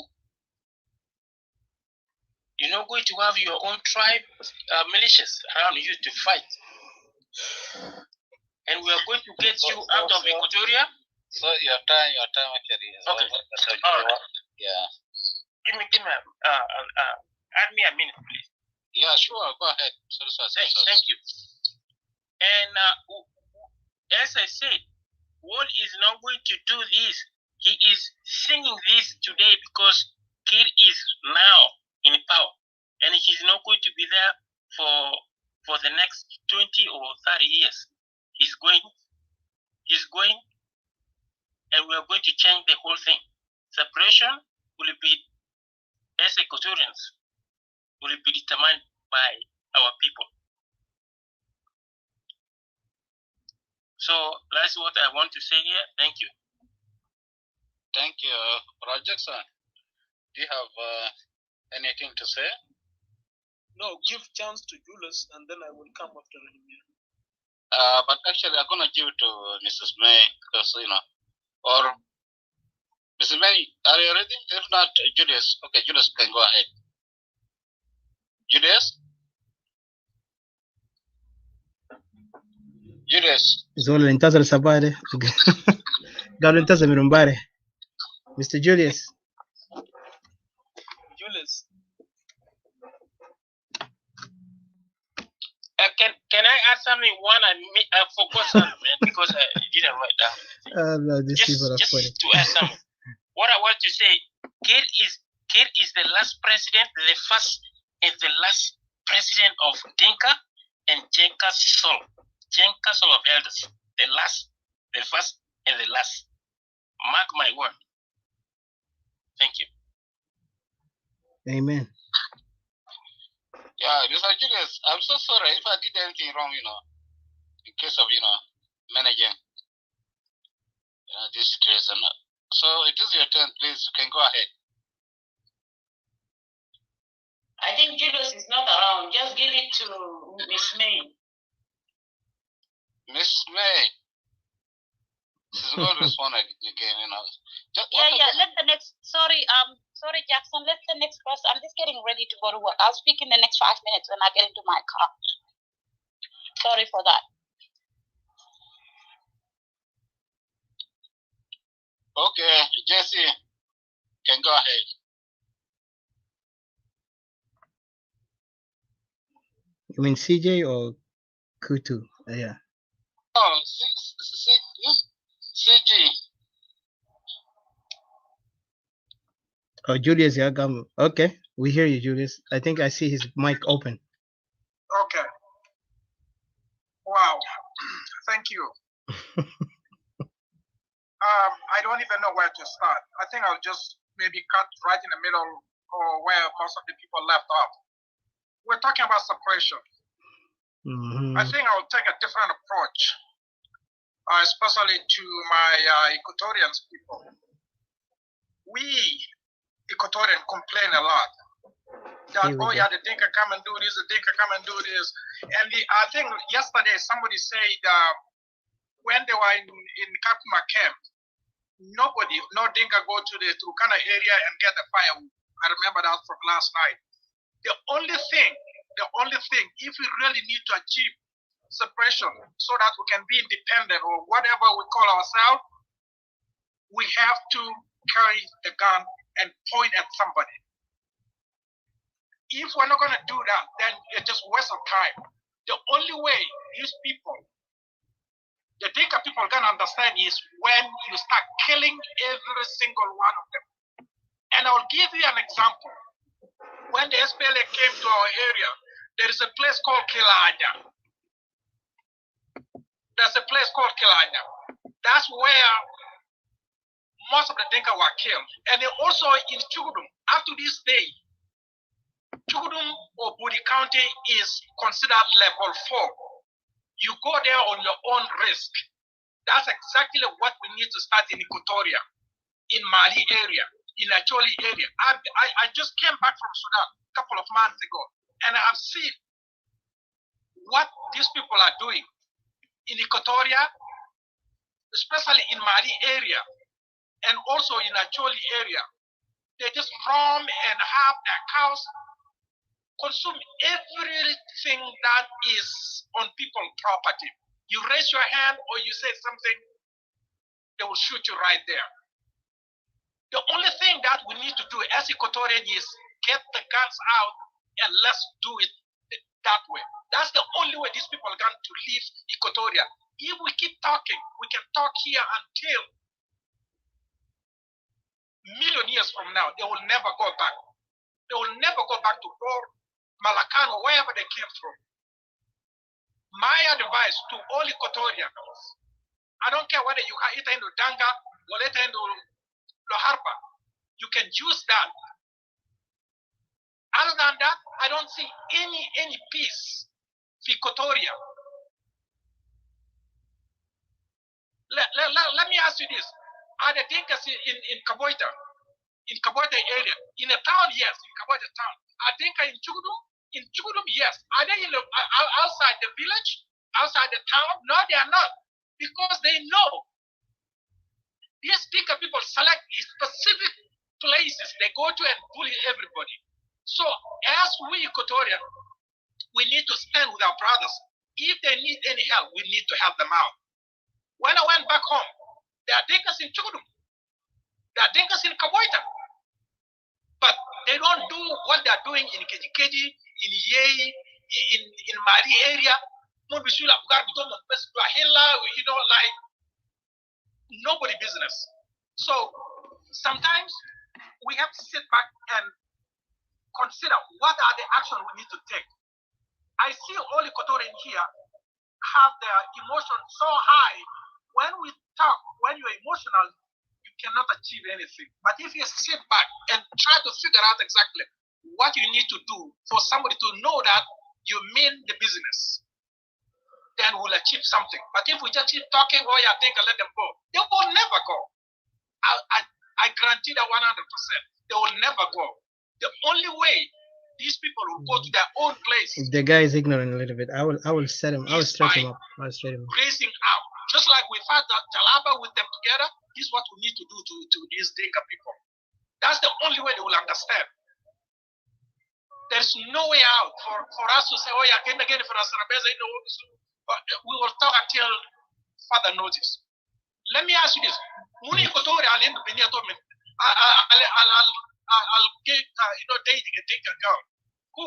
You're not going to have your own tribe militias around you to fight. And we are going to get you out of Equatoria. So your time actually is okay. All right. Yeah. Give me add me a minute, please. Yeah, sure. Go ahead. Thank you. And as I said, Wall is not going to do this. He is singing this today because Kir is now in power, and he's not going to be there for the next 20 or 30 years. He's going, and we are going to change the whole thing. Separation will be, as Equatorians, will be determined by our people. So that's what I want to say here. Thank you. Thank you, Jackson. Do you have anything to say? No, give chance to Julius, and then I will come after him. But actually, I'm gonna give it to Mrs. May because or Mrs. May, are you ready? If not, Julius. Okay, Julius can go ahead. Julius. Julius. زول اللي انتظر الصباح ده قالوا انتظر من امبارح. Mr. Julius. Julius. Can I add something? One, I forgot something, man, because I didn't write down. No, this people are funny. To add something. What I want to say, Kir is the last president, the first and the last president of Dinka and Jenka Sol. Jenka Sol of Elders. The first and the last. Mark my word. Thank you. Amen. Yeah, Mr. Julius, I'm so sorry if I did anything wrong, in case of, managing this case. So it is your turn, please. You can go ahead. I think Julius is not around. Just give it to Miss May. Miss May. She's going to respond again, Let the next, sorry, Jackson, let the next person, I'm just getting ready to go to work. I'll speak in the next 5 minutes when I get into my car. Sorry for that. Okay, Jesse, can go ahead. You mean CJ or Kutu? Yeah. Oh, CG. Oh, Julius, yeah, okay. We hear you, Julius. I think I see his mic open. Okay. Wow. Thank you. I don't even know where to start. I think I'll just maybe cut right in the middle or where most of the people left off. We're talking about separation. I think I'll take a different approach, especially to my Equatorian people. We Equatorian complain a lot that, the Dinka come and do this, the Dinka come and do this. And I think yesterday somebody said when they were in Kakuma camp, no Dinka go to the Turkana area and get the firewood. I remember that from last night. The only thing, if we really need to achieve separation so that we can be independent or whatever we call ourselves, we have to carry the gun and point at somebody. If we're not going to do that, then it's just waste of time. The only way these people, the Dinka people, can understand is when you start killing every single one of them. And I'll give you an example. When the SPLA came to our area, there is a place called Kilanya. There's a place called Kilanya. That's where most of the Dinka were killed. And they also in Chugudum, up to this day, Chugudum or Budi County is considered level 4. You go there on your own risk. That's exactly what we need to start in Equatoria, in Mali area, in Acholi area. I just came back from Sudan a couple of months ago, and I have seen what these people are doing in Equatoria, especially in Mali area, and also in Acholi area. They just farm and have their cows, consume everything that is on people's property. You raise your hand or you say something, they will shoot you right there. The only thing that we need to do as Equatorian is get the guns out and let's do it that way. That's the only way these people are going to leave Equatoria. If we keep talking, we can talk here until million years from now. They will never go back. They will never go back to Bor, Malacan, or wherever they came from. My advice to all Equatorians, I don't care whether you are eating into Danga or later into Loharpa, you can use that. Other than that, I don't see any peace for Equatoria. Let me ask you this. Are the Dinkas in Kaboita area? In a town, yes, in Kaboita town. Are Dinka in Chugudum? In Chugudum, yes. Are they outside the village? outside the town? No, they are not. Because they know these Dinka people select specific places they go to and bully everybody. So as we Equatorian, we need to stand with our brothers. If they need any help, we need to help them out. When I went back home, there are Dinkas in Chukudum, there are Dinkas in Kaboita, but they don't do what they are doing in Kejikeji, in Yei, in Mali area. You know, like nobody business. So sometimes we have to sit back and consider what are the actions we need to take. I see all Equatorians here have their emotion so high. When we talk, when you're emotional, you cannot achieve anything. But if you sit back and try to figure out exactly what you need to do for somebody to know that you mean the business, then we'll achieve something. But if we just keep talking, oh yeah, think and let them go, they will never go. I guarantee that 100%. They will never go. The only way these people will go to their own place. The guy is ignorant a little bit. I will set him. I will straight him up. Raising out, just like we fought the Jalaba with them together. This is what we need to do to these Dinka people. That's the only way they will understand. There's no way out for us to say, oh yeah, again for us. We will talk until further notice. Let me ask you this: Muni Kotori Alin Biniatomin, I'll get dating a Dinka girl. Who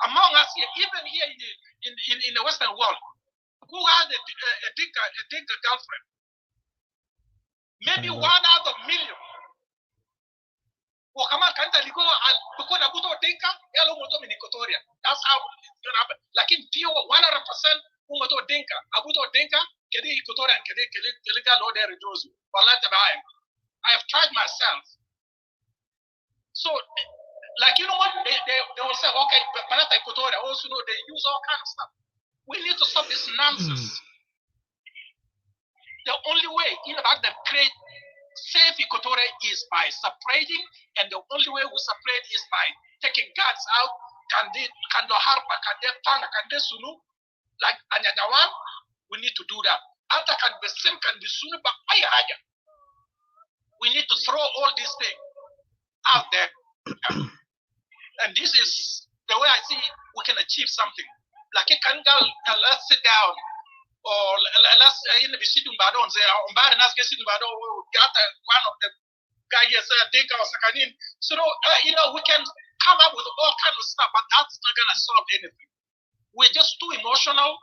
among us here, even here in the Western world, who has a Dinka girlfriend? Maybe 1 out of million. That's how it's gonna happen. Like in pure 100%, Dinka, Abuto Dinka, Kedi Equatorian, Kedi Lode Rejosu. I have tried myself. So, like, you know what? They will say, okay, but Panata Equatoria also know they use all kind of stuff. We need to stop this nonsense. The only way in about that create safe Equatoria is by separating, and the only way we separate is by taking guns out. Kando Harpa, Kande Tanga, Kande Sunu, like Anyadawan, we need to do that. After can be sim, can be Sunu, but we need to throw all these things out there. And this is the way I see we can achieve something. Like a kangal, let's sit down, or let's in the sitting badon, say, one of the guys Dinka or Sakanin. So we can come up with all kinds of stuff, but that's not gonna solve anything. We're just too emotional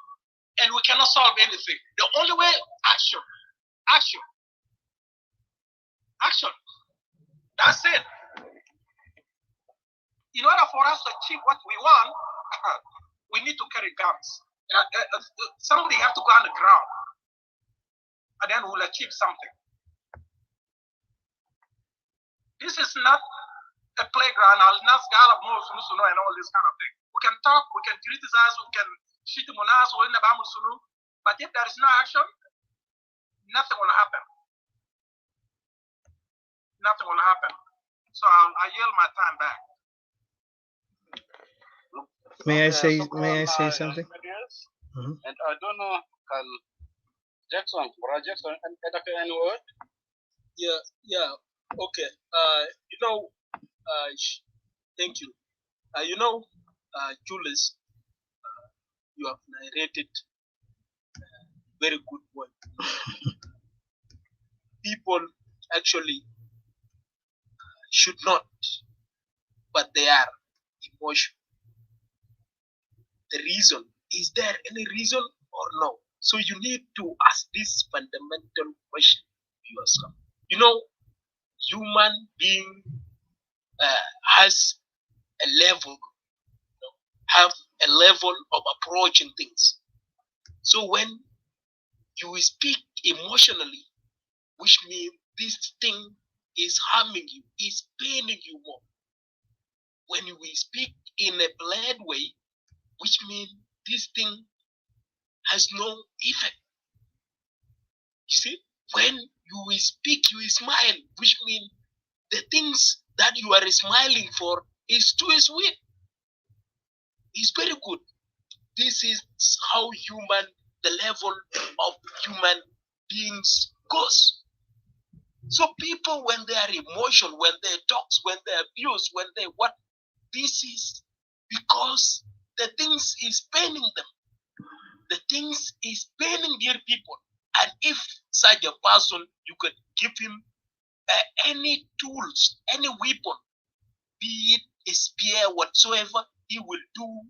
and we cannot solve anything. The only way, action. That's it. In order for us to achieve what we want, we need to carry guns. Somebody have to go on the ground, and then we'll achieve something. This is not a playground. And all this kind of thing. We can talk, we can criticize, we can shoot munas or in the Bamusunu, but if there is no action, nothing will happen. Nothing will happen. So I yield my time back. May I say something? And I don't know, can Jackson, any word? Yeah. Okay. Thank you. Julius, you have narrated very good point. People actually should not, but they are emotional. The reason, is there any reason or no? So you need to ask this fundamental question to yourself. Human being has a level, have a level of approaching things. So when you speak emotionally, which means this thing is harming you, is paining you more. When we speak in a bland way, which means this thing has no effect. You see, when you speak, you smile, which means the things that you are smiling for is too sweet. It's very good. This is how human the level of human beings goes. So people, when they are emotional, when they talk, when they abuse, when they what, this is because the things is paining them. The things is paining their people. And if such a person, you could give him any tools, any weapon, be it a spear, whatsoever, he will do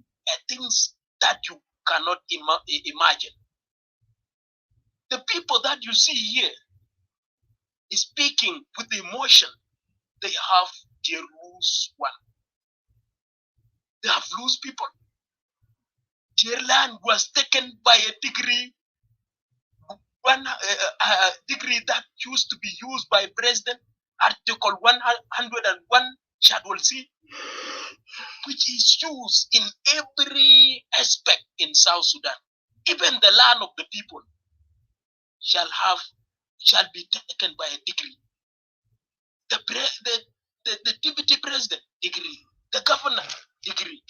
things that you cannot imagine. The people that you see here is speaking with emotion. They have their loose one. They have loose people. Their land was taken by a degree, degree that used to be used by President Article 101 Schedule C, which is used in every aspect in South Sudan. Even the land of the people shall be taken by a degree. The deputy president degree, the governor degree,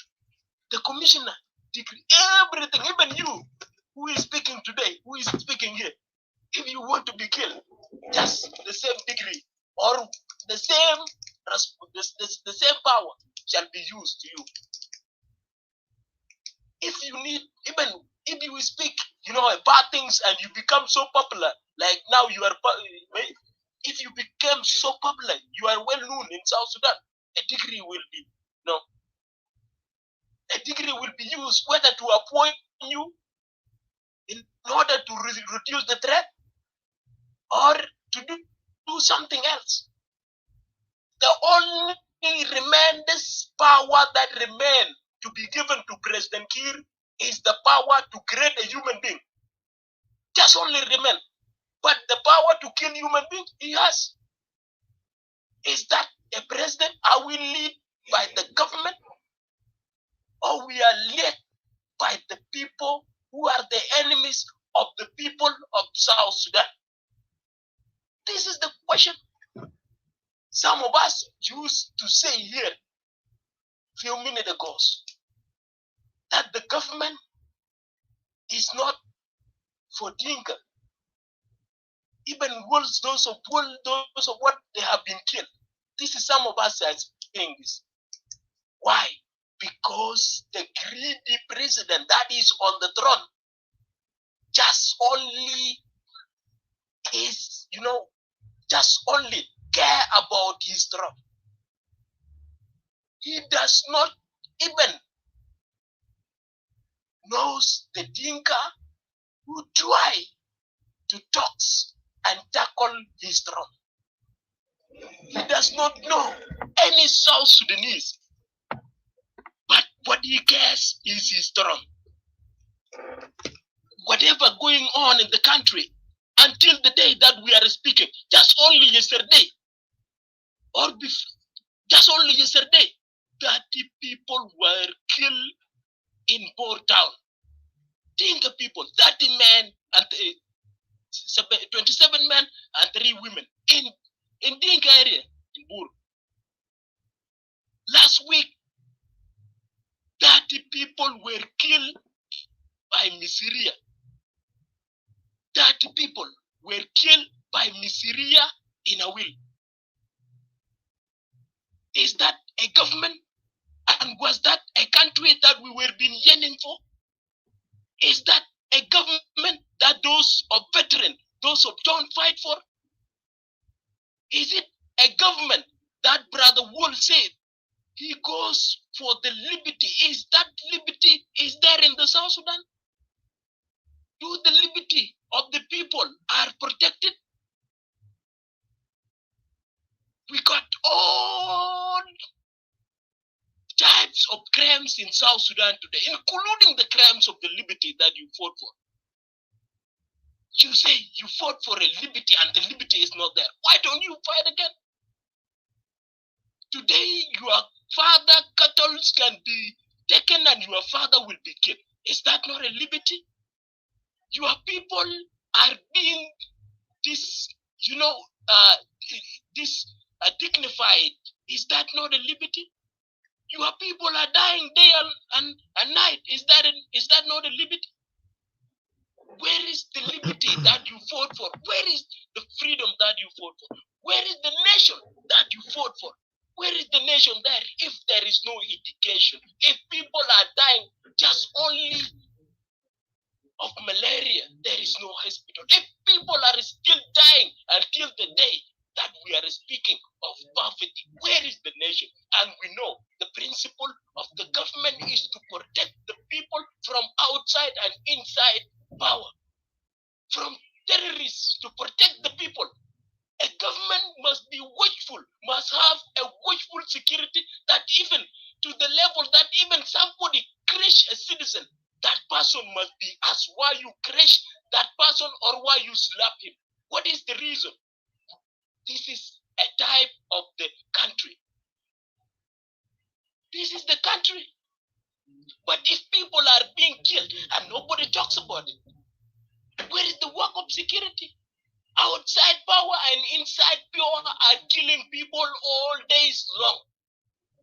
the commissioner degree, everything, even you who is speaking today, who is speaking here, if you want to be killed, just the same degree or the same power shall be used to you. If you need, even if you speak, bad things and you become so popular, like now you are, if you become so popular, you are well known in South Sudan, a degree will be, a degree will be used whether to appoint you in order to reduce the threat or to do something else. The only tremendous power that remains to be given to President Kiir is the power to create a human being. Just only remain. But the power to kill human beings he has. Is that a president? Are we led by the government? Or we are led by the people who are the enemies of the people of South Sudan? This is the question. Some of us used to say here a few minutes ago that the government is not for Dinka. Even worse, those of what they have been killed. This is some of us are saying this. Why? Because the greedy president that is on the throne just only is, just only care about his throne. He does not even knows the Dinka who try to talk and tackle his throne. He does not know any South Sudanese, but what he cares is his throne. Whatever going on in the country until the day that we are speaking, just only yesterday, or just only yesterday, 30 people were killed in Boer Town. Dinka people, 30 men and 27 men and 3 women in Dinka area in Boer. Last week, 30 people were killed by miseria. 30 people were killed by miseria in a will. Is that a government? And was that a country that we were being yearning for? Is that a government that those of veterans, those of John fight for? Is it a government that Brother Wool said he goes for the liberty? Is that liberty is there in the South Sudan? Do the liberty of the people are protected? We got all types of crimes in South Sudan today, including the crimes of the liberty that you fought for. You say you fought for a liberty and the liberty is not there. Why don't you fight again? Today, your father cattle can be taken and your father will be killed. Is that not a liberty? Your people are being dignified. Is that not a liberty? Your people are dying day and night. Is that not a liberty? that you fought for? Where is the freedom that you fought for? Where is the nation that you fought for? Where is the nation there if there is no education? If people are dying just only of malaria, there is no hospital. If people are still dying until the day that we are speaking of poverty, where is the nation? And we know the principle of the government is to protect the people from outside and inside power, from terrorists, to protect the people. A government must be watchful, must have a watchful security that even to the level that even somebody crash a citizen, that person must be asked why you crash that person or why you slap him. What is the reason? This is a type of the country. This is the country. But if people are being killed and nobody talks about it, where is the work of security? Outside power and inside power are killing people all days long.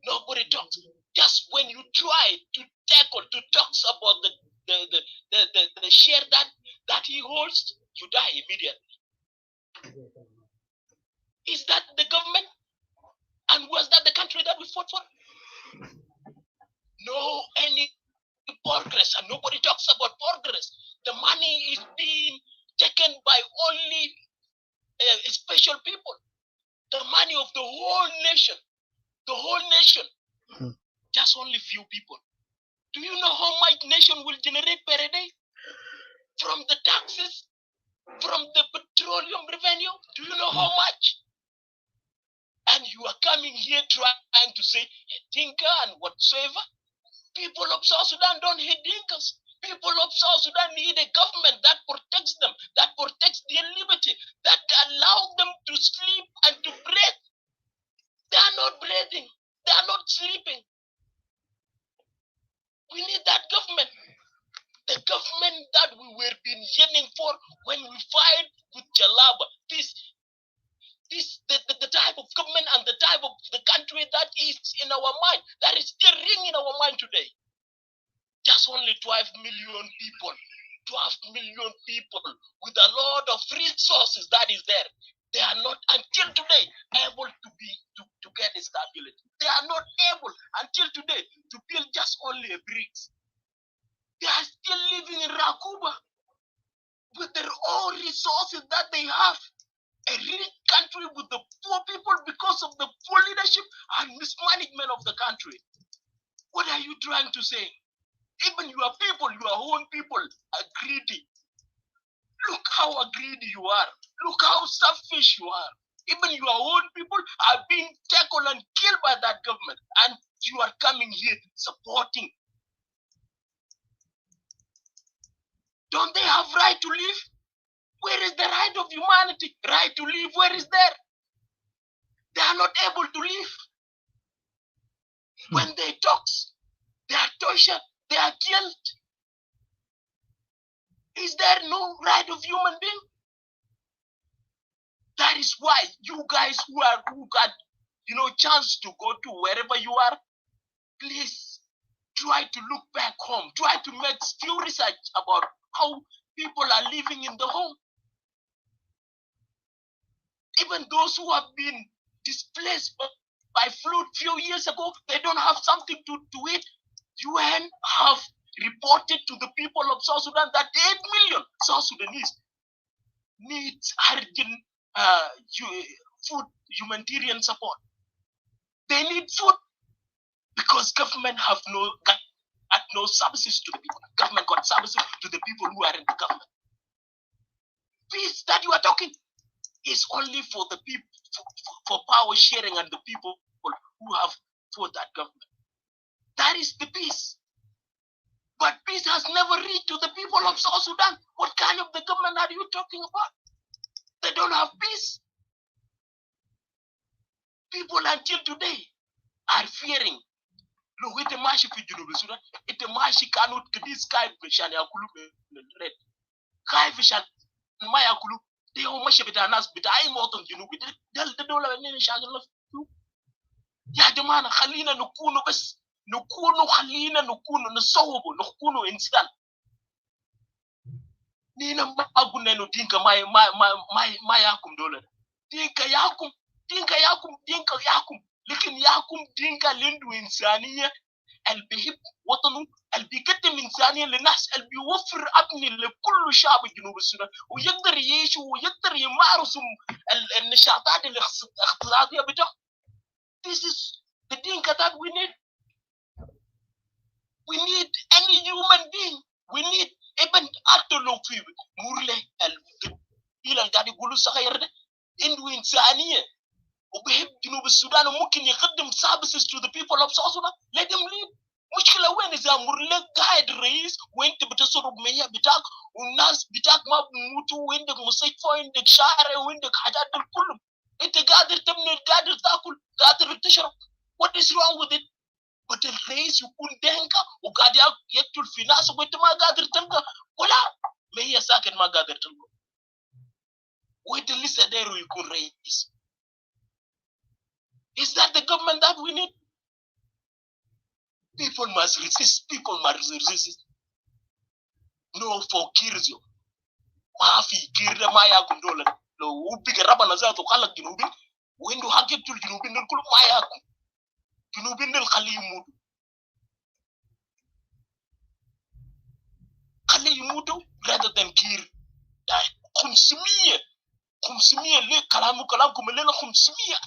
Nobody talks. Just when you try to tackle, to talk about the share that he holds, you die immediately. Is that the government? And was that the country that we fought for? No any progress, and nobody talks about progress. The money is being taken by only special people. The money of the whole nation. The whole nation. Just only few people. Do you know how much nation will generate per day? From the taxes? From the petroleum revenue? Do you know how much? And you are coming here trying to say Dinka and whatsoever. People of South Sudan don't hate Dinkas. People of South Sudan need a government that protects them, that protects their liberty, that allows them to sleep and to breathe. They are not breathing. They are not sleeping. We need that government. The government that we were been yearning for when we fight with Jalaba. The type of government and the type of the country that is in our mind, that is still ringing in our mind today. Just only 12 million people. 12 million people with a lot of resources that is there. They are not until today able to get stability. They are not able until today to build just only a bricks. They are still living in Rakuba with their own resources that they have. A rich country with the poor people because of the poor leadership and mismanagement of the country. What are you trying to say? Even your people, your own people are greedy. Look how greedy you are. Look how selfish you are. Even your own people are being tackled and killed by that government. And you are coming here supporting. Don't they have right to live? Where is the right of humanity? Right to live, where is there? They are not able to live. When they talk, they are tortured, they are killed. Is there no right of human being? That is why you guys who got chance to go to wherever you are, please try to look back home. Try to make few research about how people are living in the home. Even those who have been displaced by flood few years ago, they don't have something to eat. UN have reported to the people of South Sudan that 8 million South Sudanese need urgent food, humanitarian support. They need food because government have no services to the people. Government got services to the people who are in the government. Peace that you are talking is only for the people, for power sharing and the people who have fought that government. That is the peace. But peace has never reached to the people of South Sudan. What kind of the government are you talking about? They don't have peace. People until today are fearing. Look, it's a mashi for Sudan. It's a mashi cannot get this guy Vishan Yakulu red. Kai Vishan Mayakulu. They all mashi with us, but I'm out of Junubi. The dollar and then Shagel of you. Yadamana Halina Nukuno Bes Nukuno Halina Nukuno Nusobo Nukuno instant. nina ma agunne no dinka ma yakum dole dinka yakum lekin yakum dinka lindu insaniya البيحب وطنه البيقدم إنسانية للناس البيوفر أبني لكل شعب جنوب السودان ويقدر يعيش ويقدر يمارس النشاطات الاقتصادية بتاعه. This is the dinka that we need. We need any human being. We need even أكتر في مورله إلى القاعد يقولوا صغير ده عنده إنسانية وبيحب جنوب السودان وممكن يقدم services to the people of South Sudan. Let them lead. مشكلة وين إذا مرلك قاعد الرئيس وأنت بتصرف مياه بتاعك والناس بتاعك ما بيموتوا وعندك مستشفى وعندك شارع وعندك حاجات كلهم أنت قادر تبني قادر تاكل قادر تشرب. What is wrong with it? But الرئيس يكون دهنكا وقاعد يقتل في ناس وأنت ما قادر تلقى ولا ما هي ساكن ما قادر تلقى وأنت لسه داير يكون رئيس. Is that the government that we need? People must resist. People must resist. No for Kirzio. Mafi Kirda Maya Gondola. No, who pick a rabanaza to Kala Ginubi. When do I get to Ginubin and Kulu Maya? Ginubin del Kalimudu. Kalimudu rather than Kir. Kumsumia, le Kalamu Kalam Kumelela Kumsumia.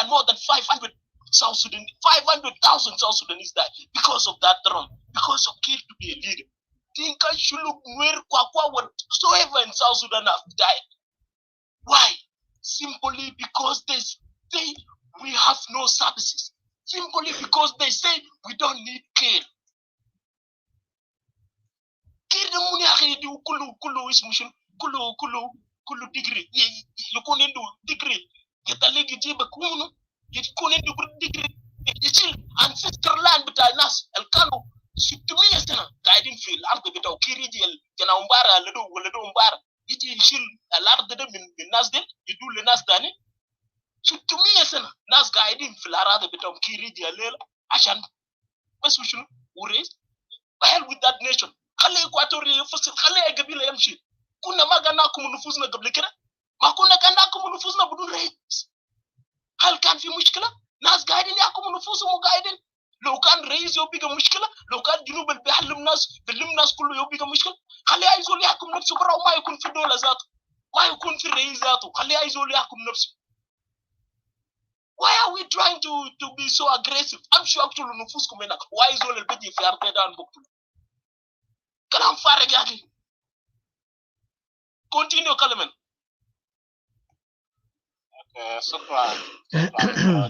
And more than 500,000 South Sudanese died because of that throne, because of Kir to be a leader. Dinka Shuluk Nuer Kwakwa whatsoever in South Sudan have died. Why? Simply because we have no services. Simply because they say we don't need Kir. Kir the Muniari do Kulu is mission Kulu degree. You couldn't do degree. Get a legacy Bakuno. You couldn't do degree. You see, ancestral land between us, El Kano, Sutumia, I didn't feel after the Kiriji, Janaumbara, Ledo Umbara, you chill a lot of them in Nasdale, you do the Nasdani. Sutumia, Nasga, I didn't feel a rather bit of Kiriji, Ashan, Pasushun, Ures, hell with that nation. Kale Equatoria, Kale Gabila Yamshi, Kuna Magana Kumunufusna Gablikera, Makuna Kanaka Munufusna Budun race. Hal can fi mushkila nas guiding yakum nufusum guiding لو كان رئيس يوبيك مشكله لو كان جنوب بيحلم ناس بيلم ناس كله يوبيك مشكله خليه يزول يحكم نفسه برا وما يكون في دوله ذاته ما يكون في الرئيس ذاته خليه يزول يحكم نفسه. Why are we trying to be so aggressive? I'm sure actually نفوسكم هناك why يزول البدي في ارتدان بكتب كلام فارغ يا اخي. Continue كلامنا.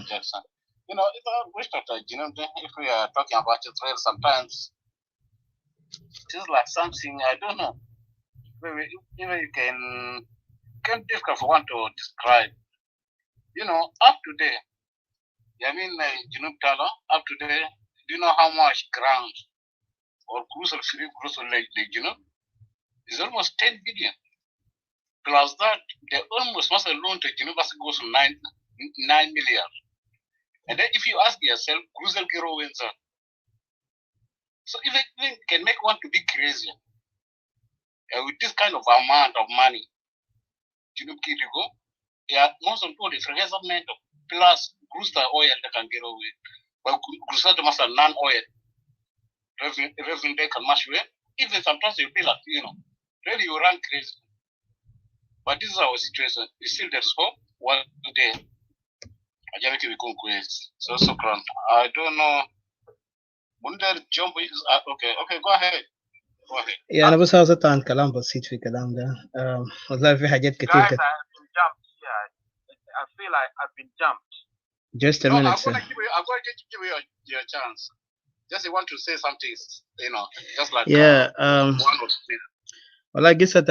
Jackson. You know, if we are talking about Israel, sometimes it is like something I don't know. Maybe even you can difficult for one to describe. You know, up to today, I mean, up to today, do you know how much ground or crucial lake, it's almost 10 billion. Plus that, they almost must have loaned to Geneva goes to 9 million. And then if you ask yourself, crucial Gero wins on. So if it can make one to be crazy, with this kind of amount of money, yeah, most of all, the government plus crucial oil that can get away. But crucial must have non-oil. Revenue they can match with. Even sometimes you feel like, really you run crazy. But this is our situation. Still there's hope. One day, majority will come crazy. So I don't know. Wonder jump is okay. Go ahead. يعني أنا بس عاوز أطعن كلام بسيط في الكلام ده. والله في حاجات كتير Guys, I've been jumped here. I feel like I've been jumped. Just a minute, sir. I'm going to give you your chance. Just you want to say something, just like one or two. والله قصة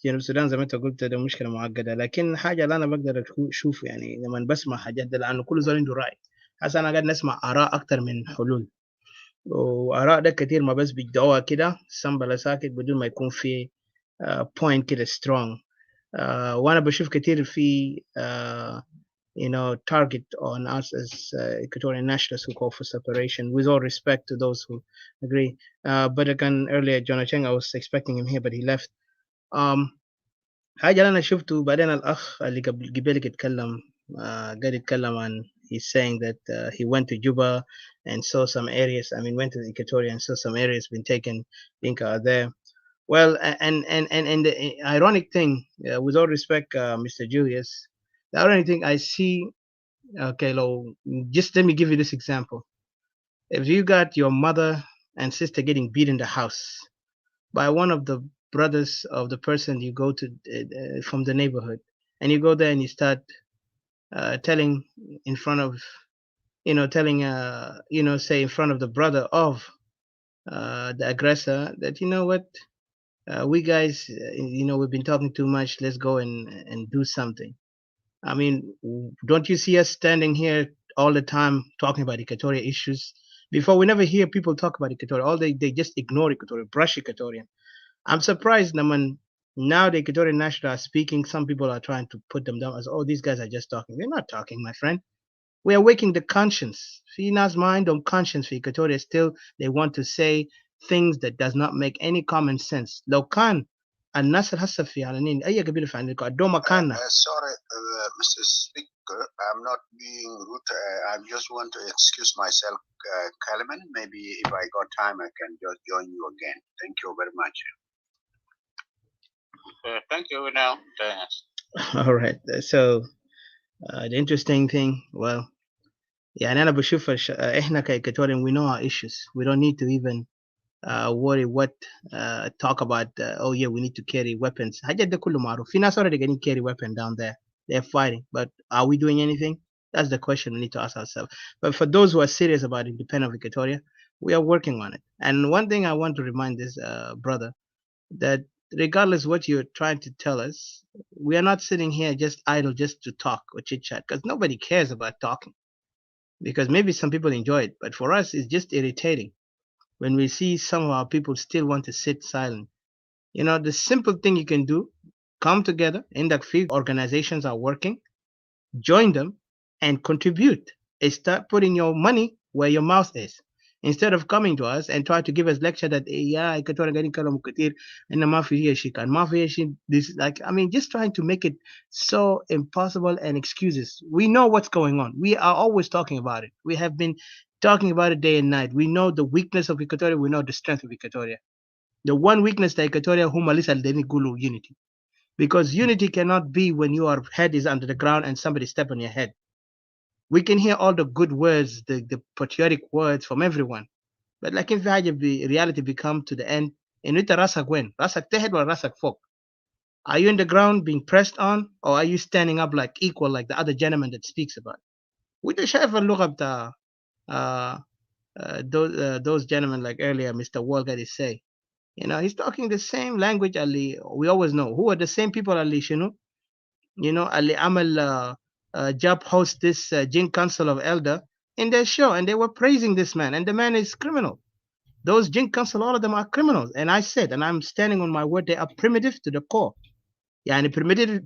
جنوب السودان زي ما انت قلت ده مشكلة معقدة، لكن حاجة اللي أنا بقدر أشوف يعني لما بسمع حاجات ده لأنه كل زول عنده رأي. هسه أنا قاعد نسمع آراء أكتر من حلول، وآراء ده كتير ما بس بيدعوها كده سنبلة ساكت بدون ما يكون في point كده strong. وأنا بشوف كتير في target on us as Equatorian nationalists who call for separation, with all respect to those who agree. But again, earlier, John Ocheng, I was expecting him here, but he left. حاجة اللي أنا شفته بعدين الأخ اللي قبلك يتكلم قاعد يتكلم عن he's saying that he went to Juba and saw some areas. I mean, went to Equatoria and saw some areas been taken. Dinka are there. Well, and the ironic thing, with all respect, Mr. Julius, the ironic thing I see. Okay, just let me give you this example. If you got your mother and sister getting beat in the house by one of the brothers of the person you go to from the neighborhood, and you go there and you start telling in front of, say in front of the brother of the aggressor that, you know what, we guys, we've been talking too much. Let's go and do something. I mean, don't you see us standing here all the time talking about Equatorial issues? Before, we never hear people talk about Equatorial. All they just ignore Equatorial, brush Equatorial. I'm surprised, Naman, now the Equatorial National are speaking. Some people are trying to put them down as, oh, these guys are just talking. They're not talking, my friend. We are waking the conscience. Fina's mind on conscience for Equatorial. Still, they want to say things that does not make any common sense. لو كان الناس الهسه في علنين أي قبيلة في علنين قدوا مكاننا. Sorry, Mr. Speaker, I'm not being rude. I just want to excuse myself, Kaliman. Maybe if I got time, I can just join you again. Thank you very much. Thank you now. All right. So the interesting thing, well, يعني أنا بشوف إحنا كإكواتوريين we know our issues. We don't need to even worry what talk about. Oh yeah, we need to carry weapons. حاجات ده كله معروف. في ناس already getting carry weapon down there. They're fighting, but are we doing anything? That's the question we need to ask ourselves. But for those who are serious about independence of Equatoria, we are working on it. And one thing I want to remind this brother, that regardless what you're trying to tell us, we are not sitting here just idle just to talk or chit chat, because nobody cares about talking. Because maybe some people enjoy it, but for us, it's just irritating when we see some of our people still want to sit silent. The simple thing you can do, come together in the field organizations are working, join them and contribute. Start putting your money where your mouth is. Instead of coming to us and try to give us lecture that, yeah, this, like, I mean, just trying to make it so impossible and excuses. We know what's going on. We are always talking about it. We have been talking about it day and night. We know the weakness of Equatoria. We know the strength of Equatoria. The one weakness to Equatoria, unity. Because unity cannot be when your head is under the ground and somebody step on your head. We can hear all the good words, the patriotic words from everyone. But like if reality become to the end, in it rasak when? Rasak tehed or rasak folk? Are you in the ground being pressed on, or are you standing up like equal like the other gentleman that speaks about? We just have a look up the those gentlemen like earlier, Mr. Walgett is say. He's talking the same language Ali. We always know who are the same people Ali Shinu. Ali Amal Job host this Jin Council of Elder in their show, and they were praising this man, and the man is criminal. Those Jin Council, all of them are criminals. And I said, and I'm standing on my word, they are primitive to the core. يعني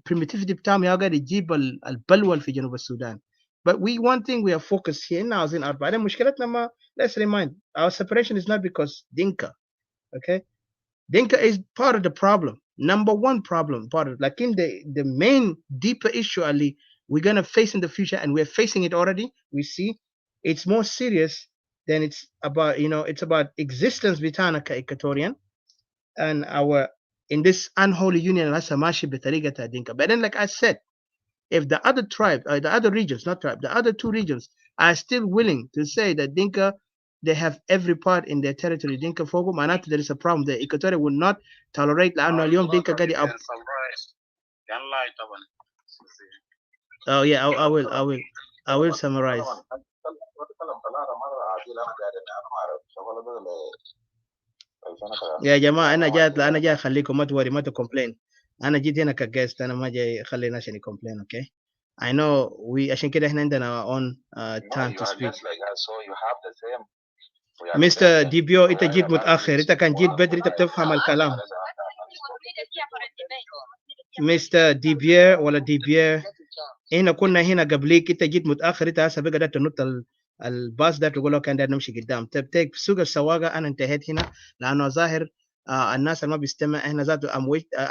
primitivity بتاعهم يقدر يجيب البلوى في جنوب السودان. But one thing we are focused here now is in our بعدين مشكلتنا ما, let's remind, our separation is not because Dinka, okay? Dinka is part of the problem, number one problem, part of, like in the main deeper issue, Ali, we're gonna face in the future, and we're facing it already. We see it's more serious than it's about, it's about existence betana ka Equatorian and our in this unholy union. But then, like I said, if the other tribe, the other regions, not tribe, the other two regions are still willing to say that Dinka, they have every part in their territory, Dinka Fogo, Manat, there is a problem there. Equatorial will not tolerate La Annual Dinka Gadi up. Oh yeah, I will summarize. يا جماعة أنا جاي أخليكم ما توري ما تكومبلين. أنا جيت هنا كجست، أنا ما جاي أخلي الناس عشان يكومبلين. Okay, I know we عشان كده إحنا عندنا own time to speak. Mr. ديبيو أنت جيت متأخر، أنت كان جيت بدري، أنت بتفهم الكلام. Mr. ديبير ولا ديبير هنا كنا هنا قبليك، انت جيت متاخر، انت هسه بقى قدرت تنط الباص ده تقول له كان ده نمشي قدام. تبتك سوق السواقه انا انتهيت هنا لانه ظاهر الناس اللي ما بيستمع احنا ذاته.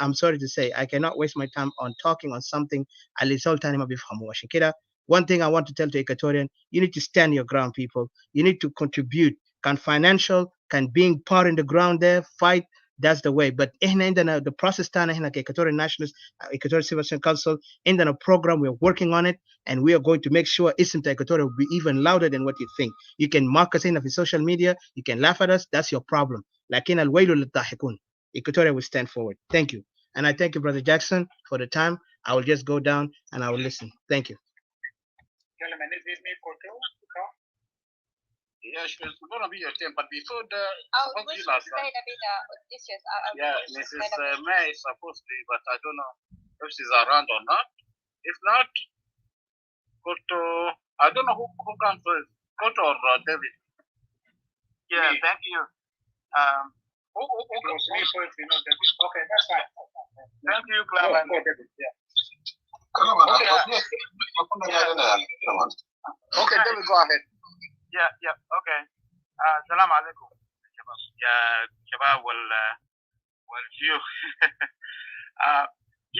I'm sorry to say I cannot waste my time on talking on something اللي زول تاني ما بيفهمه. عشان كده one thing I want to tell to Equatorian, you need to stand your ground, people. You need to contribute. Can financial, can being part in the ground there, fight. That's the way. But احنا عندنا the process تاعنا هنا كإيكواتوريان nationalists, Equatorial Civil Society Council, عندنا program, we're working on it, and we are going to make sure اسم Equatorial will be even louder than what you think. You can mark us in في social media, you can laugh at us, that's your problem. لكن الويل للضاحكون. Equatorial will stand forward. Thank you. And I thank you, Brother Jackson, for the time. I will just go down and I will listen. Thank you. Yes, it's gonna be your turn, but before the Which is kind of bit audacious. yeah, Mrs. May is supposed to, but I don't know if she's around or not. If not, go to I don't know who comes first, Koto or David. Yeah, thank you. Who first, you know, David. Okay, that's fine. Thank you, Clam. Yeah. Okay, David, go ahead. Yeah, okay. Salam alaikum. Yeah, Shabab well you.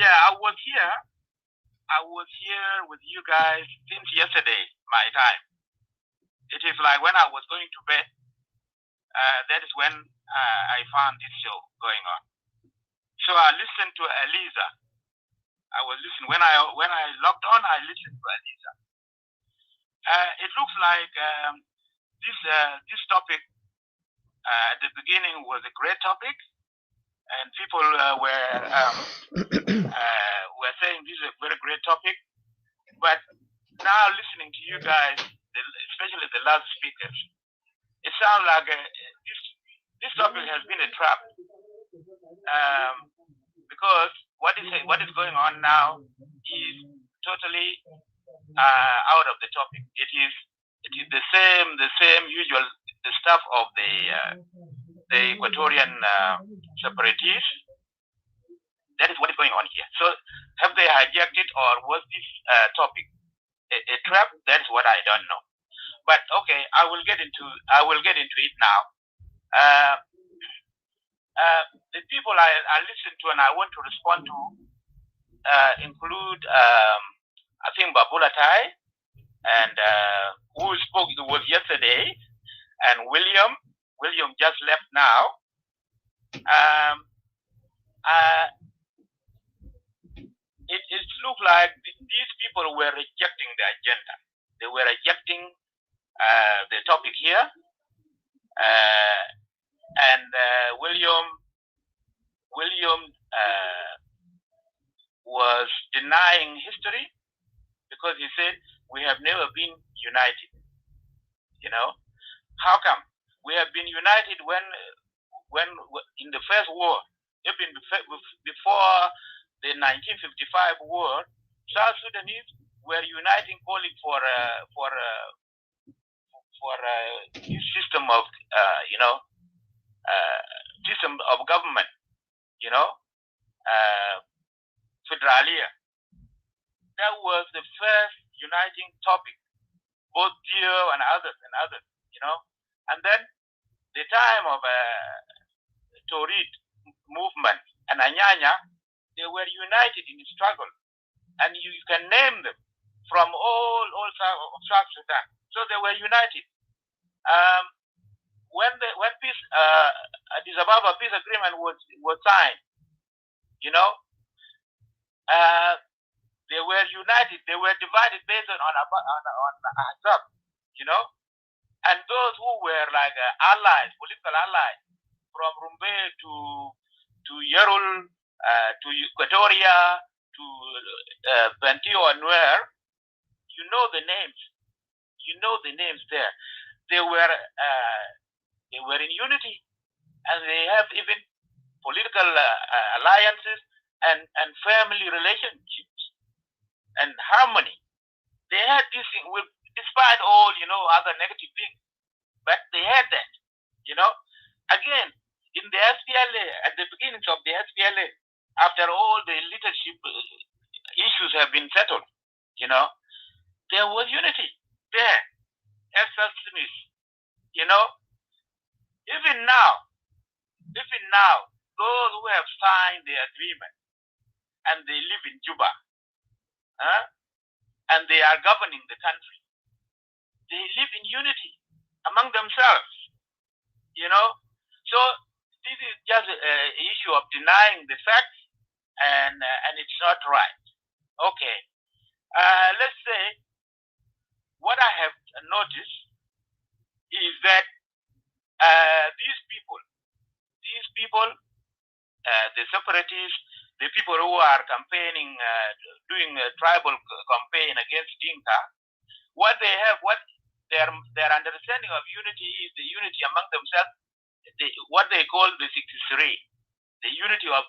Yeah, I was here with you guys since yesterday, my time. It is like when I was going to bed, that is when I found this show going on. So I listened to Eliza. I was listening when I logged on. I listened to Eliza. It looks like this topic at the beginning was a great topic, and people were saying this is a very great topic. But now listening to you guys, especially the last speakers, it sounds like this topic has been a trap, because what is going on now is totally out of the topic. It is the same usual stuff of the Equatorian separatists. That is what is going on here. So have they hijacked it, or was this topic a trap? That's what I don't know. But okay, I will get into it now. The people I listen to and I want to respond to include I think Babula Tai, and who spoke was yesterday, and William. William just left now. It looked like these people were rejecting the agenda. They were rejecting the topic here, and William was denying history, because he said we have never been united. You know, how come we have been united when in the first war, even before the 1955 war, South Sudanese were uniting, calling for this system of system of government, federalia. That was the first uniting topic, both Geo and others, and then the time of Torit movement and Anyanya, they were united in struggle, and you can name them from all South Sudan. So they were united. When peace, Addis Ababa peace agreement was signed, they were united. They were divided based on Azab, and those who were like allies, political allies, from Rumbe to Yerul, to Equatoria, to Bantio and Nuer, you know the names. You know the names there. They were in unity, and they have even political alliances and family relationships and harmony. They had this thing, despite all other negative things, but they had that. Again, in the SPLA, at the beginnings of the SPLA, after all the leadership issues have been settled, You know, there was unity there. As Sudanese, you know, even now, those who have signed the agreement and they live in Juba, and they are governing the country, they live in unity among themselves, you know. So this is just an issue of denying the facts, and it's not right. Okay, let's say what I have noticed is that these people, the separatists, the people who are campaigning, doing a tribal campaign against Dinka, what their understanding of unity is the unity among themselves, what they call the 63, the unity of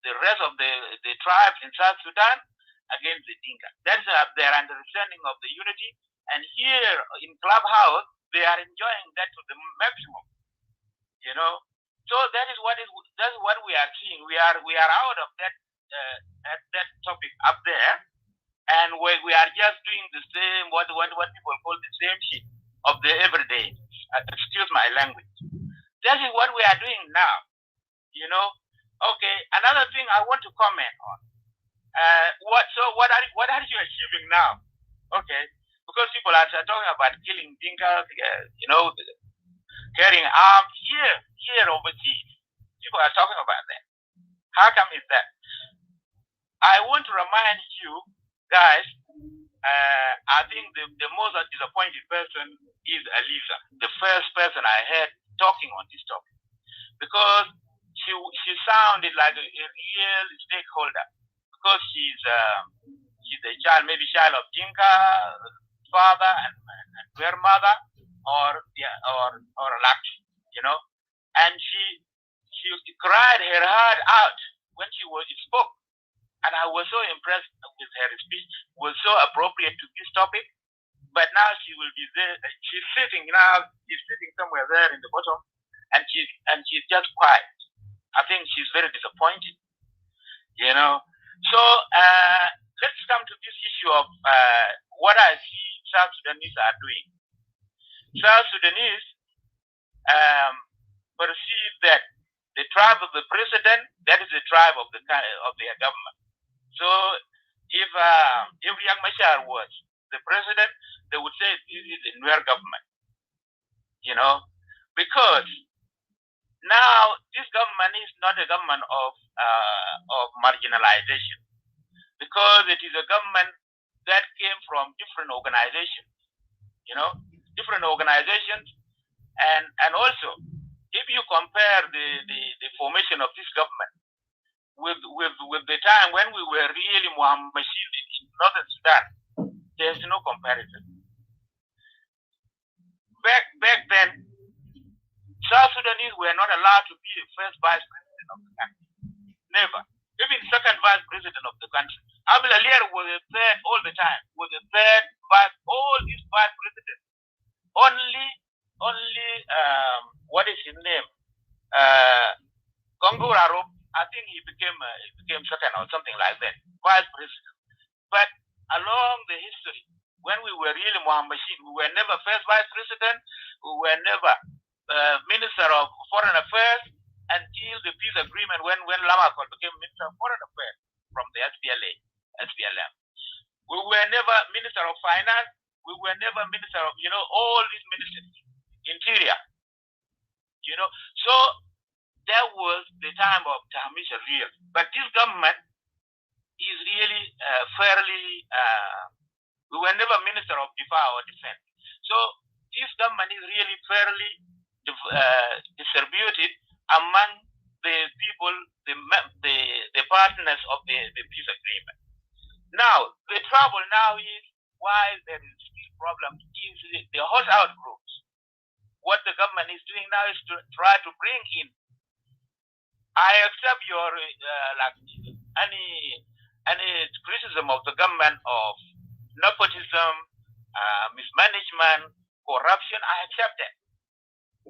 the rest of the tribes in South Sudan against the Dinka. That's their understanding of the unity. And here in Clubhouse, they are enjoying that to the maximum, you know. So that's what we are seeing. We are out of that topic up there, and we are just doing the same what people call the same shit of the everyday. Excuse my language. That is what we are doing now, you know. Okay, another thing I want to comment on. What are you achieving now? Okay, because people are talking about killing Dinka, you know, carrying arms here overseas. People are talking about that. How come is that? I want to remind you guys, I think the most disappointed person is Elisa, the first person I heard talking on this topic, because she sounded like a real stakeholder, because she's a child, maybe child of Dinka father and grandmother, or Lak, you know, and she cried her heart out when she spoke, and I was so impressed with her speech. It was so appropriate to this topic. But now she will be there. She's sitting somewhere there in the bottom, and she's just quiet. I think she's very disappointed, you know. So let's come to this issue of what I see South Sudanese are doing. South Sudanese perceive that the tribe of the president, that is the tribe of their government. So if Riek Machar was the president, they would say this is a Nuer government, you know, because now this government is not a government of marginalization, because it is a government that came from different organizations, you know, and also if you compare the formation of this government with the time when we were really Muhammad Bashir in Northern Sudan, there's no comparison. Back then, South Sudanese were not allowed to be the first vice president of the country. Never. Even second vice president of the country. Abdul Alier was a third all the time. All these vice presidents. Only what is his name? Congo Arab, I think he became second or something like that, vice president. But along the history, when we were really Muhammad Bashir, we were never first vice president, we were never minister of foreign affairs until the peace agreement when Lamakol became minister of foreign affairs from the SPLM. We were never minister of finance, we were never minister of, you know, all these ministries, interior, you know. So that was the time of Tahmisha real. But this government is really fairly, we were never minister of defense. So this government is really fairly distributed among the people, the partners of the peace agreement. Now, the trouble now is why there is still problem is the holdout groups. What the government is doing now is to try to bring in. I accept your any criticism of the government of nepotism, mismanagement, corruption. I accept that.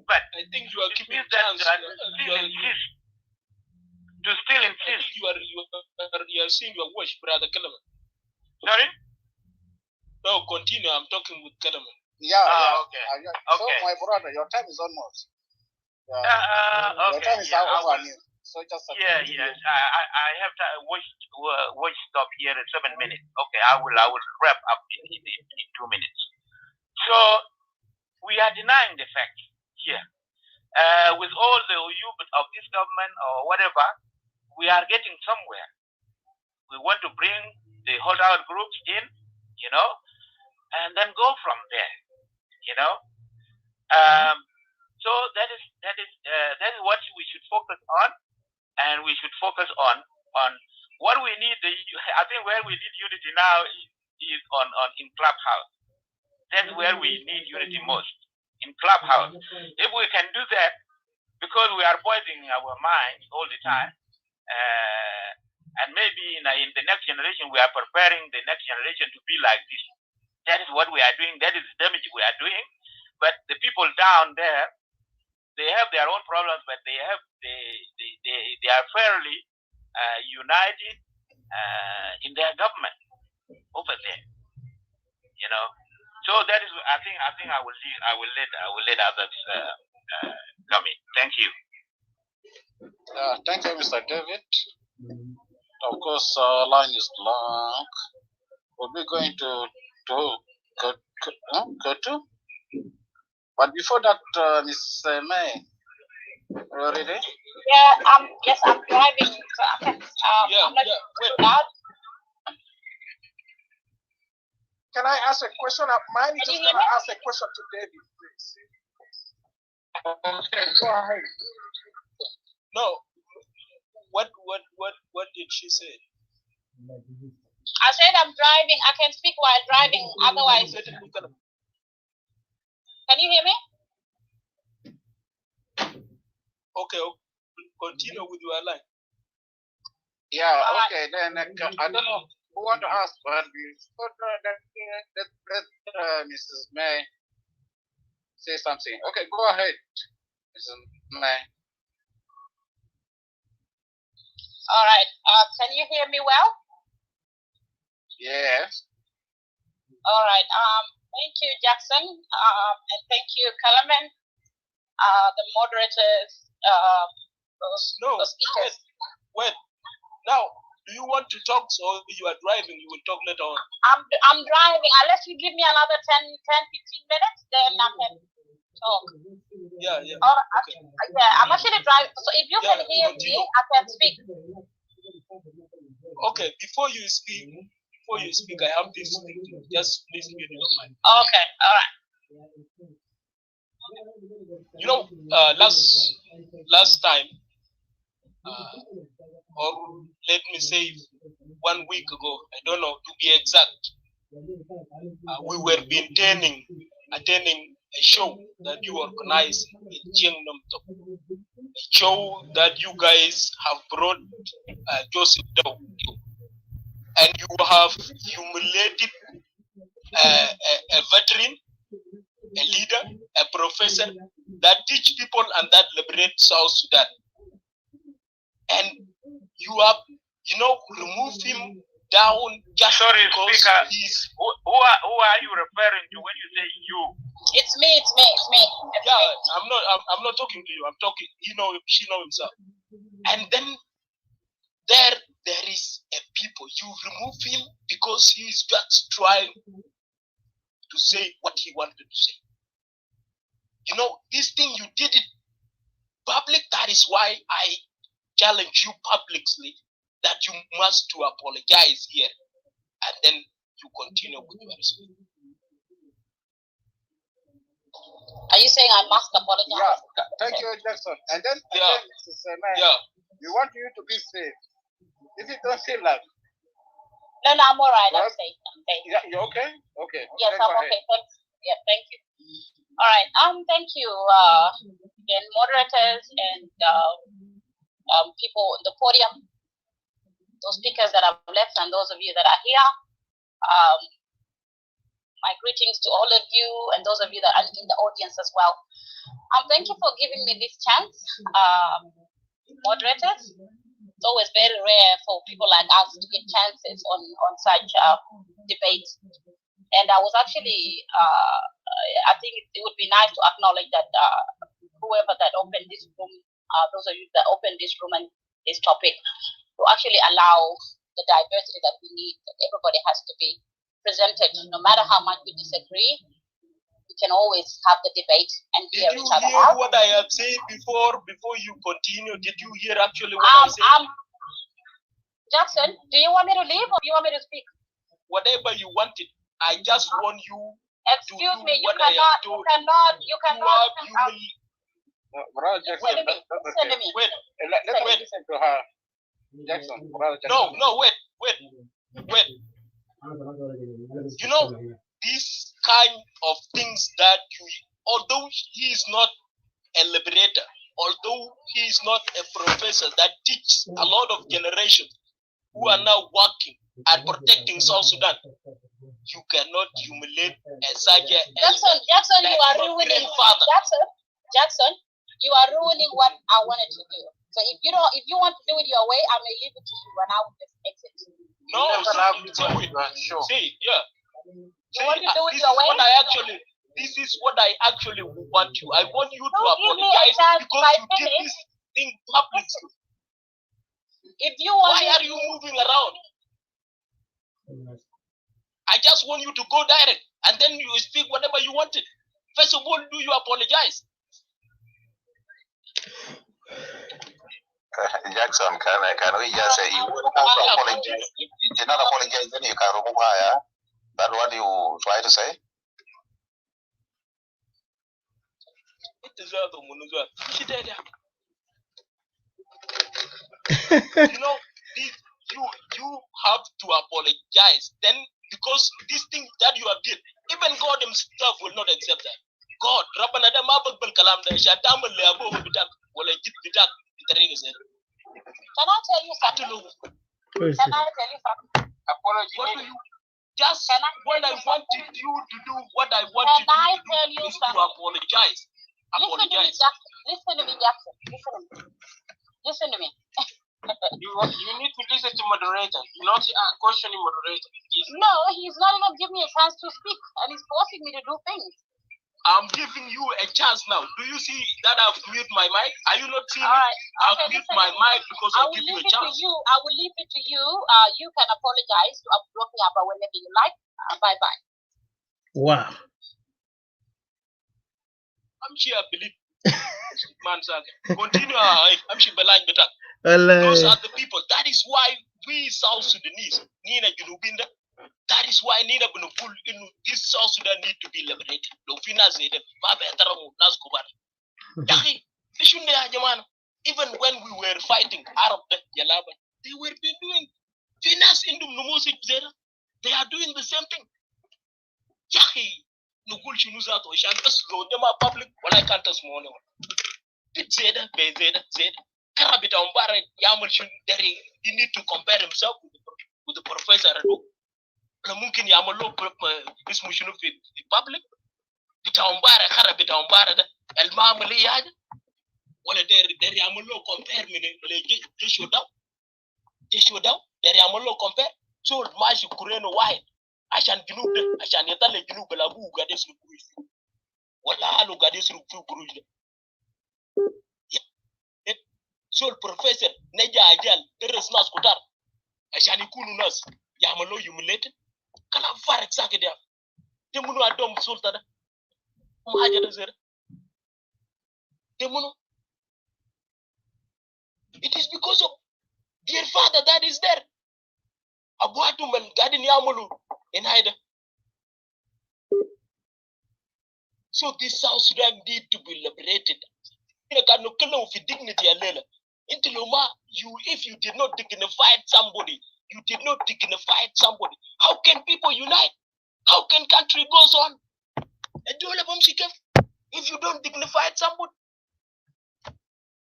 But I think you are keeping that chance. To still insist. You are seeing your watch, brother Kalama. Sorry? No, continue. I'm talking with Kalaman. Okay. So, Okay. my brother, your time is almost. Your Okay. time is Yeah, I over. will. So just Yeah, yes. I have to watch stop here at 7 minutes. Okay, I will wrap up in 2 minutes. So we are denying the fact here. With all the youth of this government or whatever, we are getting somewhere. We want to bring the holdout groups in, and then go from there, So that is what we should focus on, and we should focus on what we need. I think where we need unity now is in Clubhouse. That's where we need unity most, in Clubhouse. If we can do that, because we are poisoning our minds all the time, and maybe in the next generation, we are preparing the next generation to be like this. That is what we are doing. That is the damage we are doing. But the people down there, they have their own problems, but they are fairly united in their government over there. So that is, I think I will let others come in. Thank you. Thank you, Mr. David. Of course, line is long. We'll be going to go to. But before that, Ms. May, are you ready? Yeah, yes, I'm driving, so I can, I'm not too loud. Can I ask a question? Mine is just going to ask a question to David, please. Okay, go ahead. No. What did she say? I said I'm driving. I can speak while driving. Otherwise, can you hear me? Okay, continue with your line. Yeah, okay, then I don't know who want to ask, but let Mrs. May say something. Okay, go ahead, Mrs. May. All right. Can you hear me well? Yes. All right. Thank you, Jackson, and thank you, Kalaman, the moderators, the speakers. Wait. Now, do you want to talk? So if you are driving, you will talk later on. I'm driving. Unless you give me another 10, 15 minutes, then I can talk. Yeah. All right. Okay. Yeah, I'm actually driving. So if you can hear me, I can speak. Okay. Before you speak, I have this thing. Just please mute your mic. Okay. All right. You know, last time, or let me say 1 week ago, I don't know to be exact, we were attending a show that you organized in Chiang Tok, a show that you guys have brought Joseph Dow, and you have humiliated a veteran, a leader, a professor that teach people and that liberate South Sudan. And you have, removed him down just because Speaker, he's... Who are you referring to when you say you? It's me. I'm not talking to you. I'm talking, she know himself. And then there is a people, you remove him because he's just trying to say what he wanted to say. This thing, you did it public. That is why I challenge you publicly that you must to apologize here, and then you continue with your speech. Are you saying I must apologize? Yeah, thank you, Jackson. And then, we want you to be safe. If you don't feel like... No, I'm all right. I'm safe. Yeah, you okay? Okay. Yes, I'm okay. Thanks. Yeah, thank you. All right. Thank you, again, moderators and people on the podium, those speakers that have left, and those of you that are here. My greetings to all of you and those of you that are in the audience as well. Thank you for giving me this chance, moderators. It's always very rare for people like us to get chances on such debates. And I was actually, I think it would be nice to acknowledge that whoever that opened this room, those of you that opened this room and this topic, to actually allow the diversity that we need, that everybody has to be presented, no matter how much we disagree. We can always have the debate and hear each other out. Did you hear what I have said before you continue? Did you hear actually what I said? Jackson, do you want me to leave or do you want me to speak? Whatever you wanted. I just want you. Excuse me, you cannot. Brother Jackson, listen to me. Wait. Let's listen to her. Jackson, Brother Jackson. No, wait. You know, these kind of things that although he is not a liberator, although he is not a professor that teaches a lot of generations who are now working and protecting South Sudan, you cannot humiliate such a Jackson, you are ruining Jackson, you are ruining what I wanted to do. So if you want to do it your way, I may leave it to you and I will just exit. No, see, yeah. You want to do it your way? This is what I actually want you. I want you to apologize because you did this thing publicly. If you want, why are you moving around? I just want you to go direct and then you speak whatever you wanted. First of all, do you apologize? Jackson, can we just say you would apologize? If you did not apologize, then you can remove her. That's what you try to say? You know, you have to apologize. Then, because this thing that you have did, even God himself will not accept that. God, can I tell you something? Can I tell you something? Apology. Just when I wanted you to do what I wanted you to do is to apologize. Apologize. Listen to me, Jackson. Listen to me. You need to listen to moderator. You're not questioning moderator. No, he's not even giving me a chance to speak, and he's forcing me to do things. I'm giving you a chance now. Do you see that I've muted my mic? Are you not seeing it? I've muted my mic because I give you a chance. I will leave it to you. You can apologize to Abdul Abba whenever you like. Bye-bye. Wow. I'm sure I believe. Continue. I'm sure those are the people. That is why we South Sudanese, Nina Junubinda, that is why Nina Bunupul in this South Sudan need to be liberated. Even when we were fighting Arab Jalaba, they were doing finance in the they are doing the same thing. Nugul Shinuzato, Shantas, public, when I can't test more. It's Zeda, Zeda. Karabita Umbara Yamal he need to compare himself with the professor. Mungkin Yamalo this motion of the public. Bita Umbara, Karabita Umbara, El Mamali Yad. Well, there Yamalo compare me, Jeshuda, there Yamalo compare. So Mashi Kureno wide. I shan't do the I shan't tell you Belabu Gades Rukuis. Wala Gades Rukuis. So professor Neja Ajal, there is not Kutar. I shall ikulu nas Yamalo humiliated. Can I far exactly there? Demuno Adom Sultan. Demuno. It is because of dear father that is there. Abuatuman Garden Yamulu in Haida. So this South Sudan need to be liberated. You can no kill with dignity and if you did not dignify somebody, how can people unite? How can country goes on? If you don't dignify somebody,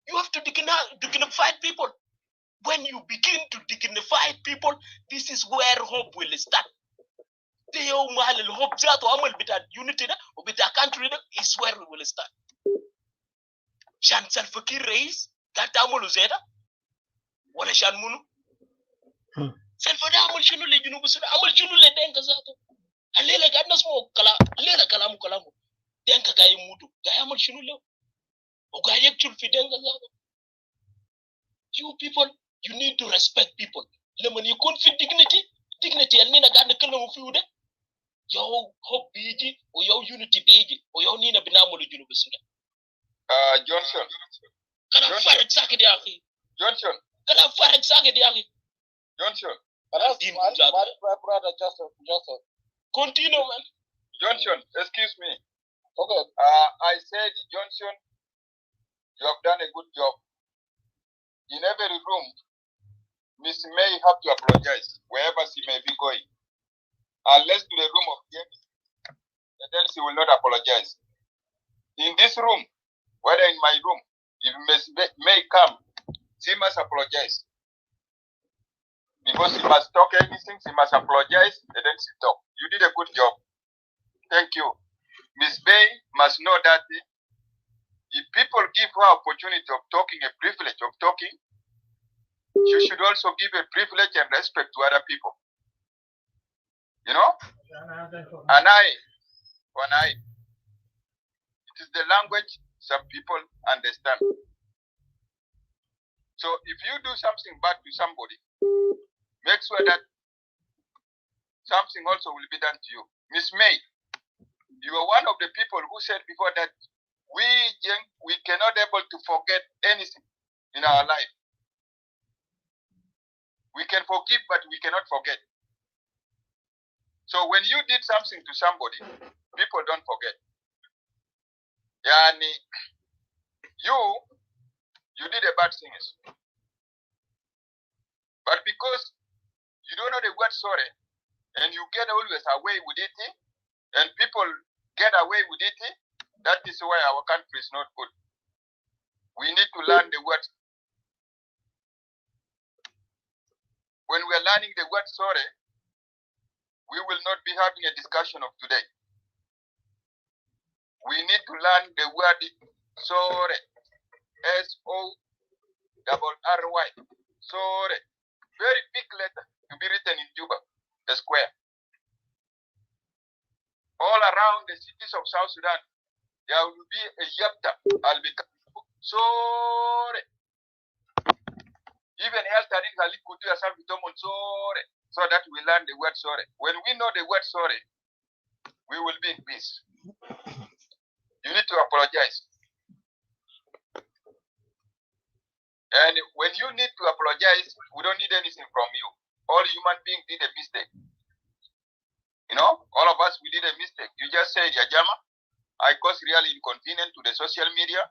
you have to dignify people. When you begin to dignify people, this is where hope will start. The hope that unity with the country is where we will start. Shan Salfakir raise that Amul Zeda? Wala Shan Munu? Salfada Amul Shunule Junubus, Amul Junule Denkazato. Alela gadna smo kala alela kalamu. Denka gaye mudu. Gaye amal shunu lew. O gaye yakchul fi denka zado. You people, you need to respect people. Lemon you couldn't fit dignity and nina gadna kalamu fi ude. Yo hope biji or yo unity biji or yo nina binamu junu besuna. Johnson. Kala farak sakit yaki. Johnson. Kala farak sakit yaki. Johnson. My brother Joseph. Continue, man. Johnson, excuse me. Okay. I said, Johnson, you have done a good job. In every room, Miss May have to apologize wherever she may be going. Unless to the room of James, and then she will not apologize. In this room, whether in my room, if Miss May come, she must apologize. Because she must talk anything, she must apologize, and then she talk. You did a good job. Thank you. Miss May must know that if people give her opportunity of talking, a privilege of talking, you should also give a privilege and respect to other people. You know? And it is the language some people understand. So if you do something bad to somebody, make sure that something also will be done to you. Miss May, you are one of the people who said before that we cannot able to forget anything in our life. We can forgive, but we cannot forget. So when you did something to somebody, people don't forget. Yani, you did a bad thing. But because you don't know the word sorry, and you get always away with it, and people get away with it, that is why our country is not good. We need to learn the word. When we are learning the word sorry, we will not be having a discussion of today. We need to learn the word sorry. S-O-R-R-Y. Sorry. Very big letter to be written in Juba, the square. All around the cities of South Sudan, there will be a chapter. I'll be sorry. Even Eltari Ali could do yourself with sorry. So that we learn the word sorry. When we know the word sorry, we will be in peace. You need to apologize. And when you need to apologize, we don't need anything from you. All human beings did a mistake. You know, all of us, we did a mistake. You just said, Yajama, I caused really inconvenience to the social media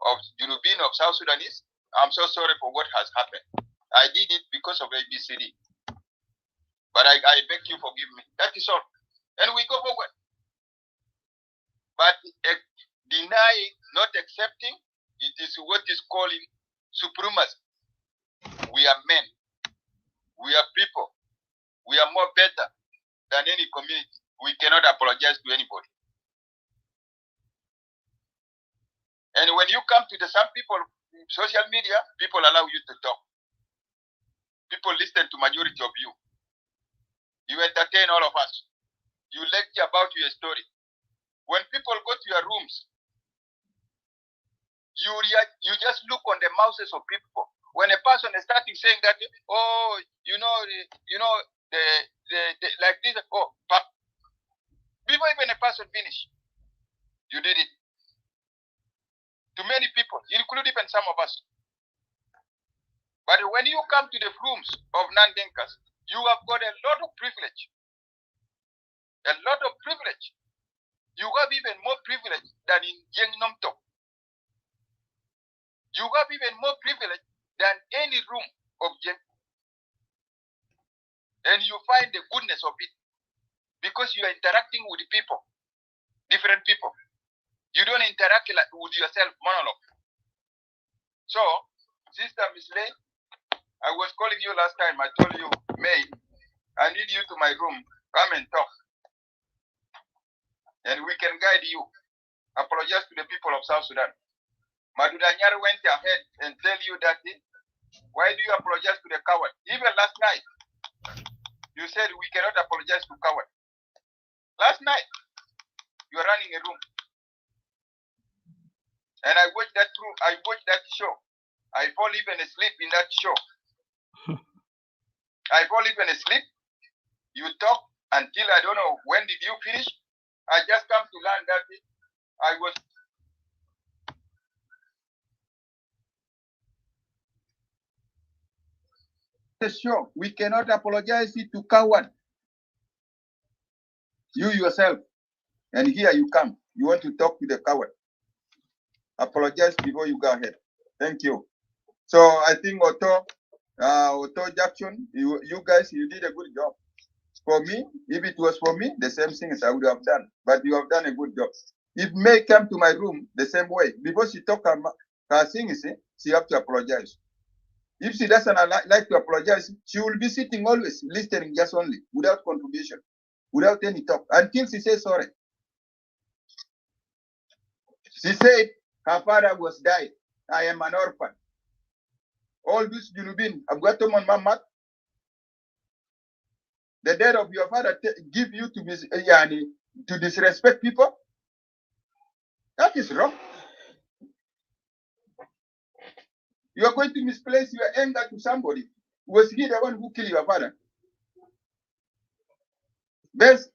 of Junubin of South Sudanese. I'm so sorry for what has happened. I did it because of ABCD. But I beg you forgive me. That is all. And we go forward. But denying, not accepting, it is what is calling supremacy. We are men. We are people. We are more better than any community. We cannot apologize to anybody. And when you come to some people, social media, people allow you to talk. People listen to majority of you. You entertain all of us. You lecture about your story. When people go to your rooms, you just look on the mouths of people. When a person is starting saying that, oh, like this, oh, before even a person finish, you did it. To many people, including even some of us. But when you come to the rooms of non-Dinkas, you have got a lot of privilege. A lot of privilege. You have even more privilege than in Yengnomto. You have even more privilege than any room of Jeng. And you find the goodness of it. Because you are interacting with the people. Different people. You don't interact with yourself monologue. So, Sister Miss Lay, I was calling you last time. I told you, May, I need you to my room. Come and talk. And we can guide you. Apologize to the people of South Sudan. Madudanyar went ahead and tell you that, why do you apologize to the coward? Even last night, you said we cannot apologize to coward. Last night, you were running a room. And I watched that room. I watched that show. I fall even asleep in that show. I fall even asleep. You talk until I don't know when did you finish. I just come to learn that I was. The show. We cannot apologize to coward. You yourself. And here you come. You want to talk to the coward. Apologize before you go ahead. Thank you. So I think Otto Jackson, you guys, you did a good job. For me, if it was for me, the same things I would have done. But you have done a good job. If May come to my room the same way, before she talk her things, she have to apologize. If she doesn't like to apologize, she will be sitting always listening just only, without contribution, without any talk, until she says sorry. She said her father was died. I am an orphan. All this Junubin, I've got to Mamat. The death of your father give you to disrespect people. That is wrong. You are going to misplace your anger to somebody. Was he the one who killed your father? Best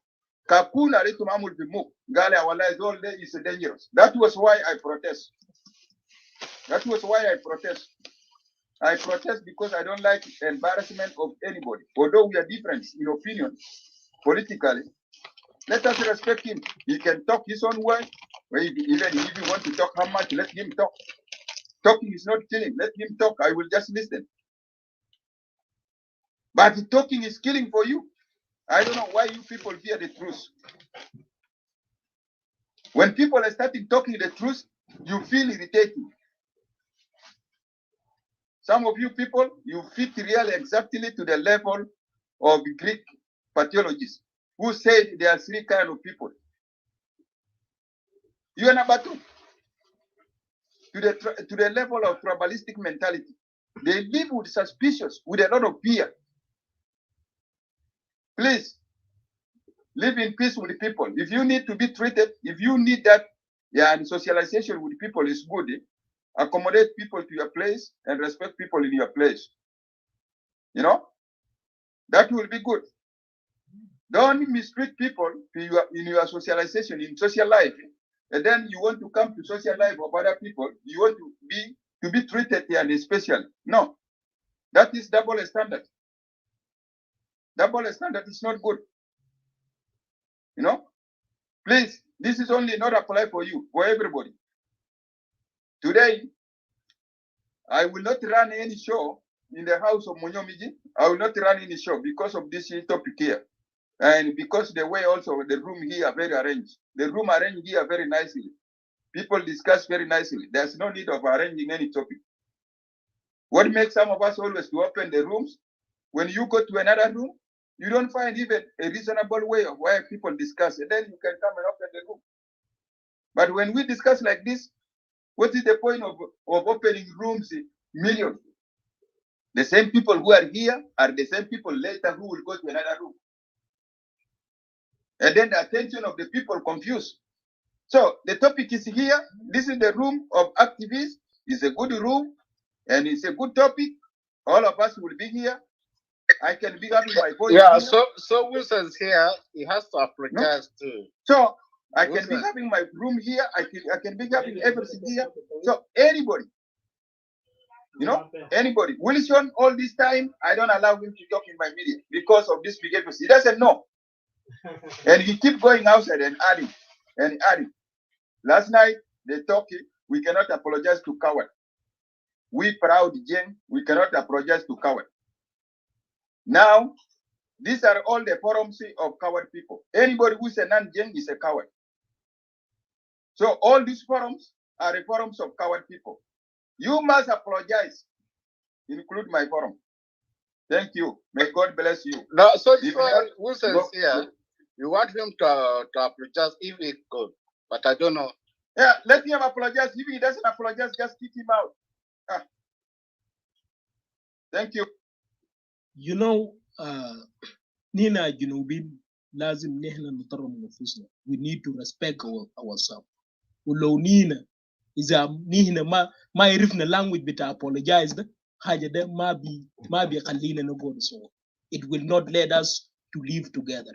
Kakuna Ritumamul Bimu, Gale Awala all day is dangerous. That was why I protest. That was why I protest. I protest because I don't like embarrassment of anybody. Although we are different in opinion, politically, let us respect him. He can talk his own way. Even if you want to talk how much, let him talk. Talking is not killing. Let him talk. I will just listen. But talking is killing for you. I don't know why you people fear the truth. When people are starting talking the truth, you feel irritating. Some of you people, you fit really exactly to the level of Greek pathologists who said there are three kinds of people. You are number two. To the level of tribalistic mentality. They live with suspicious, with a lot of fear. Please, live in peace with the people. If you need to be treated, if you need that, and socialization with people is good. Accommodate people to your place and respect people in your place. You know, that will be good. Don't mistreat people in your socialization, in social life. And then you want to come to social life of other people, you want to be treated and special. No, that is double standard. Double standard is not good. You know, please, this is only not apply for you, for everybody. Today, I will not run any show in the house of Monyomiji. I will not run any show because of this topic here. And because the way also the room here are very arranged. The room arranged here very nicely. People discuss very nicely. There's no need of arranging any topic. What makes some of us always to open the rooms, when you go to another room, you don't find even a reasonable way of why people discuss, and then you can come and open the room. But when we discuss like this, what is the point of opening rooms in millions? The same people who are here are the same people later who will go to another room. And then the attention of the people confused. So the topic is here. This is the room of activists. It's a good room and it's a good topic. All of us will be here. I can be having my voice. Yeah, here. so Wilson's here. He has to apologize too. So I can be having my room here. I can be having everything here. So anybody, you know, anybody. Wilson, all this time, I don't allow him to talk in my media because of this behavior. He doesn't know. And he keep going outside and adding and adding. Last night, they talked, we cannot apologize to coward. We proud Jen, we cannot apologize to coward. Now, these are all the forums of coward people. Anybody who's a non-Jen is a coward. So all these forums are the forums of coward people. You must apologize, include my forum. Thank you. May God bless you. No, so Wilson's here. You want him to apologize if he could, but I don't know. Yeah, let him apologize. If he doesn't apologize, just kick him out. Thank you. You know, Nina Junubin, لازم نحن نحترم نفوسنا. We need to respect ourselves. ولو نينا إذا نحن ما عرفنا language بتاع apologize ده حاجة ده ما بيخلينا نقول سوا. It will not let us to live together,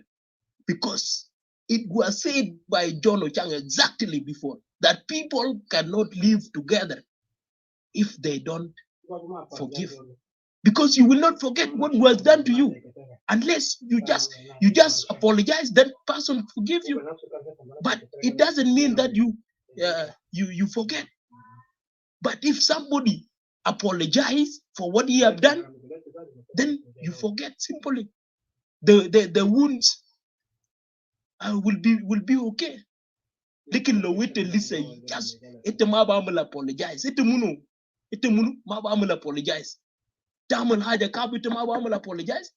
because it was said by John Ochang exactly before that people cannot live together if they don't forgive, because you will not forget what was done to you unless you just apologize. That person forgive you, but it doesn't mean that you forget. But if somebody apologize for what he have done, then you forget simply. The wounds will be okay. Lekin lo wete lisa just ite ma ba mula apologize. Ite munu ma ba mula apologize. Tamal haja kabu ite ma ba mula apologize.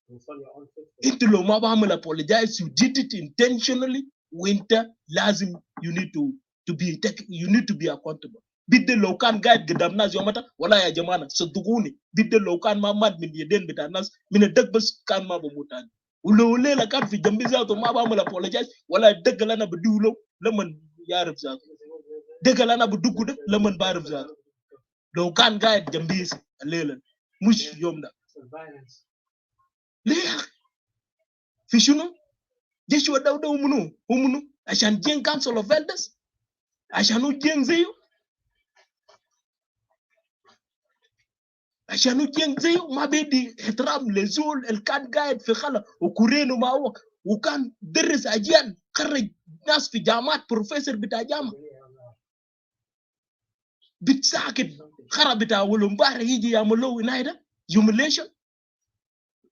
Ite lo ma ba mula apologize. You did it intentionally. Winter lazim, you need to be accountable. Bidde lokan guide gedam nas yomata wala ya jamana saduguni bidde lokan mamad min yeden bitanas min dagbas kan ma ba mutan ulo la kan fi jambi zato ma ba mula apologize wala degala na bidulo laman yarab zato degala na bidugu de laman barab zato lokan guide jambi lela mush yomda le fi shunu Joshua Dauda umunu ashan jeng council of elders ashanu jeng zeyo عشان يجين زيه ما بيدي احترام لزول الكان قاعد في خلا وكورينو ما هو وكان درس اجيال خرج ناس في جامعات بروفيسور بتاع جامعه بتساكت خرا بتاع ولمبار يجي يعملوا نايدا يوميليشن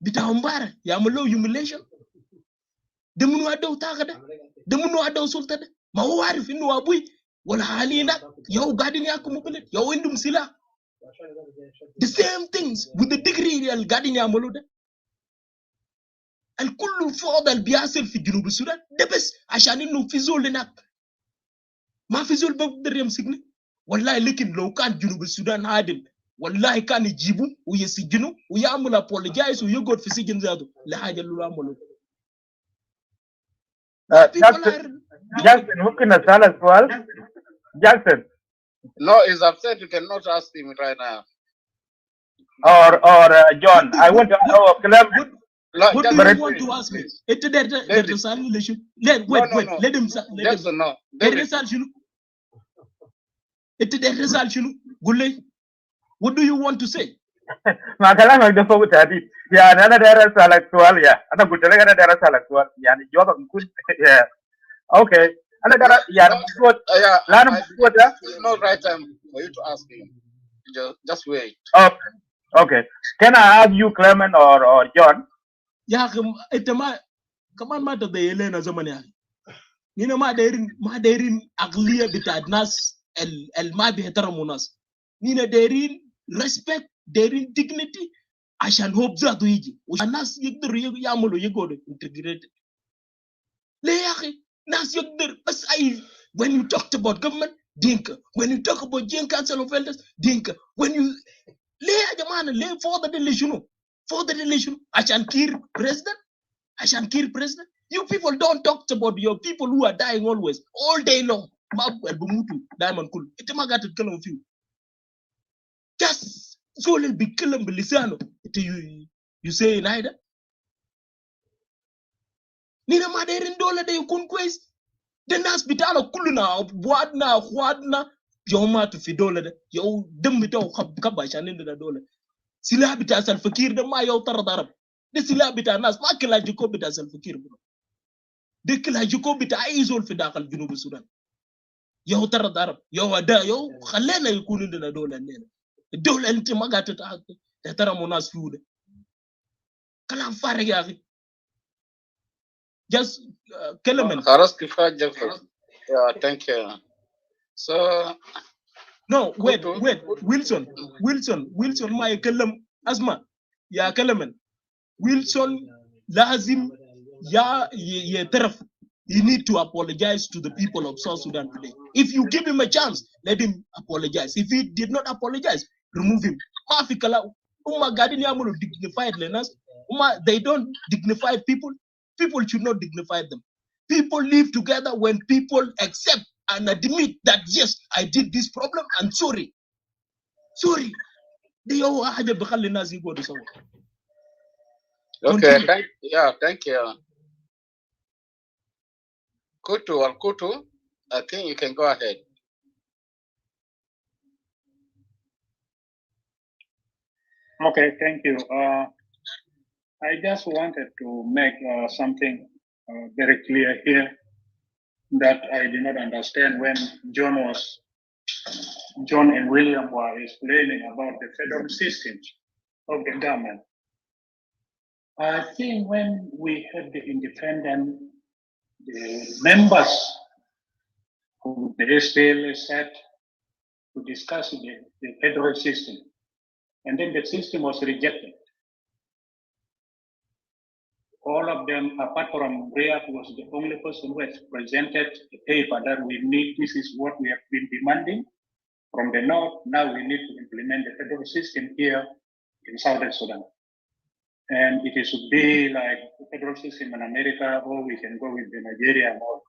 بتاع مبار يعملوا يوميليشن ده منو ادو تاغده ده منو ادو سلطه ده ما هو عارف انه ابوي ولا حالينا يو قاعدين ياكلوا بلد يو عندهم سلاح. The same things with the degree القاعدين يعملوا ده. الكل فوضى اللي بيحصل في جنوب السودان ده بس عشان انه في زول هناك. ما في زول بيقدر يمسكني. والله لكن لو كان جنوب السودان عادل والله كان يجيبوا ويسجنوا ويعملوا apologize ويقعد في سجن ذاته لحاجه اللي عملوا. Jackson ممكن أسألك سؤال؟ Jackson. No, he's upset. You cannot ask him right now. Or John, I want to know Clement. What do you want to ask me? There's a solution. Let him. Jackson, no. There is a solution. There is a solution. Gule, what do you want to say? ما كلامك ده فوق تهديد. يعني أنا داير أسألك سؤال يا. أنا قلت لك أنا داير أسألك سؤال. يعني جوابك يكون يا. Okay. أنا داير يعني بقول. لا أنا بقول ده. It's not right time for you to ask him. Just wait. Okay. Can I ask you, Clement or John? يا أخي أنت ما كمان ما تضيلنا زمن يا أخي. نينا ما دايرين عقلية بتاع الناس ما بيحترموا الناس. نينا دايرين respect, دايرين dignity عشان هو بذاته يجي والناس يقدروا يعملوا يقعدوا integrated. ليه يا أخي؟ ناس يقدر بس when you talked about government dinka, when you talk about Jain Council of Elders dinka, when you ليه يا جماعة ليه فوضى اللي شنو؟ فوضى اللي شنو؟ عشان كير president. You people don't talk about your people who are dying always all day long. ما بموتوا دائما كله. أنت ما قاعد تتكلم فيه. Just زول اللي بيتكلم بلسانه. أنت you say نايدا. نينا ما دايرين دولة ده يكون كويس. ده الناس بتاعنا كلنا أبوادنا أخواتنا يومات في دولة ده. يو دم بتاعه خب عشان عندنا دولة. سلاح بتاع الفقير ده ما يوتر ضرب. ده سلاح بتاع الناس ما كلا جيكو بتاع الفقير بنا. ده كلا جيكو بتاع أي زول في داخل جنوب السودان. يوتر ضرب. يو خلينا يكون عندنا دولة لنا. الدولة أنت ما قاعد تحترم ناس فيه ده. كلام فارغ يا أخي. Just كلمة. خلاص كفاية جفر. Yeah, thank you. So. No, wait. Wilson ما يكلم أسمع يا كلمة. Wilson لازم يعترف. You need to apologize to the people of South Sudan today. If you give him a chance, let him apologize. If he did not apologize, remove him. ما في كلام. قاعدين يعملوا dignified لناس. They don't dignify people. People should not dignify them. People live together when people accept and admit that, yes, I did this problem, and sorry. Sorry. Okay, thank you. Kutu, I think you can go ahead. Okay, thank you. I just wanted to make something very clear here that I did not understand when John and William were explaining about the federal system of the government. I think when we had the independent, the members of the SPLA sat to discuss the federal system, and then the system was rejected. All of them, apart from Riyadh, was the only person who has presented the paper that we need. This is what we have been demanding from the North. Now we need to implement the federal system here in Southern Sudan. And it should be like the federal system in America, or we can go with the Nigeria. Or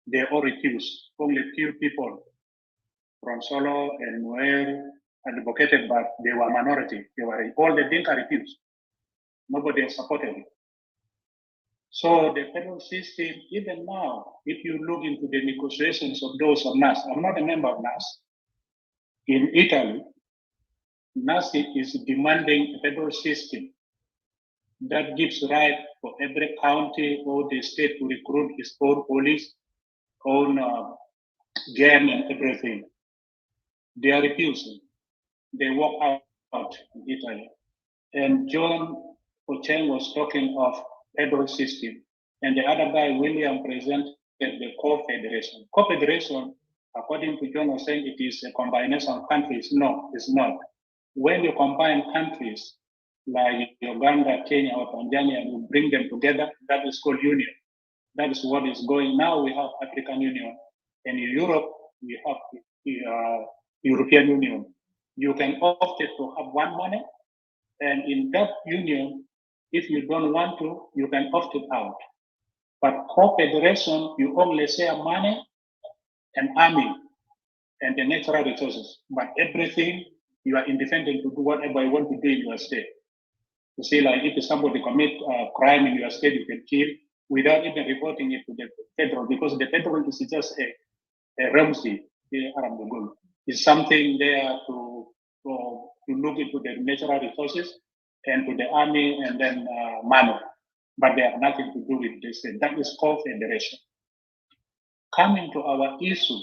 they all refused. Only few people from Solo and Nuer advocated, but they were minority. They were all the Dinka refused. Nobody supported it. So the federal system, even now, if you look into the negotiations of those of NAS, I'm not a member of NAS. In Italy, NAS is demanding a federal system that gives right for every county or the state to recruit its own police, own gang and everything. They are refusing. They walk out in Italy. And John Ocheng was talking of federal system. And the other guy, William, presented the co-federation. Co-federation, according to John, was saying it is a combination of countries. No, it's not. When you combine countries like Uganda, Kenya, or Tanzania, and you bring them together, that is called union. That is what is going. Now we have African Union. And in Europe, we have the European Union. You can opt to have one money. And in that union, if you don't want to, you can opt it out. But co-federation, you only share money and army and the natural resources. But everything, you are independent to do whatever you want to do in your state. You see, like if somebody commit a crime in your state, you can kill without even reporting it to the federal, because the federal is just a remedy. It's something there to look into the natural resources and to the army and then money. But they have nothing to do with this. That is co-federation. Coming to our issue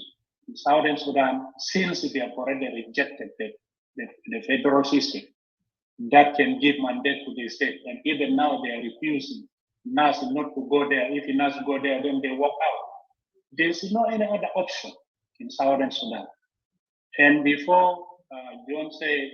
in Southern Sudan, since they have already rejected the federal system, that can give mandate to the state. And even now they are refusing NAS not to go there. If NAS go there, then they walk out. There is no any other option in Southern Sudan. And before John said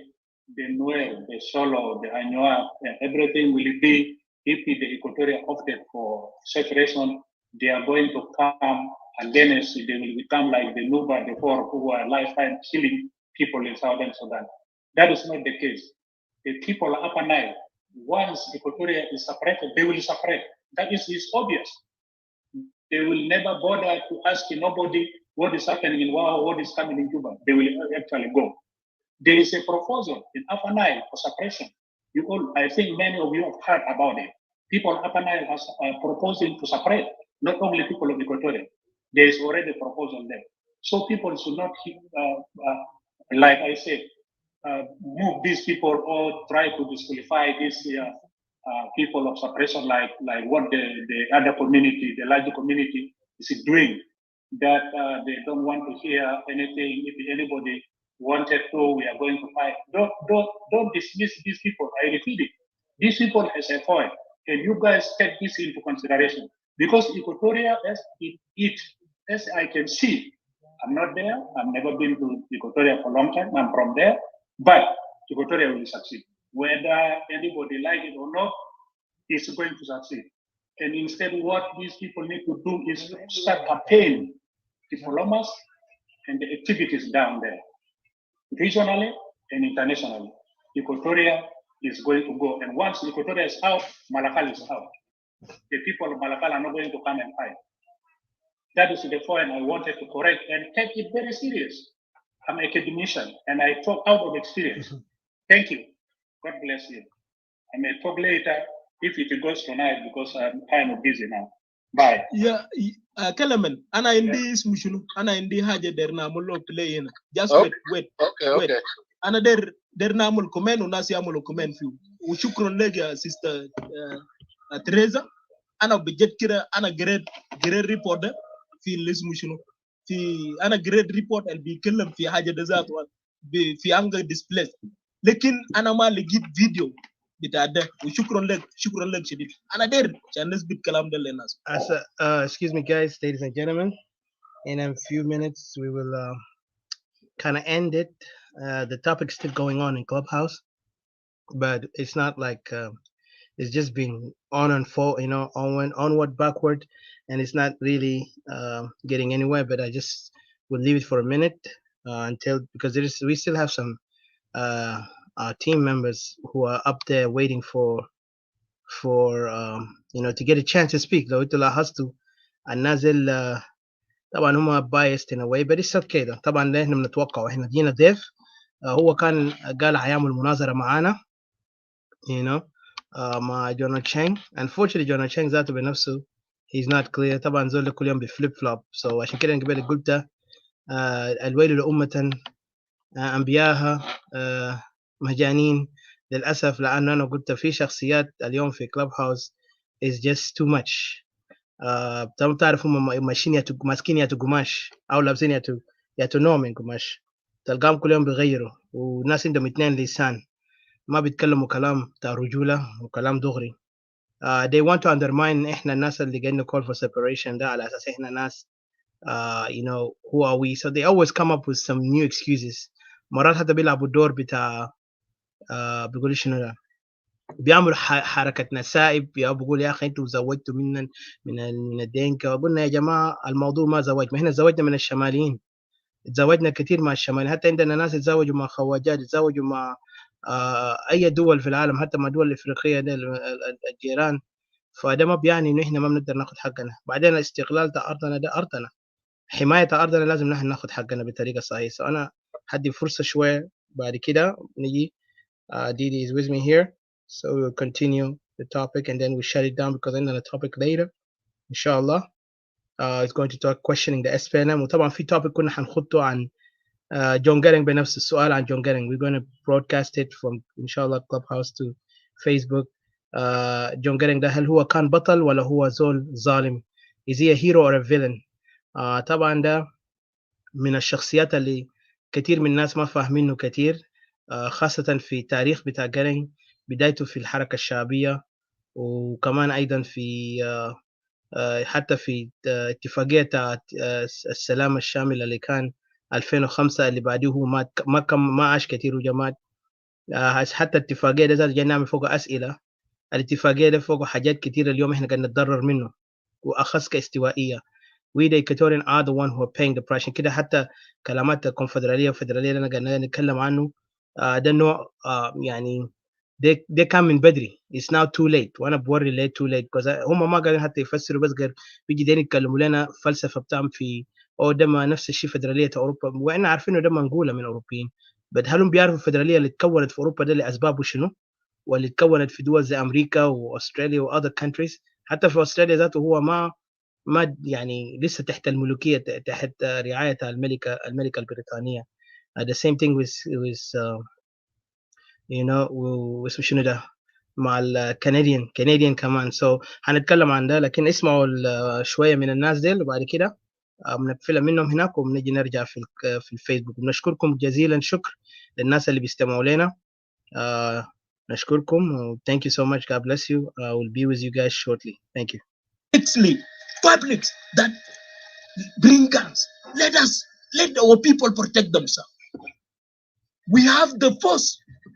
the Nuer, the Solo, the Anyuak, everything will be, if the Equatorial opted for separation, they are going to come against, they will become like the Nuba, the Four, who are lifetime killing people in Southern Sudan. That is not the case. The people of Upper Nile, once Equatoria is separated, they will separate. That is obvious. They will never bother to ask nobody what is happening in Wao, what is coming in Cuba. They will actually go. There is a proposal in Upper Nile for separation. I think many of you have heard about it. People of Upper Nile are proposing to separate, not only people of Equatoria. There is already a proposal there. So people should not, like I said, move these people or try to disqualify these people of suppression, like what the other community, the larger community is doing, that they don't want to hear anything. If anybody wanted to, we are going to fight. Don't dismiss these people. I repeat it. These people has a point. Can you guys take this into consideration? Because Equatoria, as I can see, I'm not there. I've never been to Equatoria for a long time. I'm from there. But Equatoria will succeed. Whether anybody like it or not, it's going to succeed. And instead, what these people need to do is start campaigning diplomas and the activities down there, regionally and internationally. Equatoria is going to go. And once Equatoria is out, Malakal is out. the people of Malakal are not going to come and fight. That is the point I wanted to correct and take it very serious. I'm an academician and I talk out of experience. Thank you. God bless you. I may talk later if it goes tonight because I'm kind of busy now. Bye. Yeah, Kalaman, Anna in this mission, Anna in the Haja der Namulo play in. Just wait. Okay. Anna der Namul comment, Unasi Amulo comment few. Ushukron Lega, sister Teresa, Anna Bijet Kira, Anna great reporter, feel this mission. Anna great report and be killed fi Haja desert one, be fi anger displaced. Lekin Anna ma legit video. Shukron leg shadid. Ana der channes bit kalam del lenas. Excuse me, guys, ladies and gentlemen. In a few minutes, we will kind of end it. The topic's still going on in Clubhouse, but it's not like it's just been on and forward, onward, backward, and it's not really getting anywhere. But I just will leave it for a minute until because we still have some our team members who are up there waiting for to get a chance to speak. لو انتوا لاحظتوا النازل طبعا هم biased in a way, but it's okay ده طبعا اللي احنا بنتوقعه. احنا جينا ضيف هو كان قال هيعمل مناظرة معانا مع جونال تشانغ. Unfortunately جونال تشانغ ذاته بنفسه he's not clear. طبعا زول كل يوم بفليب فلوب. So عشان كده أنا قبل قلت الويل لأمة أنبياءها مجانين للأسف، لأنه أنا قلت في شخصيات اليوم في كلاب هاوس is just too much. تعرف هم ماشيين ماسكين ياتو قماش أو لابسين ياتو نوع من قماش، تلقاهم كل يوم بيغيروا، وناس عندهم 2 لسان ما بيتكلموا كلام بتاع رجولة وكلام دغري. They want to undermine إحنا الناس اللي قاعدين call for separation ده على أساس إحنا ناس who are we. So they always come up with some new excuses. مرات حتى بيلعبوا الدور بتاع بيقولوا شنو ده، بيعملوا حركة نسائب، بيقول يا أخي أنتوا زوجتوا من الدينكا. قلنا يا جماعة الموضوع ما زواج، ما احنا زوجنا من الشماليين، تزوجنا كثير مع الشماليين، حتى عندنا ناس يتزوجوا مع خواجات، يتزوجوا مع أي دول في العالم، حتى مع دول الإفريقية دي الجيران. فده ما بيعني إنه إحنا ما بنقدر ناخد حقنا. بعدين الاستقلال تاع أرضنا ده أرضنا، حماية أرضنا لازم نحن ناخد حقنا بطريقة صحيحة. أنا هدي فرصة شوية بعد كده نجي. Didi is with me here, so we will continue the topic and then we shut it down because عندنا topic later inshallah. It's going to talk questioning the SPLM. وطبعا في topic كنا حنخطه عن جون جيرينج بنفس السؤال عن جون جيرينج. We're going to broadcast it from inshallah Clubhouse to Facebook. جون جيرينج ده هل هو كان بطل ولا هو زول ظالم؟ Is he a hero or a villain؟ طبعا ده من الشخصيات اللي كثير من الناس ما فاهمينه كثير، خاصة في تاريخ بتاع جيرينج، بدايته في الحركة الشعبية، وكمان أيضا في حتى في اتفاقية السلام الشامل اللي كان 2005 اللي بعده هو ما عاش كثير وجماد. حتى الاتفاقية ده جاي نعمل فوق أسئلة. الاتفاقية ده فوق حاجات كثيرة اليوم إحنا قاعد نتضرر منه، وأخص كاستوائية. We the Equatorian are the one who are paying the price. عشان كده حتى كلامات الكونفدرالية والفدرالية اللي أنا قاعد نتكلم عنه ده نوع يعني they come من بدري. It's now too late. وأنا بوري late too late because هم ما قاعدين حتى يفسروا، بس غير بيجي دين يتكلموا لنا فلسفة بتاعهم في ده ما نفس الشيء فدرالية أوروبا، وإحنا عارفين إنه ده منقولة من أوروبيين. بس هل هم بيعرفوا الفدرالية اللي تكونت في أوروبا ده لأسبابه شنو؟ واللي تكونت في دول زي أمريكا وأستراليا و other countries. حتى في أستراليا ذاته هو ما يعني لسه تحت الملوكية، تحت رعاية الملكة البريطانية. The same thing with واسمه شنو ده مع الكنديان كمان. So هنتكلم عن ده، لكن اسمعوا شوية من الناس ديل وبعد كده بنقفلها منهم هناك وبنجي نرجع في الفيسبوك. بنشكركم جزيلا، شكر للناس اللي بيستمعوا لنا. نشكركم. Thank you so much. God bless you. I will be with you guys shortly. Thank you. Publics that bring guns. Let our people protect themselves. We have the force,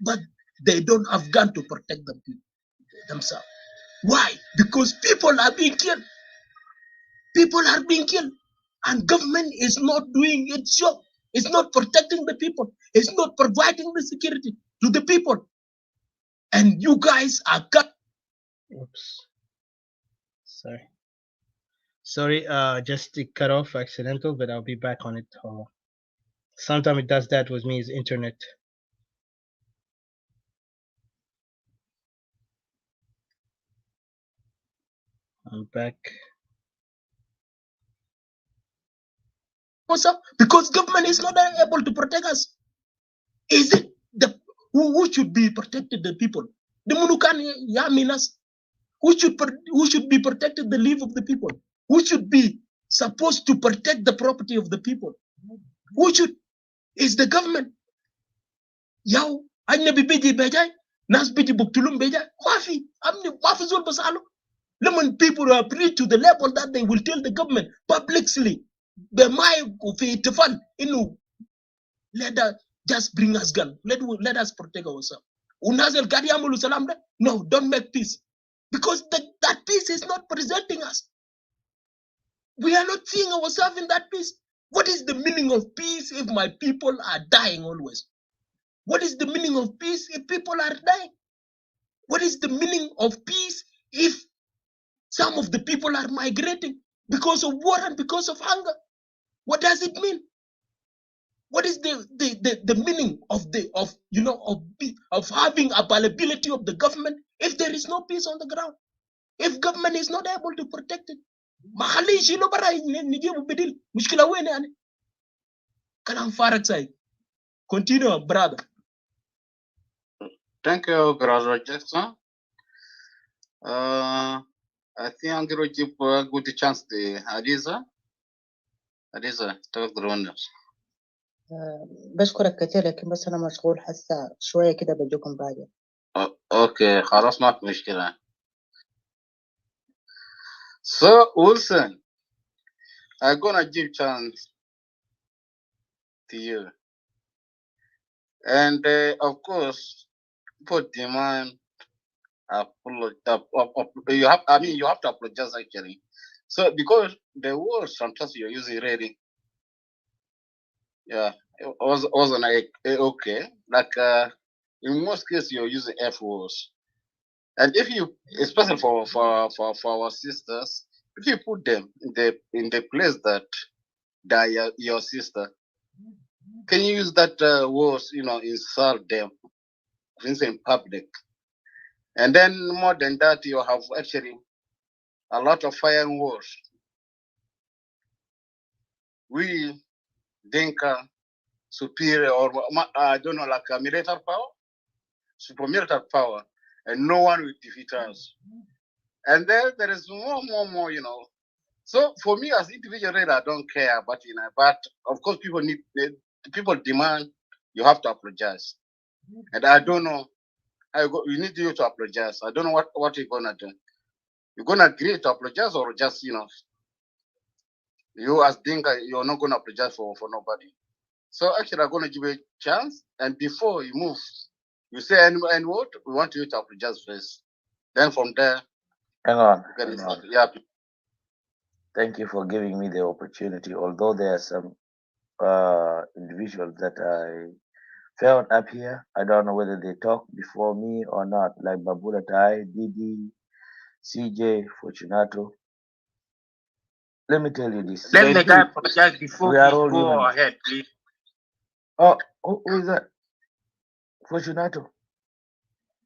but they don't have gun to protect themselves. Why? Because people are being killed. People are being killed, and government is not doing its job. It's not protecting the people. It's not providing the security to the people. And you guys are cut. Oops. Sorry, just it cut off accidental, but I'll be back on it. Sometimes it does that with me, is internet. I'm back. What's up? Because government is not able to protect us. Is it the who should be protected? The people. The Munukan Yaminas. Who should be protected? The life of the people. Who should be supposed to protect the property of the people? Who should? Is the government. Yow, anya biji bejai, nas biji buktulum bejai. Mafi zul basalo. Lemon people are reached to the level that they will tell the government publicly, the mind of it fun, let us just bring us gun. Let us protect ourselves. Unazel Gadiamulu Salam. No, don't make peace. Because that peace is not presenting us. We are not seeing ourselves in that peace. What is the meaning of peace if my people are dying always? What is the meaning of peace if people are dying? What is the meaning of peace if some of the people are migrating because of war and because of hunger? What does it mean? What is the meaning of having availability of the government if there is no peace on the ground? If government is not able to protect it, continue, brother. Thank you, brother Jackson. I think I'm going to give a good chance to Adiza. Adiza, talk the runners. بشكرك كثير لكن بس أنا مشغول حاسة شوية كده بجوكم بعدين. Okay, خلاص ما في مشكلة. So, Wilson, I'm gonna give chance to you. And of course, for demand, you have to apologize actually. So, because the words sometimes you're using really, yeah, it wasn't like okay. Like in most cases you're using F words. And if you, especially for our sisters, if you put them in the place that they are your sister, can you use that words, insult them, for instance, in public? And then more than that, you have actually a lot of firing words. We Dinka superior, or I don't know, like a military power, super military power, and no one will defeat us. And then there is more, So for me as individual, I don't care about but of course people demand you have to apologize. And I don't know we need you to apologize. I don't know what you're gonna do. You're gonna agree to apologize or just you as Dinka, you're not gonna apologize for nobody. So actually I'm gonna give you a chance, and before you move, you say any word, we want you to apologize first. Then from there, hang on. Yeah. Thank you for giving me the opportunity. Although there are some individuals that I found up here, I don't know whether they talked before me or not, like Babula Tai, Didi, CJ, Fortunato. Let me tell you this. Let the guy apologize before we are he all go human. ahead, please. Oh, who is that? Fortunato.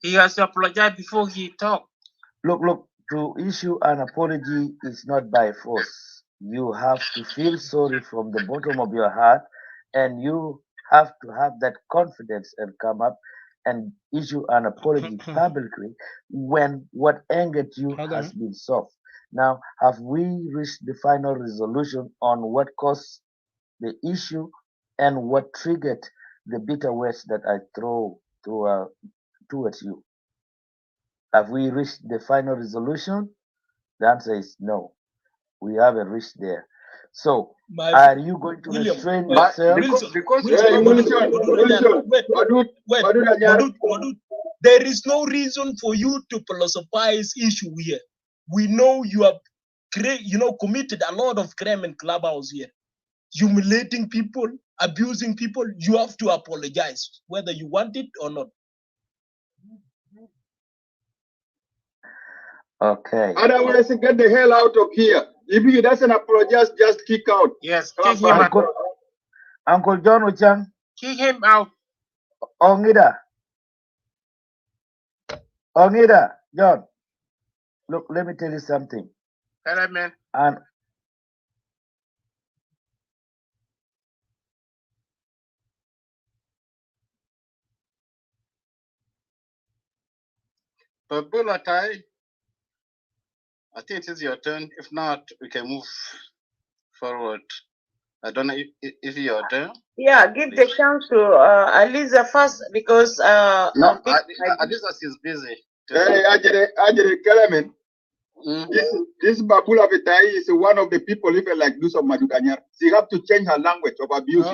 He has to apologize before he talk. Look, to issue an apology is not by force. You have to feel sorry from the bottom of your heart, and you have to have that confidence and come up and issue an apology publicly when what angered you has been solved. Now, have we reached the final resolution on what caused the issue and what triggered the bitter words that I throw towards you? Have we reached the final resolution? The answer is no. We haven't reached there. So, are you going to restrain yourself? There is no reason for you to philosophize issue here. We know you have committed a lot of crime in Clubhouse here. Humiliating people, abusing people, you have to apologize, whether you want it or not. Okay. Otherwise, get the hell out of here. If he doesn't apologize, just kick out. Yes, kick him out. Uncle John Ochang. Kick him out. Ongida. Ongida, John. Look, let me tell you something. Hello, man. And Babulatai, I think it is your turn. If not, we can move forward. I don't know if you're there. Yeah, give the chance to Aliza first because No, Aliza is busy. Hey, Ajere Kelemen. This Babula Vitai is one of the people even like this of Madukanyar. She have to change her language of abuse.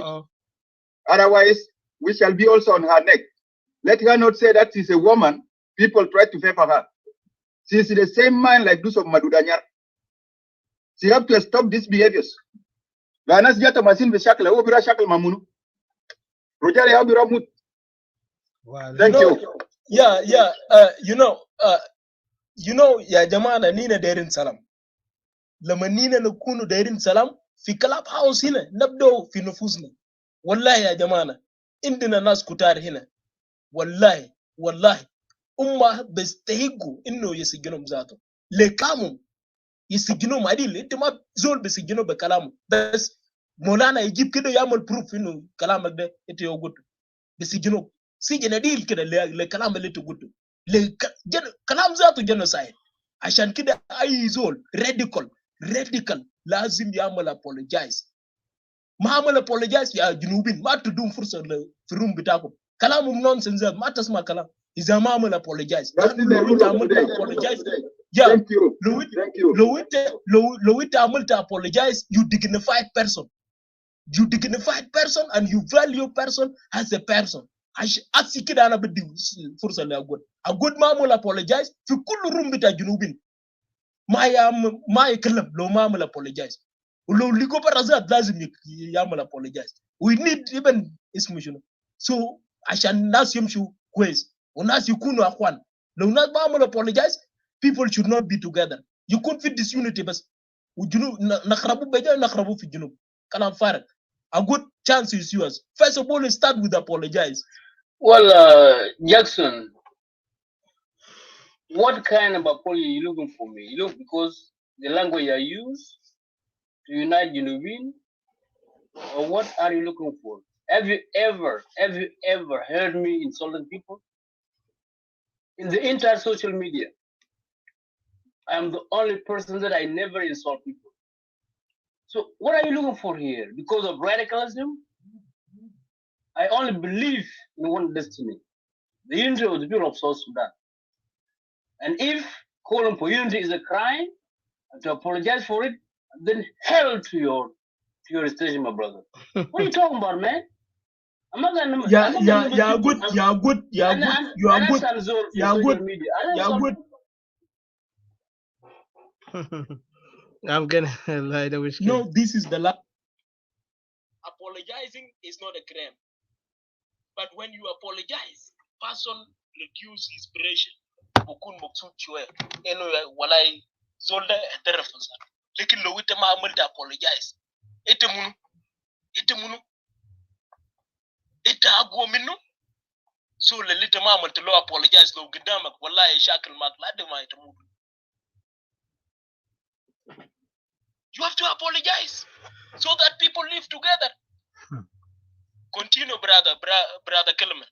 Otherwise, we shall be also on her neck. Let her not say that she's a woman. People try to favor her. She's the same mind like this of Madukanyar. She have to stop these behaviors. Vanas jata masin bishakla ubira shakal mamunu. Rojari abira mut. Thank you. Yeah, ya jamana nina dairin salam. Lama nina nakunu dairin salam fi Clubhouse hina nabdo fi nufusna. Wallahi ya jamana indina nas kutar hina. Wallahi umma bastahigu inno yasiginum zato. Lekamum yasiginum adil intima zol basigino be kalamu. Bas Molana yجيب كده يعمل proof انه كلامك ده انت يوجد بسجنوب سجن ديل كده لكلام اللي تقوله كلام ذاته جنوسايد عشان كده اي زول راديكال لازم يعمل apologize ما عمل apologize يا جنوبين ما تدوم فرصه في الروم بتاعكم كلامهم نونسنس ما تسمع كلام اذا ما عمل apologize لو انت عملت apologize Thank you. لو انت عملت apologize you dignified person. You dignified person and you value person as a person. Asi kida ana bidi fursa le agud mamul apologize fi kullu room bita junubin ma yakallam lo mamul apologize lo ligo barazat lazim yamul apologize. We need even ismu so عشان الناس يمشوا كويس والناس يكونوا اخوان. لو الناس mamul apologize, people should not be together. You couldn't fit disunity بس وجنوب نخربوا بجا نخربوا في الجنوب كلام فارغ. A good chance is yours. First of all, start with apologize. Well, Jackson, what kind of apology are you looking for me? You look because the language I use to unite Genovese, or what are you looking for? Have you ever heard me insulting people? In the entire social media, I am the only person that I never insult people. So what are you looking for here? Because of radicalism? I only believe in one destiny, the unity of the people of South Sudan. And if calling for unity is a crime, and to apologize for it, then hell to your station, my brother. What are you talking about, man? I'm not gonna. Yeah, good. I'm gonna lie to which. No, this is the last. Apologizing is not a crime, but when you apologize, person reduce inspiration. Bukun maksud chwe, eno walai zolda terfasa. Lekin lo ite ma amal ta apologize. Ite munu. Ite agwo minu. So le lite ma amal lo apologize lo gidamak walai shakal mak lade ma ite munu. You have to apologize so that people live together. Continue, brother Kelman.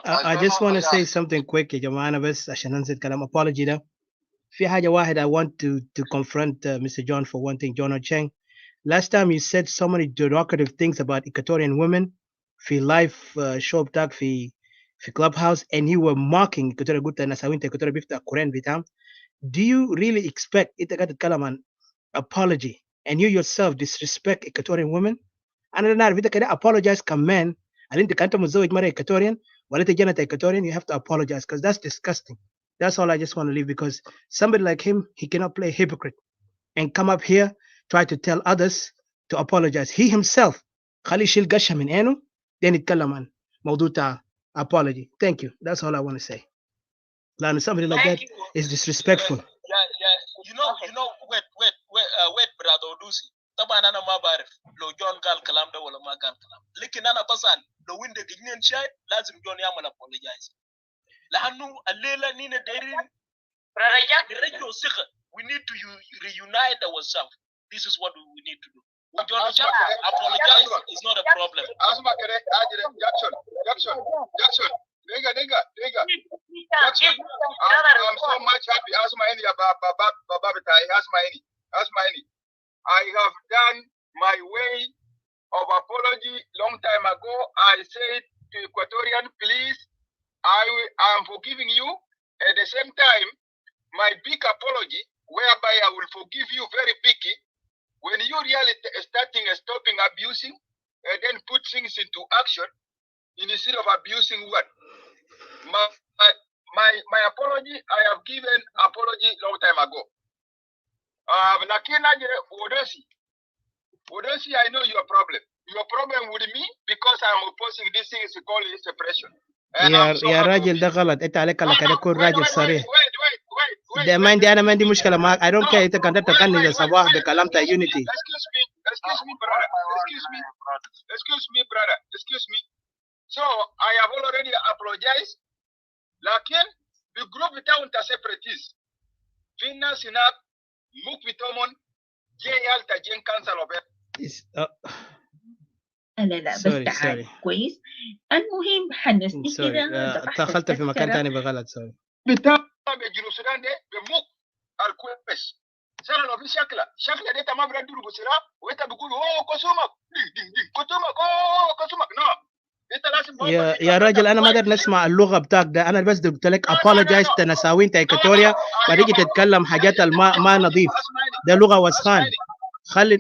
I just want to say something quick يا جماعة بس عشان ننزل كلام apology ده. في حاجة واحدة I want to confront Mr. John for one thing. John Ocheng. Last time you said so many derogative things about Equatorian women في live show بتاعك في Clubhouse and you were mocking Equatorial قلت أنا سويت Equatorial بيفتح القرآن بتاعهم. Do you really expect أنت قاعد تتكلم عن apology and you yourself disrespect Equatorian women? أنا لا أعرف أنت كده apologize كمان. هل أنت كنت متزوج مرة Equatorian ولا أنت جنة Equatorian? You have to apologize because that's disgusting. That's all I just want to leave because somebody like him, he cannot play hypocrite and come up here, try to tell others to apologize. He himself, خلي يشيل قشة من عينه, then يتكلم عن موضوع apology. Thank you. That's all I want to say. Somebody like that is disrespectful. Yeah. Wait, brother Odusi. طبعا انا ما بعرف لو جون قال كلام ده ولا ما قال كلام، لكن انا بسال لو انت جنين شاي لازم جون يعمل apologize، لانه الليله نينا دايرين نرجعوا ثقه. We need to reunite ourselves. This is what we need to do. Apologize is not a problem. Jackson. Nigga. Jackson, I'm so much happy. Asma, I have done my way of apology long time ago. I said to Equatorian, please, I am forgiving you. At the same time, my big apology, whereby I will forgive you very bigly, when you really stopping abusing, and then put things into action, instead of abusing what? My apology, I have given apology long time ago. Odosi, I know your problem. Your problem with me because I'm opposing this thing is called separation. يا راجل ده غلط. انت عليك الله كده كون راجل صريح. ده ما عندي، انا ما عندي مشكله معك. I don't care انت كنت تغني لصباح بكلام تاع unity. Excuse me, brother. Excuse me. So I have already apologized. Lakin the group without a separatist. Finna sinak muk bitomon jayal ta jen cancel of it. لا بس تعال كويس. المهم حنسني كده دخلت في مكان ثاني بغلط. سوري بتاع بجنوب السودان ده بموك الكويس سنة لو في شكله ده تمام بردوا بسرعة وانت بتقول كسومك كسومك انت لازم يا راجل انا ما اقدر نسمع اللغه بتاعك ده. انا بس قلت لك apologize تنساوين تا إيكواتوريا وتيجي تتكلم حاجات ما نظيف. ده لغه وسخان. خلي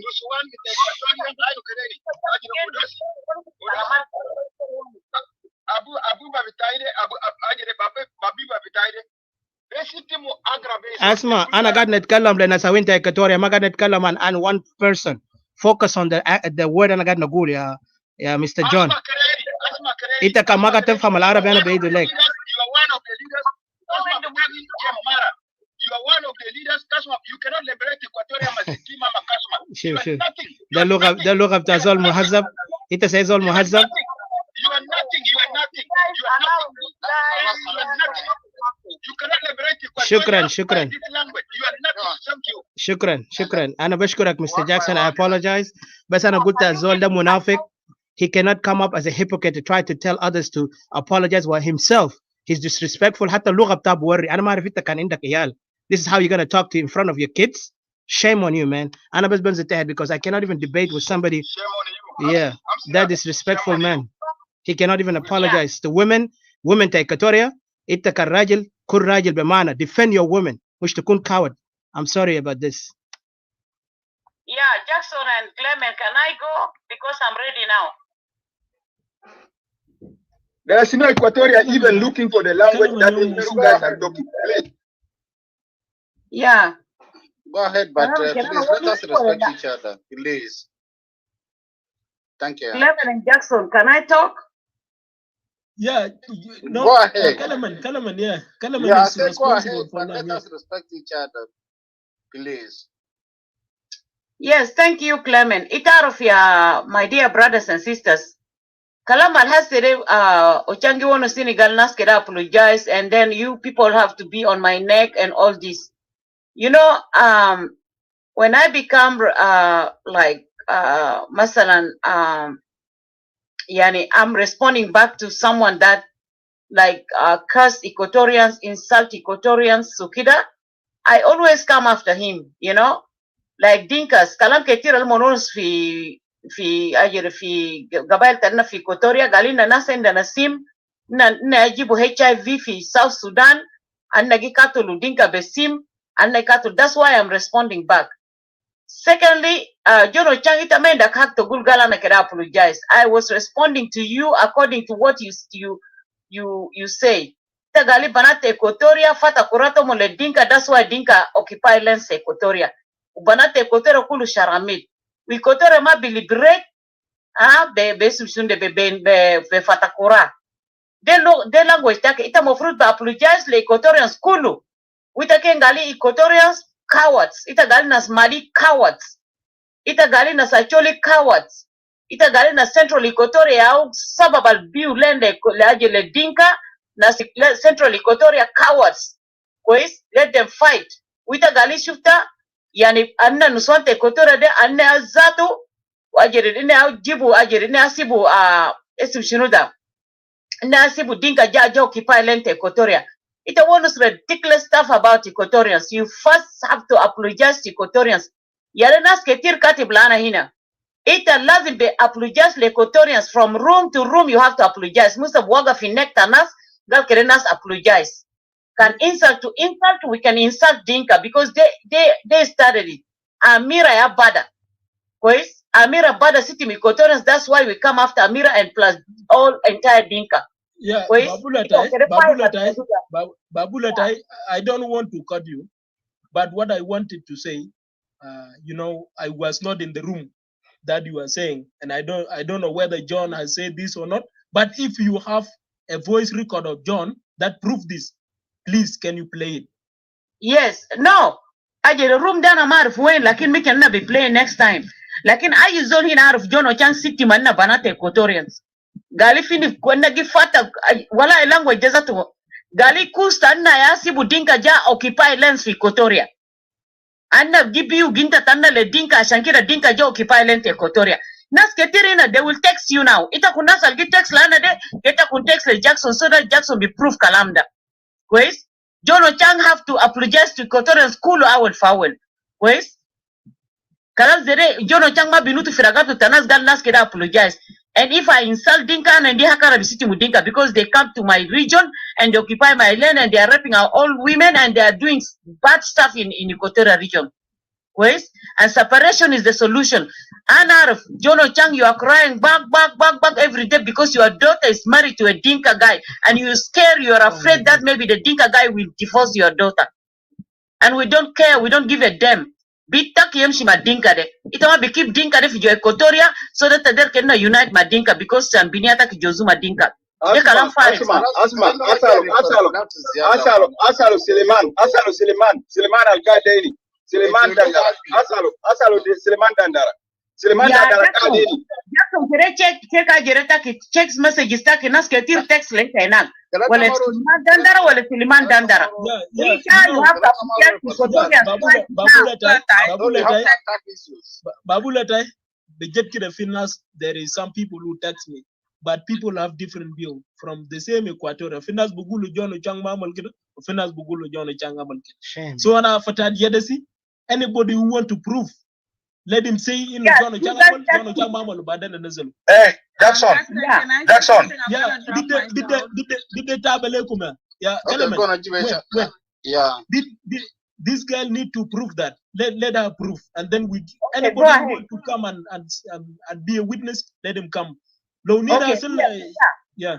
اسمع، انا قاعد نتكلم لنساوين تا إيكواتوريا، ما قاعد نتكلم عن one person. Focus on the word انا قاعد نقول يا مستر جون. انت كان ما قاعد تفهم العربي انا بعيد لك. You are one of the leaders. You cannot liberate Equatorial Mazitima Makasma. شوف ده اللغة بتاع زول مهذب. انت زي زول مهذب. You are nothing. You cannot liberate Equatorial. شكرا. انا بشكرك مستر جاكسون. I apologize. بس انا قلت الزول ده منافق. He cannot come up as a hypocrite to try to tell others to apologize for himself. He's disrespectful. حتى اللغة بتاعه بوري. أنا ما أعرف أنت كان عندك عيال. This is how you're gonna talk to in front of your kids? Shame on you, man. أنا بس بنزل تحت because I cannot even debate with somebody. Shame on you. Yeah, that disrespectful man. He cannot even apologize to women تا إيكواتوريا. أنت كراجل كن راجل بمعنى defend your women مش تكون coward. I'm sorry about this. Yeah, Jackson and Clement, can I go? Because I'm ready now. There is no Equatoria even looking for the language that you guys are talking. Yeah. Go ahead, but please let us respect each other, please. Thank you. Clement and Jackson, can I talk? Yeah. No. Go ahead. Kalaman, yeah. Kalaman yeah, is I said go ahead, but let us respect each other, please. Yes, thank you, Clement. Itaruf ya, my dear brothers and sisters. Kalam al hasire Ochangi wono Senegal nas keda apologize, and then you people have to be on my neck and all this. You know, when I become masalan yani I'm responding back to someone that curse Equatorians, insult Equatorians, sukida, I always come after him, you know? Like Dinkas, kalam ketir al monos fi gabail tana fi Equatoria galina nasa inda nasim na ajibu HIV fi South Sudan anna gikatulu Dinka besim anna gikatulu. That's why I'm responding back. Secondly, Jono Changita menda kakto gulgala na keda apologize. I was responding to you according to what you say. Tagali banate Equatoria fata kurato mole Dinka. That's why Dinka occupy lands Equatoria. Ubanate Equatoria kulu sharamid. Equatoria ma be liberate be susunde be fatakura. de language take ita mofrut ba apologize le Equatorians kulu. Wita ke ngali Equatorians cowards. Ita gali nas Mali cowards. Ita gali nas Acholi cowards. Ita gali nas Central Equatoria au sababal biu lende laje le Dinka nas Central Equatoria cowards. Kwes, let them fight. Wita gali shufta yani anna nuswante Equatoria de anne azatu wajiri ne au jibu ajiri ne asibu esim shinuda. Nasibu Dinka Jaja occupy lente Equatoria. It was ridiculous stuff about Equatorians. You first have to apologize to Equatorians. Yalenas ketir katib lana hina. It lazim be apologize to Equatorians from room to room. You have to apologize. Most of waga fi nektanas gal kerenas apologize. Can insult to insult, we can insult Dinka because they started it. Amira ya bada. Kwes, Amira bada city Equatorians. That's why we come after Amira and plus all entire Dinka. Yeah, Kwes, Babulatai, I don't want to cut you, but what I wanted to say, you know, I was not in the room that you were saying, and I don't know whether John has said this or not. But if you have a voice record of John that proves this, please can you play it? Yes, no. I get a room down a marf when lakin me can be playing next time. Lakin I use only out of John Ochan city manna banate Equatorians. Gali fini kwenda gifata wala language jazato. Gali kusta anna ya sibu Dinka ja occupy lands fi Equatoria. Anna gibi you ginta tanna le Dinka shankira Dinka ja occupy land Equatoria. Nas ketirina they will text you now. Ita kunasa get text lana de geta kun text le Jackson so that Jackson be proof kalamda. Kwes? John Ochang have to apologize to Equatorian school awal foul. Kwes? Kalam zere John Ochang ma binutu firagatu tanas gal nas keda apologize. And if I insult Dinka and they hakara visiting with Dinka because they come to my region and they occupy my land and they are raping our old women and they are doing bad stuff in Equatorial region. Kwes? And separation is the solution. Anna John Ochang, you are crying back every day because your daughter is married to a Dinka guy and you're scared, you're afraid that maybe the Dinka guy will divorce your daughter. And we don't care, we don't give a damn. Bitaki yemshima Dinka de. Itama be keep Dinka de fijo Equatoria so that they can unite my Dinka because Biniata ki Jozuma Dinka. Asalo Suleiman Al-Gadeni. Suleiman Dandara. Asalo de Suleiman Dandara. Suleiman Dandara Kadeni. Jackson kere check ajereta ki checks messages ta ki nas ketir text later enak. Wale Suleiman Dandara wale Suleiman Dandara. You have to Babulatai, the jet kid finance, there is some people who text me, but people have different view from the same Equatorial. Finance Bugulu John Chang Mamal Kid, Finance Bugulu John Chang Mamal Kid. So ana fatad yedesi, anybody who want to prove, let him say in John Chang Mamal Baden and Nazal. Hey, Jackson. Jackson. Yeah, did the tabelekuma. Yeah, element. Wait. Yeah. This girl need to prove that. Let her prove, and then we anybody who want to come and be a witness, let him come. Yeah.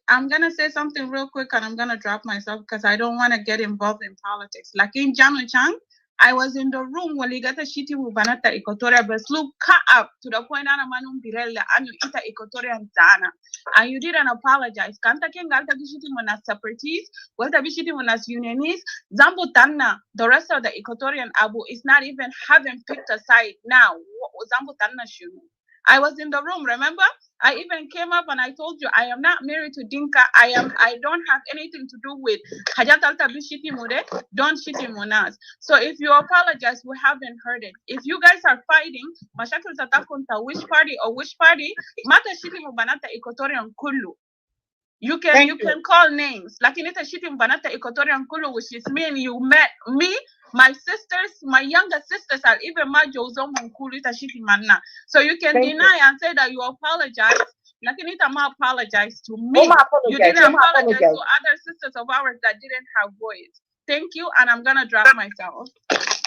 I'm gonna say something real quick, and I'm gonna drop myself because I don't want to get involved in politics. Like in Janu Chang, I was in the room when he got a shitty Mubanata Equatoria, but look cut up to the point Anna Manum Birella and you ita Equatorian Dana. And you didn't apologize. Kanta Kengalta Bishiti Monas separatists, Welta Bishiti Monas unionists, Zambu Tanna, the rest of the Equatorian Abu is not even having picked a side now. Zambu Tanna Shunu. I was in the room, remember? I even came up and I told you I am not married to Dinka. I don't have anything to do with Hajatalta Bishiti Mude, don't shiti Monas. So if you apologize, we haven't heard it. If you guys are fighting, Mashakil Tatakunta, which party or which party, Mata Shiti Mubanata Equatorian Kulu. You can call names. Like in Shiti Mubanata Equatorian Kulu, which is me, and you met me, my sisters, my younger sisters are even my Jozo Munkulu Shiti Manna. So you can deny and say that you apologize. Like you apologize to me. You didn't apologize to other sisters of ours that didn't have voice. Thank you, and I'm gonna drop myself.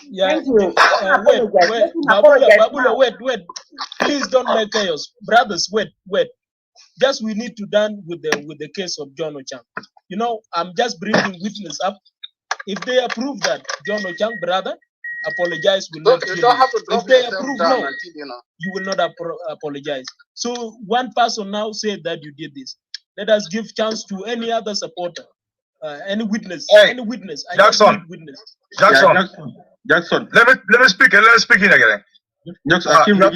Yeah. Thank you. Wait. Please don't make chaos. Brothers, wait. Just we need to done with the case of John Ochang. You know, I'm just bringing witness up. If they approve that John Ochang brother apologize, will not. You don't have to if they approve no, you will not apologize. So one person now said that you did this. Let us give chance to any other supporter, any witness, any witness. Jackson. Jackson. Jackson. Let me speak. Let me speak in again. Jackson. Your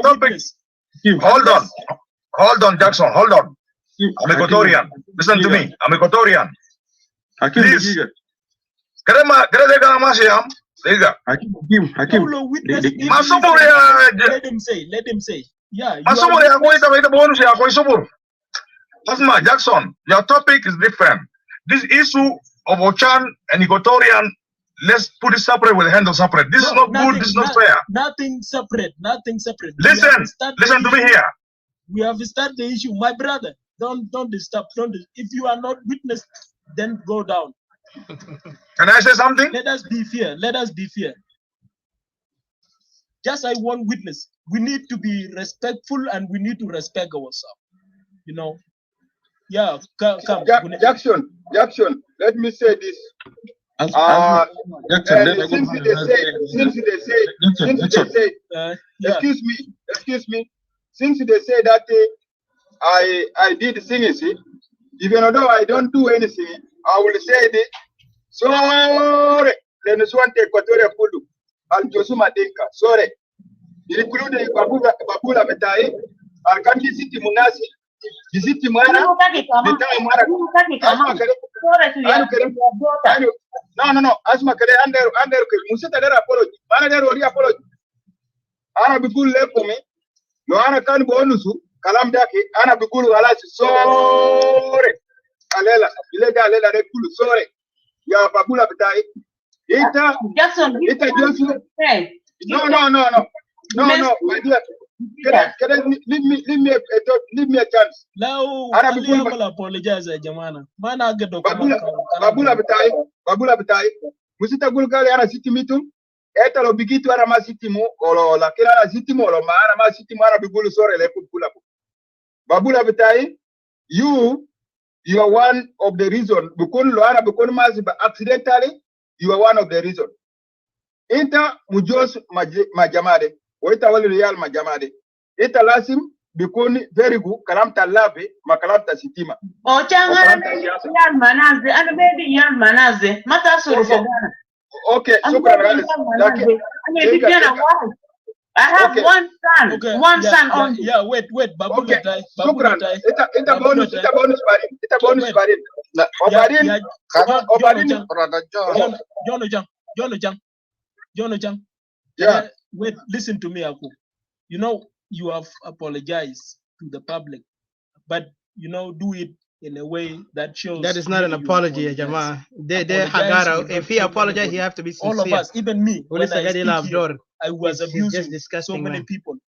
topic. Hold on, Jackson. Hold on. I'm Equatorian. Listen to me. I'm Equatorian. Please. Let him say. Let him say. Yeah. Asma Jackson, your topic is different. This issue of Ochan and Equatorian, let's put it separate with handle separate. This is not good. This is not fair. Nothing separate. Nothing separate. Listen to me here. We have started the issue, my brother. Don't disturb. If you are not witness, then go down. Can I say something? Let us be fair. Let us be fair. Just I want witness. We need to be respectful and we need to respect ourselves. You know. Yeah, come. Jackson, let me say this. Excuse me. Since they say that I did singing, even though I don't do anything, I will say this. Sorry, then Swante Equatorial Kudu, and Josuma Dinka. Sorry, including Babula Metai, Arkanti City Munasi. Visit Mara. No. Asma kare under Museta there apology. Mana there already apology. Ana bikul lepo me. No ana kan bonusu. Kalam daki. Ana bikul halasi. Sorry. Alela. Ilega alela de kulu. Sorry. Ya babula betai. Ita. Jackson. Ita Joshua. No. My dear. Leave me a chance. Now, I will apologize, Jamana. Babula Betai. Musita Gulgari ana city mitum. Eta lo bigitu ara ma city mo olo la kila la city mo lo ma ara ma city mo ara bigulu sore le pula. Babula Betai, you are one of the reason. Bukun lo ara bukun maziba accidentally. You are one of the reason. Inta mujos majamade. Waita wali real majamade. Ita lasim bikuni very good kalamta lave makalamta sitima. Oh changa yal manaze and baby yal manaze mata suru fogana. Okay, shukran. I have one son. Okay. One son only. Yeah, wait. Okay. Shukran. Ita bonus parin. John. Yeah. Wait, listen to me, Aku. You know, you have apologized to the public, but do it in a way that shows that is not an apology, Jama. If he apologized, he have to be sincere. All of us, even me, when I speak here, I was abusing so many people,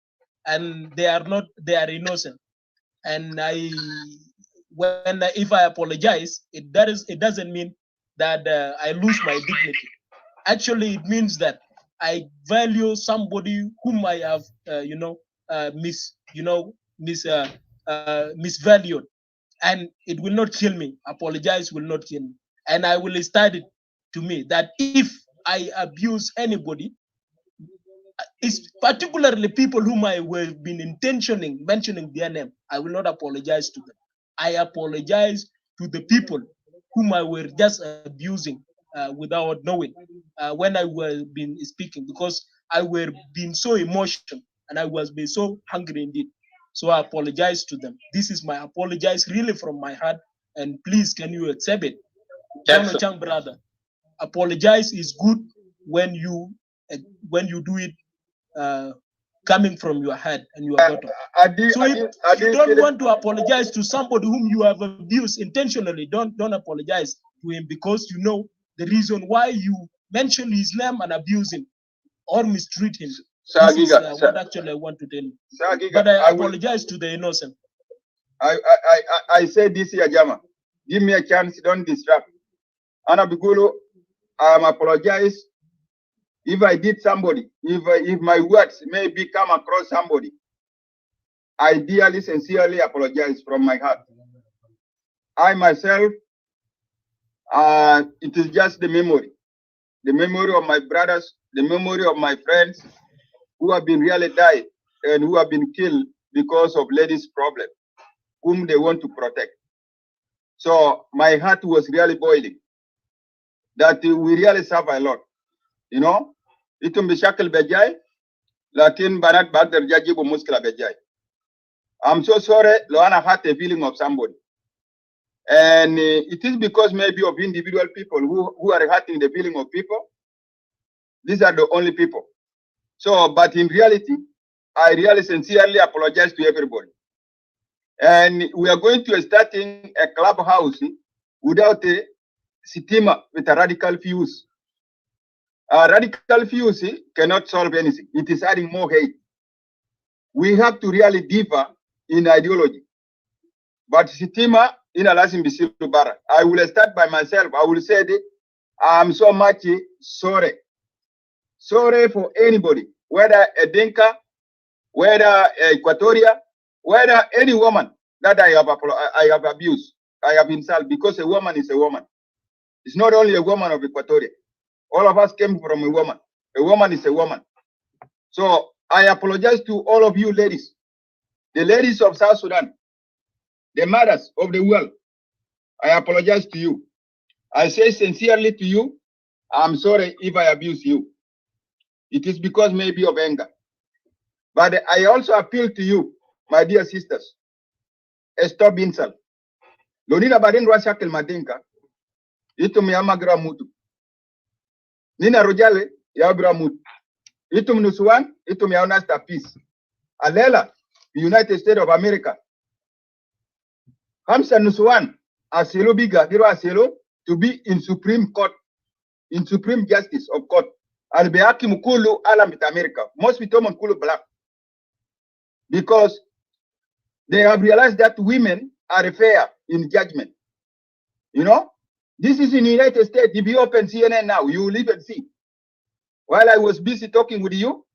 and they are innocent. And if I apologize, it doesn't mean that I lose my dignity. Actually, it means that I value somebody whom I have, misvalued, and it will not kill me. Apologize will not kill me, and I will start it to me that if I abuse anybody, it's particularly people whom I will been mentioning their name, I will not apologize to them. I apologize to the people whom I were just abusing without knowing when I was been speaking, because I were being so emotional and I was being so hungry indeed. So I apologize to them. This is my apologize really from my heart, and please can you accept it? Chang brother, apologize is good when you do it coming from your head and your bottom. So if you don't want to apologize to somebody whom you have abused intentionally, don't apologize to him, because you know the reason why you mention his name and abuse him or mistreat him. This is what actually I want to tell you. But I apologize to the innocent. I say this here, Jama. Give me a chance, don't disrupt. Anna Bigulu, I apologize if I did somebody, if my words maybe come across somebody. I dearly, sincerely apologize from my heart. I myself, it is just the memory of my brothers, the memory of my friends who have been really died and who have been killed because of ladies' problem, whom they want to protect. So my heart was really boiling. That we really suffer a lot. You know, itum bishakal bejai, lakin banat bagder jajibu muskila bejai. I'm so sorry, Loana had a feeling of somebody. And it is because maybe of individual people who are hurting the feeling of people. These are the only people. So, but in reality, I really sincerely apologize to everybody. And we are going to starting a clubhouse without a sitima with a radical views. Radical views cannot solve anything. It is adding more hate. We have to really differ in ideology. But sitima in a lazim bisiru bara. I will start by myself. I will say that I'm so much sorry. Sorry for anybody, whether a Dinka, whether a Equatoria, whether any woman that I have abused, I have insulted, because a woman is a woman. It's not only a woman of Equatoria. All of us came from a woman. A woman is a woman. So I apologize to all of you ladies, the ladies of South Sudan, the mothers of the world. I apologize to you. I say sincerely to you, I'm sorry if I abuse you. It is because maybe of anger. But I also appeal to you, my dear sisters, stop insult. Lonina baden rashakil madinka, itum yamagra mutu. Nina rojale yagra mutu. Itum nusuan, itum yaonasta peace. Alela, United States of America. Hamsa nusuan, aselo biga, diro aselo, to be in Supreme Court, in Supreme Justice of Court. Albeaki mukulu alam bit America. Most people mukulu black. Because they have realized that women are fair in judgment. You know, this is in the United States. If you open CNN now, you will even see. While I was busy talking with you,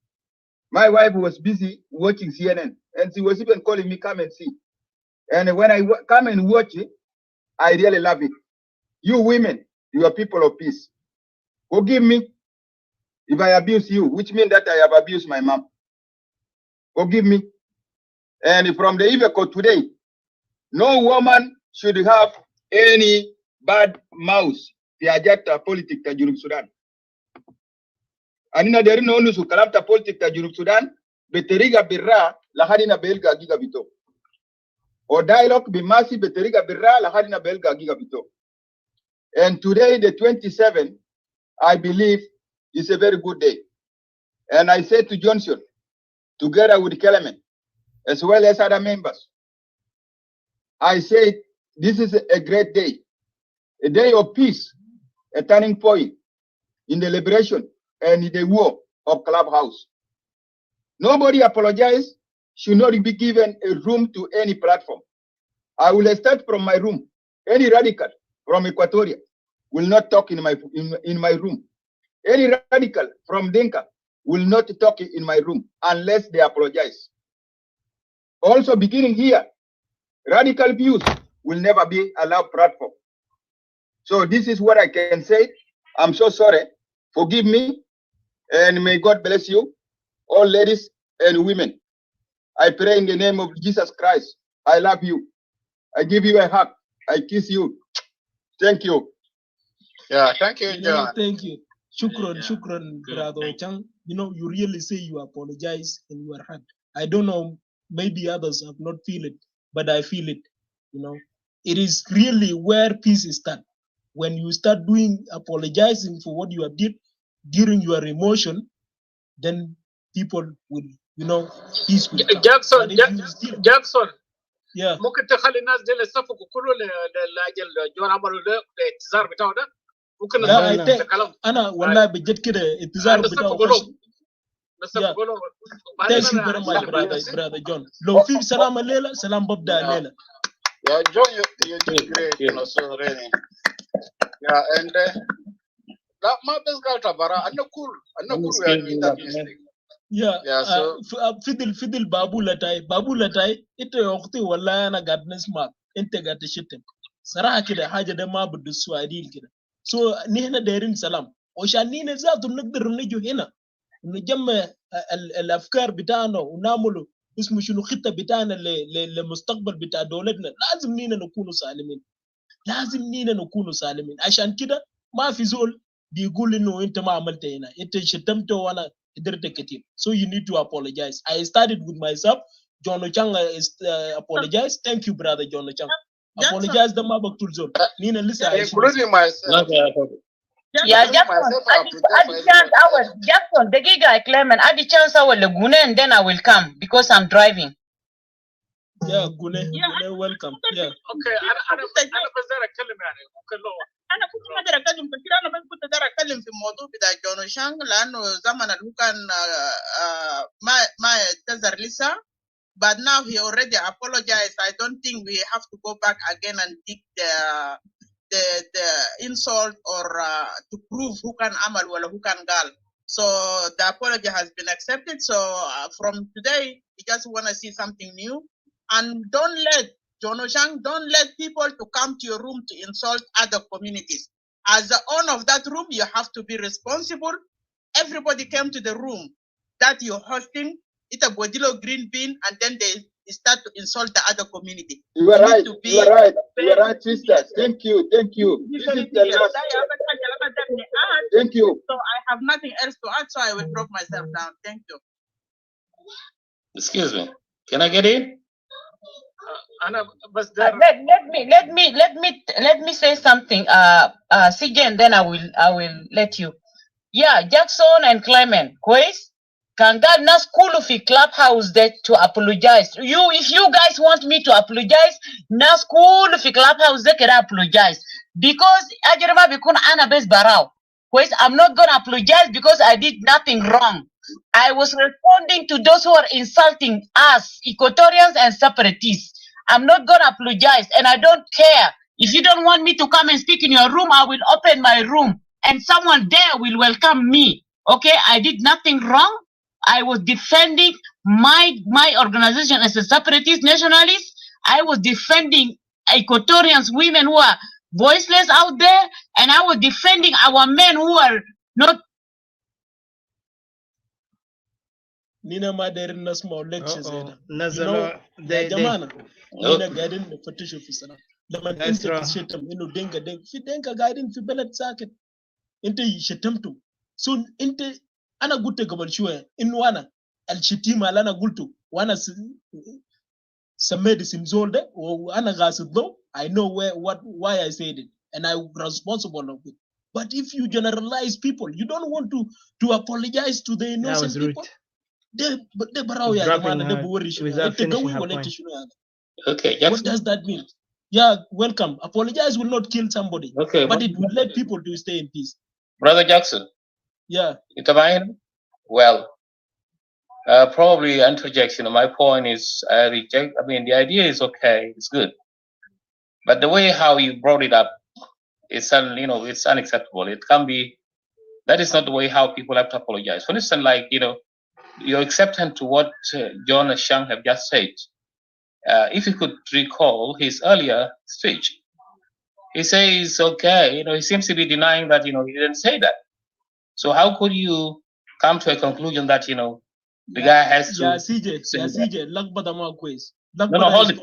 my wife was busy watching CNN, and she was even calling me, come and see. And when I come and watch it, I really love it. You women, you are people of peace. Forgive me if I abuse you, which means that I have abused my mom. Forgive me. And from the Iveco today, no woman should have any bad mouth. The agenda politics ta Junub Sudan. Anina deri no nusu kalam ta politics ta Junub Sudan beteriga birra la hadina belga giga bito. Or dialogue bimasi beteriga birra la hadina belga giga bito. And today, the 27th, I believe, is a very good day. And I say to Johnson, together with Kellerman, as well as other members, I say this is a great day, a day of peace, a turning point in the liberation and in the war of Clubhouse. Nobody apologize, should not be given a room to any platform. I will start from my room. Any radical from Equatoria will not talk in my room. Any radical from Dinka will not talk in my room unless they apologize. Also, beginning here, radical views will never be allowed platform. So this is what I can say. I'm so sorry. Forgive me, and may God bless you, all ladies and women. I pray in the name of Jesus Christ. I love you. I give you a hug. I kiss you. Thank you. Yeah, thank you, John. Thank you. Shukran, brother Chang. You know, you really say you apologize in your heart. I don't know, maybe others have not feel it, but I feel it. You know, it is really where peace is start. When you start doing apologizing for what you have did during your emotion, then people will, you know, peace will come. Jackson. Yeah. ممكن تخلي الناس دي يصفقوا كله لاجل جون عملوا له الاعتذار بتاعه ده ممكن لا انا والله بجد كده انتظار بتاعه Thank you very much, brother John. لو في سلام الليله سلام ببدا الليله. Yeah, John, you did great, you know, so really. Yeah, and that my best guy Tabara, I'm not cool we are doing that mistake. Yeah, so فضل بابو لتاي انت يا اختي والله انا قاعد نسمع انت قاعد تشتم صراحه كده حاجه ده ما بده سؤالين كده سو نحن دايرين سلام وعشان نحن ذاته نقدر نجي هنا نجمع الافكار بتاعنا ونعمله اسمه شنو خطه بتاعنا للمستقبل بتاع دولتنا لازم نحن نكونوا سالمين لازم نينا نكونوا سالمين عشان كده ما في زول بيقول انه انت ما عملت هنا انت شتمت وانا قدرت كتير. So you need to apologize. I started with myself. John Ochang apologize. Thank you brother John Ochang. Apologize the ما بقتل زول. نينا لسه including myself. Yeah, Jackson, the giga I claim and add the chance I will Gune and then I will come because I'm driving. Yeah, Gune, welcome. Yeah. Okay, أنا بس داير أتكلم يعني ممكن لو أنا كنت ما أقدر أتكلم كثير. أنا بس كنت أقدر أتكلم في الموضوع بتاع جون شانغ لأنه زمن اللي هو كان ما اعتذر لسه. But now he already apologized. I don't think we have to go back again and dig the insult or to prove who can amal or who can gal. So the apology has been accepted. So from today, we just want to see something new. And don't let don't let people to come to your room to insult other communities. As the owner of that room, you have to be responsible. Everybody came to the room that you're hosting. It's a bodilo green bean, and then they start to insult the other community. You are right. You are right. You are right, sister. Thank you. Thank you. This is the last. Thank you. So I have nothing else to add, so I will drop myself down. Thank you. Excuse me. Can I get in? Let me say something. CJ, and then I will let you. Yeah, Jackson and Clement, quiz. Can God not school of a Clubhouse that to apologize? If you guys want me to apologize, now school of a Clubhouse they can apologize because Ajerema bikun anabes barao. Quiz, I'm not gonna apologize because I did nothing wrong. I was responding to those who are insulting us, Equatorians and separatists. I'm not gonna apologize, and I don't care. If you don't want me to come and speak in your room, I will open my room, and someone there will welcome me. Okay, I did nothing wrong. I was defending my organization as a separatist nationalist. I was defending Equatorians, women who are voiceless out there, and I was defending our men who are not. Nina ma darin na small lectures هنا. نزلوا يا جماعة نينا قاعدين نفتشوا في السنة. لما انت تشتم انه دينكا في دينكا قاعدين في بلد ساكت. انت شتمتم. So انت انا قلت قبل شوية انه انا الشتيمة اللي انا قلته وانا سميت اسم زول ده وانا قاصد له. I know why I said it and I'm responsible of it. But if you generalize people, you don't want to apologize to the innocent people. They barao ya jamana they buwari shuna. Okay, what does that mean? Yeah, welcome. Apologize will not kill somebody. Okay, but it will let people to stay in peace. Brother Jackson. Yeah. Well, probably interjection. My point is, the idea is okay, it's good, but the way how you brought it up, it's unacceptable. It can be. That is not the way how people have to apologize. For instance, like your acceptance to what John Shang have just said. If you could recall his earlier speech, he says, okay, he seems to be denying that, he didn't say that. So how could you come to a conclusion that, the guy has to... CJ, lakbada ma quiz. No, hold it.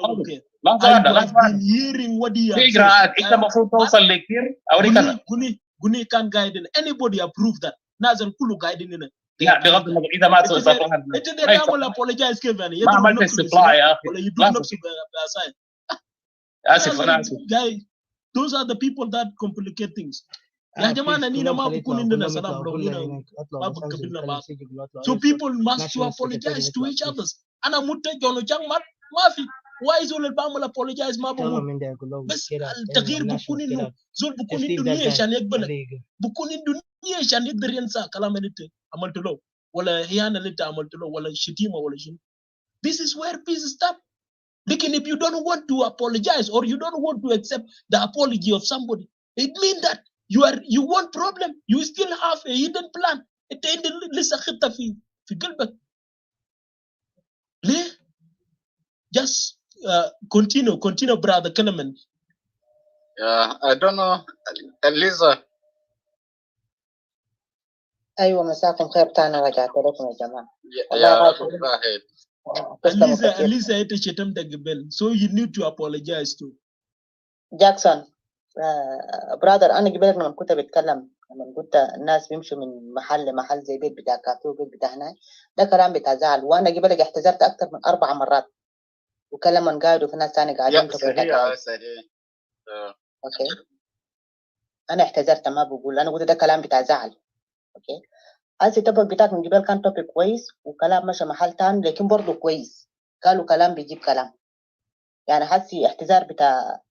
I've been hearing what he has said. Guni can guide in. Anybody approve that? Nazan Kulu guiding in it. Yeah, apologize, Kevin. Guy, those are the people that complicate things. So people must to apologize to each other. Why is all the apologize? بس التغيير بكون إنه زول بكون إنه نية عشان يقبل بكون إنه نية عشان يقدر ينسى كلام اللي أنت عملت له ولا هيانة اللي أنت عملت له ولا شتيمة ولا شيء. This is where peace stops. Because if you don't want to apologize or you don't want to accept the apology of somebody, it means that you want problem. You still have a hidden plan. أنت لسه خطة في قلبك. ليه؟ Just continue, brother Kelemen. Yeah, I don't know, Eliza. أيوة مساكم خير تانا رجعت لكم يا جماعة. Go ahead. Eliza ate shetem the gebel, so you need to apologize to Jackson. برادر انا قبلك لما كنت بتكلم لما قلت الناس بيمشوا من محل لمحل زي بيت بتاع كافيه وبيت بتاع هناك ده كلام بتاع زعل وانا قبلك احتذرت اكثر من 4 مرات وكلام من قاعد وفي ناس ثاني قاعدين صحيح. اوكي انا احتذرت ما بقول انا قلت ده كلام بتاع زعل اوكي هسه التوبيك بتاعك من قبل كان توبيك كويس وكلام مشى محل ثاني لكن برضه كويس قالوا كلام بيجيب كلام يعني هسه احتذار بتاع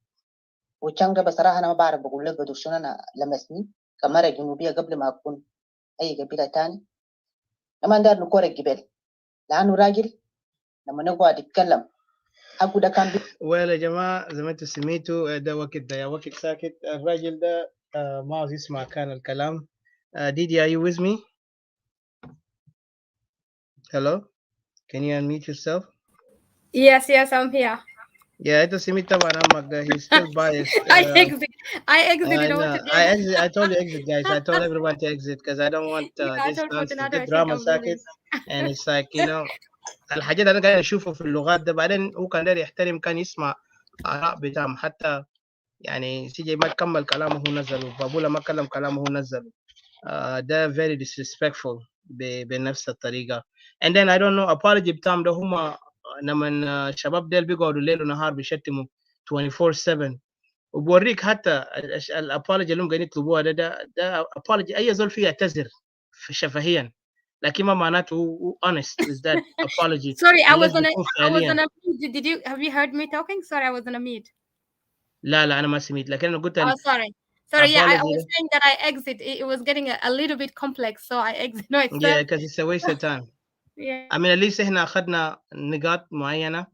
وتشانجا بصراحه انا ما بعرف بقول لك قدر شنو انا لمسني كمره جنوبيه قبل ما اكون اي قبيله ثاني لما ندار نكور الجبال لانه راجل لما نقعد نتكلم حقه ده كان ويل يا جماعة زي ما انتوا سميتوا ده وقت ساكت الراجل ده ما عاوز يسمع كان الكلام. Didi, are you with me? Hello? Can you unmute yourself? Yes, I'm here. Yeah, انت سميت طبعا عمك ده he's still biased. I exit. You know what to do? I told you exit, guys. I told everyone to exit because I don't want this nonsense. The drama ساكت and it's like you know الحاجات اللي انا قاعد اشوفه في اللغات ده بعدين هو كان داير يحترم كان يسمع آراء بتاعهم حتى يعني سيجي ما كمل كلامه هو نزله بابولا ما كلم كلامه هو نزله ده very disrespectful بنفس الطريقة and then I don't know apology بتاعهم ده هما لما الشباب ديل بيقعدوا ليل ونهار بيشتموا 24/7 وبوريك حتى الابولوجي اللي هم قاعدين يطلبوها ده apology اي زول فيه يعتذر شفهيا لكن ما معناته هو honest with that apology. Sorry, I was on a mute. Have you heard me talking? Sorry, I was on a mute. لا أنا ما سمعت لكن أنا قلت sorry, yeah, I was saying that I exit. It was getting a little bit complex, so I exit. No, it's yeah, because it's a waste of time. Yeah. I mean, at least إحنا أخذنا نقاط معينة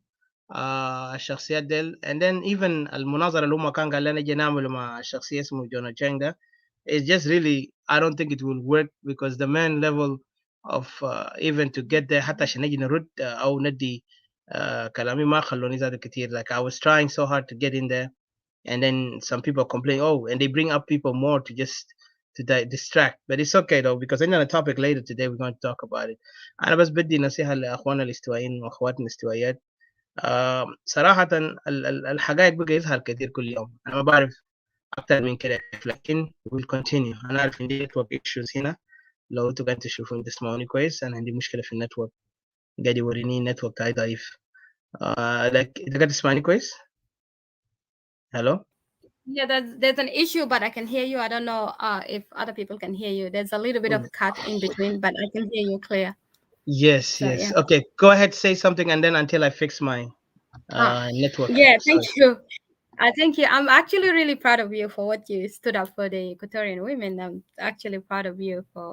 الشخصيات ديل and then even المناظرة اللي هم كان قال لنا نجي نعمل مع الشخصية اسمه جونا تشانغ ده it's just really I don't think it will work because the main level of even to get there حتى عشان نجي نرد أو ندي كلامي ما خلوني زاد كتير like I was trying so hard to get in there and then some people complain and they bring up people more to just to distract but it's okay though because in a topic later today we're going to talk about it. أنا بس بدي نصيحة لأخواننا الاستوائيين وأخواتنا الاستوائيات صراحة الحقائق بقى يظهر كثير كل يوم أنا ما بعرف أكثر من كده لكن we'll continue. أنا عارف عندي network issues هنا لو أنتوا قاعدين تشوفوني تسمعوني كويس أنا عندي مشكلة في النتورك قاعد يوريني النتورك تاعي ضعيف لكن أنت قاعد تسمعني كويس؟ Hello? Yeah, there's an issue, but I can hear you. I don't know if other people can hear you. There's a little bit of a cut in between, but I can hear you clear. Yes. Yeah. Okay, go ahead, say something, and then until I fix my network. Yeah, thank you. Thank you. I'm actually really proud of you for what you stood up for the Equatorian women. I'm actually proud of you for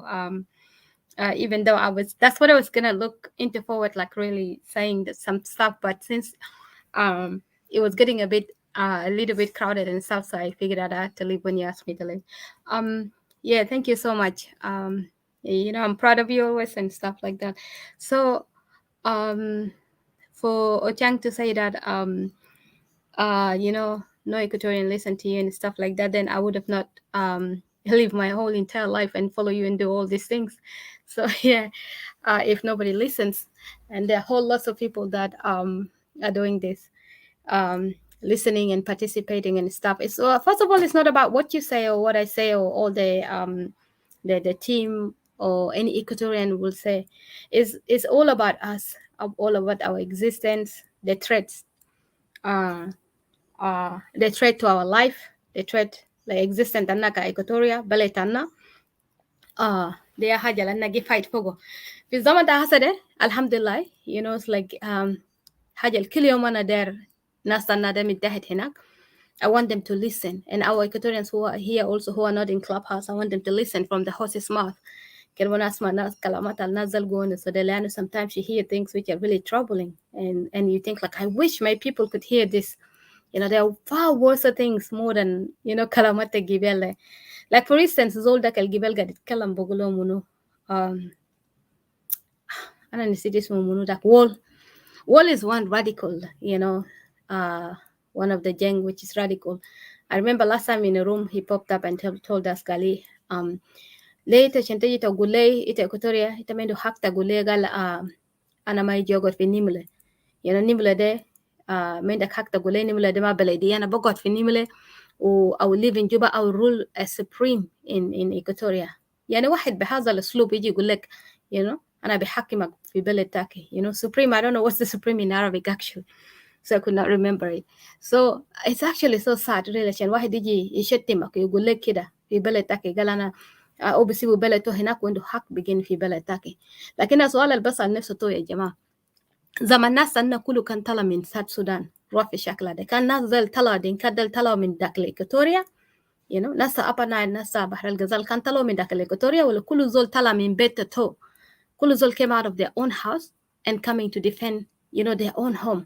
even though that's what I was gonna look into forward, like really saying some stuff, but since it was getting a little bit crowded and stuff, so I figured out I had to leave when you asked me to leave. Yeah, thank you so much. You know, I'm proud of you always and stuff like that. So for Ochang to say that you know, no Equatorian listen to you and stuff like that, then I would have not live my whole entire life and follow you and do all these things. So yeah, if nobody listens, and there are whole lots of people that are doing this, listening and participating and stuff. So first of all, it's not about what you say or what I say or all the team or any Equatorian will say. It's all about us, all about our existence, the threats. The threat to our life, the threat like existence anna ka Equatoria baletanna they are haja lanna gi fight fogo في الزمن ده حسده alhamdulillah, you know, it's like حاجة الكل يوم أنا داير ناس أنا ده متحد هناك. I want them to listen, and our Equatorians who are here also who are not in Clubhouse, I want them to listen from the horse's mouth. كلمة ناس ما ناس كلامات الناس الجون so they sometimes you hear things which are really troubling, and you think like I wish my people could hear this. You know, there are far worse things more than, you know, كلامات الجبال. Like for instance, زولدك الجبال قاعد يتكلم بقوله منو أنا نسيت اسمه منو داك Wall is one radical, you know, one of the gang which is radical. I remember last time in a room he popped up and told us Gali later chantaji to gulay ita Equatoria ita mendo hak ta gulay gal ana mai jogot fi nimle, you know, nimle de mendo hak ta gulay nimle de ma beledi ana bogot fi nimle أو live in Juba أو rule as supreme in Equatoria. يعني واحد بهذا الأسلوب يجي يقول لك you know أنا بحكمك في بلد تاكي you know supreme. I don't know what's the supreme in Arabic actually, so I could not remember it. So it's actually so sad really عشان واحد يجي يشتمك يقول لك كده في بلد تاكي قال أنا أو بسيبوا بلده هناك وعنده حق بيجين في بلد تاكي. لكن السؤال اللي بسأل نفسه تو يا جماعة، زمان الناس أن كله كان طلع من ساد السودان روح في شكله ده، كان ناس ذل طلع دين كدل طلع من داخل إيكوتوريا you know ناس أبا نايل ناس بحر الغزال كان طلعوا من داخل إيكوتوريا، ولا كل زول طلع من بيت تو، كل زول came out of their own house and coming to defend you know their own home.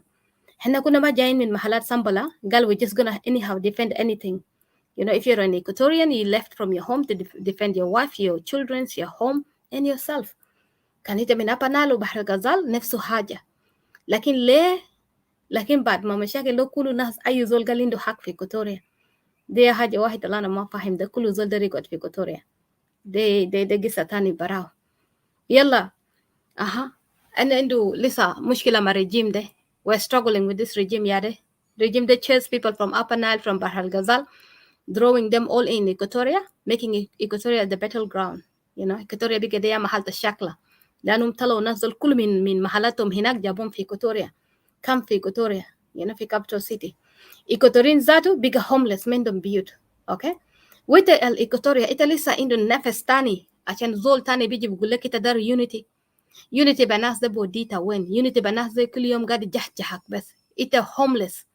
احنا كنا ما جايين من محلات سامبلا قال we just gonna anyhow defend anything. You know, if you're an Equatorian, you left from your home to defend your wife, your children, your home, and yourself. كان انت من أبا نايل وبحر الغزال نفسه حاجة. لكن ليه؟ لكن بعد ما مشاكل لو كل الناس أي زول قال عنده حق في إيكوتوريا، دي حاجة واحدة اللي أنا ما فاهم، ده كل زول ده ريقعد في إيكوتوريا، دي قصة تاني براو. يلا أنا عنده لسه مشكلة مع الرجيم ده. We're struggling with this regime يا ده. Regime that chase people from Upper Nile, from Bahr al-Ghazal, drawing them all in Equatoria, making Equatoria the battleground. You know, Equatoria بقى دي محل الشكلة، لأنهم طلعوا نزل كل من محلاتهم هناك جابهم في إيكوتوريا، كم في إيكوتوريا you know في capital city. إيكوتوريين ذاته بقى homeless من دون بيوت. أوكي وإنت الإيكوتوريا إنت لسه عنده نفس تاني عشان زول تاني بيجي بيقول لك إنت دار يونيتي بناس ده بوديتا وين؟ يونيتي بناس ده كل يوم قاعد يجحجحك بس إنت homeless.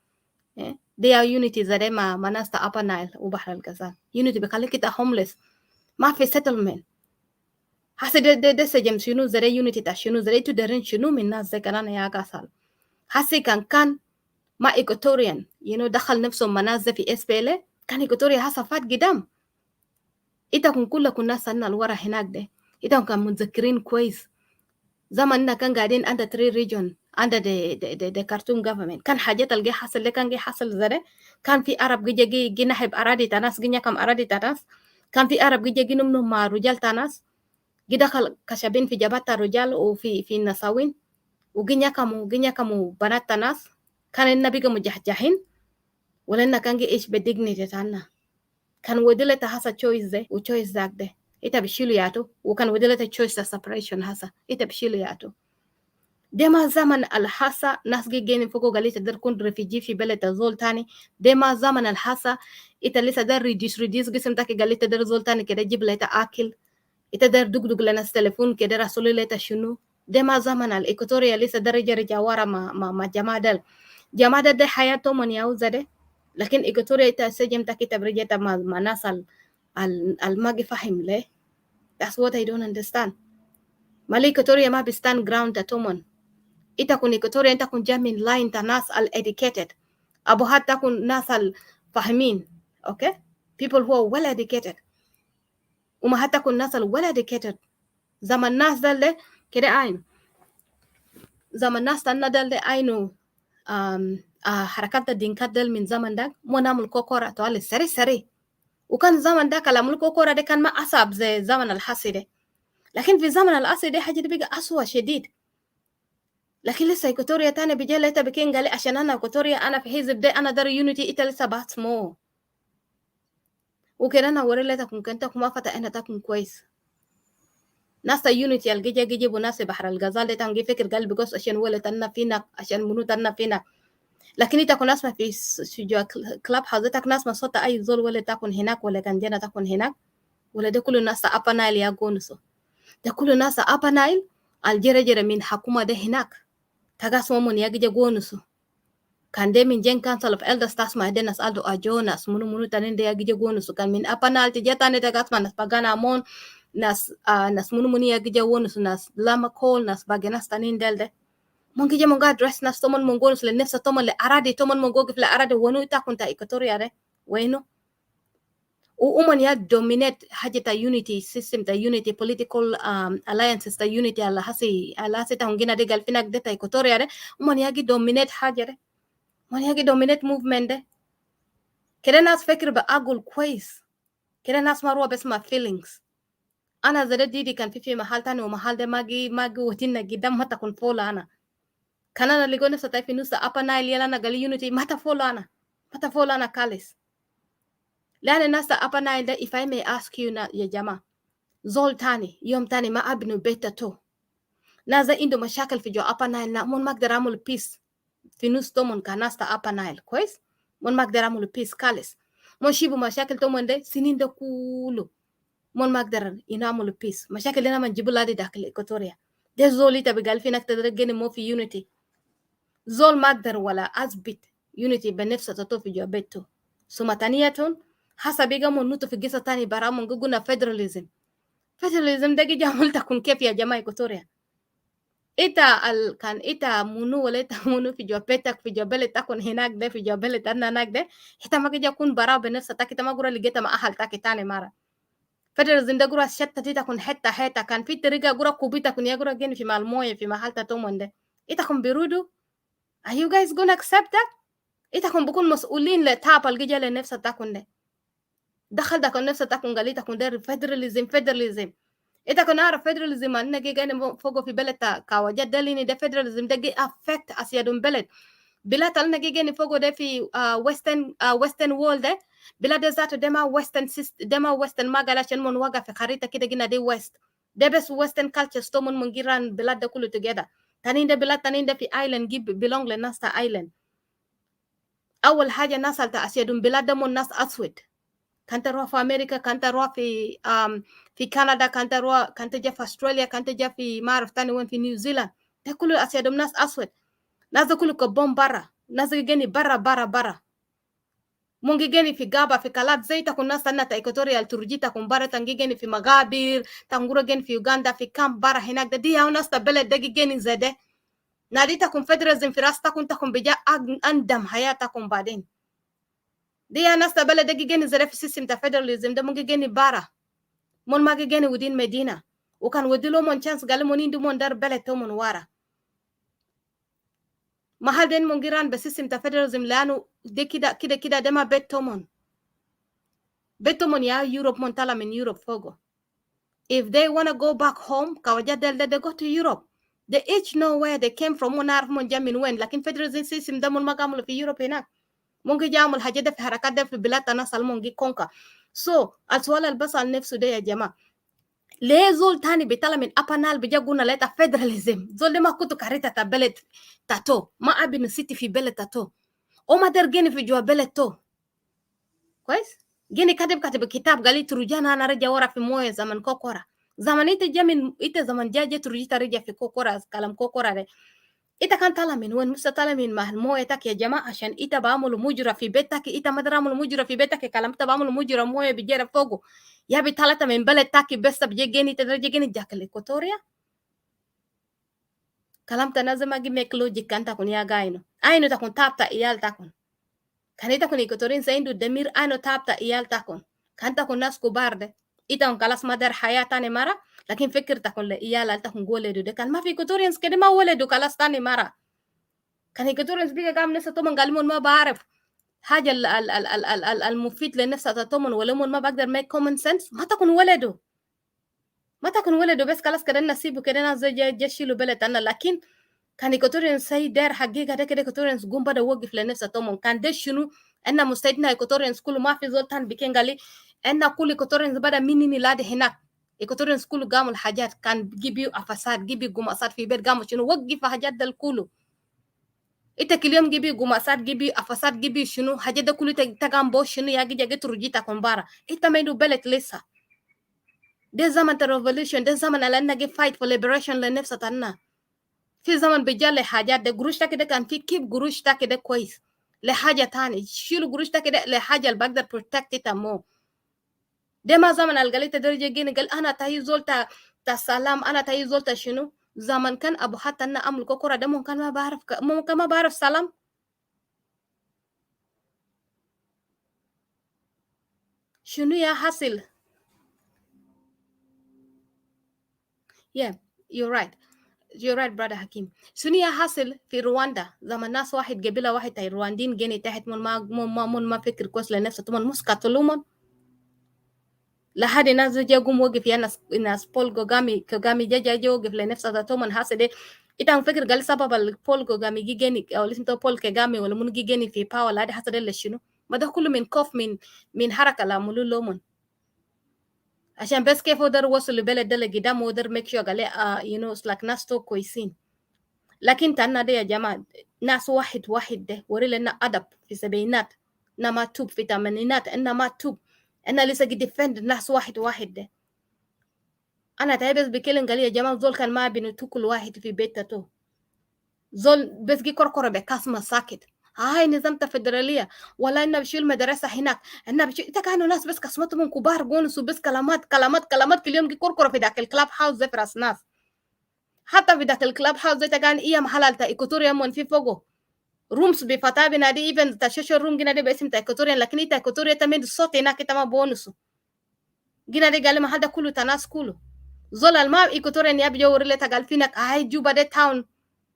they are unity زي ما ناس تا Upper Nile وبحر الغزال. يونيتي بيخليك إنت homeless، ما في settlement. هسه ده سجن شنو زي يونيتي تا شنو زي تدرين شنو من ناس زي كان يا قاسال. هسه كان ما إيكوتوريان you know دخل نفسه منازل في SPLA، كان إيكوتوريا هسه فات قدام. إنت كلكم ناس سنة الورا هناك ده، إنت كان متذكرين كويس زماننا كان قاعدين under 3 region under the Khartoum government. كان حاجات اللي حصل ده كان حصل زي كان في عرب جي نحب أراضي تناس جي كم أراضي تناس، كان في عرب جي نمنهم مع رجال تناس جي دخل كشابين في جبات الرجال وفي النساوين وجي كمو بنات تناس، كان النبي مجحجحين ولنا كان جي إيش بديجنيتي تانا، كان ودلة هسا choice ده و choice ذاك ده إنت بشيلو ياتو، وكان ودلة choice separation هسا إنت بشيلو ياتو. ده ما زمن الحاسة ناس جيني فوقو قال لي تقدر كون ريفيجي في بلد زول تاني، ده ما زمن الحاسة إنت لسه ده ريديس قسم تاكي قال لي تقدر زول تاني كده جيب لي تأكل، إنت ده دق لنا تليفون كده رسولي لي شنو. ده ما زمن الإيكوتوريا لسه ده رجع ورا ما جماعة ده حياته من ياوزة ده. لكن إيكوتوريا إنت سجم تاكي تبرجة ما ناس الماجي فاهم ليه. That's what I don't understand. ما إيكوتوريا ما بيستان ground تاتومن. إنت كون إيكوتوريا إنت كون جامين لاين تناس educated، أبوهات تكون ناس الفاهمين. okay people who are well educated، وما حتى كون ناس well educated. زمن ناس ده كده عين، زمن ناس تنا ده عينو حركات الدينكات ده من زمن ده مو نعمل كوكورة توالي سري، وكان زمن ده كلام الكوكورة ده كان ما أصعب زي زمن الحسي ده. لكن في زمن الحسي ده حاجة دي بقى أسوأ شديد. لكن لسه إيكوتوريا تاني بيجي لها بكين قال عشان أنا إيكوتوريا أنا في حزب ده أنا دار يونيتي إنت لسه بات مو وكده أنا وري لها تكون كنتك ما فتح أنا تكون كويس. ناس يونيتي الجيجي بناس بحر الغزال ده تنجي فكر قال بقص عشان ولا تنا فينا عشان منو تنا فينا. لكن إنت كون ناس ما في جوا كلاب حضرتك ناس ما صوت أي زول ولا تكون هناك ولا كان جنا تكون هناك، ولا ده كل الناس أبا نايل يا جونسو، ده كل الناس أبا نايل الجرجرة من حكومة ده هناك تجاس ومن يجي جونسو. كان ده من جن كانسل اوف إلدرز تسمع ده ناس ألدو أجوناس منو تانين ده يجي جونسو، كان من أبا نايل تجي تاني تجاس ما ناس بغانا مون ناس منو يجي جونسو، ناس لاما كول ناس باجناس تانين ده ممكن جا مونغا درس ناس تومن مونغولس لنفس تومن لأرادي تومن مونغوغ لأرادي ونو تاكون تا إيكوتوريا ده وينو ومن يا دومينيت حاجة تا يونيتي سيستم تا يونيتي political alliances تا يونيتي على هسي تهونجينا دي قال فينك ده تا إيكوتوريا ده ومن يجي دومينيت حاجة ده من يجي دومينيت موفمنت ده. كده ناس فكر بأقول كويس، كده ناس مروة بس ما feelings. أنا زدت دي كان في محل تاني ومحل ده ماجي وتينا قدام ما تكون فولا أنا كان أنا اللي قلنا ستاي في نوسا أبا نايل يلا أنا قالي يونيتي ما تفولا أنا كاليس لأن الناس upper Nile ده if I may ask you يا جماعة زول تاني يوم تاني ما أبنوا بيت تو ناس عنده مشاكل في جو upper Nile من ما أقدر أعمل peace في نص تومن كناس upper Nile كويس من ما أقدر أعمل peace كالس من شيبو مشاكل تومن ده سنين ده كله من ما أقدر ينعمل peace مشاكل لنا من جيبوا لادي داخل إيكوتوريا ده زول يتبقى في نكتة درجة مو في unity زول ما أقدر ولا أثبت unity بنفسه تطو في جو بيتو ثم تانية حسب يجا منوتو في قصة تاني برا من قلنا federalism ده جي جامل تكون كيف يا جماعة إيكوتوريا كان إتا منو ولا إتا منو في جو بيتك في جو بلد تكون هناك ده في جو بلد أنا هناك ده إتا ما جي يكون برا بنفسه تاكي تما قرا لقيتا ما أهل تاكي تاني مرة federalism ده قرا شتى تيتا كون حتى كان في طريقة قرا كوبيتا كون يقرا جين في مالموية في محل تاتومون ده إتا كون بيرودو are you guys gonna accept that إتا كون بكون مسؤولين لتابا الجيجا لنفسه تاكون ده دخل ده كون نفسه تاكون قالي تاكون ده federalism إذا كنا نعرف federalism أننا جينا فوقه في بلد كواجد دليني ده federalism ده جي affect أسيادون بلاد أننا جينا فوقه ده في western world ده بلاد ذاته دما western ما قال عشان من واقع في خريطة كده جينا دي west ده بس western culture تومن من جيران بلاد ده كله together تانين ده بلاد تانين ده في island جيب belong للناس تا island أول حاجة الناس تا أسيادون بلاد ده من ناس أسود كانت تروح في أمريكا كانت تروح في كندا كانت تروح كانت جا في أستراليا كانت جا في ما أعرف تاني وين في نيوزيلاند ده كله أسيادهم ناس أسود ناس كله كبون برا ناس جيني برا مونجي جيني في غابة في كالات زي تكون ناس تنا تا ترجي تكون برا تنجي جيني في مغابر تنغورو جيني في يوغندا في كامب برا هناك ده دي هاو ناس تبلد ده جيني زي ده نادي تكون فدرزم في راس تكون بجا أندم حياتكم بعدين دي ناس تبلد ده جيني زي في سيستم تا فدراليزم ده مونجي جيني برا mon magi gene within Medina ukan wadilo mon chance gale mon indi mon dar bele to mon wara mahal den mon giran be system ta federalism lanu de kida dema betomon ya Europe mon tala min Europe fogo if they want to go back home kawaja del they go to Europe they each know where they came from mon arf mon jamin wen lakin federalism system da mon magamul fi Europe henak mon gi jamul haja da fi harakat da fi bilad tana salmon gi konka so aswala albasal nefsu de ya jama ليه زول تاني بيطلع من أبانال بيجا قلنا لقيتا فيدراليزم زول لما كنت كاريتا تا بلد تاتو ما أبي نسيتي في بلد تاتو أو ما در جيني في جوا بلد تو كويس جيني كاتب كتاب قالي ترجانا أنا رجع ورا في موية زمن كوكورا زمن إنت جا من إنت زمن جا ترجي ترجع في كوكورا كلام كوكورا ده إنت كان طالع من وين مست طالع من محل موية تك يا جماعة عشان إنت بعمل مجرى في بيتك إنت ما درامل مجرى في بيتك كلام إنت بعمل مجرى موية بيجرى فوقه يا بيطلعت من بلد تاكي بس بيجيني تدرجي جيني جاكل إيكوتوريا كلام تنازل ما جي ميك لوجيك كان تكون يا جاينو أينو تكون تابتا إيال تكون كان تكون إيكوتورين سيندو دمير أينو تابتا إيال تكون كان تكون ناس كبار ده إيتون كلاس مدر حياة تاني مرة لكن فكر تكون لإيال تكون ولدو ده كان ما في إيكوتورينز كده ما ولدو كلاس تاني مرة كان إيكوتورينز بيجا قام نفسه طبعا قالمون ما بعرف حاجة المفيد لنفسه تطمن ولمون ما بقدر make common sense ما تكون ولده بس خلاص كده نسيبه كده ناس جشيلوا بلد أنا لكن كان إيكوتوريان سي دار حقيقة ده كده إيكوتوريانس قوم بدا وقف لنفسه تومون كان ده شنو أن مستعدنا إيكوتوريانس كله ما في زولتان بيكين قالي أن كل إيكوتوريانس بدا مني لاد هناك إيكوتوريانس كله قاموا الحاجات كان جيبيو أفساد جيبيو قماصات في بيت قاموا شنو وقف حاجات ده كله إنت كل يوم جيبيو قماصات جيبيو أفساد جيبيو شنو حاجات ده كله تقام بوش شنو يجي ترجيتا كمبارا إنت ما يدو بلد لسه ده زمن الريفولوشن ده زمن اللي نجي فايت فور ليبريشن لنفسه تنا في زمن بيجال حاجات ده قروش كده كان في كيف قروش كده كويس لحاجه تاني شيلوا قروش كده لحاجه اللي بقدر بروتكت تمو ده ما زمن القليت درجه جيني قال انا تاي زولتا السلام انا تاي زولتا شنو زمن كان ابو حتى انا امل كوكورا ده ممكن ما بعرف سلام شنو يا حاصل yeah you're right brother حكيم شنو يا حاصل في رواندا زمان ناس واحد قبيله واحد تاي رواندين جيني تحت من ما فكر كويس لنفسه طبعا مسكتلومن لحد ناس جا قوم وقف يا ناس بول كوغامي جا وقف لنفسه طبعا حاصل ده إذا فكر قال سبب البول كوغامي جيني او لسه بول كوغامي ولا من جيني في باور لا حاصل ده شنو ما ده كله من خوف من حركة اللي عملوا لهم عشان بس كيف يقدر وصلوا البلد ده لقدام ويقدر ميك شور قال you know it's like ناس تو كويسين. لكن تانا ده يا جماعة ناس واحد ده وري لنا أدب في السبعينات إنما ما توب في الثمانينات إنما ما توب أنا لسه قد ديفند ناس واحد ده. أنا تعي بس بكلم قال يا جماعة زول كان ما بينتو كل واحد في بيته زول بس جي كركرة بكاسمة ساكت هاي نظام فدرالية ولا إنه بشيل المدرسة هناك إنه بشيل إنت كانوا ناس بس قسمتهم كبار قونسوا بس كلامات كل يوم جي كركرة في ذاك الكلاب هاوس زي في راس ناس حتى في ذاك الكلاب هاوس زي كان إيه محل تا إيكوتوريا من في فوقه رومز بفتاة بنادي إيفن تشوشو روم جنا دي باسم تا إيكوتوريا لكن تا إيكوتوريا تمد الصوت هناك تما بونسو جنا دي قال ما هذا كله تناس كله زول الما إيكوتوريا نياب جو ورلة تقال فينك هاي جوبا دي تاون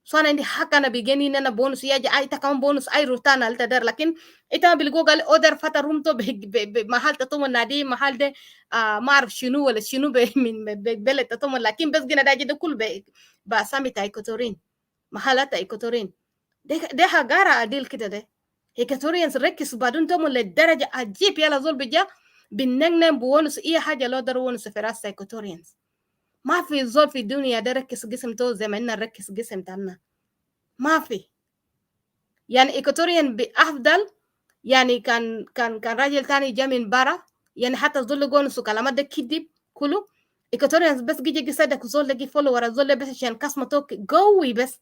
سواء عندي حق أنا بيجيني إن أنا بونس يجي أي تكون بونس أي روتانا التدر لكن إنت بيلقوا قال أودر فترة رومتو بمحل تطوم النادي محل ده ما أعرف شنو ولا شنو من بلد تطوم لكن بس جينا ده جد كل بأسامي تايكوتورين محلات تايكوتورين ده حقارة عديل كده ده إيكوتوريانز ركزوا بعدين توم للدرجة عجيب يلا زول بيجا بننن بونس أي حاجة لو در ونس في راس تايكوتوريانز ما في زول في الدنيا ده ركز جسم تو زي ما إننا نركز جسم تاعنا ما في يعني إيكوتوريان بأفضل يعني كان راجل تاني جا من برا يعني حتى زول لقون كلامات ده كدب كله إيكوتوريان بس جي يصدق زول لقي فولو ورا زول بس عشان كاسمة توك قوي بس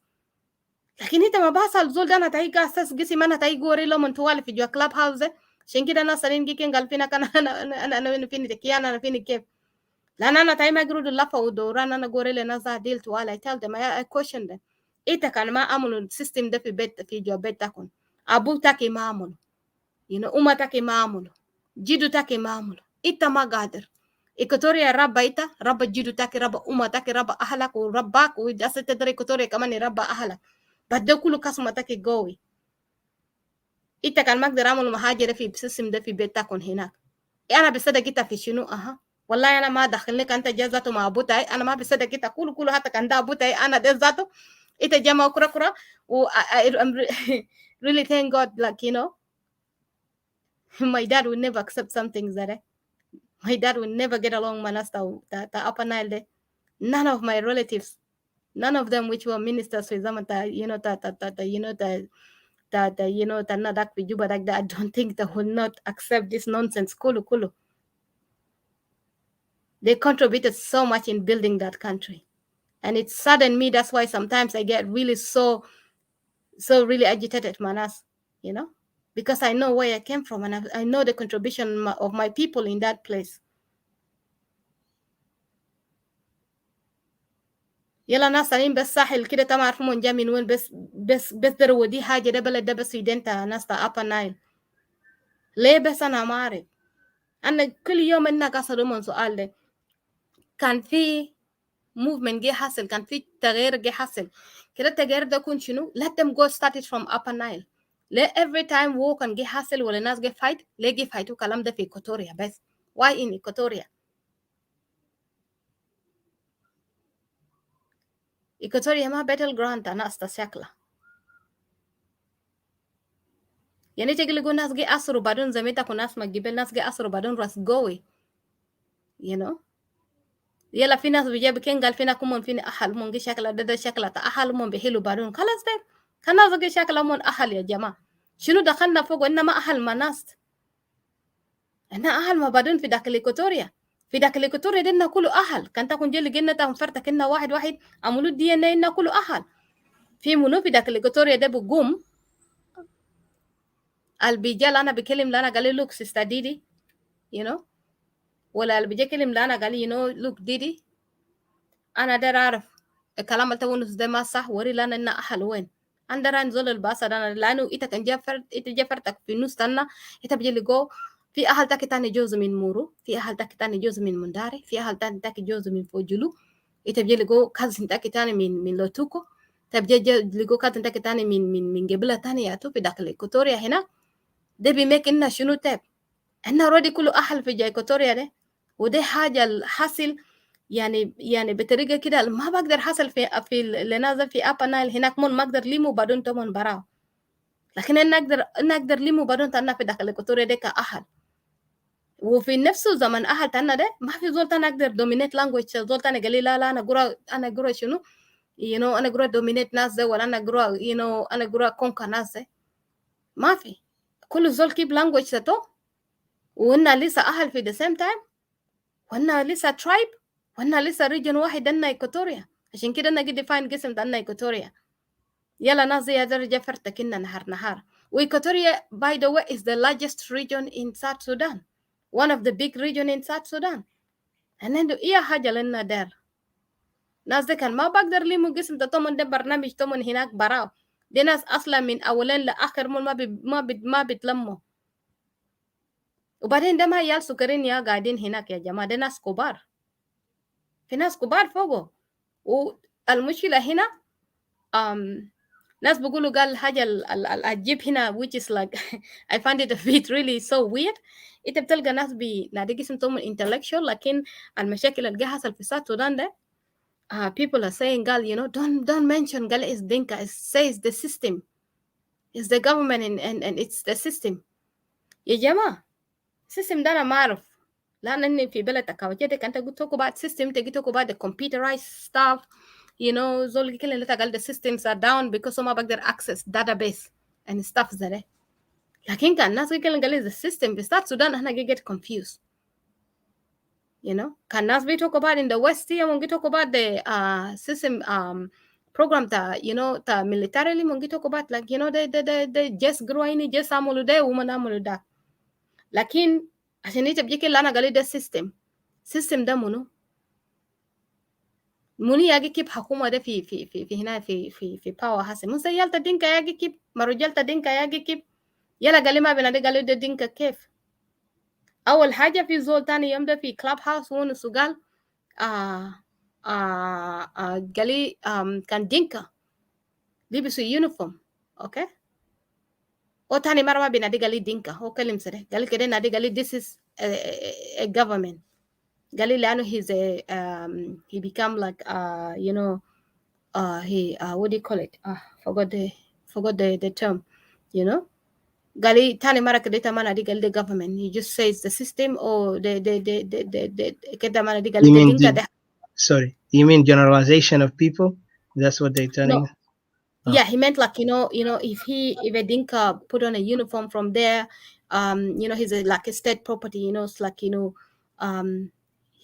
لكن انت ما بحصل زول ده انا تاي اساس جسم انا تاي غوري لو من توالي في جو كلاب هاوس عشان كده انا سالين جي كان قال فينا كان انا فيني تكيانا انا فيني كيف لان انا تاي ما يقولوا اللفه ودوران انا غوري لنا زا ديل توالي I tell them I question them إنت كان ما عملوا السيستم ده في بيت في جو بيت تكون أبو تاكي ما عملوا أمة تاكي ما عملوا جيدو تاكي ما عملوا إنت ما قادر إيكوتوريا ربا إنت ربا جيدو تاكي ربا أمة تاكي ربا أهلك ورباك وإذا تدري إيكوتوريا كمان ربا أهلك بعد كله كاسمة تاكي قوي إنت كان ما قدر عملوا مهاجرة في السيستم ده في بيت تكون هناك أنا بصدق إنت في شنو والله أنا ما دخلني أنت جازته مع أبو تاي أنا ما بصدق إنت كله حتى كان ده أبو تاي أنا ده ذاته إنت جمع كرة I'm really thank God like my dad would never accept something that my dad would never get along manasta the Upper Nile day. None of my relatives, none of them which were ministers for them that nadak Juba like that I don't think they will not accept this nonsense kulu. They contributed so much in building that country. And it saddened me. That's why sometimes I get really so really agitated, manas, because I know where I came from and I know the contribution of my people in that place. يلا ناس تانيين بس ساحل كده تما عارفهم جا من وين بس دروا دي حاجة ده بلد ده بس سويدن تا ناس تا أبا نايل ليه بس أنا ما أعرف أنا كل يوم إنك أسأل من سؤال ده كان في movement جه حصل كان في تغيير جه حصل كده التغيير ده يكون شنو let them go started from Upper Nile ليه every time war كان جه حصل ولا ناس جه fight ليه جه فايتوا كلام ده في إيكوتوريا بس why in إيكوتوريا إيكوتوريا ما battle ground ناس تشكله يعني تقول لك ناس جه أسروا بعدين زي ما تكون ناس ما جبل ناس جه أسروا بعدين راس قوي يلا في ناس بيجيب كين قال فينا كمون فينا أحل مون جي شكله ده شكله أحل مون بيحلوا بعدين خلاص ده كان ناس جي شكله مون أحل يا جماعة شنو دخلنا فوق إنما أحل ما ناس إحنا أحل ما بعدين في داخل إيكوتوريا في داخل إيكوتوريا دينا كله أحل كان تكون جل جنة تهم فرتك إننا واحد عملوا DNA إننا كله أحل في منو في داخل إيكوتوريا ده بقوم البيجال أنا بكلم لنا قال لي look sister Didi ولا اللي بيجي كلم لنا قال لي look Didi أنا دار أعرف الكلام اللي تقوله ده ما صح وري لنا إن أحل وين أنا نزول الباص أنا لأنه إنت كان جفرتك في نص تنا إنت بيجي لقو في أهل تاكي تاني جوز من مورو في أهل تاكي تاني جوز من منداري في أهل تاكي جوز من فوجلو إنت بيجي لقو كازن تاكي تاني من لوتوكو تبجي لقو كازن تاكي تاني من قبلة تاني ياتو في داخل إيكوتوريا هنا ده بيميك إننا شنو تاب إحنا رودي كله أهل في جاي إيكوتوريا ده وده حاجة الحاصل يعني بطريقه كده ما بقدر حصل في اللي نازل في ابا نايل هناك مون ما اقدر ليمو بعدين تمون براو لكن نقدر لمو بدون تنا في داخل إيكواتوريا ده كأهل. وفي نفسه زمن أهل تنا ده ما في زول تنا نقدر dominate language. زول تنا قال لي لا أنا قرأ شنو أنا قرأ dominate ناس ده ولا أنا قرأ أنا قرأ conquer ناس ده. ما في. كل زول keep language ده وإننا لسه أهل في the same time وإننا لسه tribe وإننا لسه region واحد أنا إيكواتوريا. عشان كده أنا قد define قسم أنا إيكواتوريا. يلا ناس زي درجة فرتكنا نهار. وإيكواتوريا by the way is the largest region in South Sudan. One of the big region in South Sudan. عنده إيه حاجة لنا دار. ناس ده كان ما بقدر ليمو قسم تطمن ده برنامج تمن هناك براو. دي ناس أصلا من أولين لآخر مول ما بتلموا. وبعدين ده ما يال سكرين يا قاعدين هناك يا جماعة. ده ناس كبار. في ناس كبار فوقه. والمشكلة هنا ناس بيقولوا قال حاجة العجيب هنا which is like I find it a bit really so weird. انت بتلقى ناس نادي قسم توم intellectual لكن المشاكل اللي حصل في السودان السودان ده people are saying قال don't mention قال is Dinka. It says the system. It's the government and it's the system. يا جماعة system ده أنا ما أعرف لأن في بلدك وجدك أنت قلت talk about system تجي talk about the computerized stuff. زول كل اللي تقال the systems are down because ما بقدر access database and stuff زي لكن كان الناس كل قال the system في South Sudan احنا get confused. كان الناس talk about in the West here when we talk about the system program تا militarily when we talk about like they just growing just عملوا ده وما عملوا ده لكن عشان انت بيجي اللي انا قال ده system ده منو ياجي كيب حكومة ده في هنا في باور هسه من سيالتا دينكا ياجي كيب مرجالتا دينكا ياجي كيب يلا قال ما بنا ده قالوا ده دينكا كيف أول حاجة في زول تاني يوم ده في كلاب هاوس ونسو قال قالي كان دينكا لبسوا يونيفورم أوكي وتاني مرة ما بنا ده قالي دينكا هو كلم سره قالي كده نادي قالي this is a government قالي لأنه he become like he what do you call it forgot the term قالي تاني مرة كده تمانا دي قال the government he just says the system or the كده مانا دي قال sorry you mean generalization of people that's what they're telling no. Yeah, he meant like if a Dinka put on a uniform from there he's like a state property it's like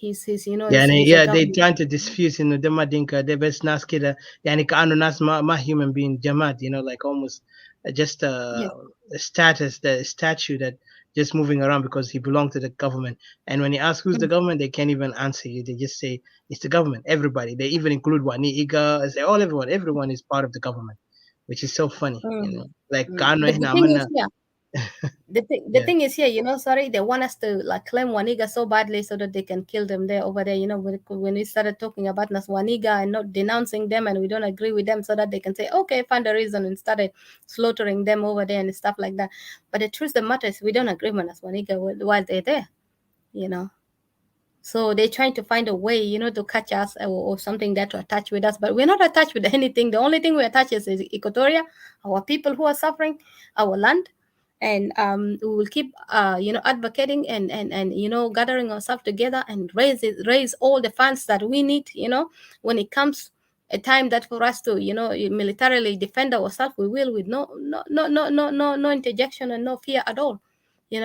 he's yeah they trying to dispute ده ما دينكا ده بس ناس كده يعني كأنه ناس ما human being جماد like almost just a status the statue that just moving around because he belonged to the government and when you ask who's the government they can't even answer you they just say it's the government everybody they even include Wani Iga say everyone is part of the government which is so funny like كأنه احنا عملنا the thing is here, sorry, they want us to like claim Waniga so badly so that they can kill them there over there. When we started talking about Nas Waniga and not denouncing them and we don't agree with them so that they can say, okay, find a reason and started slaughtering them over there and stuff like that. But the truth of the matter is we don't agree with Nas Waniga while they're there, So they're trying to find a way, to catch us or something that to attach with us. But we're not attached with anything. The only thing we attach is Equatoria, our people who are suffering, our land. And we will keep, advocating and gathering ourselves together and raise all the funds that we need, when it comes a time that for us to, militarily defend ourselves, we will with no interjection and no fear at all.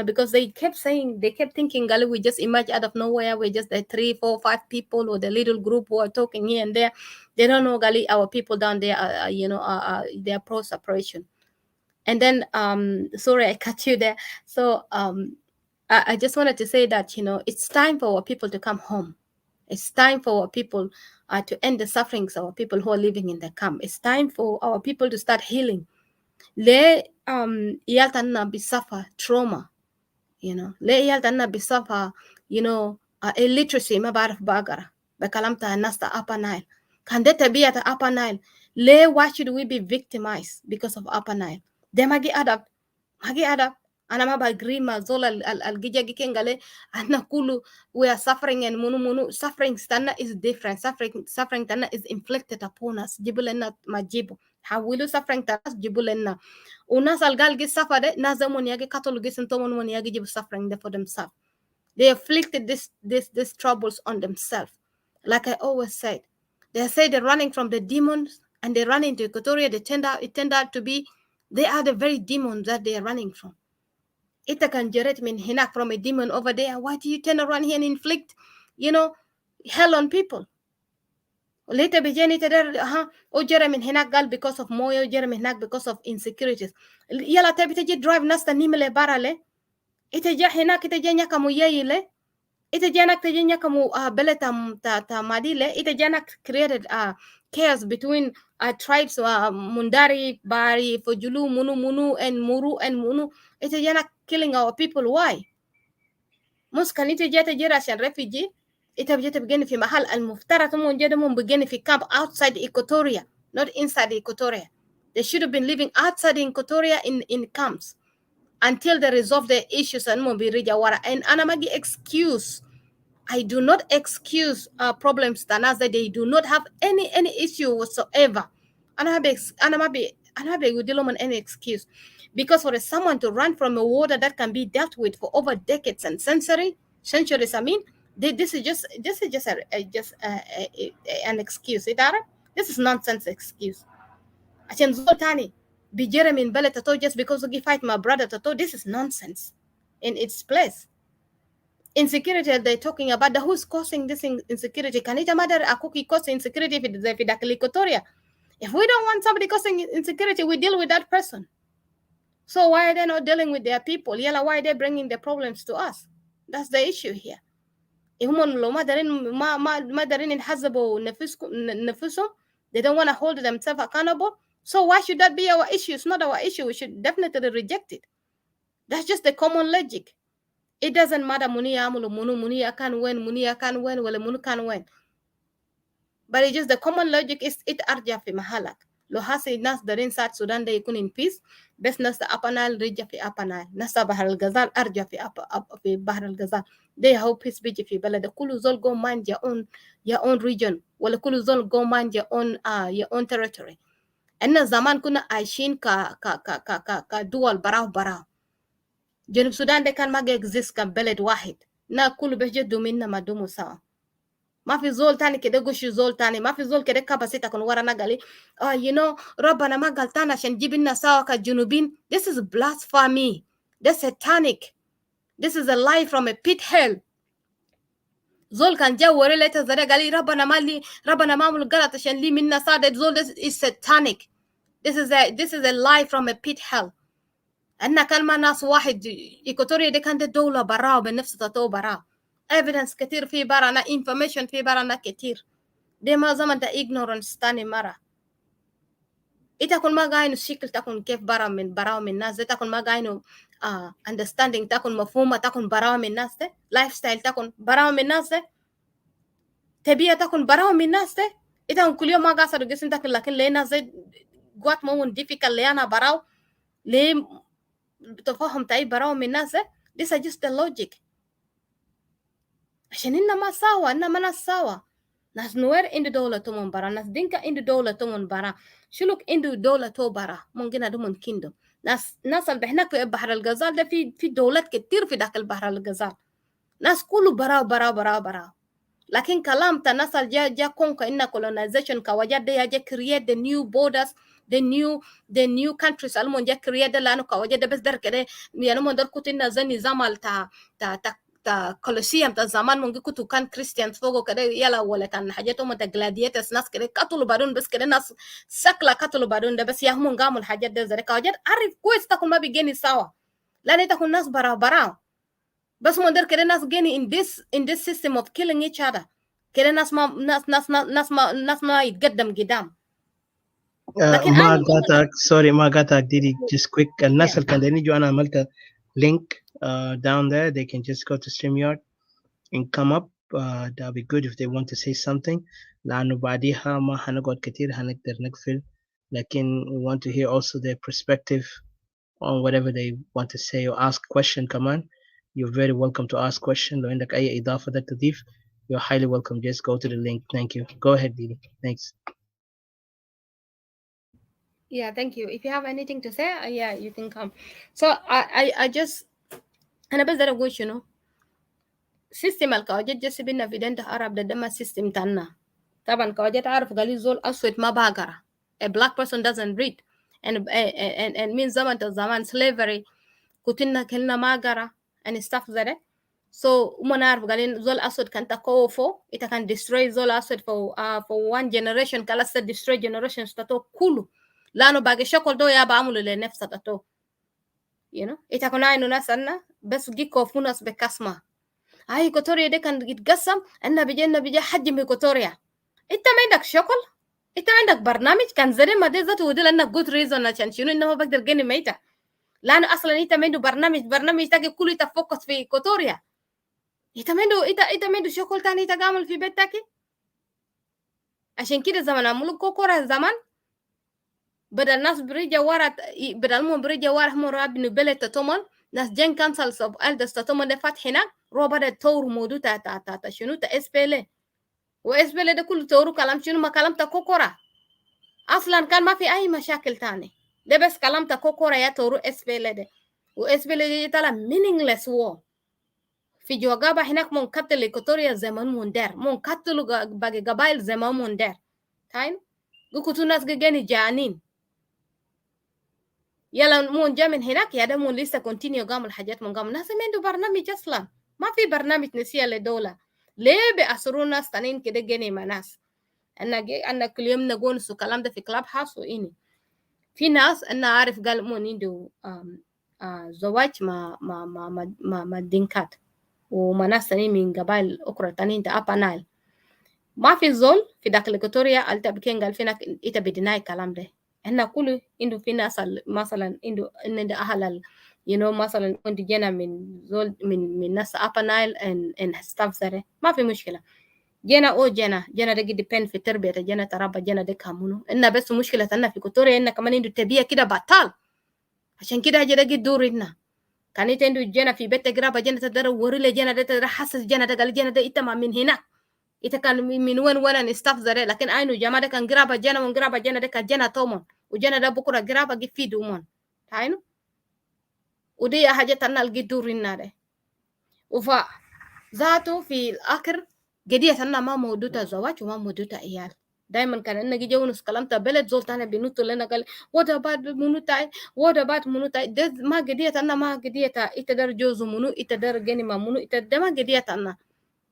Because they kept thinking, Gali, we just emerge out of nowhere. We're just the 3, 4, 5 people or the little group who are talking here and there. They don't know, Gali, our people down there, they are pro-separation. And then, sorry, I cut you there. So I just wanted to say that, it's time for our people to come home. It's time for our people to end the sufferings of our people who are living in the camp. It's time for our people to start healing. Le iyaltanna be suffer trauma, le iyaltanna be suffer, illiteracy ma baraf bagara. Bekalamta nasta Upper Nile. Can they be at the Upper Nile? Why should we be victimized because of Upper Nile? They magi adab. Ana ma agree ma zola al gija gikengale ana kulu we are suffering and munu suffering stana is different. Suffering tana is inflicted upon us. Jibulena majibu. حولوا suffering تاس جيبوا لنا وناس القال جي suffer ده ناس زمون يجي قتلوا جي سنتومون من يجي جيبوا suffering ده for themselves. They afflicted this troubles on themselves. Like I always said, they say they're running from the demons and they run into Equatoria. It turned out to be they are the very demons that they are running from. It can generate min hinak from a demon over there. Why do you turn around here and inflict, hell on people? Later بيجاني تدر وجرى من هناك قال because of مويه وجرى من هناك because of insecurities. يلا تبي تجي drive ناس تنيم له برا له. إتجا هناك إتجا نيا كمو يي له. إتجا نك تجي نيا كمو بلد تا مادي له. إتجا نك created chaos between tribes Mundari, Bari, Fojulu, Munu and Muru and Munu. إتجا نك killing our people. Why? مش كان إتجا تجي عشان refugee. Ita bijata begini fi mahal al-muftara tumun jada mun begini fi camp outside Equatoria, not inside Equatoria. They should have been living outside Equatoria in camps until they resolve their issues and mun bi rija wara. And anamagi excuse. I do not excuse problems that they do not have any issue whatsoever. Anamabi we deal on any excuse. Because for someone to run from a water that can be dealt with for over decades and centuries, I mean, this is just an excuse. This is nonsense excuse. عشان زول تاني بيجري من بلد تطو just because he fight my brother تطو, this is nonsense in its place. Insecurity they're talking about, who's causing this insecurity? Can it matter a cookie cause insecurity if Equatoria? If we don't want somebody causing insecurity, we deal with that person. So why are they not dealing with their people? Yala, why are they bringing the problems to us? That's the issue here. هم لو ما دارين يحاسبوا نفسهم, they don't want to hold themselves accountable. So why should that be our issue? It's not our issue. We should definitely reject it. That's just the common logic. It doesn't matter Munia Amulu Munu, Munia can win, Munia can win, well Munu can win. But it's just the common logic is it arja fi mahalak. Lo hasi nas darin South Sudan they yakun in peace. Best nas Upper Nile rija fi Upper Nile. Nasa Bahar al-Ghazal arja fi Bahar al-Ghazal. They hope peace biji fi balad. Kulu zol go mind your own region. Wala kulu zol go mind your own territory. Enna zaman kuna aishin ka dual barao. جنوب السودان ده كان ما exist كان بلد واحد نا كله بيجدوا منا ما دوموا سوا ما في زول تاني كده قش زول تاني ما في زول كده كبسيطة كن ورانا قالي ربنا ما قال تانا عشان جيب لنا سوا كجنوبين. This is blasphemy. That's satanic. This is a lie from a pit hell. زول كان جا وري ليتا زري قالي ربنا ما عمل غلط عشان لي منا سوا. That زول this is satanic. This is a lie from a pit hell. أن كان ما ناس واحد إيكوتوريا دي كانت دولة براو بنفس تطو براو evidence كتير في برانا information في برانا كتير دي ما زمن دا ignorance تاني مرة إتاكن ما قاينو الشكل تكون كيف براو من ناس دي تكون ما قاينو understanding تكون مفهومة تكون براو من ناس دي lifestyle تكون براو من ناس دي تبية تكون براو من ناس دي إتاكن كل يوم ما قاسر جسم تكون لكن ليه ناس دي قوات مون difficult ليه أنا براو ليه تفهم تاي براو من الناس. This is just the logic. عشان إننا ما سوا إننا ما ناس سوا. ناس نوير إندو دولة تومن برا, ناس دينكا إندو دولة تومن برا, شلوك إندو دولة تو برا ممكن أدومن كيندو. ناس اللي بحناك في بحر الغزال ده في دولات كتير في داخل بحر الغزال. ناس كله براو. لكن كلام تا ناس جا كونكا إننا colonization كواجات ده يجا create the new borders, the new countries المون جا create ده لانو كواجات ده بس در كده يعني مون در كتنا زي نظام تا كولوسيوم تا زمان مونجي كتو كان كريستيان فوقو كده يلا ولا كان حاجاتهم تا gladiators ناس كده قتلوا بارون بس كده ناس سكلا قتلوا بارون ده بس يهمون قاموا الحاجات ده زي كواجات عارف كويس تكون ما بيجيني سوا لأن تكون ناس براو بس مندر كده ناس جيني in this system of killing each other كده ناس ما يتقدم قدام. لكن ما قاطعك ما قاطعك ديدي just quick. الناس اللي كان يجوا أنا عملت link down there, they can just go to StreamYard and come up. That'll be good if they want to say something. لأنه بعديها ما هنقعد كتير هنقدر نقفل. لكن we want to hear also their perspective on whatever they want to say or ask question كمان. You're very welcome to ask question. لو عندك أي إضافة بدك تضيف, you're highly welcome. Just go to the link. Thank you. Go ahead, Didi. Thanks. Yeah, thank you. If you have anything to say, yeah, you can come. So I just أنا بس ده أقول شنو سيستم الكواجات جسي بينا في دنت عرب ده ما سيستم تانا طبعا كواجات عارف قال زول أسود ما باقرا a black person doesn't read and من زمان slavery كتنا كلنا ما قرا and stuff like that. So uma narf galin zol asod kan tako fo ita kan destroy zol asod for one generation kala sa destroy generations tato kulu lano bage shokol do ya baamulu le nefsa tato you know ita kuna inu nasanna bes giko funas be kasma ay kotoria de kan gitgasam anna bija hajji mi kotoria ita ma indak shokol ita ma indak barnamij kan zare ma de zatu ودل anna good reason عشان شنو انه ما بقدر جني ميتا لانه اصلا انت ما عنده برنامج تاجي كله يتفوكس في كوتوريا انت ما عنده شغل تاني تعمل في بيتك عشان كده زمان عملوا كوكورا زمان بدل الناس بريجا ورا بدل مو بريجا ورا هم راب نبلة تتومن ناس جن كانسل سب الدس تتومن ده فات هناك روبا ده تور مودو تا شنو تا اسبيله واسبيله ده كله تورو كلام شنو ما كلام تا كوكورا اصلا كان ما في اي مشاكل تاني ده بس كلام تا كوكورا يا تورو اسبيله ده واسبيله دي طلع meaningless war في جوغابا هناك منقتل إيكوتوريا زمان مندر منقتل باقي قبائل زمان مندر تاين قلتوا ناس جاني جانين يلا مون جا من هناك يا ده مون لسه كونتينيو قاموا الحاجات من قاموا ناس ما عنده برنامج أصلا ما في برنامج نسيه لدولة ليه بيأسروا ناس تانيين كده جاني مع ناس أنا كل يوم نقول سو كلام ده في كلاب هاوس وإني في ناس أنا عارف قال مون عنده زواج ما دينكات ومناس تانيين من قبائل أخرى تانيين تا أبا نايل ما في زول في داخل إيكوتوريا ألتا بكين قال فينا إتا بدناي الكلام ده إحنا كله عنده في ناس مثلا عنده أهل مثلا كنت جينا من زول من ناس أبا نايل and stuff زره ما في مشكلة جينا ده depend في تربية جينا ترابا جينا ده كامونو إننا بس مشكلة أننا في إيكوتوريا إننا كمان عنده تبية كده بطال عشان كده هجي ده دور إننا كان عنده جينا في بيت قرابة جينا تدر وريلة جينا ده تدر حسس جينا ده قال جينا ده إتما من هناك ita kan min wen staff zare lakin ainu jama da kan graba jana da kan jana tomon ujana da bukura graba gi fidu mon tainu ودي حاجة تنا الجدورين ناره وفا ذاته في الآخر قضية تنا ما مودوتا زواج وما مودوتا عيال دايما كان إنك جونس كلامتا بلد زولتانا بنوتو لنا قال what about منوتاي ده ما قضية تنا ما قضية إتدار جوزو منو إتدار جني ما منو إتدار ما قضية تنا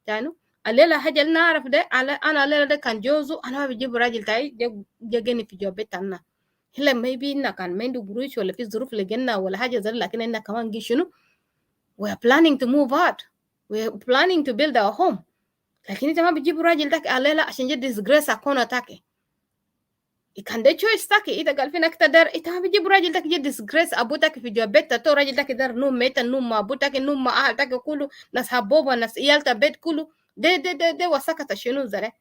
تانو الليلة حاجة اللي نعرف ده أنا الليلة ده كان جوزو أنا ما بجيب راجل تاي جاني في جوبت أنا هلا ما يبي إننا كان ما عنده قروش ولا في ظروف لجنا ولا حاجة زي لكن إننا كمان جي شنو we are planning to move out we are planning to build our home لكن أنت ما بتجيب راجل تاك الليلة عشان جد disgrace أكون تاكي كان ده choice تاكي إذا قال فينك تدار أنت ما بتجيب راجل تاك جد disgrace أبو تاكي في جوبت تو راجل تاكي دار نوم ميتا نوم أبو تاكي نوم أهل تاكي كله ناس حبوبة ناس إيال تبيت كله ده وسكت شنو زره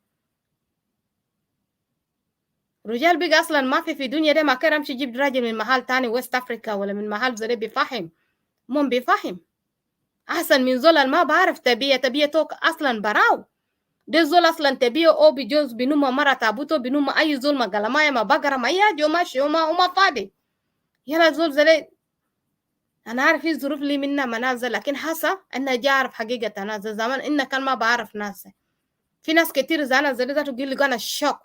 رجال بيجي اصلا ما في دنيا ده ما كان امشي يجيب راجل من محل تاني ويست افريكا ولا من محل زره بيفهم مون بيفهم احسن من زول ما بعرف تبيه توك اصلا براو ده زول اصلا تبيه او بجوز بنوما مره تابوتو بنوما اي زول ما قلمايا ما بقره ما ياجو ماشي وما فاضي يلا زول زره انا عارف في ظروف لي منها منازل لكن حاسه انا جارف حقيقه انا زمان ان كان ما بعرف ناس في ناس كتير زانا زي ده تقول لي انا شوك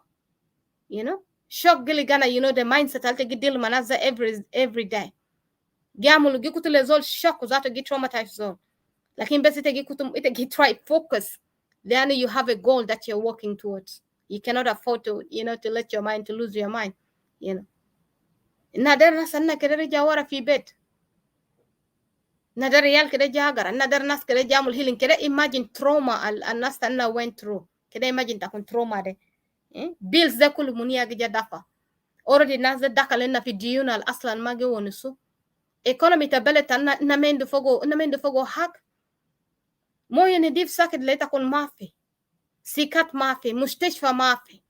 you know shock gili gana the mindset alte gidil manaza every day gamul gikutu le zol shock zato gi traumatized zone lakin bes ite gikutum ite gi try focus then you have a goal that you're working towards you cannot afford to to let your mind to lose your mind nadar nasanna kede jawara fi bet nadar yal kede jagara nadar nas kede jamul healing kede imagine trauma al nas tanna went through kede imagine takun trauma de bills da kullu muniya gi dafa already nas da dakalena fi diyuna aslan mage wonisu economy tabelet na mendo fogo hak moyo ni dif sakit leta kun mafi sikat mafi mustashfa mafi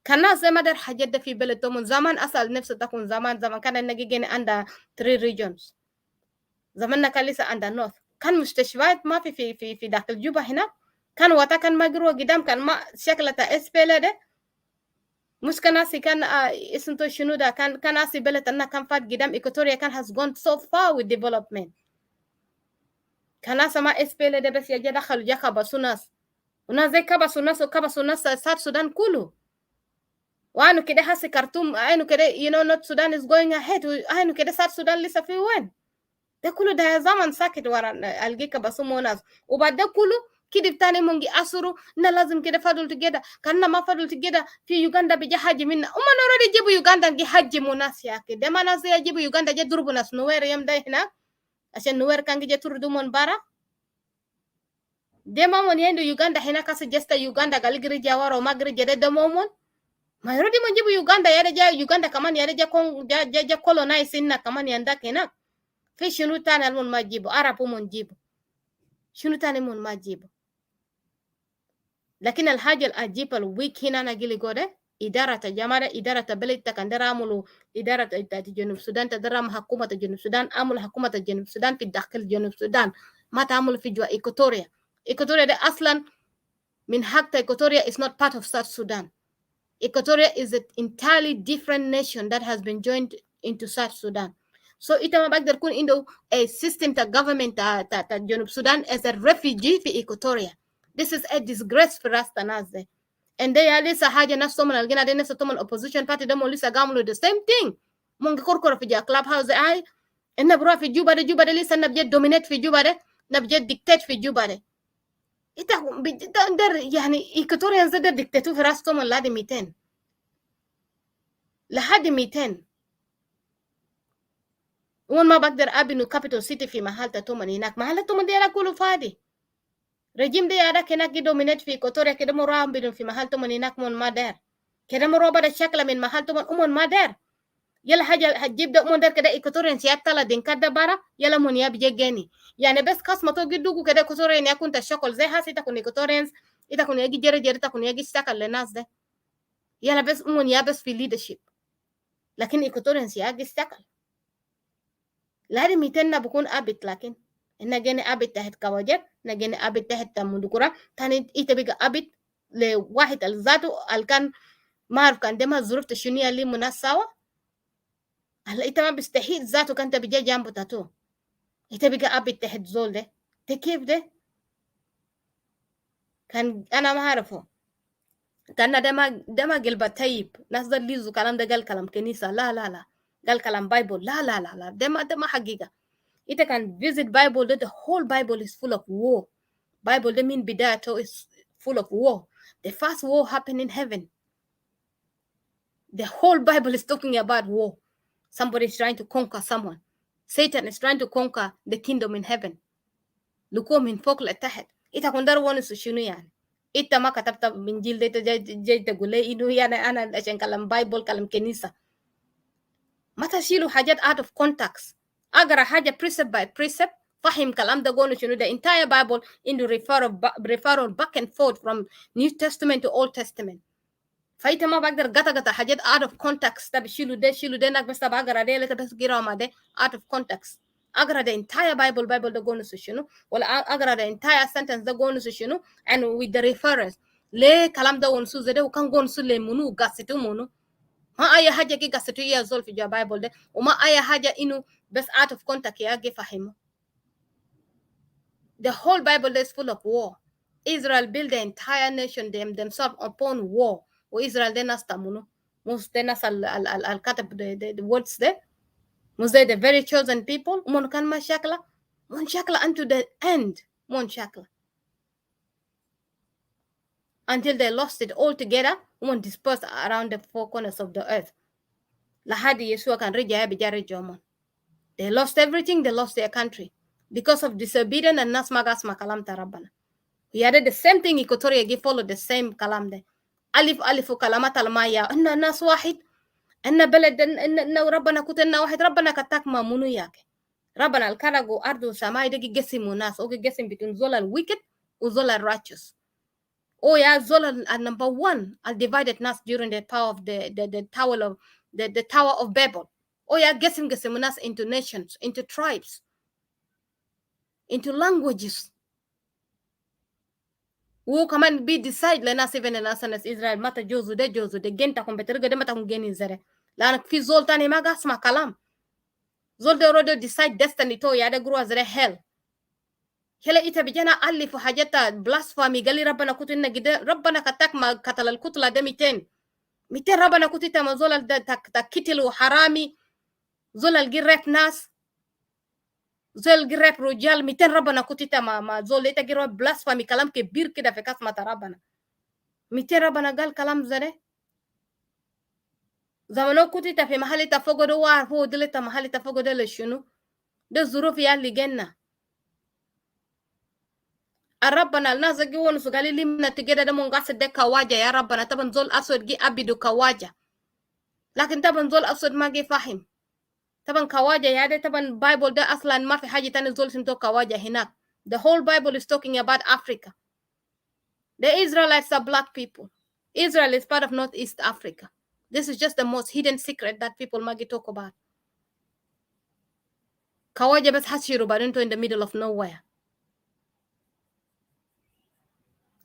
kana zama dar hajat da fi beledom zaman asal nafsa takun zaman kana nagigene anda 3 regions zaman na kalisa anda north kan mustashfat mafi fi dakal juba hina kan wata kan magro gidam kan ma shaklata SPL de مش كناسي كان اسمه شنو ده كان كناسي بلد أنها كان فات قدام إيكوتوريا كان has gone so far with development. كناسة ما إسبيل ده بس يجي دخلوا جا كبسوا ناس وناس زي كبسوا ناس وكبسوا ناس سات السودان كله. وأنو كده هسي كرتوم أنو كده you know not Sudan is going ahead أنو كده سات السودان لسه في وين؟ ده كله ده زمن ساكت ورا الجيكا بسمو ناس وبعد ده كله كده بتاني مونجي أسرو إن لازم كده فضل تجدا كنا ما فضل تجدا في يوغندا بيجي حاجة منا وما نوري يجيبوا يوغندا نجي حاجة مناس يا كده ما ناس يجيبوا يوغندا جا دربوا ناس نوير يوم ده هنا عشان نوير كان جا تردو من برا ده ما من يندو يوغندا هنا كاس جستا يوغندا قال جري جوار وما جري جدا ده مومن ما يردي من جيبوا يوغندا يا رجال يوغندا كمان يا رجال كون جا كولونايز إننا كمان يندك هنا في شنو تاني المون ما جيبوا عربو من جيبوا شنو تاني مون ما جيبوا لكن الحاجة الأجيب الويك هنا نجيلي قوله إدارة الجمارة إدارة بلد تكندر عملوا إدارة جنوب السودان تدرم حكومة جنوب السودان عملوا حكومة جنوب السودان في داخل جنوب السودان ما تعملوا في جوا إيكوتوريا إيكوتوريا ده أصلا من حق إيكوتوريا is not part of South Sudan. Equatoria is an entirely different nation that has been joined into South Sudan. So ita ma bagdar kun indo a system ta government ta Junub Sudan as a refugee fi Equatoria. This is a disgrace for us tanaze. And they are lisa haja na someone algena de nesa toman opposition party demo lisa gamlo the same thing. Mungi korkoro fi ja clubhouse ay enna bro fi Juba de lisa nabje dominate fi Juba de nabje dictate fi Juba de. Ita der يعني Equatorians ده dictator في راس toman لحد 200 لحد 200 وما ما بقدر ابني كابيتال سيتي في محل تومن هناك محل تومن دي انا كله فاضي رجيم دي هذاك هناك دومينيت في كوتوريا كده مرام بدون في محل تومن هناك من ما دار كده مروا بدا شكل من محل تومن ما دار يلا حاجه هتجيب ده من دار كده ايكوتوريان سيات طلع دين كده برا يلا من ياب جيجاني يعني بس كاسمه تو جدو كده كوتوريان يكون تشكل زي هاسي تكون ايكوتوريانز تكون يجي جري تكون يجي شكل للناس ده يلا بس من يابس في ليدرشيب لكن ايكوتوريانز يجي شكل لهذه 200 بكون أبت لكن إن جاني أبت تحت كواجب إن جاني أبت تحت مدكورة تاني إيه تبقى أبت لواحد الذاته الكان ما أعرف كان دمها ظروف تشنية اللي مناسبة هلا إيه ما بيستحيل ذاته كان تبقى جنبه تاتو إيه تبقى أبت تحت زول ده كيف ده كان أنا ما أعرفه كان دما قلبه طيب ناس ده ليزو كلام ده قال كلام كنيسة لا قال كلام بايبل لا دما حقيقة It can visit Bible that the whole Bible is full of war. Bible that mean bidato is full of war. The first war happened in heaven. The whole Bible is talking about war. Somebody is trying to conquer someone. Satan is trying to conquer the kingdom in heaven. لكم من فوق لتحت. إنت كندر ونس شنو يعني؟ إنت ما كتبت من جيل ده جاي تقول لي إنه يعني أنا عشان كلام بايبل كلام كنيسة. ما تشيلوا حاجات out of context. أقرأ حاجة precept by precept. فهم كلام ده قولوا شنو the entire Bible into referral back and forth from New Testament to Old Testament. فايت ما بقدر قطع حاجات out of context ده بشيلوا ده ناك بس بقرا ده بس قراءة ما ده out of context. أقرأ the entire Bible ده قولوا شنو ولا أقرأ the entire sentence ده قولوا شنو and with the reference ليه كلام ده ونسو ده وكان قولوا لمنو قصته منو ما أي حاجة كي قصته يا زول في جا Bible ده وما أي حاجة إنه بس out of context يا جي فهمه. The whole Bible is full of war. Israel built the entire nation themselves upon war. وإسرائيل ده ناس تامونو. مش ده ناس الكتب the words ده. مش ده the very chosen people. ومن كان ما شكله. من شكله unto the end. من شكله. Until they lost it all together. ومن dispersed around the four corners of the earth. لحد يسوع كان رجع بجاري جومن. They lost everything. They lost their country. Because of disobedience and nas magas makalam tarabana. Yeah, the same thing Equatoria give follow the same kalam de. ألف كلمات المايا إن الناس واحد إن بلد إن ربنا كتنا واحد ربنا كتاك ما منو ياك ربنا الكرجو أرض وسماء ده جسم الناس أو جسم بتون زول الwicked وزول righteous. Oh yeah, زول number one divided nas during the power of the tower of the Tower of Babel. Oh yeah, جسم الناس into nations, into tribes, into languages. وكمان بي decide لناس even الناس إسرائيل متى جوزو ده جنتا كم بترجع ده متى هم جنين زره لأن في زول تاني ما قاسم كلام زول ده already decide destiny تو يا ده جروا زره hell هلا إنت بيجانا ألف حاجات blasphemy قال لي ربنا كنت إنك جدا ربنا كتاك ما قتل الكتلة ده 200 ربنا كنت إنت ما زول تكتل وحرامي زول الجرب ناس زول جرب رجال 200 ربنا كنت إنت ما زول إنت جرب blasphemy كلام كبير كده في كاسمة ربنا 200 ربنا قال كلام زره زمانو كنت إنت في محل تفوق ده وعارفه دلت محل تفوق ده لشنو ده الظروف ياللي جنة ربنا الناس جوون سقالي لي من تجد ده من قصد ده كواجة يا ربنا طبعا زول أسود جي أبدو كواجة لكن طبعا زول أسود ما جي فاهم طبعا كواجة يا ده طبعا بايبل ده أصلا ما في حاجة تاني زول سنتو كواجة هناك the whole Bible is talking about Africa the Israelites are black people Israel is part of Northeast Africa this is just the most hidden secret that people magi talk about كواجة بس حسيرو بارنتو in the middle of nowhere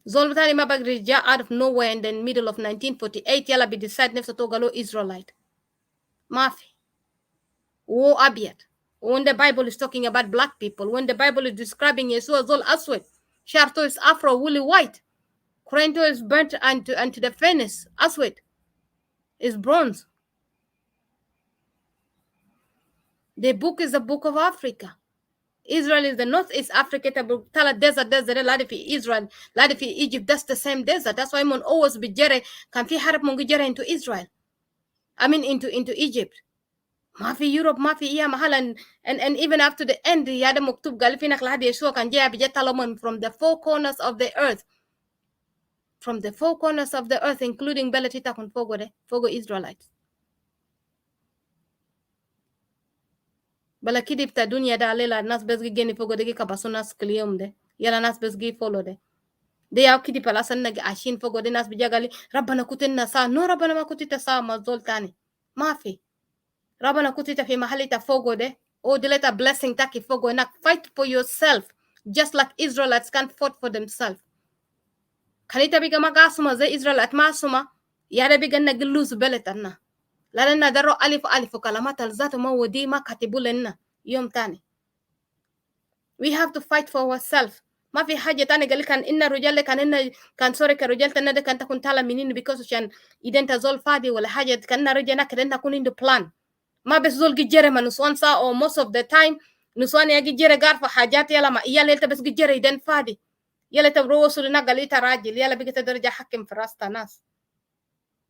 زول تاني ما بقدر جاء out of nowhere in the middle of 1948 يلا بديسايد نفسه توغلو Israelite ما في و أبيض when the Bible is talking about black people when the Bible is describing يسوع زول أسود شعرته is afro woolly white Corintho is burnt unto the furnace أسود is bronze the book is the book of Africa Israel is the northeast Africa تلا desert لا في Israel لا في Egypt that's the same desert that's why من always بيجري كان في حرب من جري into Israel I mean into Egypt ما في يوروب ما في إياه محل and even after the end يا ده مكتوب قال فينا لحد يسوع كان جاي بيجي تلمون from the four corners of the earth from the four corners of the earth including بلد تكون فوق ده فوق Israelites بلا كده بتاع الدنيا ده عليه الناس بس جيني فوق ده كبسوا ناس كل يوم ده يلا ناس بس جي فولو ده يا كده بلا سنة عايشين فوق ده ناس بيجي قال ربنا كنت نسا نو ربنا ما كنت تسا ما زول تاني ما في ربنا كنت في محل تفوق ده oh delete a blessing taki fogo and fight for yourself just like Israelites can fight for themselves kanita biga magasuma zai Israelite masuma yada biga nagilus beletana lana daro alif kalamat alzatu ma wadi ma katibulena yom tani we have to fight for ourselves ما في حاجة تانية قال كان إن الرجال كان إن كان سوري كرجال تنا ده كان تكون تلا منين because عشان إذا أنت زول فاضي ولا حاجة كان رجالنا كده إن تكون عنده plan ما بس زول جيرة ما نسوان سا or most of the time نسوان يجي جيرة قارفة حاجات يلا ما يلا أنت بس جيرة إذا فاضي يلا تبرو وصلنا قاليتا راجل يلا بقيت درجة حكم في راس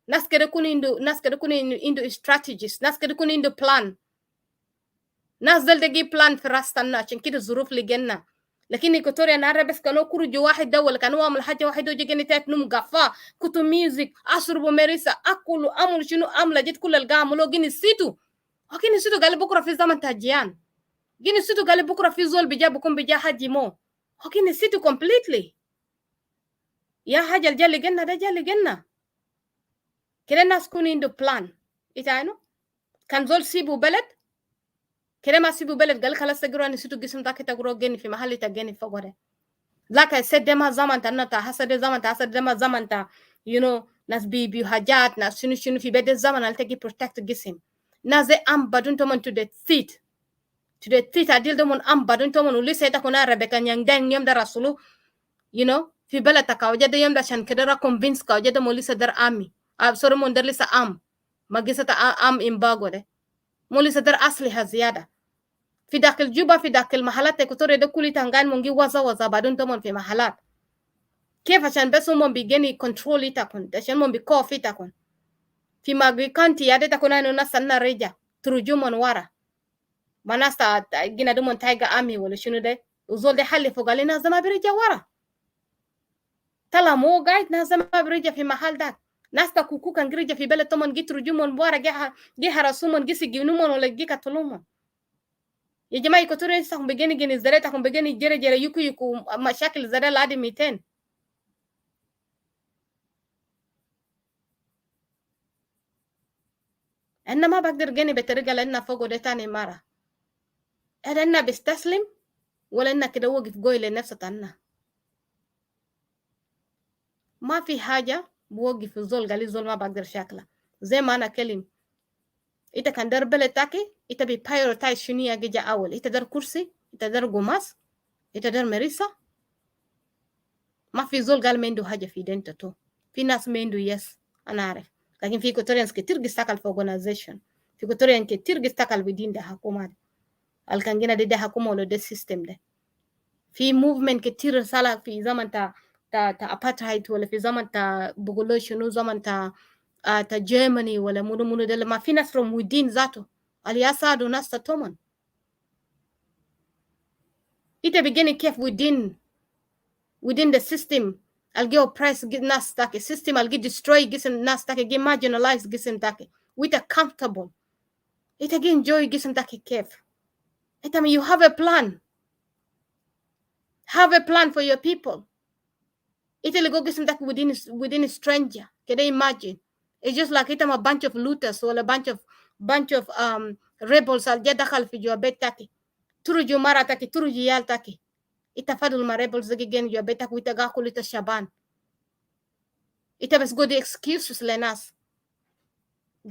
ناس كده يكون عنده strategies ناس كده يكون عنده plan ناس دل تجي plan في راس عشان كده الظروف اللي جنا لكن إيكوتوريا نهار بس كانوا كروج واحد دول كانوا عمل حاجة واحد وجي جني تات نوم قفا كتو ميوزك أشرب مريسا أكل أمل شنو أمل جت كل الجام لو جني سيتو لكن سيتو قال بكرة في زمن تاجيان جني سيتو قال بكرة في زول بيجا بكون بيجا حاجة مو لكن سيتو completely يا حاجة الجال جنة ده جال جنة كده الناس كون عنده plan إتانو كان زول سيبو بلد كده ما سيبو بلد قال خلاص تجرو أن سيتو جسم تاكي تجرو جني في محل تجني فوقه like I said دما زمن تنا تحسد زمن تحسد دما زمن تا you know ناس بيبيو حاجات ناس شنو في بدء الزمن اللي تجي protect جسم ناس أم بدون تومن to the teeth أديل تومن أم بدون تومن ولسه تكون ربك yang دين يوم دراسلو you know في بلد تكاوجة ده يوم دشان كده convince كاوجة ده مولسه در أمي sorry من در لسه أم ما جسة أم إمباغو ده مولسه در أصلها زيادة في داخل جوبا في داخل محلات تكتوري ده كل تنغان منجي وزا بعدين تومن في محلات كيف عشان بس هم بيجني كنترول تكون عشان هم بيكوفي تكون في ماغري كانتي ياده تكون انه ناس رجع ترجو من ورا ما ناس جينا دومن تايجا امي ولا شنو ده وزول ده حل فوق علينا زما بيرجع ورا طلع مو قاعد ناس زما بيرجع في محل ده ناس تكوكو كان رجع في بلد تومن جيت ترجو من ورا جه هرسومن جي سجنومن ولا جي كتلومن يا جماعه يكتوري لسه بيجني جني زريتكم بيجني جري يكو مشاكل زرا لادي 200 أنا ما بقدر جاني بطريقة لأننا فوقه ده تاني مرة أنا بستسلم ولا إنك كده وقف قوي لنفسك أنا ما في حاجة بوقف الزول قال الزول ما بقدر شكله زي ما أنا كلم إنت كان در بلد تاكي إنت بيبايروتايز شنو يجي أول إنت در كرسي إنت در قماص إنت در مريسة ما في زول قال ما عنده حاجة في دينته تو في ناس ما عنده يس أنا أعرف لكن في كوتوريانز كتير بيستقل في organization في كوتوريان كتير بيستقل بدين ده حكومة الكان جينا ده حكومة ولا ده سيستم ده في موفمنت كتير رسالة في زمن تا أبارتهايد ولا في زمن تا بقولوا شنو زمن تا جيرماني ولا منو ده ما في ناس from within ذاته اللي يساعدوا ناس تتومن إنت بيجيني كيف within the system I'll get oppressed get ناس تاكي system I'll get destroyed جسم ناس تاكي get marginalized جسم تاكي with a comfortable إنت get enjoy جسم تاكي كيف إنت you have a plan for your people إنت اللي جو جسم تاكي within a stranger can you imagine it's just like إنت a bunch of looters ولا bunch of rebels I'll get دخل في جوا بيت تاكي ترجو مرة تاكي ترجو يال تاكي إنت فضل ما rebels زي جين جوا بيت تاكي وإنت قاكل إنت شبان إنت بس جو دي excuses لناس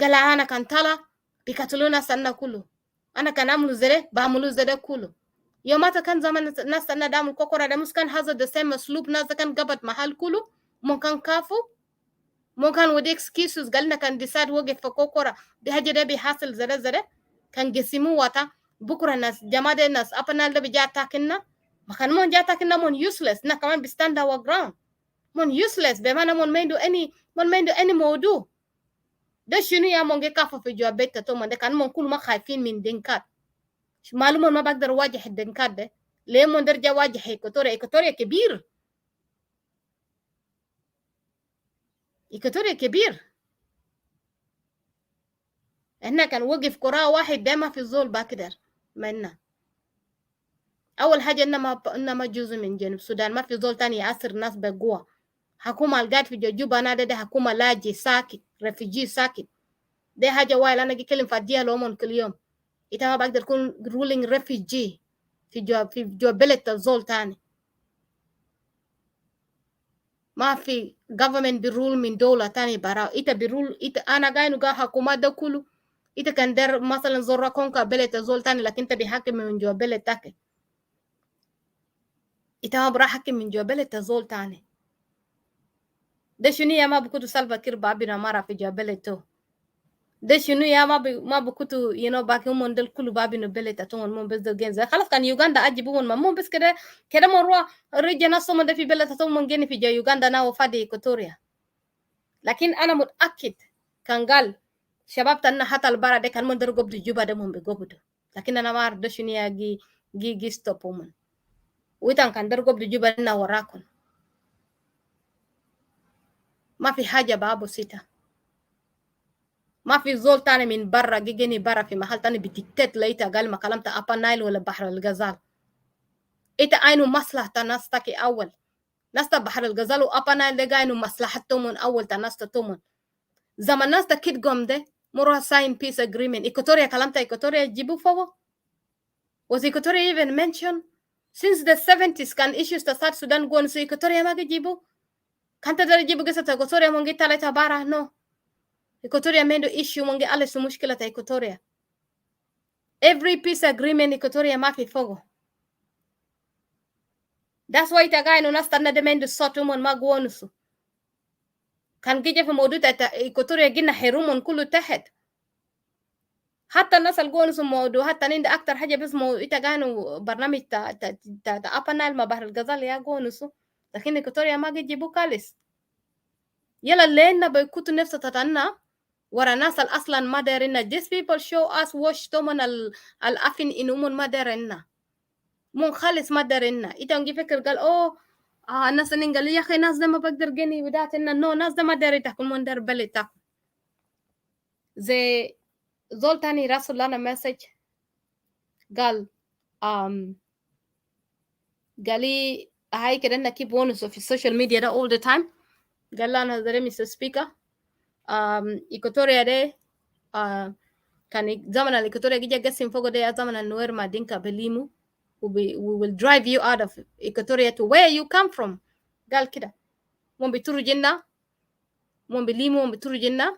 قال أنا كان طالع بيقتلونا سنة كله أنا كان أعمل زره بعملوا زره كله يوم كان زمان ناس سنة دام كوكورا دمس كان هذا the same أسلوب ناس كان قبض محل كله ممكن كافو ممكن ودي excuses قالنا كان decide وقف في كوكورا بحاجة ده بيحصل زره كان جسمه واتا بكرة ناس جماعة ناس أبناء ده بيجا تاكلنا ما كان مون جا تاكلنا مون useless نا كمان بيستند our ground مون useless بمعنى مون ما عنده any موضوع ده شنو يا مونجي كافو في جوا بيت تومن ده كان مون كل ما خايفين من دينكات معلومه ما بقدر واجه الدينكات ده ليه مون درجه واجه إيكوتوريا كبير احنا كان وقف قراء واحد ده ما في زول باكدر منا اول حاجه انما جزء من جنوب السودان ما في زول تاني يأثر ناس بقوه حكومه القاعد في جوبا انا ده حكومه لاجي ساكت ريفوجي ساكت ده حاجه وايل انا كلم فديها لهم كل يوم إنت ما بقدر تكون ruling refugee في جوا بلد الزول تاني ما في government بيرول من دولة تاني برا إنت بيرول أنا قاين وقا حكومات ده كله إنت كان در مثلا زورا كونكا بلد الزول تاني لكن إنت بيحكم من جوا بلد تاكي إنت ما برا حكم من جوا بلد الزول تاني ده شنو يا ما بكتو سالفا كير بابنا مرة في جوا بلد تو ده شنو يا ما بكتو باكي هم دل كله بابنا بلد تاتون مو بس ده جنزة خلاص كان يوغندا أجيبون ما مو بس كده مرة رجع ناس هم ده في بلد تاتون من جيني في جوا يوغندا نا وفادي إيكوتوريا لكن أنا متأكد كان قال شباب تنا حتى البارا ده كان من در قبض جوبا ده من بقبضه لكن أنا ما أعرف ده شنو يا جي ستوبومن ويتان كان در قبض جوبا نا وراكن ما في حاجة بابو سيتا ما في زول تاني من برا جيني برا في محل تاني بتكتت لقيت قال ما كلمت أبا نايل ولا بحر الغزال إنت عينو مصلحة ناس تاكي أول ناس بحر الغزال وأبا نايل ده عينو مصلحتهم من أول تناس تتومن زمان ناس تكيد قوم ده مرة sign peace agreement إيكوتوريا كلمت إيكوتوريا جيبو فوق was Equatoria even mentioned since the 70s كان issues to South Sudan go so إيكوتوريا ما جيبو كانت تقدر جيبو قصة إيكوتوريا مونجي تالتا بارا no إيكوتوريا مندو issue مونجي ألس مشكلة إيكوتوريا every peace agreement إيكوتوريا ما في فوقه that's why تاقا إنو ناس تانا دمندو صوتو من ما قوانسو كان جيجا في موضوع إيكوتوريا جينا حيرومون كله تحت حتى الناس اللي قوانسو موضوع حتى نين أكتر حاجة بس إتاقانو برنامج تا أبنال ما بحر الغزال يا قوانسو لكن إيكوتوريا ما جيبو كاليس يلا لينا بيكوتو نفسه تتانا ورا ناس الأصلا ما دارنا these people show us wash تومن الأفن إنومون ما دارنا مون خالص ما دارنا إتا نجي فكر قال الناس اللي قال يا أخي ناس ده ما بقدر جني وداتنا نو ناس ده ما داري تاكل من دار بلي تاكل زي زول تاني راسل لنا مسج قال قالي هاي كده إنك keep bonus في السوشيال ميديا ده all the time قال لنا ده مستر سبيكر إيكوتوريا ده كان زمن الإيكوتوريا جيجا قسم فوق ده زمن النوير ما دينكا بليمو we will drive you out of Equatoria to where you come from قال كده mon bituru jinna mon bilimu mon bituru jinna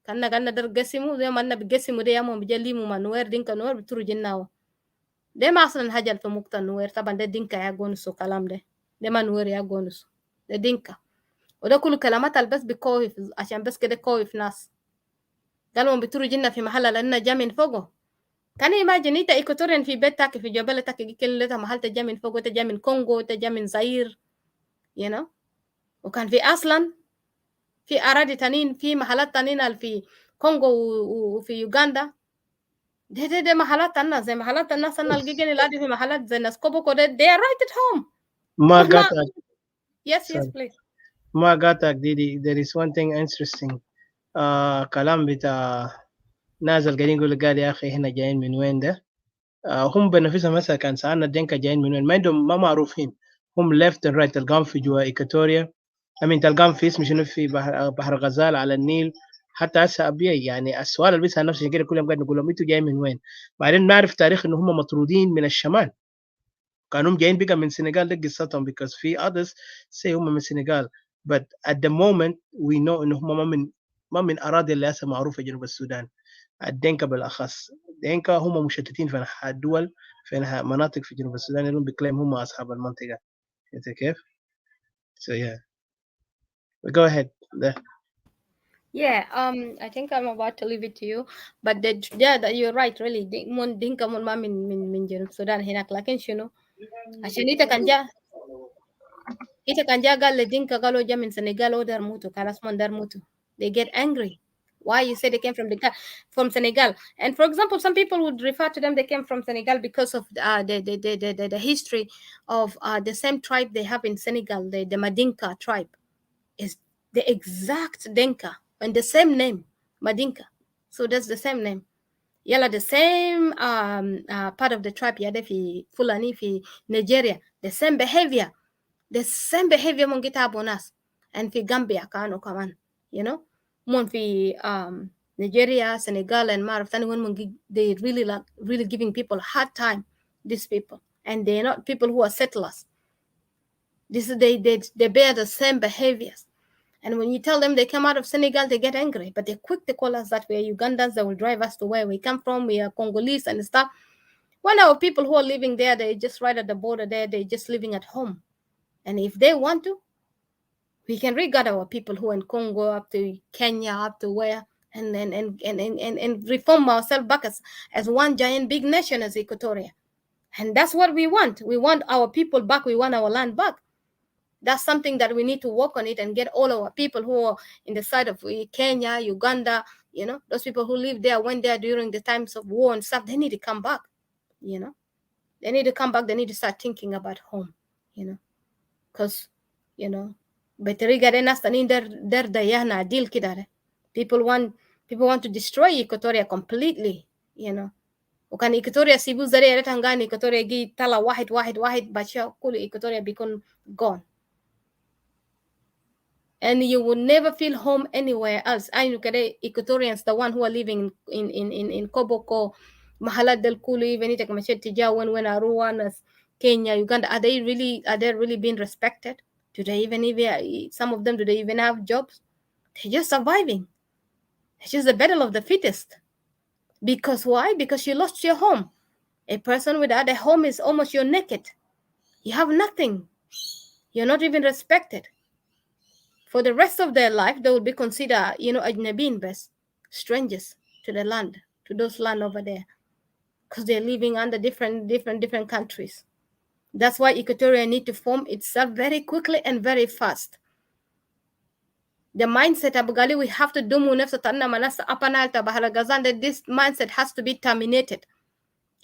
kanna ganna dar gasimu zai manna bigasimu da yamon bijalimu manuwer dinka nuwer bituru jinnawo de ma aslan hajal fi mukta nuwer taban da dinka ya gonusu kalam de ma nuwer ya gonusu de dinka وده كله كلامات بس بكوف عشان بس كده كوف ناس قالوا بترو جنة في محل لأننا جا من فوقه كان imagine إنت إيكوتوريان في بيتك في جبلتك يمكن لتا محل تجا من فوقه تجا من كونغو تجا من زاير you know وكان في أصلا في أراضي تانيين في محلات تانيين في كونغو وفي يوغندا ده محلات الناس زي محلات الناس أنا الجيجن اللي في محلات زي ناس كوبوكو ده they are right at home ما قاطعك yes please ما قاطعك دي there is one thing interesting كلام بتاع نازل قاعدين يقول قال يا أخي هنا جايين من وين ده هم بنفسهم مثلا كان سألنا الدنكا جايين من وين ما عندهم ما معروفين هم left and right تلقاهم في جوا إيكواتوريا تلقاهم في اسم شنو في بحر غزال على النيل حتى هسه أبيعي يعني السؤال اللي بيسأل نفسه كده كل يوم قاعد نقول لهم انتوا جايين من وين بعدين نعرف تاريخ إنه هم مطرودين من الشمال كانوا جايين بقى من السنغال ده قصتهم because في others say هم من السنغال but at the moment we know إنه هم ما من أراضي اللي هسه معروفة جنوب السودان الدنكا بالأخص الدنكا هم مشتتين في أنحاء الدول في أنحاء مناطق في جنوب السودان اللي بيكلم هم أصحاب المنطقة شفت كيف؟ so yeah go ahead there. Yeah, I think I'm about to leave it to you, but that you're right really. Mon dinka mon ma min Junub Sudan هناك لكن شنو عشان إنت كان جا قال لدينكا قالوا جا من سنغال ودار موتو خلاص من دار موتو they get angry why you say they came from Senegal and for example some people would refer to them they came from Senegal because of the history of the same tribe they have in Senegal the Madinka tribe is the exact Denka and the same name Madinka so that's the same name yalla the same part of the tribe yada fi Fulani fi Nigeria the same behavior mon gitabu nas and fi Gambia kanu kaman you know mon fi Nigeria Senegal and Marf tani when they really giving people a hard time these people and they're not people who are settlers this is they bear the same behaviors and when you tell them they come out of Senegal they get angry but they're quick to call us that we are Ugandans that will drive us to where we come from we are Congolese and stuff when our people who are living there they just right at the border there they're just living at home and if they want to we can regard our people who are in Congo up to Kenya up to where and reform ourselves back as one giant big nation as Equatoria and that's what we want our people back we want our land back that's something that we need to work on it and get all our people who are in the side of Kenya Uganda you know those people who live there went there during the times of war and stuff they need to come back you know they need to come back they need to start thinking about home you know because you know بطريقة دي ناس تانيين در ديانا deal كده people want to destroy Equatoria completely you know وكان Equatoria سيبو زريا رتانغاني Equatoria يجي طلع واحد باشا كل Equatoria بيكون gone and you will never feel home anywhere else أينو كده Equatorians the one who are living in Koboko محلات del كله even إنتك مشيت تجا when Arua nas Kenya Uganda are they really being respected do they even some of them do they even have jobs they're just surviving it's just the battle of the fittest because why because you lost your home a person without a home is almost you're naked you have nothing you're not even respected for the rest of their life they will be considered ajnabin best strangers to the land to those land over there because they're living under different countries that's why Equatoria need to form itself very quickly and very fast the mindset abugali we have to do that this mindset has to be terminated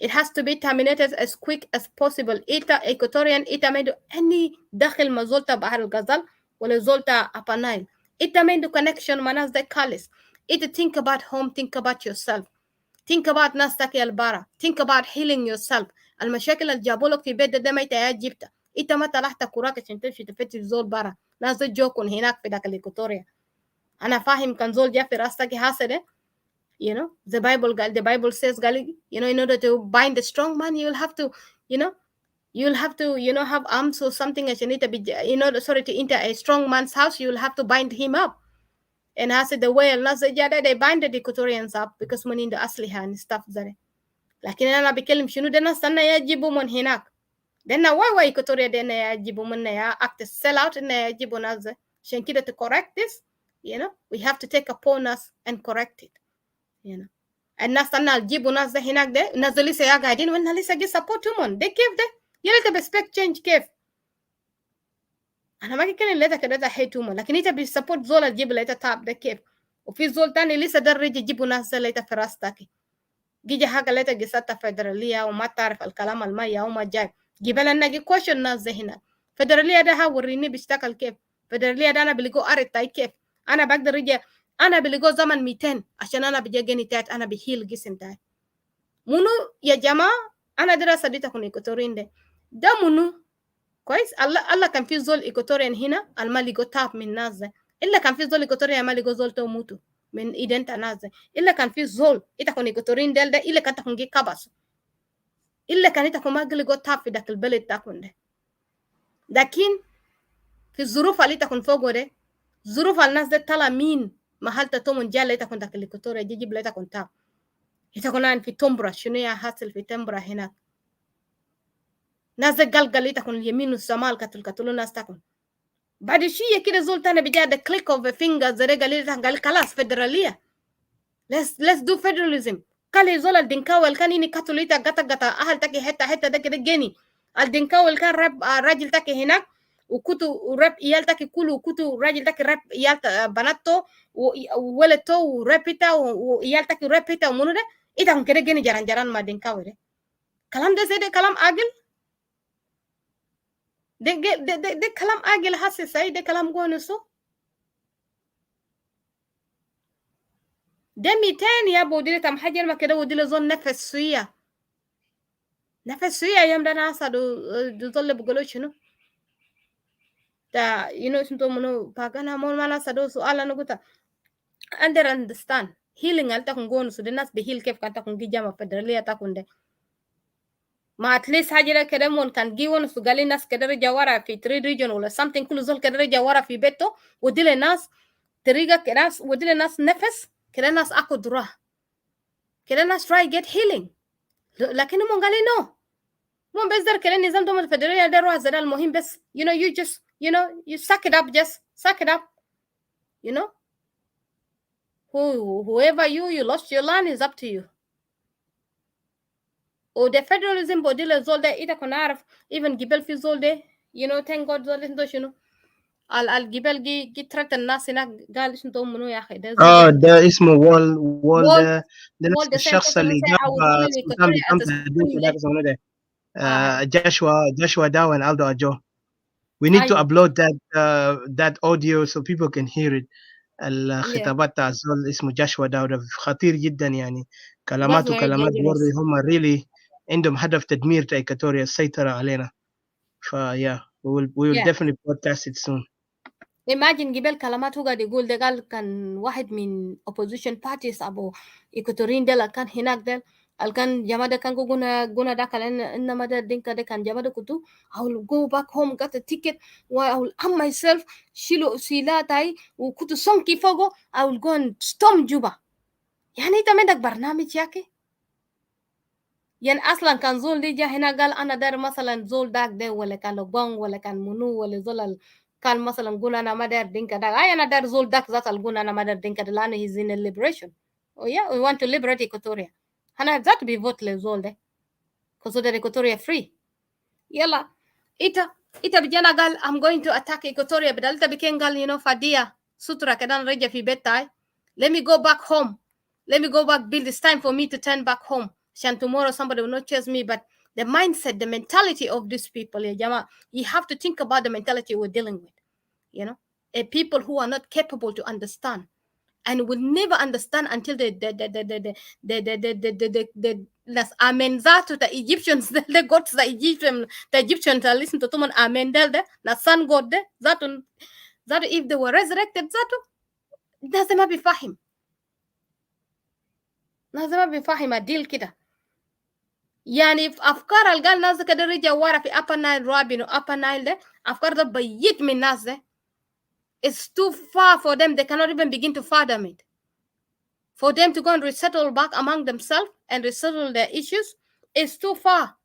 it has to be terminated as quick as possible ita Equatorian ita made any dakhil mazolta bahar al-Ghazal wala zolta upper Nile ita made connection manas the kalis ita think about home think about yourself think about nas taki al-bara think about healing yourself المشاكل اللي جابوا لك في بيت ده ما انت جبتها انت ما طلعت كوراك عشان تمشي تفتش زول برا ناس جوكن هناك في داك الإيكوتوريا انا فاهم كان زول جا في راسك هاسده you know the Bible says in order to bind the strong man you will have to You'll have to, have arms or something as you need to be, to enter a strong man's house, you'll have to bind him up. And as the way they bind the Equatorians up because money in the asliha and stuff there. Lakini أنا بكلم شنو ده ناس تنا يجيبوا من هناك. Then why Equatoria then يجيبوا من act sell out and يجيبوا ناس عشان كده to correct this, we have to take upon us and correct it, الناس تنا يجيبوا ناس ده هناك ده الناس اللي لسه قاعدين وإنها لسه جي support هم ده كيف ده يا ريت بسبك change كيف أنا ما كان ليتا كده حيت هم لكن أنت بيسبورت زول تجيب ليتا تاب ده كيف وفي زول تاني لسه درج يجيبوا ناس ليتا في راستك جيجي حاجة ليتا جساتها فدرالية وما تعرف الكلام المية وما جاي جيب لنا جي كوشن ناس زي هنا فدرالية ده هوريني بيشتغل كيف فدرالية ده أنا بلقو أرتاي كيف أنا بقدر رجع أنا بلقو زمن 200 عشان أنا بجيني تاعت أنا بهيل جسم تاعي منو يا جماعة أنا دراسة دي تكون إيكوتورين ده منو كويس الله كان في زول إيكوتوريان هنا المالي جو تاب من ناس ده إلا كان في زول إيكوتوريان مالي جو زول توموتو من إيدنت ناس ده إلا كان في زول إتكون إيكوتورين ده إلا كان تكون جي كبس إلا كان إتكون مالي جو تاب في داك البلد تكون ده لكن في الظروف اللي تكون فوق ده ظروف الناس ده طلع مين محل تتومن جال إتكون داك الإيكوتوريا جيجي بلا تكون تاب إتكون في تومبرا شنو يا حاصل في تومبرا هناك ناس ده قال تكون اليمين والشمال قتلوا ناس تكون بعد شيء كده زول تاني بيجي the click of a finger زي قال خلاص فدرالية let's do federalism قال زول الدنكاوي كان إني كاتوليتا قطع أهل تكي حتة ده كده جيني الدنكاوي كان راب راجل تكي هناك وكتو راب إيال تكي كله وكتو راجل تكي راب إيال بناتو وولدتو ورابيتا وإيال تكي رابيتا ومنو ده إيه هم كده جيني جران ما دنكاوي ده كلام ده زي ده كلام عاقل ده كلام عاقل حاسس ساي ده كلام قونسو ده 200 يا بوديله تم حاجه ما كده وديله زون نفس سويه يوم ده ناس دو زول بيقولوا شنو تا شنو منو باغانا مول ما ناس دو سؤال انا قلت understand healing alta kun gonu so الناس بهيل كيف كانت تكون جامعه فدراليه تكون ده ما اتليست حاجه كده مون كان جيون سو قال الناس كده رجع ورا في 3 ريجن ولا something كل زول كده رجع ورا في بيته وديله ناس طريقه كده وديله ناس نفس كده ناس اكو دراه كده ناس try get healing لكن هم قالوا no مو بس در كده نظام دوم الفدرالية ده روح زي المهم بس you just you suck it up just suck it up whoever you lost your land is up to you وده federalism بديل الزول ده إذا كنا عارف even جبال في زول ده thank God زول ده شنو الجبال جي ترت الناس هناك قال شنو منو يا أخي ده ده اسمه وول ده نفس the same الشخص person اللي who say I جاب was ruling سلطان Equatoria as a بجنب supreme ده Joshua Dow and Aldo Ajo. We need to upload that audio so people can hear it. الخطابات تاع الزول اسمه جاشوا داود خطير جدا يعني كلاماته كلامات بوري هم really عندهم هدف تدمير إيكواتوريا السيطرة علينا we will definitely broadcast it soon. imagine قبل كلامات هو قاعد يقول ده قال كان واحد من opposition parties أبو إيكواتوريين ده كان هناك ده كان جماعة ده كان قونا ده كان إنما ده دينكا ده كان جماعة ده كتو I will go back home get a ticket I will arm myself شيلو سيلاتاي وكتو سونكي فوقو I will go and storm جوبا يعني إنت عندك برنامج ياكي يعني أصلا كان زول دي جا هنا قال أنا دار مثلا زول داك ده ولا كان لبون ولا كان منو ولا زول كان مثلا قول أنا ما دار دينكا داك أنا دار زول داك ذات القول أنا ما دار دينكا ده لأنه he's in a liberation we want to liberate Equatoria أنا ذات بيفوت لزول ده consider Equatoria free يلا إتا بيجانا قال I'm going to attack Equatoria بدل إتا بيكين قال فادية سترة كده نرجع في بيت تاي let me go back home let me go back Bill it's time for me to turn back home and tomorrow somebody will not chase me but the mindset the mentality of these people you have to think about the mentality we're dealing with a people who are not capable to understand and will never understand until the amen zatu the Egyptians the gods the Egyptians listen to them amen the sun god zatu if they were resurrected zatu لازم ما بيفهم الديل كده يعني في أفكار القال ناس كده رجع ورا في Upper Nile Robin و Upper Nile ده أفكار ده بيت من ناس ده. It's too far for them. They cannot even begin to fathom it. For them to go and resettle back among themselves and resettle their issues is too far.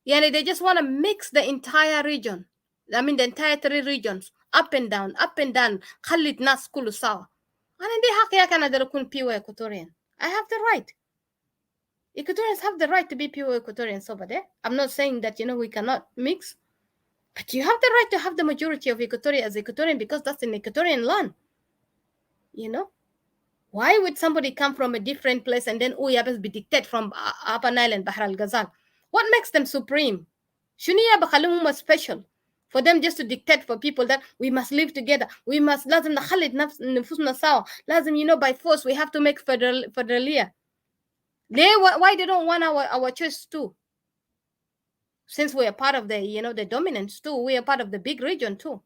Yani they just want to mix the entire region. I mean the entire 3 regions. Up and down, up and down. خلي الناس كله سوا. أنا دي حق يا كان أقدر أكون pure Equatorian. I have the right. Equatorians have the right to be pure Equatorians over there. I'm not saying that, we cannot mix. But you have the right to have the majority of Equatoria as Equatorian because that's an Equatorian land. Why would somebody come from a different place and then happens be dictated from Upper Nile and Bahr al-Ghazal? What makes them supreme? Shuniya bakhalum special for them just to dictate for people that we must live together. We must lazim nakhalid nufusna sawa. Lazim, by force we have to make federalia. Why they don't want our choice too? Since we are part of the, the dominance too, we are part of the big region too.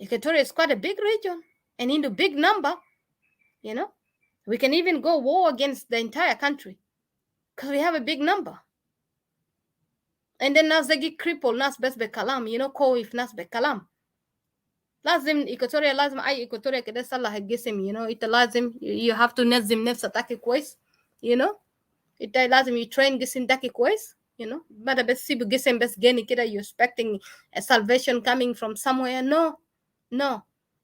Equatoria is quite a big region and into big number, We can even go war against the entire country because we have a big number. And then nas they crippled, nas bes be kalam, ko if nas be kalam. Lazim Equatoria, lazim ay Equatoria kede salah gisim, ita lazim, you have to nazim nefsa taki kwais, ita lazim you train gisim taki kwais, Bada bes sibu gisim bes geni kida you expecting a salvation coming from somewhere. No.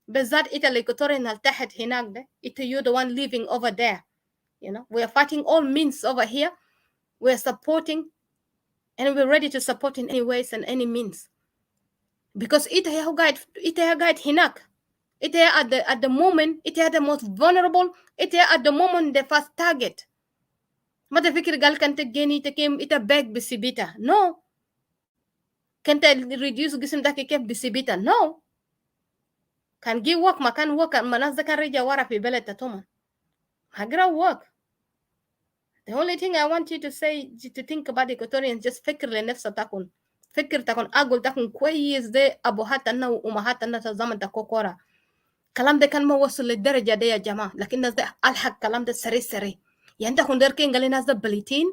Bezat ita Equatoria naltahet hinak de, ita you the one living over there. We are fighting all means over here. We're supporting and we're ready to support in any ways and any means. Because it guide hinak. It at the moment, it the most vulnerable, it at the moment the first target. Mata fikir gal kante geni te kem ita beg bisibita. No. Kante reduce gisim take kef bisibita. No. Can give work makan work manas kan reja wara fi belet tatoman. Hagra work. The only thing I want you to say, to think about Equatorians, just fikir le nefsa takun. Fikir takun agul takun kwayis de abuhatana و umahatana ta zaman ta kokora. Kalam de kan ma wasul le daraja de ya jama. Lakin nas de alhaq kalam de sari. Yanda kun der ken gali nas de balitin.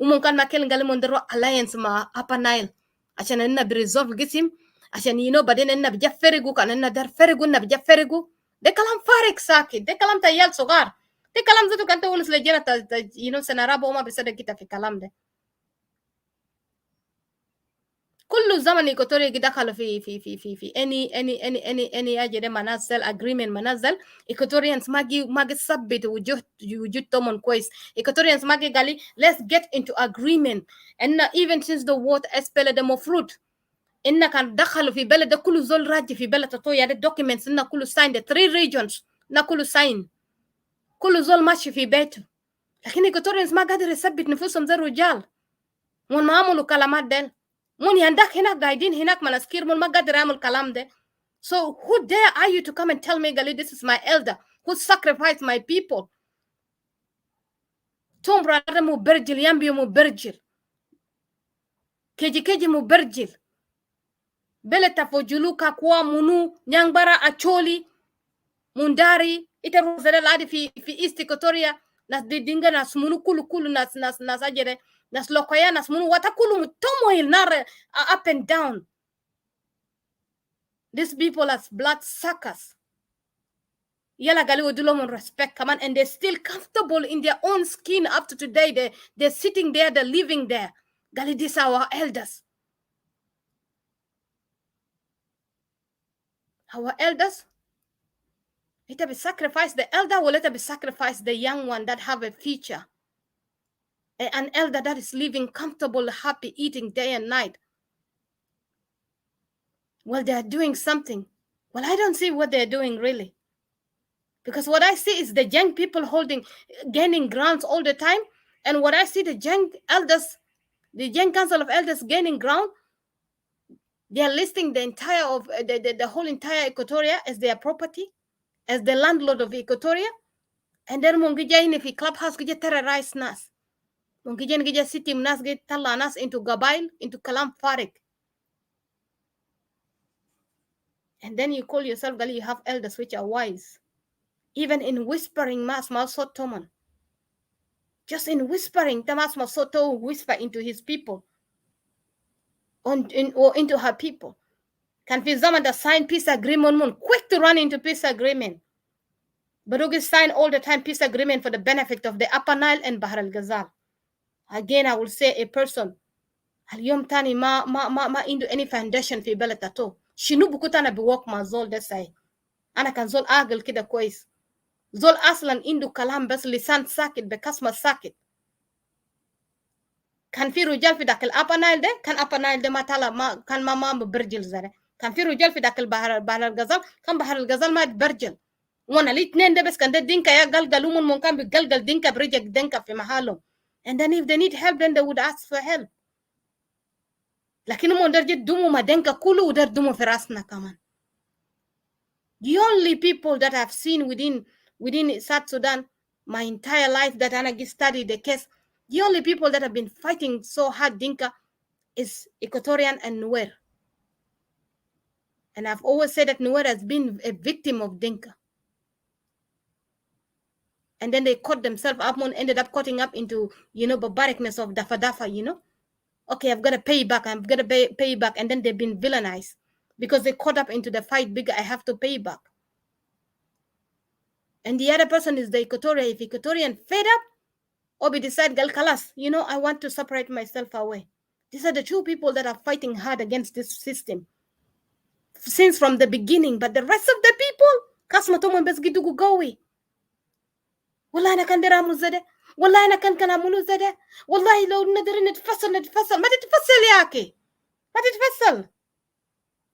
Umumkan ma kel gali mondero alliance ma Upper Nile. Ashan enna bi resolve gisim. Ashan badin enna bi jafferigu kan enna dar ferigu enna bi jafferigu. De kalam farik sakit. De kalam ta yal sogar. De kalam zatu kanta ulus lejena ta senarabo uma bisada kita fi kalam de. كل زمن إيكوتوريا دخلوا في any أجل منازل agreement منازل إيكوتوريانس ما ثبت وجودهم كويس إيكوتوريانس ما قالي let's get into agreement and even since the war SPLA ده مفروض إن كان دخلوا في بلد ده كل زول راجع في بلد تطو يعني documents إن كل sign the 3 regions إن كل sign كل زول ماشي في بيته لكن إيكوتوريانس ما قادر يثبت نفوسهم زي الرجال ما عملوا كلامات ديل mun yandak hinak gaidin hinak manaskir mun magadir amul kalam de. So who dare are you to come and tell me, Gali, this is my elder who sacrificed my people? Tom brother mu berjil, yambi mu berjil. Keji mu berjil. Beleta fojuluka kwa munu, nyangbara acholi, mundari, ita rozere ladi fi East Equatoria, nas didinga nas munu kulu nas ajere, nas lokoya nas munu watakulu mutomo ilnare up and down. These people are blood suckers. Yala gali udulomon respect, come on, and they're still comfortable in their own skin up to today. They're sitting there, they're living there. Gali, these are our elders. Our elders, let us be sacrifice the elder, or let us be sacrifice the young one that have a future. An elder that is living comfortable, happy, eating day and night. Well, they're doing something. Well, I don't see what they're doing really. Because what I see is the young people gaining grounds all the time. And what I see the young elders, the young council of elders gaining ground, they are listing the entire of the whole entire Equatoria as their property, as the landlord of Equatoria. And then mungija in if Clubhouse gija terrorize nas. Mungija gija city nas get tala nas into Gabail, into Kalam Farik. And then you call yourself Gali, you have elders which are wise. Even in whispering mass, Malsot Toman. Just in whispering, Tamas Masoto whisper into his people, or into her people. Can Fizama sign peace agreement, quick to run into peace agreement. Barugi sign all the time peace agreement for the benefit of the Upper Nile and Bahar al-Ghazal. Again, I will say a person, اليوم تاني ما عنده any foundation في بلد تاتو. شنو بكوت أنا بوك مع زول ده ساي. أنا كان زول أقل كده كويس. زول أصلا عنده كلام بس لسان ساكت بكسمة ساكت. كان في رجال في داك الأبا نايل ده، كان أبا نايل ده ما طلع ما كان ما برجل زره. كان في رجال في داك بحر الغزال، كان بحر الغزال ما برجل. وانا الاثنين ده بس كان ده دينكا يا قلقلوا من كان بيقلقل دينكا برجل دينكا في محلهم. And then if they need help then they would ask for help. لكن هم درجة دومو ما دينكا كله ودر دومو في راسنا كمان. The only people that I've seen within South Sudan my entire life that I studied the case, the only people that have been fighting so hard Dinka is Equatorian and Nuer. And I've always said that Nuer has been a victim of Dinka. And then they caught themselves up and ended up cutting up into, barbaricness of Dafa, Okay, I've got to pay back. I've got to pay back. And then they've been villainized because they caught up into the fight bigger. I have to pay back. And the other person is the Equatorian. If Equatorian fed up, or we decide, Gal Kalas, I want to separate myself away. These are the two people that are fighting hard against this system. Since from the beginning, but the rest of the people, kasmatomo bes gidugu gowi. والله أنا كان درامو زده والله أنا كان أعملو زده والله لو ندري نتفصل ما تتفصل يا أخي ما تتفصل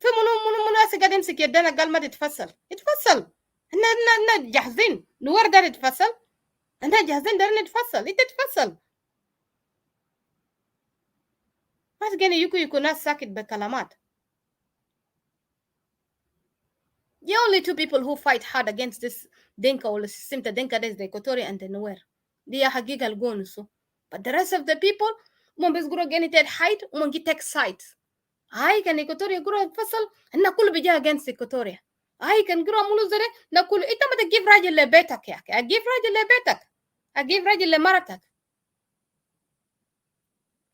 في منو أسي قاعد يمسك يدنا قال ما تتفصل اتفصل إحنا جاهزين نور دار يتفصل إحنا جاهزين دار نتفصل إنت تتفصل ما تجيني يكو ناس ساكت بكلامات. The only two people who fight hard against this Dinka or the system, the Dinka is the Equatorial and the Nuer. They are Hagiga Algonso. But the rest of the people, Mumbis Guru get it height, Mungi take sides. I can Equatoria grow Fassel and Nakul bija against Equatoria. I can grow Muluzere, Nakul Itamata give Rajal le betak. I give Rajal le betak. I give Rajal le maratak.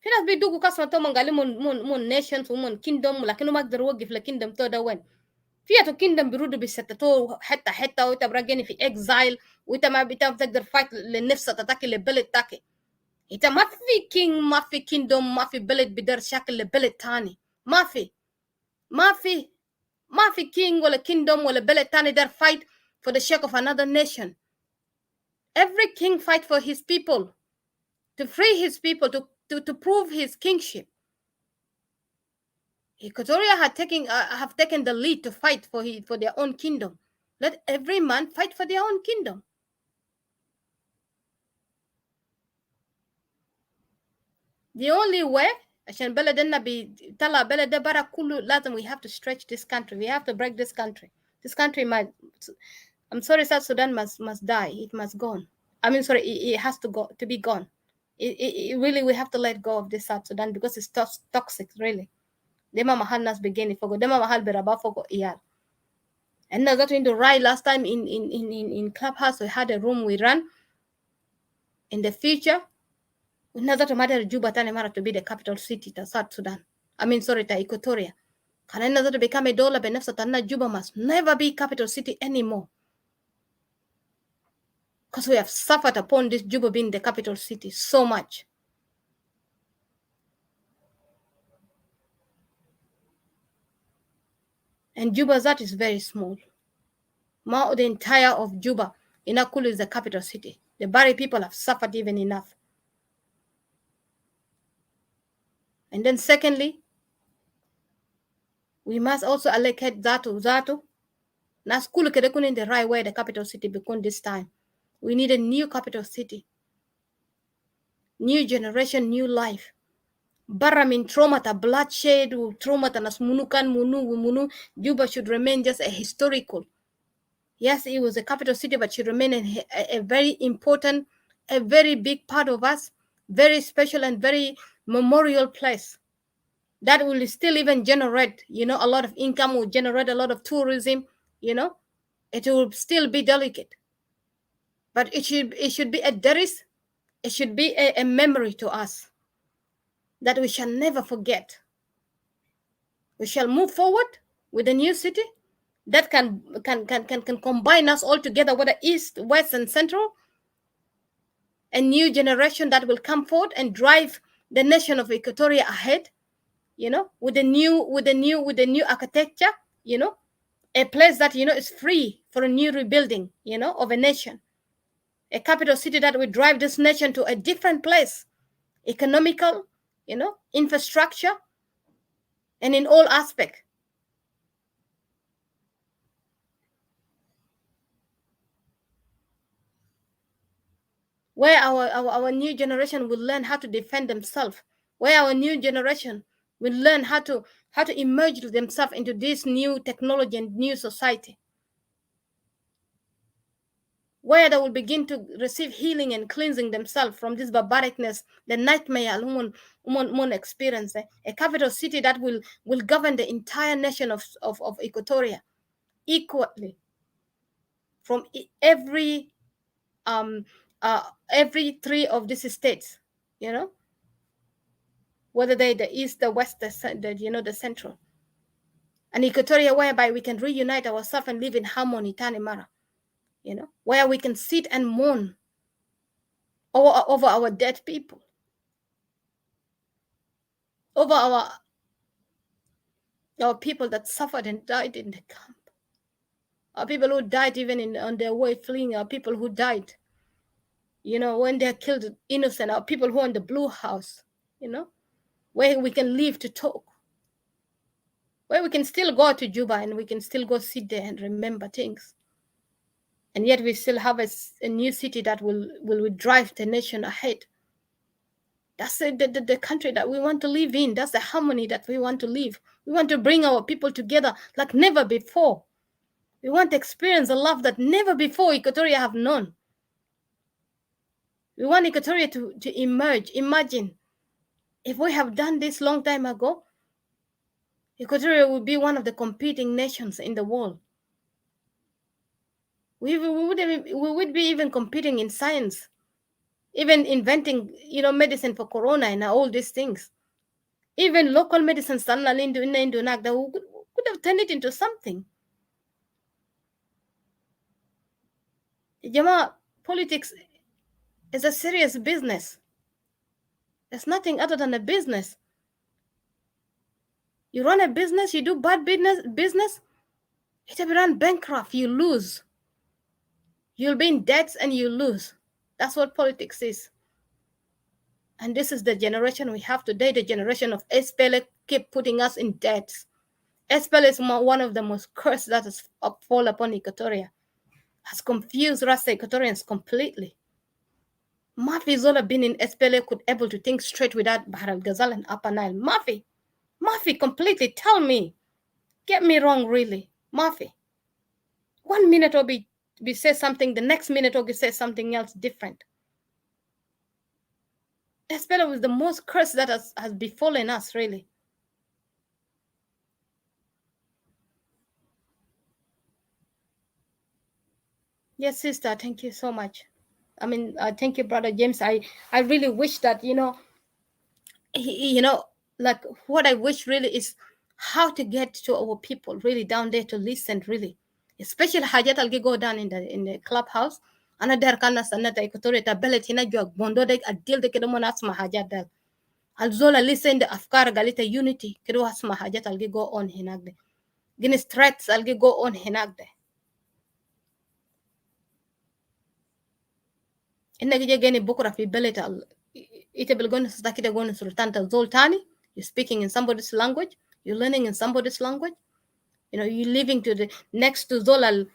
Finas be dugu kasma tomangali mun nations, mun kingdom, lakino mak the road give the kingdom to the win. فيها كيندم بيردوا بيستتوه حتى ويتا براجعني في اكزايل ويتا ما بتقدر فايت للنفس تتاكي لبلد تاكي إيتا ما في كينج ما في كيندوم ما في بلد بيقدر شكل لبلد تاني ما في كينج ولا كيندوم ولا بلد تاني در fight for the sake of another nation. Every king fight for his people to free his people to prove his kingship. Equatoria have taken the lead to fight for their own kingdom. Let every man fight for their own kingdom. The only way عشان بلدنا بيطلع بلد ده برا كله لازم we have to stretch this country. We have to break this country. This country might, I'm sorry, South Sudan must die. It must go. I mean, sorry, it has to go, to be gone. It really, we have to let go of this South Sudan because it's toxic, really. Dema mahal nas begini fogo. Dema mahal beraba fogo iyal. And now that in the right last time in Clubhouse, we had a room we ran. In the future, now that matter Juba tani mara to be the capital city to South Sudan. I mean, sorry, to Equatoria. Can I to become a dollar benefit that Juba must never be capital city anymore. Because we have suffered upon this Juba being the capital city so much. And Juba that is very small. More the entire of Juba, Inakulu is the capital city. The Bari people have suffered even enough. And then secondly, we must also allocate Zatu. Naskulu kedekun in the right way, the capital city become this time. We need a new capital city. New generation, new life. Barra min trauma ta bloodshed, trauma ta nas munu. Juba should remain just a historical. Yes, it was a capital city, but should remain a very important, a very big part of us, very special and very memorial place. That will still even generate, a lot of income, will generate a lot of tourism, It will still be delicate. But it should be a Deris, It should be a memory to us that we shall never forget. We shall move forward with a new city that can combine us all together, whether East, West, and Central. A new generation that will come forward and drive the nation of Equatoria ahead, with the new architecture, a place that is free for a new rebuilding, of a nation, a capital city that will drive this nation to a different place, economical, infrastructure, and in all aspects. Where our new generation will learn how to defend themselves, where our new generation will learn how to emerge themselves into this new technology and new society, where they will begin to receive healing and cleansing themselves from this barbaricness, the nightmare human experience. A capital city that will govern the entire nation of Equatoria equally, from every three of these states, whether they the east, the west, the central, and Equatoria, whereby we can reunite ourselves and live in harmony, Tanimara, where we can sit and mourn over our dead people, over our people that suffered and died in the camp, our people who died even on their way fleeing, our people who died, when they're killed innocent, our people who are in the blue house, where we can live to talk, where we can still go to Juba and we can still go sit there and remember things. And yet we still have a new city that will drive the nation ahead. That's the country that we want to live in. That's the harmony that we want to live. We want to bring our people together like never before. We want to experience a love that never before Equatoria have known. We want Equatoria to emerge. Imagine if we have done this long time ago, Equatoria would be one of the competing nations in the world. We would be even competing in science, even inventing, medicine for corona and all these things. Even local medicine, that could have turned it into something. Jama, politics is a serious business. It's nothing other than a business. You run a business, you do bad business, it will run bankrupt, you lose. You'll be in debts and you lose. That's what politics is. And this is the generation we have today, the generation of SPLA keep putting us in debts. SPLA is one of the most cursed that has fallen upon Equatoria. Has confused Rasta Equatorians completely. Mafi Zola been in SPLA could able to think straight without Bahar al-Ghazal and Upper Nile. Mafi completely, tell me. Get me wrong, really. Mafi. 1 minute Obi say something, the next minute Obi say something else different. SPLA was the most curse that has befallen us, really. Yes, sister, thank you so much. I mean, thank you, Brother James. I really wish that, like what I wish really is how to get to our people really down there to listen, really. Especially Hajat Algi go down in the clubhouse. Ana dar kana sanata Equatoria ta belet hina jog bondo de adil de kedo mona asma Hajat dal. Alzola listen the afkar galita unity kedo asma Hajat Algi go on hinagde. Gini threats Algi go on hinagde. Inna gije geni bukura fi belet al ite bilgon stakita gon sultanta zoltani. You're speaking in somebody's language. You're learning in somebody's language. You're living to the next to Zolal,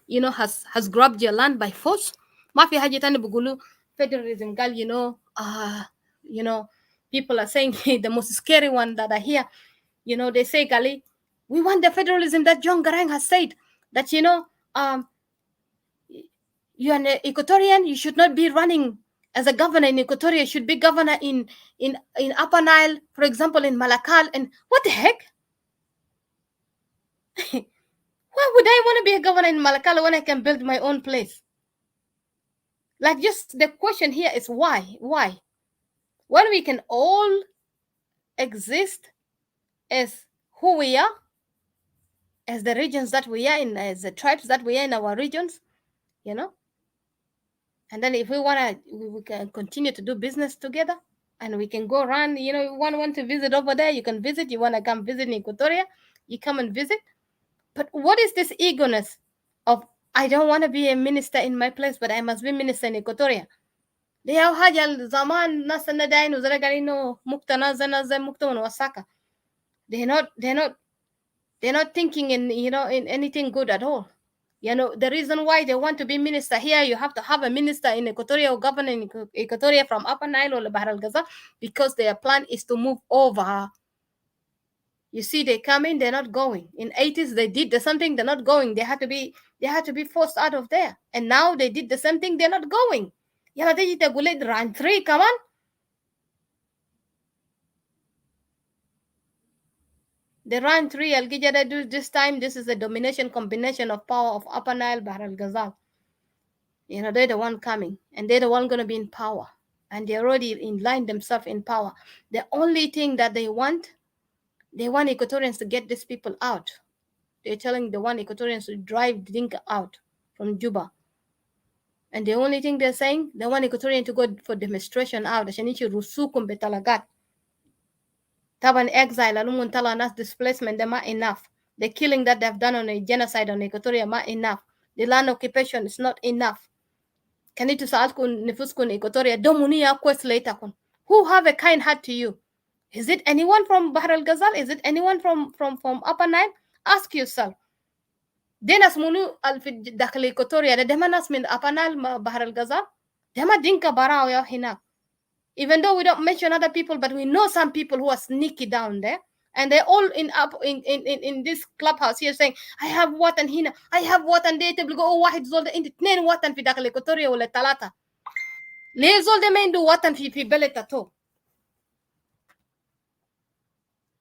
has grabbed your land by force. Mafi haji tani bugulu federalism gal, people are saying the most scary one that I hear, they say, Gali, we want the federalism that John Garang has said, that, you're an Equatorian, you should not be running as a governor in Equatoria, you should be governor in Upper Nile, for example, in Malakal, and what the heck? Why would I want to be a governor in Malakal when I can build my own place? Like, just the question here is why? Why? When we can all exist as who we are, as the regions that we are in, as the tribes that we are in our regions, you know. And then if we want to, we can continue to do business together, and we can go around, you know, you want to visit over there, you can visit. You want to come visit in Equatoria, you come and visit. But what is this eagerness of, I don't want to be a minister in my place, but I must be minister in Equatoria? دي أو حاجة زمان ناس داين وزي قال إنه مقتنع زي مقتنع وساكا. They're not thinking in, you know, in anything good at all. You know, the reason why they want to be minister here, you have to have a minister in Equatoria or governor in Equatoria from Upper Nile or Bahr al-Ghazal, because their plan is to move over. You see, they come in, they're not going. In 80s, they did the something, they're not going. They had to be forced out of there. And now they did the same thing, they're not going. Yeah, they run 3, come on. The run 3, Al-Gijada do this time, this is a domination combination of power of Upper Nile, Bahr al-Ghazal. You know, they're the one coming, and they're the one going to be in power. And they already in line themselves in power. The only thing that they want Equatorians to get these people out. They're telling the one Equatorians to drive Dinka out from Juba. And the only thing they're saying, they want Equatorian to go for demonstration out. Shanichi rusukum betalagat. Taban exile, alumun tala nas displacement, they're not enough. The killing that they've done on a genocide on Equatoria, not enough. The land occupation is not enough. Kanitu saalkun nifuskun Equatoria, domunia quest later. Who have a kind heart to you? Is it anyone from Bahr al-Ghazal? Is it anyone from Upper Nile? Ask yourself. Denas munu alfi dakhli Equatoria, the demanas min Upper Nile Bahr al-Ghazal? Dema dinka barao ya hinak. Even though we don't mention other people, but we know some people who are sneaky down there. And they're all in this clubhouse here saying, I have watan hina, I have watan data, go واحد زول ده انت 2 watan في داخل إيكواتوريا ولا 3. ليه زول ده ما عنده وطن في بلد تو؟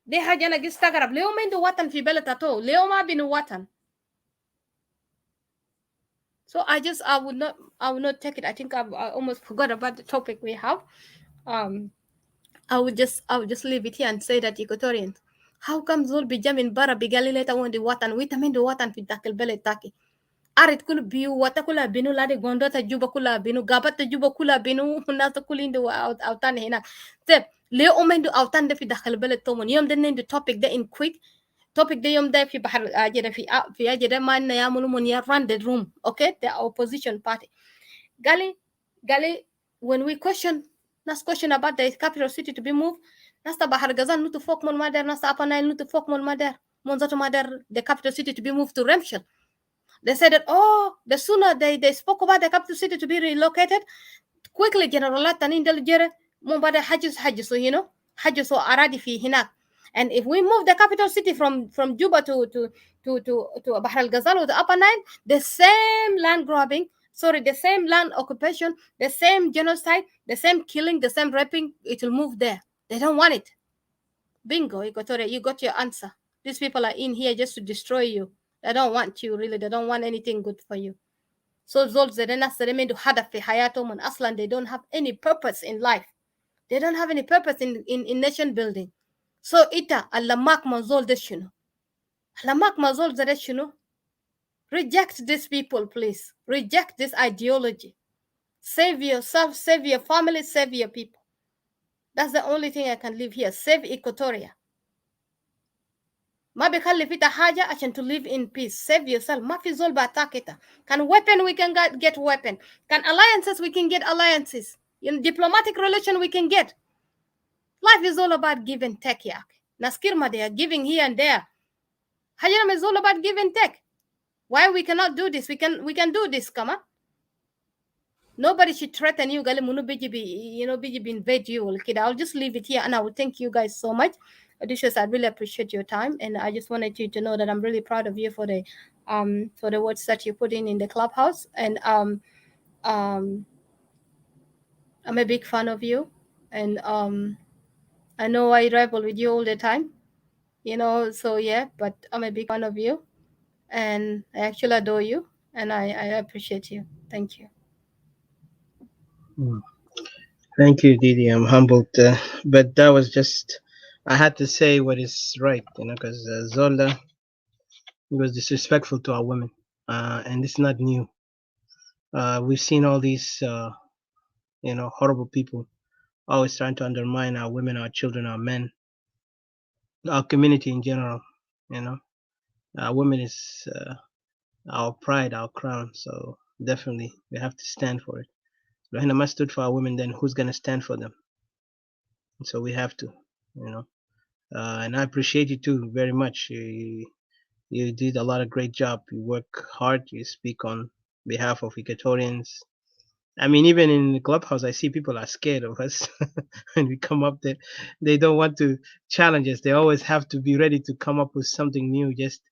دي حاجة أنا استغرب، ليه ما عنده وطن في بلد تو؟ ليه ما بينو وطن؟ So I would not take it. I think I almost forgot about the topic we have. I would just leave it here and say that Equatorians, how come Zul Bijamin Bara Bigali later on the watan, vitamin the watan fi dakil bele taki? Arit kulu biu wata kula binu lade gondota juba kula binu gabata juba kula binu nasa kulindu outan hina. Tep leo omendu outan de fi dakil bele tomon. Yom den the topic de in quick. Topic de yom de fi bahar ajere fi ajere man na yamulu mon ya run the room. Okay, the opposition party. Gali, when we question about the capital city to be moved, nasta Bahar Gazal nutu folk mon mader, nasta Upper Nile nutu folk mon mader, monzato mader, the capital city to be moved to Remshel. They said that, the sooner they spoke about the capital city to be relocated, quickly General Tanin del Jere, Mumbada Hajus, so you know, Hajus or Aradi fi hinak. And if we move the capital city from Juba to Bahr al Ghazal or the Upper Nile, the same land grabbing, the same land occupation, the same genocide, the same killing, the same raping, it will move there. They don't want it. Bingo, Equatoria, you got your answer. These people are in here just to destroy you. They don't want you, really. They don't want anything good for you. So Zol Zedena Seremendu Hadafi Hayatom and Aslan, they don't have any purpose in life. They don't have any purpose in nation building. So ita alamak mazol deshino. Alamak mazol zedeshino. Reject these people, please. Reject this ideology. Save yourself, save your family, save your people. That's the only thing I can leave here. Save Equatoria. ما بيخلي فيتا حاجة عشان to live in peace. Save yourself. ما في زول باتاكتا. Can weapon we can get weapon. Can alliances we can get alliances. In diplomatic relation we can get. Life is all about give and take, yak. Naskirma, they are giving here and there. Hajaram is all about give and take. Why we cannot do this? We can do this, come on. Nobody should threaten you, Gali Munu Biji invade you. I'll just leave it here and I will thank you guys so much. Odysseus, I really appreciate your time, and I just wanted you to know that I'm really proud of you for the words that you put in the clubhouse, and I'm a big fan of you, and I know I rebel with you all the time, you know. So yeah, but I'm a big fan of you, and I actually adore you, and I appreciate you. Thank you. Thank you, Didi. I'm humbled, but that was just I had to say what is right, because Zola was disrespectful to our women, and it's not new. We've seen all these, horrible people always trying to undermine our women, our children, our men, our community in general. Our women is our pride, our crown. So definitely, we have to stand for it. Rahina stood for our women. Then who's gonna stand for them? So we have to, you know. And I appreciate you too very much. You did a lot of great job. You work hard. You speak on behalf of Equatorians. I mean, even in the clubhouse, I see people are scared of us when we come up there. They don't want to challenge us. They always have to be ready to come up with something new just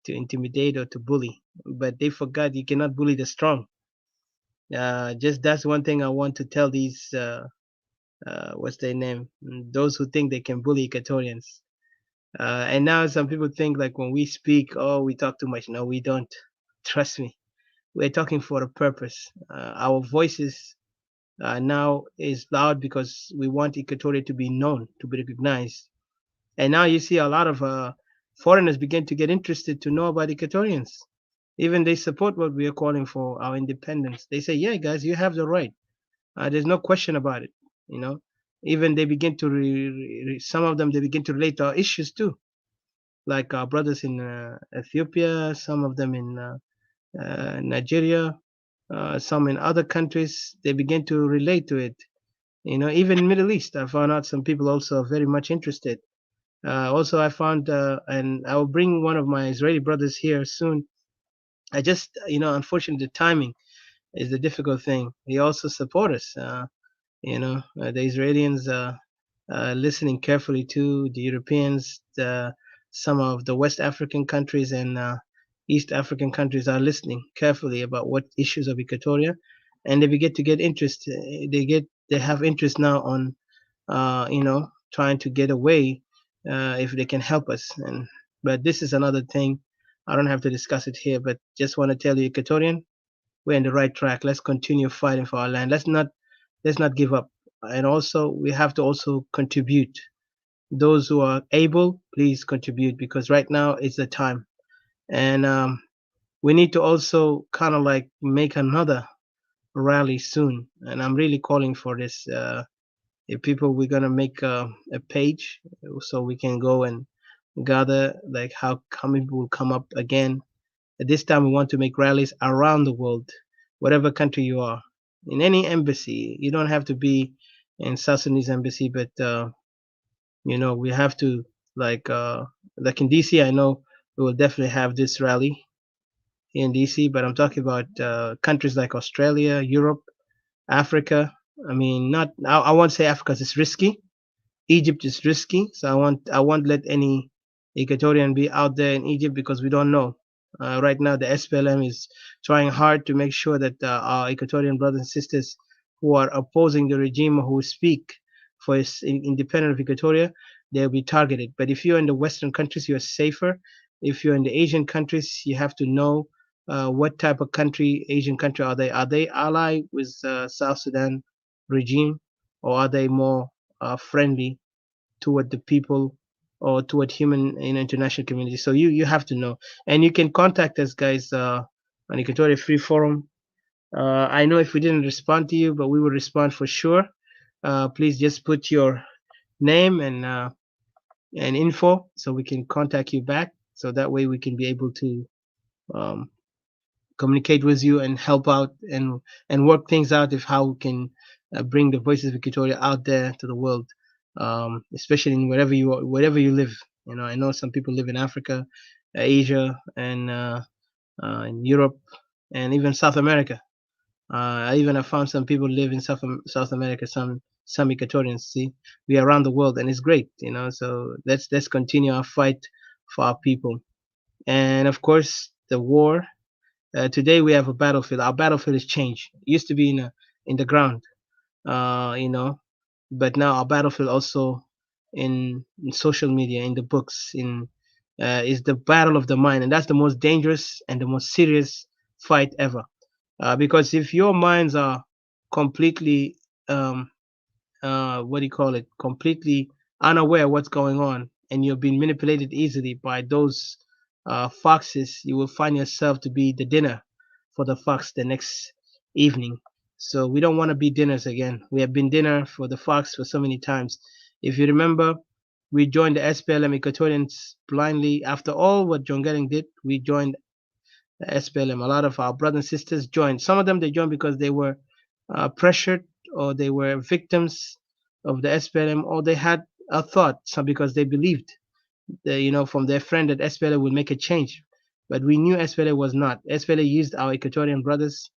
to intimidate or to bully. But they forgot you cannot bully the strong. Just that's one thing I want to tell these, what's their name? Those who think they can bully Equatorians. And now some people think like when we speak, oh, we talk too much. No, we don't. Trust me. We're talking for a purpose. Our voices now is loud because we want Equatoria to be known, to be recognized. And now you see a lot of foreigners begin to get interested to know about Equatorians. Even they support what we are calling for, our independence. They say, yeah, guys, you have the right. There's no question about it. Even they begin to, some of them, they begin to relate to our issues too. Like our brothers in Ethiopia, some of them in Nigeria, some in other countries, they begin to relate to it. Even in Middle East, I found out some people also are very much interested. Also, I found, and I will bring one of my Israeli brothers here soon. I just, unfortunately, the timing is the difficult thing. He also support us. The Israelis listening carefully to the Europeans, some of the West African countries and East African countries are listening carefully about what issues of Equatoria, and they begin to get interest. They have interest now on, trying to get away if they can help us. But this is another thing. I don't have to discuss it here, but just want to tell you, Equatorian, we're on the right track. Let's continue fighting for our land. Let's not give up. And also, we have to also contribute. Those who are able, please contribute because right now is the time. And we need to also kind of like make another rally soon. And I'm really calling for this. If people, we're gonna make a page so we can go and gather like how many people will come up again. At this time, we want to make rallies around the world, whatever country you are, in any embassy. You don't have to be in South Sudanese embassy, but we have to like in DC. I know we will definitely have this rally in DC, but I'm talking about countries like Australia, Europe, Africa. I mean, not I won't say Africa 'cause it's risky. Egypt is risky, so I won't let any Equatorian be out there in Egypt because we don't know. Right now, the SPLM is trying hard to make sure that our Equatorian brothers and sisters who are opposing the regime, who speak for independence of Equatoria, they'll be targeted. But if you're in the Western countries, you're safer. If you're in the Asian countries, you have to know what type of country, Asian country are they? Are they allied with South Sudan regime, or are they more friendly toward the people or toward human in international community? So you have to know, and you can contact us, guys, on Equatorial Free Forum. I know if we didn't respond to you, but we will respond for sure. Please just put your name and info so we can contact you back. So that way we can be able to um, communicate with you and help out and work things out of how we can bring the voices of Equatoria out there to the world, especially in wherever you live. I know some people live in Africa, Asia, and in Europe, and even South America. I have found some people live in South America, some Equatorians. See, we are around the world, and it's great. So let's continue our fight for our people, and of course the war. Today we have a battlefield. Our battlefield has changed. It used to be in the ground, but now our battlefield also in social media, in the books, is the battle of the mind, and that's the most dangerous and the most serious fight ever. Because if your minds are completely what do you call it, completely unaware what's going on, and you're being manipulated easily by those foxes, you will find yourself to be the dinner for the fox the next evening. So we don't want to be dinners again. We have been dinner for the fox for so many times. If you remember, we joined the SPLM Equatorians blindly. After all what John Gering did, we joined the SPLM. A lot of our brothers and sisters joined. Some of them they joined because they were pressured, or they were victims of the SPLM, or they had a thought, some because they believed, from their friend that SPLM would make a change. But we knew SPLM was not. SPLM used our Equatorian brothers,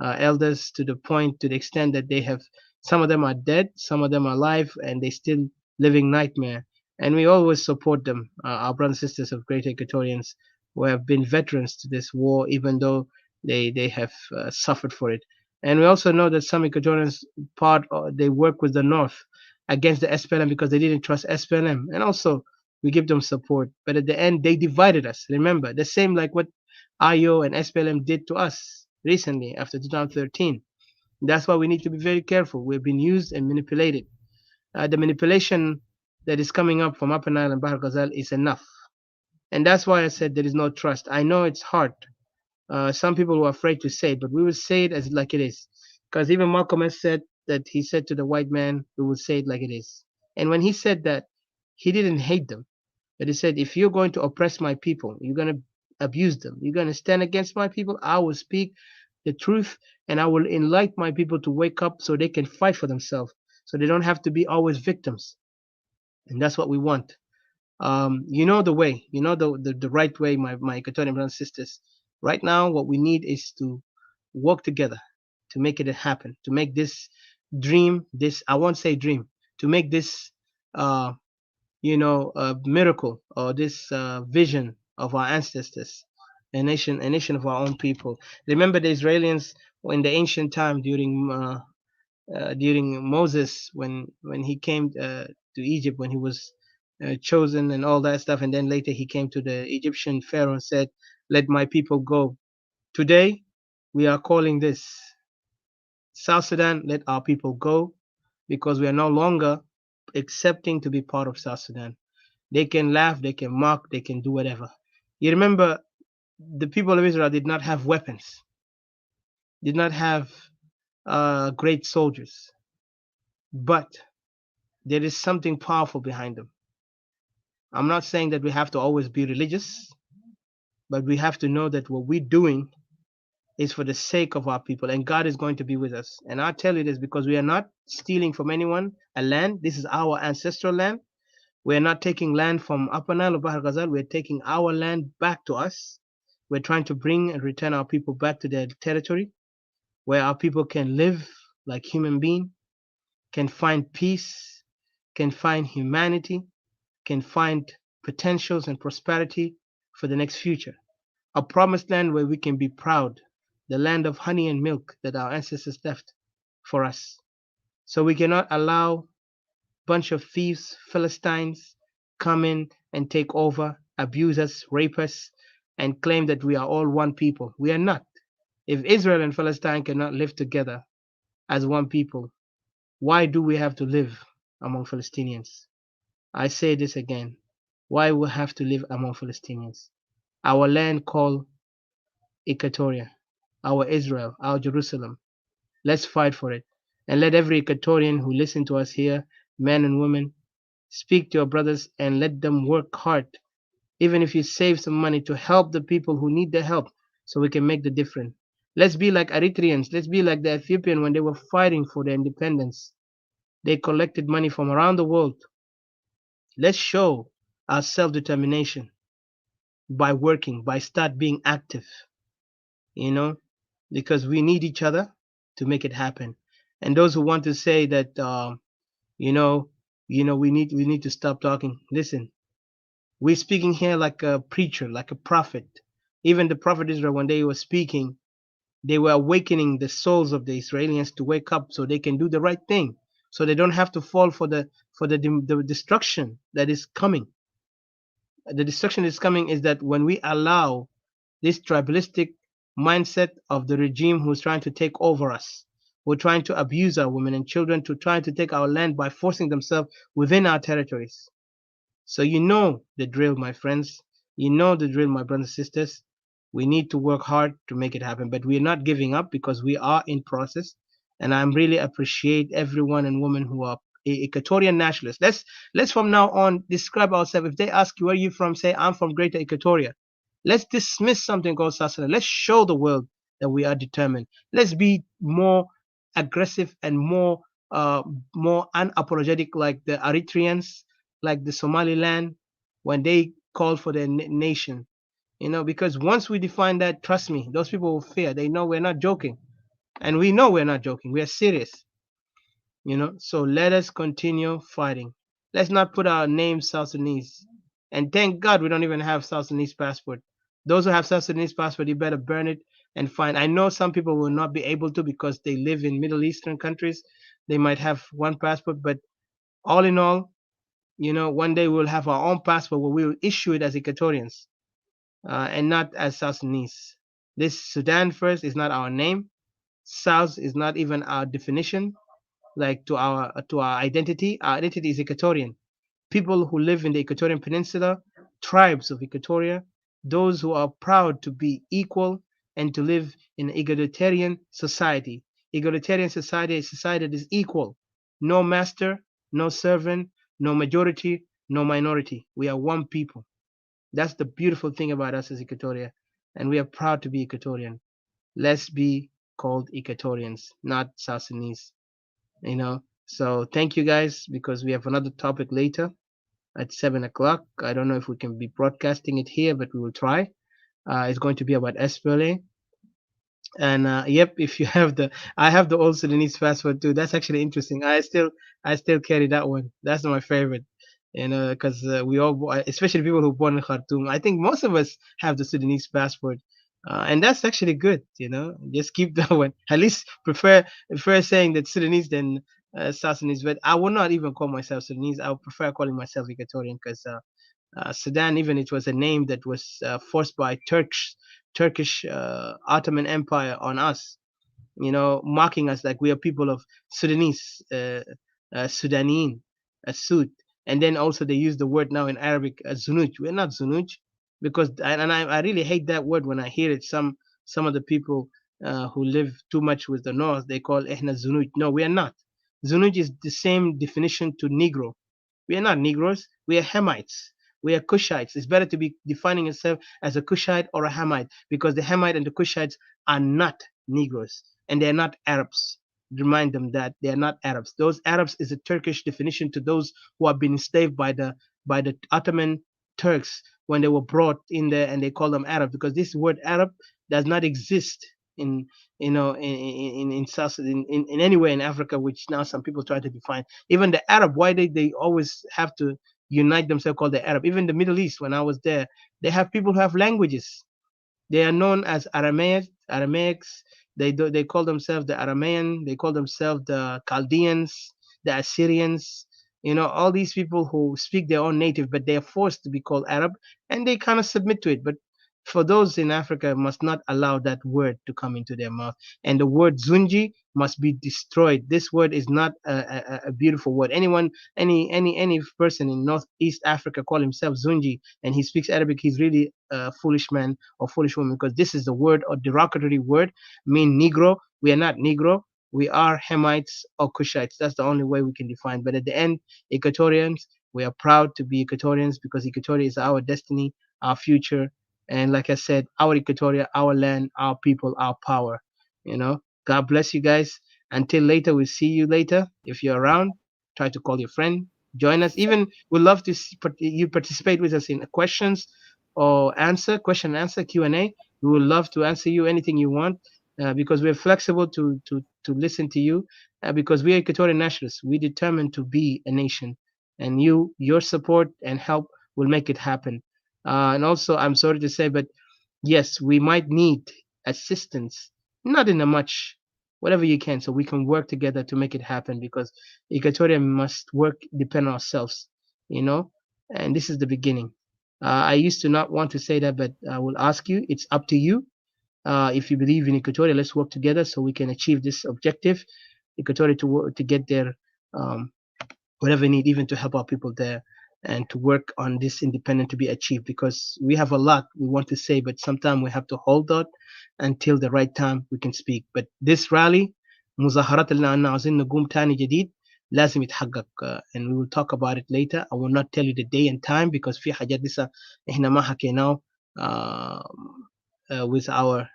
elders, to the extent that they have, some of them are dead, some of them are alive, and they still living nightmare. And we always support them, our brothers and sisters of Great Equatorians, who have been veterans to this war, even though they have suffered for it. And we also know that some Equatorians they work with the North against the SPLM because they didn't trust SPLM, and also we give them support. But at the end, they divided us. Remember, the same like what IO and SPLM did to us recently after 2013. That's why we need to be very careful. We've been used and manipulated. The manipulation that is coming up from Upper Nile and Bahr Ghazal is enough. And that's why I said there is no trust. I know it's hard. Some people were afraid to say it, but we will say it as like it is. Because even Malcolm X said that he said to the white man, we will say it like it is. And when he said that, he didn't hate them. But he said, if you're going to oppress my people, you're going to abuse them, you're going to stand against my people, I will speak the truth, and I will enlighten my people to wake up so they can fight for themselves, so they don't have to be always victims. And that's what we want. You know the way, you know the right way, my Equatorian brothers and sisters. Right now, what we need is to work together to make it happen, to make this dream, I won't say dream, to make this miracle, or this vision of our ancestors, a nation of our own people. Remember the Israelis in the ancient time during Moses, when he came to Egypt, when he was chosen and all that stuff, and then later he came to the Egyptian Pharaoh and said, "Let my people go." Today, we are calling this South Sudan, let our people go, because we are no longer accepting to be part of South Sudan. They can laugh, they can mock, they can do whatever. You remember, the people of Israel did not have weapons, did not have great soldiers, but there is something powerful behind them. I'm not saying that we have to always be religious, but we have to know that what we're doing is for the sake of our people, and God is going to be with us. And I tell you this because we are not stealing from anyone a land. This is our ancestral land. We're not taking land from Upper Nile or Bahr Ghazal. We're taking our land back to us. We're trying to bring and return our people back to their territory, where our people can live like human beings, can find peace, can find humanity, can find potentials and prosperity for the next future. A promised land where we can be proud, the land of honey and milk that our ancestors left for us. So we cannot allow bunch of thieves, Philistines, come in and take over, abuse us, rape us, and claim that we are all one people. We are not. If Israel and Palestine cannot live together as one people, why do we have to live among Palestinians? I say this again. Why we have to live among Palestinians? Our land called Equatoria, our Israel, our Jerusalem. Let's fight for it. And let every Equatorian who listen to us here, men and women, speak to your brothers and let them work hard, even if you save some money, to help the people who need the help, so we can make the difference. Let's be like Eritreans. Let's be like the Ethiopian when they were fighting for their independence. They collected money from around the world. Let's show our self-determination by working, by start being active, because we need each other to make it happen. And those who want to say that, we need to stop talking. Listen, we're speaking here like a preacher, like a prophet. Even the prophet Israel, when they were speaking, they were awakening the souls of the Israelis to wake up so they can do the right thing, so they don't have to fall for the destruction that is coming. The destruction that is coming is that when we allow this tribalistic mindset of the regime who's trying to take over us, who are trying to abuse our women and children, to try to take our land by forcing themselves within our territories. So you know the drill, my friends. You know the drill, my brothers and sisters. We need to work hard to make it happen, but we are not giving up because we are in process. And I'm really appreciate everyone and women who are Equatorian nationalists. Let's from now on describe ourselves. If they ask you where you from, say I'm from Greater Equatoria. Let's dismiss something called South Sudan. Let's show the world that we are determined. Let's be more aggressive and more unapologetic, like the Eritreans, like the Somaliland, when they call for their nation. Because once we define that, trust me, those people will fear. They know we're not joking, and we know we're not joking. We are serious. So let us continue fighting. Let's not put our name South Sudanese. And thank God we don't even have South Sudanese passport. Those who have South Sudanese passport, you better burn it and find. I know some people will not be able to because they live in Middle Eastern countries. They might have one passport, but all in all, one day we'll have our own passport where we will issue it as Equatorians and not as South Sudanese. This Sudan first is not our name. South is not even our definition. Like to our identity. Our identity is Equatorian. People who live in the Equatorian Peninsula, tribes of Equatoria, those who are proud to be equal and to live in an egalitarian society. Egalitarian society is a society that is equal. No master, no servant, no majority, no minority. We are one people. That's the beautiful thing about us as Equatoria. And we are proud to be Equatorian. Let's be called Equatorians, not South Sudanese. So thank you guys, because we have another topic later at 7 o'clock. I don't know if we can be broadcasting it here, but we will try. It's going to be about SPLA. And yep, if you have I have the old Sudanese passport too. That's actually interesting. I still carry that one. That's my favorite. Because we all, especially people who were born in Khartoum, I think most of us have the Sudanese passport. And that's actually good, just keep that one. At least prefer saying that Sudanese than South Sudanese. But I would not even call myself Sudanese. I would prefer calling myself Equatorian, because Sudan, even it was a name that was forced by Turkish Ottoman Empire on us, mocking us like we are people of Sudanese, Sudanese, Sud. And then also they use the word now in Arabic, Zunuj. We're not Zunuj, because I really hate that word when I hear it. Some of the people who live too much with the North, they call Ehna Zunuj. No, we are not. Zunuj is the same definition to Negro. We are not Negroes. We are Hamites. We are Cushites. It's better to be defining yourself as a Cushite or a Hamite, because the Hamite and the Cushites are not Negroes, and they are not Arabs. Remind them that they are not Arabs. Those Arabs is a Turkish definition to those who have been enslaved by the Ottoman Turks when they were brought in there, and they call them Arab, because this word Arab does not exist in South in anywhere in Africa, which now some people try to define. Even the Arab, why they always have to unite themselves, called the Arab. Even the Middle East, when I was there, they have people who have languages. They are known as Aramaics. They call themselves the Aramean. They call themselves the Chaldeans, the Assyrians. All these people who speak their own native, but they are forced to be called Arab, and they kind of submit to it. But for those in Africa, must not allow that word to come into their mouth. And the word Zunji must be destroyed. This word is not a beautiful word. Any person in Northeast Africa call himself Zunji and he speaks Arabic, he's really a foolish man or foolish woman, because this is the word or derogatory word, mean Negro. We are not Negro. We are Hamites or Cushites. That's the only way we can define. But at the end, Equatorians, we are proud to be Equatorians, because Equatoria is our destiny, our future. And like I said, our Equatoria, our land, our people, our power. God bless you guys. Until later, we'll see you later. If you're around, try to call your friend, join us. Even we'd love to see you participate with us in questions or question and answer, Q&A. We would love to answer you anything you want, because we're flexible to listen to you, because we are Equatorian nationalists. We determined to be a nation, and your support and help will make it happen. And also, I'm sorry to say, but yes, we might need assistance, not in a much, whatever you can, so we can work together to make it happen, because Equatoria must depend on ourselves, and this is the beginning. I used to not want to say that, but I will ask you, it's up to you. If you believe in Equatoria, let's work together so we can achieve this objective. Equatoria to get their whatever they need, even to help our people there and to work on this independent to be achieved, because we have a lot we want to say, but sometimes we have to hold out until the right time we can speak. But this rally مظاهرات اللي عنا عاوزين نقوم تاني جديد لازم يتحقق, and we will talk about it later. I will not tell you the day and time because في حاجات لسه احنا ما حكيناه with our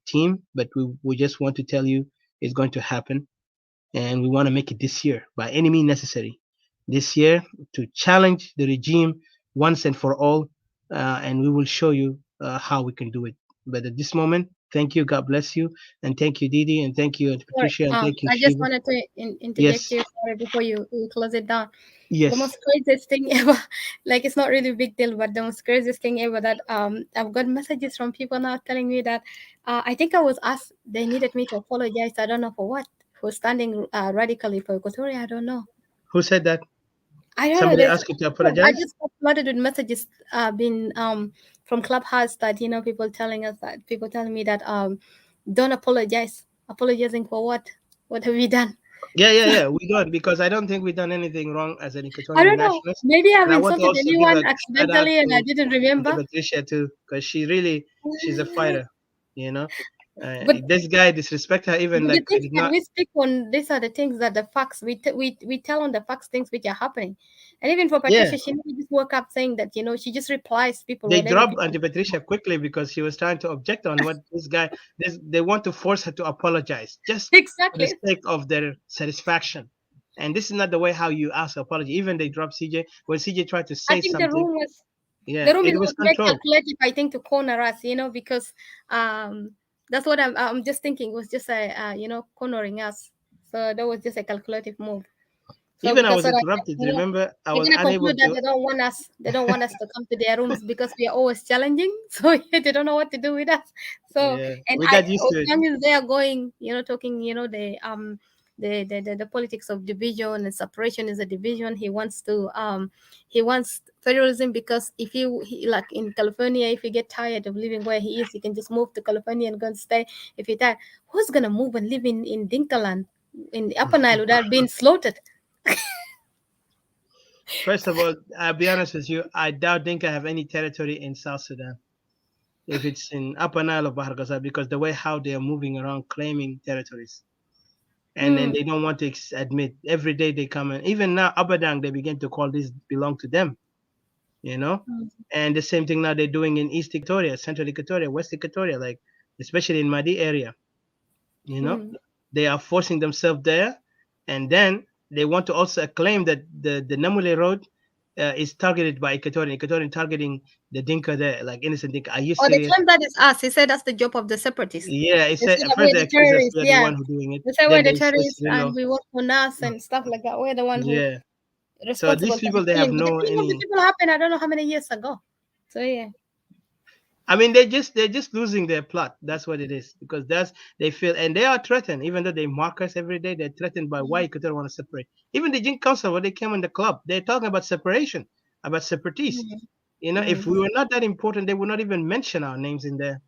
team, but we just want to tell you it's going to happen, and we want to make it this year by any means necessary. This year to challenge the regime once and for all, and we will show you how we can do it. But at this moment, thank you, God bless you, and thank you, Didi, and thank you, Patricia, and thank you, I just Shiva. wanted to interject Yes. you, sorry, before you close it down. Yes. The most craziest thing ever, like it's not really a big deal, but the most craziest thing ever that I've got messages from people now telling me that I think I was asked, they needed me to apologize. I don't know for what, for standing radically for Equatoria. I don't know. Who said that? I don't Somebody know. asked you to apologize? I just got flooded with messages been from Clubhouse that, you know, people telling me that don't apologize. Apologizing for what? What have we done? Yeah, we don't, because I don't think we've done anything wrong as an I Equatorian don't know. nationalist. Maybe I've And I want to insulted also give anyone a shout out accidentally and I to didn't remember. Patricia too, because she's a fighter, you know. But This guy disrespect her even the like things that not. we speak on, these are the things that the facts we tell on the facts things which are happening. And even for Yeah. Patricia, she just woke up saying that, you know, she just replies people They whenever dropped people Auntie Patricia quickly because she was trying to object on what this guy. They want to force her to apologize just for exactly. the sake of their satisfaction. And this is not the way how you ask apology. Even they dropped CJ when CJ tried to I say think something. the room was Yeah, the room it was was very controlled. calculative, I think, to corner us, you know, because that's what I'm just thinking was just a you know, cornering us. So that was just a calculative move. So Even I because was of that, interrupted. you know, Remember, I we're was gonna unable conclude that to. they don't want us to come to their rooms because we are always challenging. So they don't know what to do with us. So Yeah, and we got used to it. Ochieng is there going, you know, talking, you know, the politics of division and separation is a division. He wants federalism because if he like in California, if he get tired of living where he is, he can just move to California and go and stay. If he tired, who's gonna move and live in Dinkaland in the Upper Nile without being slaughtered? First of all, I'll be honest with you. I doubt Dinka have any territory in South Sudan. If it's in Upper Nile or Bahar Gaza, because the way how they are moving around claiming territories. And then they don't want to admit. Every day they come and even now Abadang, they begin to call this belong to them, you know. And the same thing now they're doing in East Equatoria, Central Equatoria, West Equatoria, like especially in Madi area, you know. They are forcing themselves there, and then they want to also claim that the Namule Road is targeted by Equatorian targeting the Dinka there, like innocent Dinka. Are you Or they serious? claim that it's us. He said that's the job of the separatists. Yeah, They it said said at that first we're they the accuse us terrorists. we're the Yeah, one who doing it. they say Then we're the they said, terrorists you know, and we work for NAS and stuff like that. We're the one who yeah. So responsible these for people, the they have killing. But the no killing of the any. people happened I don't know how many years ago. So yeah. I mean, they're just losing their plot. That's what it is, because they feel, and they are threatened. Even though they mark us every day, they're threatened by why Equatorial want to separate. Even the Jin Council, when they came in the club, they're talking about separation, about separatists. You know, if we were not that important, they would not even mention our names in there.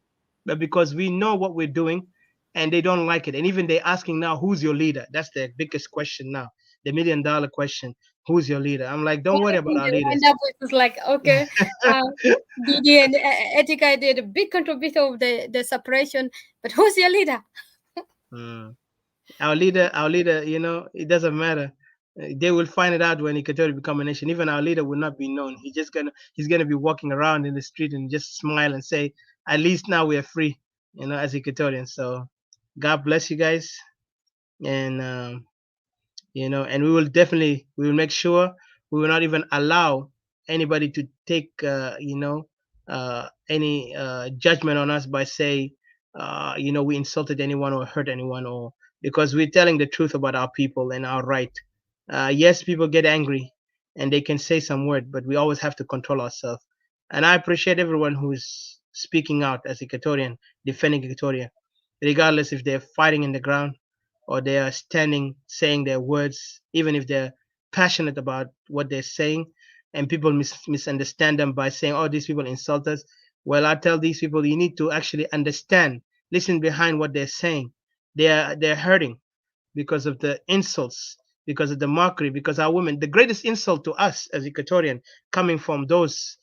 But because we know what we're doing, and they don't like it, and even they're asking now, who's your leader? That's the biggest question now, the $1 million question. Who's your leader? I'm like, don't worry about our They leaders. wind up with is like, okay, Didi and Etika did a big contributor of the separation, but who's your leader? Our leader, you know, it doesn't matter. They will find it out when Equatorial become a nation. Even our leader will not be known. He's gonna be walking around in the street and just smile and say, at least now we are free, you know, as Equatorians. So God bless you guys, and you know, and we will make sure we will not even allow anybody to take any judgment on us by say you know, we insulted anyone or hurt anyone, or because we're telling the truth about our people and our right. Yes, people get angry and they can say some word, but we always have to control ourselves. And I appreciate everyone who's speaking out as Equatorian, defending Equatoria, regardless if they're fighting in the ground or they are standing saying their words, even if they're passionate about what they're saying, and people misunderstand them by saying, oh, these people insult us. Well, I tell these people, you need to actually understand listen behind what they're saying. They're hurting because of the insults, because of the mockery, because our women, the greatest insult to us as Equatorian, coming from those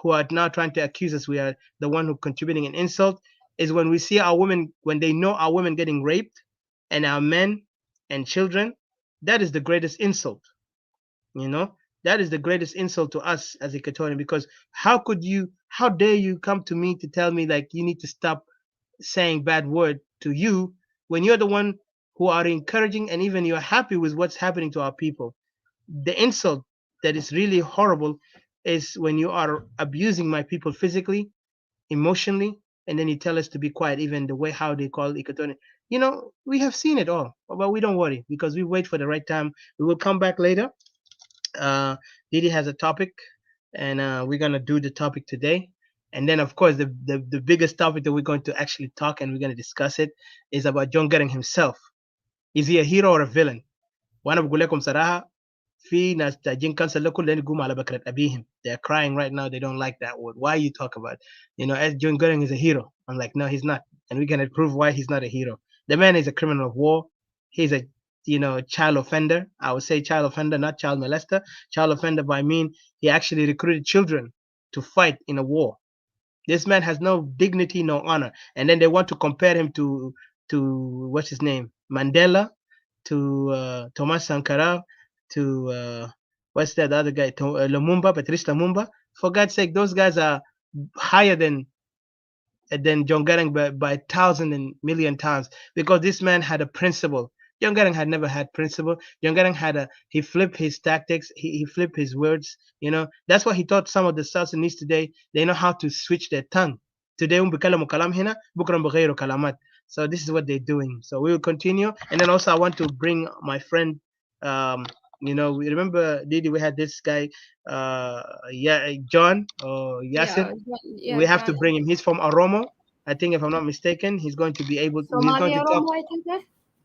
who are now trying to accuse us we are the one who contributing an insult, is when we see our women, when they know our women getting raped and our men and children. That is the greatest insult, you know. That is the greatest insult to us as Equatorian, because how dare you come to me to tell me like you need to stop saying bad word to you when you're the one who are encouraging and even you're happy with what's happening to our people. The insult that is really horrible is when you are abusing my people physically, emotionally, and then you tell us to be quiet, even the way how they call Equatorian. You know, we have seen it all, but we don't worry because we wait for the right time. We will come back later. Didi has a topic, and we're gonna do the topic today. And then, of course, the biggest topic that we're going to actually talk and we're going to discuss it is about John Garang himself. Is he a hero or a villain? وانا بقول لكم صراحه في ناس تاجين كانسل ده كله يقوم على بكره ابيهم. They're crying right now. They don't like that word. Why you talk about, as John Garang is a hero? I'm like, no, he's not, and we're gonna prove why he's not a hero. The man is a criminal of war. He's a child offender. I would say child offender, not child molester. Child offender by mean he actually recruited children to fight in a war. This man has no dignity, no honor. And then they want to compare him to what's his name, Mandela, to Thomas Sankara, to what's that other guy, Lumumba, Patrice Lumumba. For God's sake, those guys are higher than John Garang by 1,000 and million times, because this man had a principle. John Garang had never had principle. John Garang he flipped his tactics, he flipped his words. That's why he taught some of the South Sudanese today. They know how to switch their tongue. Today, kalam hina, bukram bghayru kalamat. So this is what they're doing. So we will continue, and then also I want to bring my friend. We remember Didi. We had this guy, John or Yasser. We have to bring him. He's from Oromo, I think, if I'm not mistaken. He's going to be able. He's going to talk. I think that.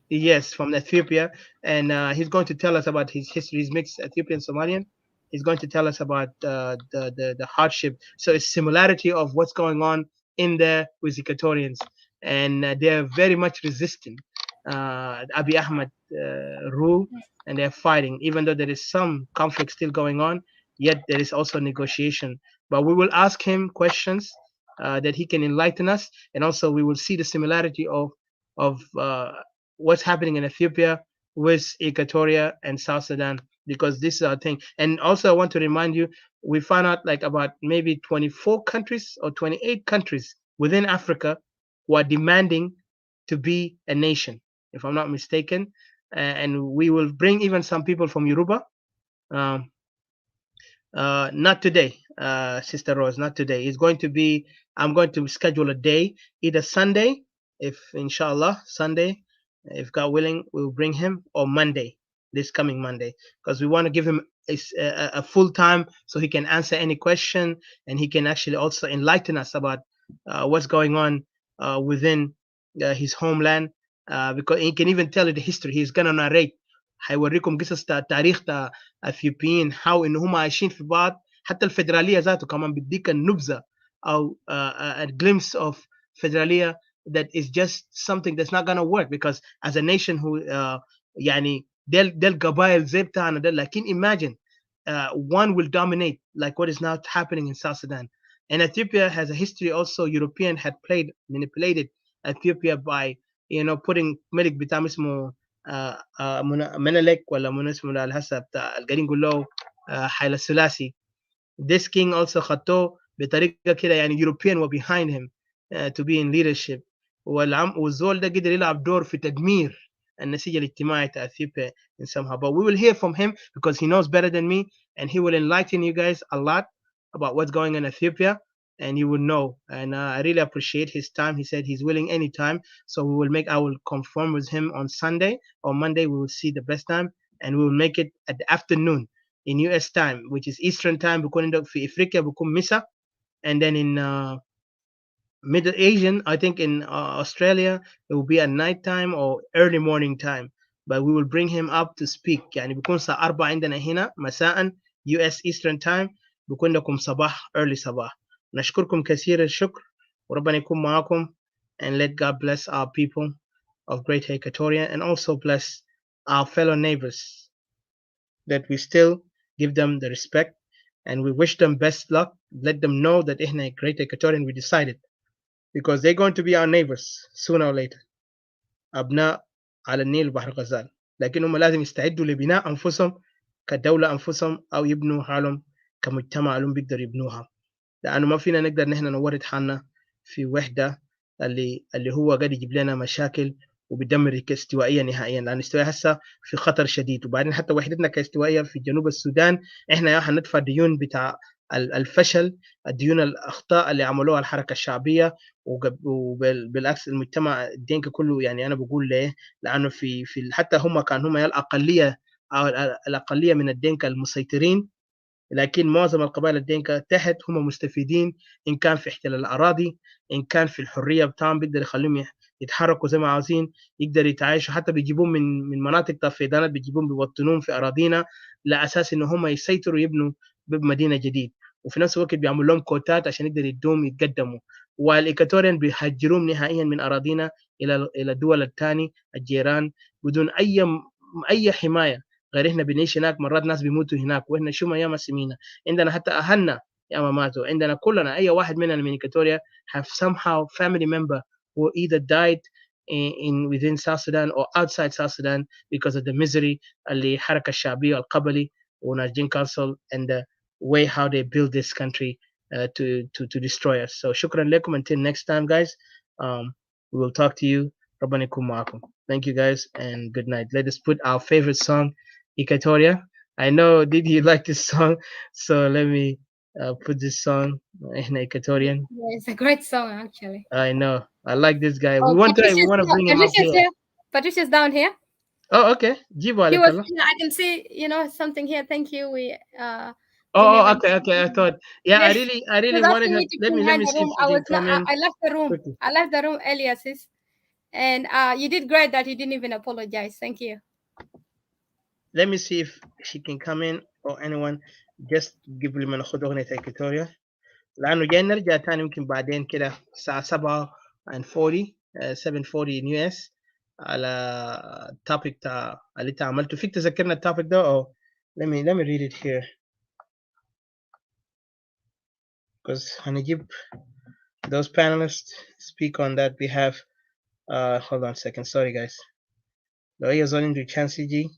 Yes, from Ethiopia, and he's going to tell us about his history. He's mixed Ethiopian Somalian. He's going to tell us about the hardship. So it's similarity of what's going on in there with Equatorians, and they're very much resistant Abiy Ahmed rule, and they're fighting. Even though there is some conflict still going on, yet there is also negotiation. But we will ask him questions that he can enlighten us, and also we will see the similarity of what's happening in Ethiopia with Equatoria and South Sudan, because this is our thing. And also I want to remind you, we found out like about maybe 24 countries or 28 countries within Africa who are demanding to be a nation, if I'm not mistaken. And we will bring even some people from Yoruba. Not today, Sister Rose, not today. It's going to be, I'm going to schedule a day, either Sunday, if inshallah, Sunday, if God willing, we'll bring him, or Monday, this coming Monday, because we want to give him a full time so he can answer any question, and he can actually also enlighten us about what's going on within his homeland, because he can even tell you the history. He's going to narrate. هيوريكم قصص تاريخ اثيوبيين how ان هم عايشين في بعض. حتى الفدراليه ذاته كمان بيديك النبذه او a glimpse of federalia that is just something that's not going to work, because as a nation who يعني del قبائل زي بتاعنا ده, لكن imagine one will dominate like what is now happening in South Sudan. And Ethiopia has a history also. European had manipulated Ethiopia by putting ملك بتاعهم اسمه منالك ولا من اسمه ده هسه بتاع القاعدين نقول له حيل الثلاثي. This king also خطوه بطريقه كده, يعني European were behind him to be in leadership. والزول ده قدر يلعب دور في تدمير النسيج الاجتماعي بتاع Ethiopia in somehow. But we will hear from him because he knows better than me, and he will enlighten you guys a lot about what's going on in Ethiopia, and you will know. And I really appreciate his time. He said he's willing anytime, so I will confirm with him on Sunday or Monday. We will see the best time, and we will make it at the afternoon in US time, which is Eastern time. بكون في إفريقيا بكون مساء, and then in Middle Asian, I think in Australia, it will be at night time or early morning time. But we will bring him up to speak. يعني بكون الساعة 4 عندنا هنا مساء US Eastern time, بكون لكم صباح early صباح. نشكركم كثير الشكر, وربنا يكون معكم. and let God bless our people of Greater Equatoria, and also bless our fellow neighbors, that we still give them the respect and we wish them best luck. Let them know that إحنا Greater Equatorian we decided, because they're going to be our neighbors sooner or later. أبناء على النيل وبحر غزال، لكنهم لازم يستعدوا لبناء أنفسهم كدولة أنفسهم، أو يبنوا حالهم كمجتمع لهم بيقدر يبنوها، لأنه ما فينا نقدر نحن نورد حالنا في وحدة اللي هو قاعد يجيب لنا مشاكل وبيدمر كاستوائية نهائيا، لأن الاستوائية هسه في خطر شديد. وبعدين حتى وحدتنا كاستوائية في جنوب السودان إحنا يا حندفع ديون بتاع الفشل، الديون الأخطاء اللي عملوها الحركة الشعبية، وبالعكس المجتمع الدينك كله. يعني أنا بقول ليه؟ لأنه في حتى هم الأقلية أو الأقلية من الدينك المسيطرين، لكن معظم القبائل الدينكا تحت هم مستفيدين، إن كان في احتلال الأراضي، إن كان في الحرية بتاعهم، بيقدر يخليهم يتحركوا زي ما عاوزين، يقدر يتعايشوا. حتى بيجيبون من مناطق تفيدانات، بيجيبون بيوطنون في أراضينا لأساس إن هم يسيطروا يبنوا مدينة جديد، وفي نفس الوقت بيعملوا لهم كوتات عشان يقدروا يدوم يتقدموا. والإيكاتوريان بيهجروهم نهائيا من أراضينا إلى الدول الثاني الجيران بدون أي حماية، غير إحنا بنعيش هناك. مرات ناس بيموتوا هناك وإحنا شو ما ياما سمينا، عندنا حتى أهلنا ياما ماتوا، عندنا كلنا أي واحد مننا من إيكاتوريا have somehow family member who either died in within South Sudan or outside South Sudan because of the misery اللي حركة الشعبية القبلي وناجين council and the way how they build this country to destroy us. So شكرا لكم. Until next time guys, we will talk to you. ربنا يكون معكم. Thank you guys and good night. Let us put our favorite song, Equatoria. I know Didi you like this song, so let me put this song, Equatorian. Yeah, it's a great song actually. I know. I like this guy. Oh, we want to bring him up here. Patricia's down here. Oh, okay. I can see, something here. Thank you. Okay. I thought. Yeah, yes. I really wanted her. Let me see if she can come in. I left the room. Quickly. I left the room earlier, sis. And you did great that you didn't even apologize. Thank you. Let me see if she can come in or anyone. Just give لي من أخذ أغنية إكواتوريا، لأنه جاي نرجع تاني يمكن بعدين كده الساعة 7:40 US على التوبيك تاع اللي انت عملته. فيك تذكرنا التوبيك ده؟ أو let me read it here because هنجيب those panelists speak on that. We have hold on a second, sorry guys. لو أي زول عنده chance يجي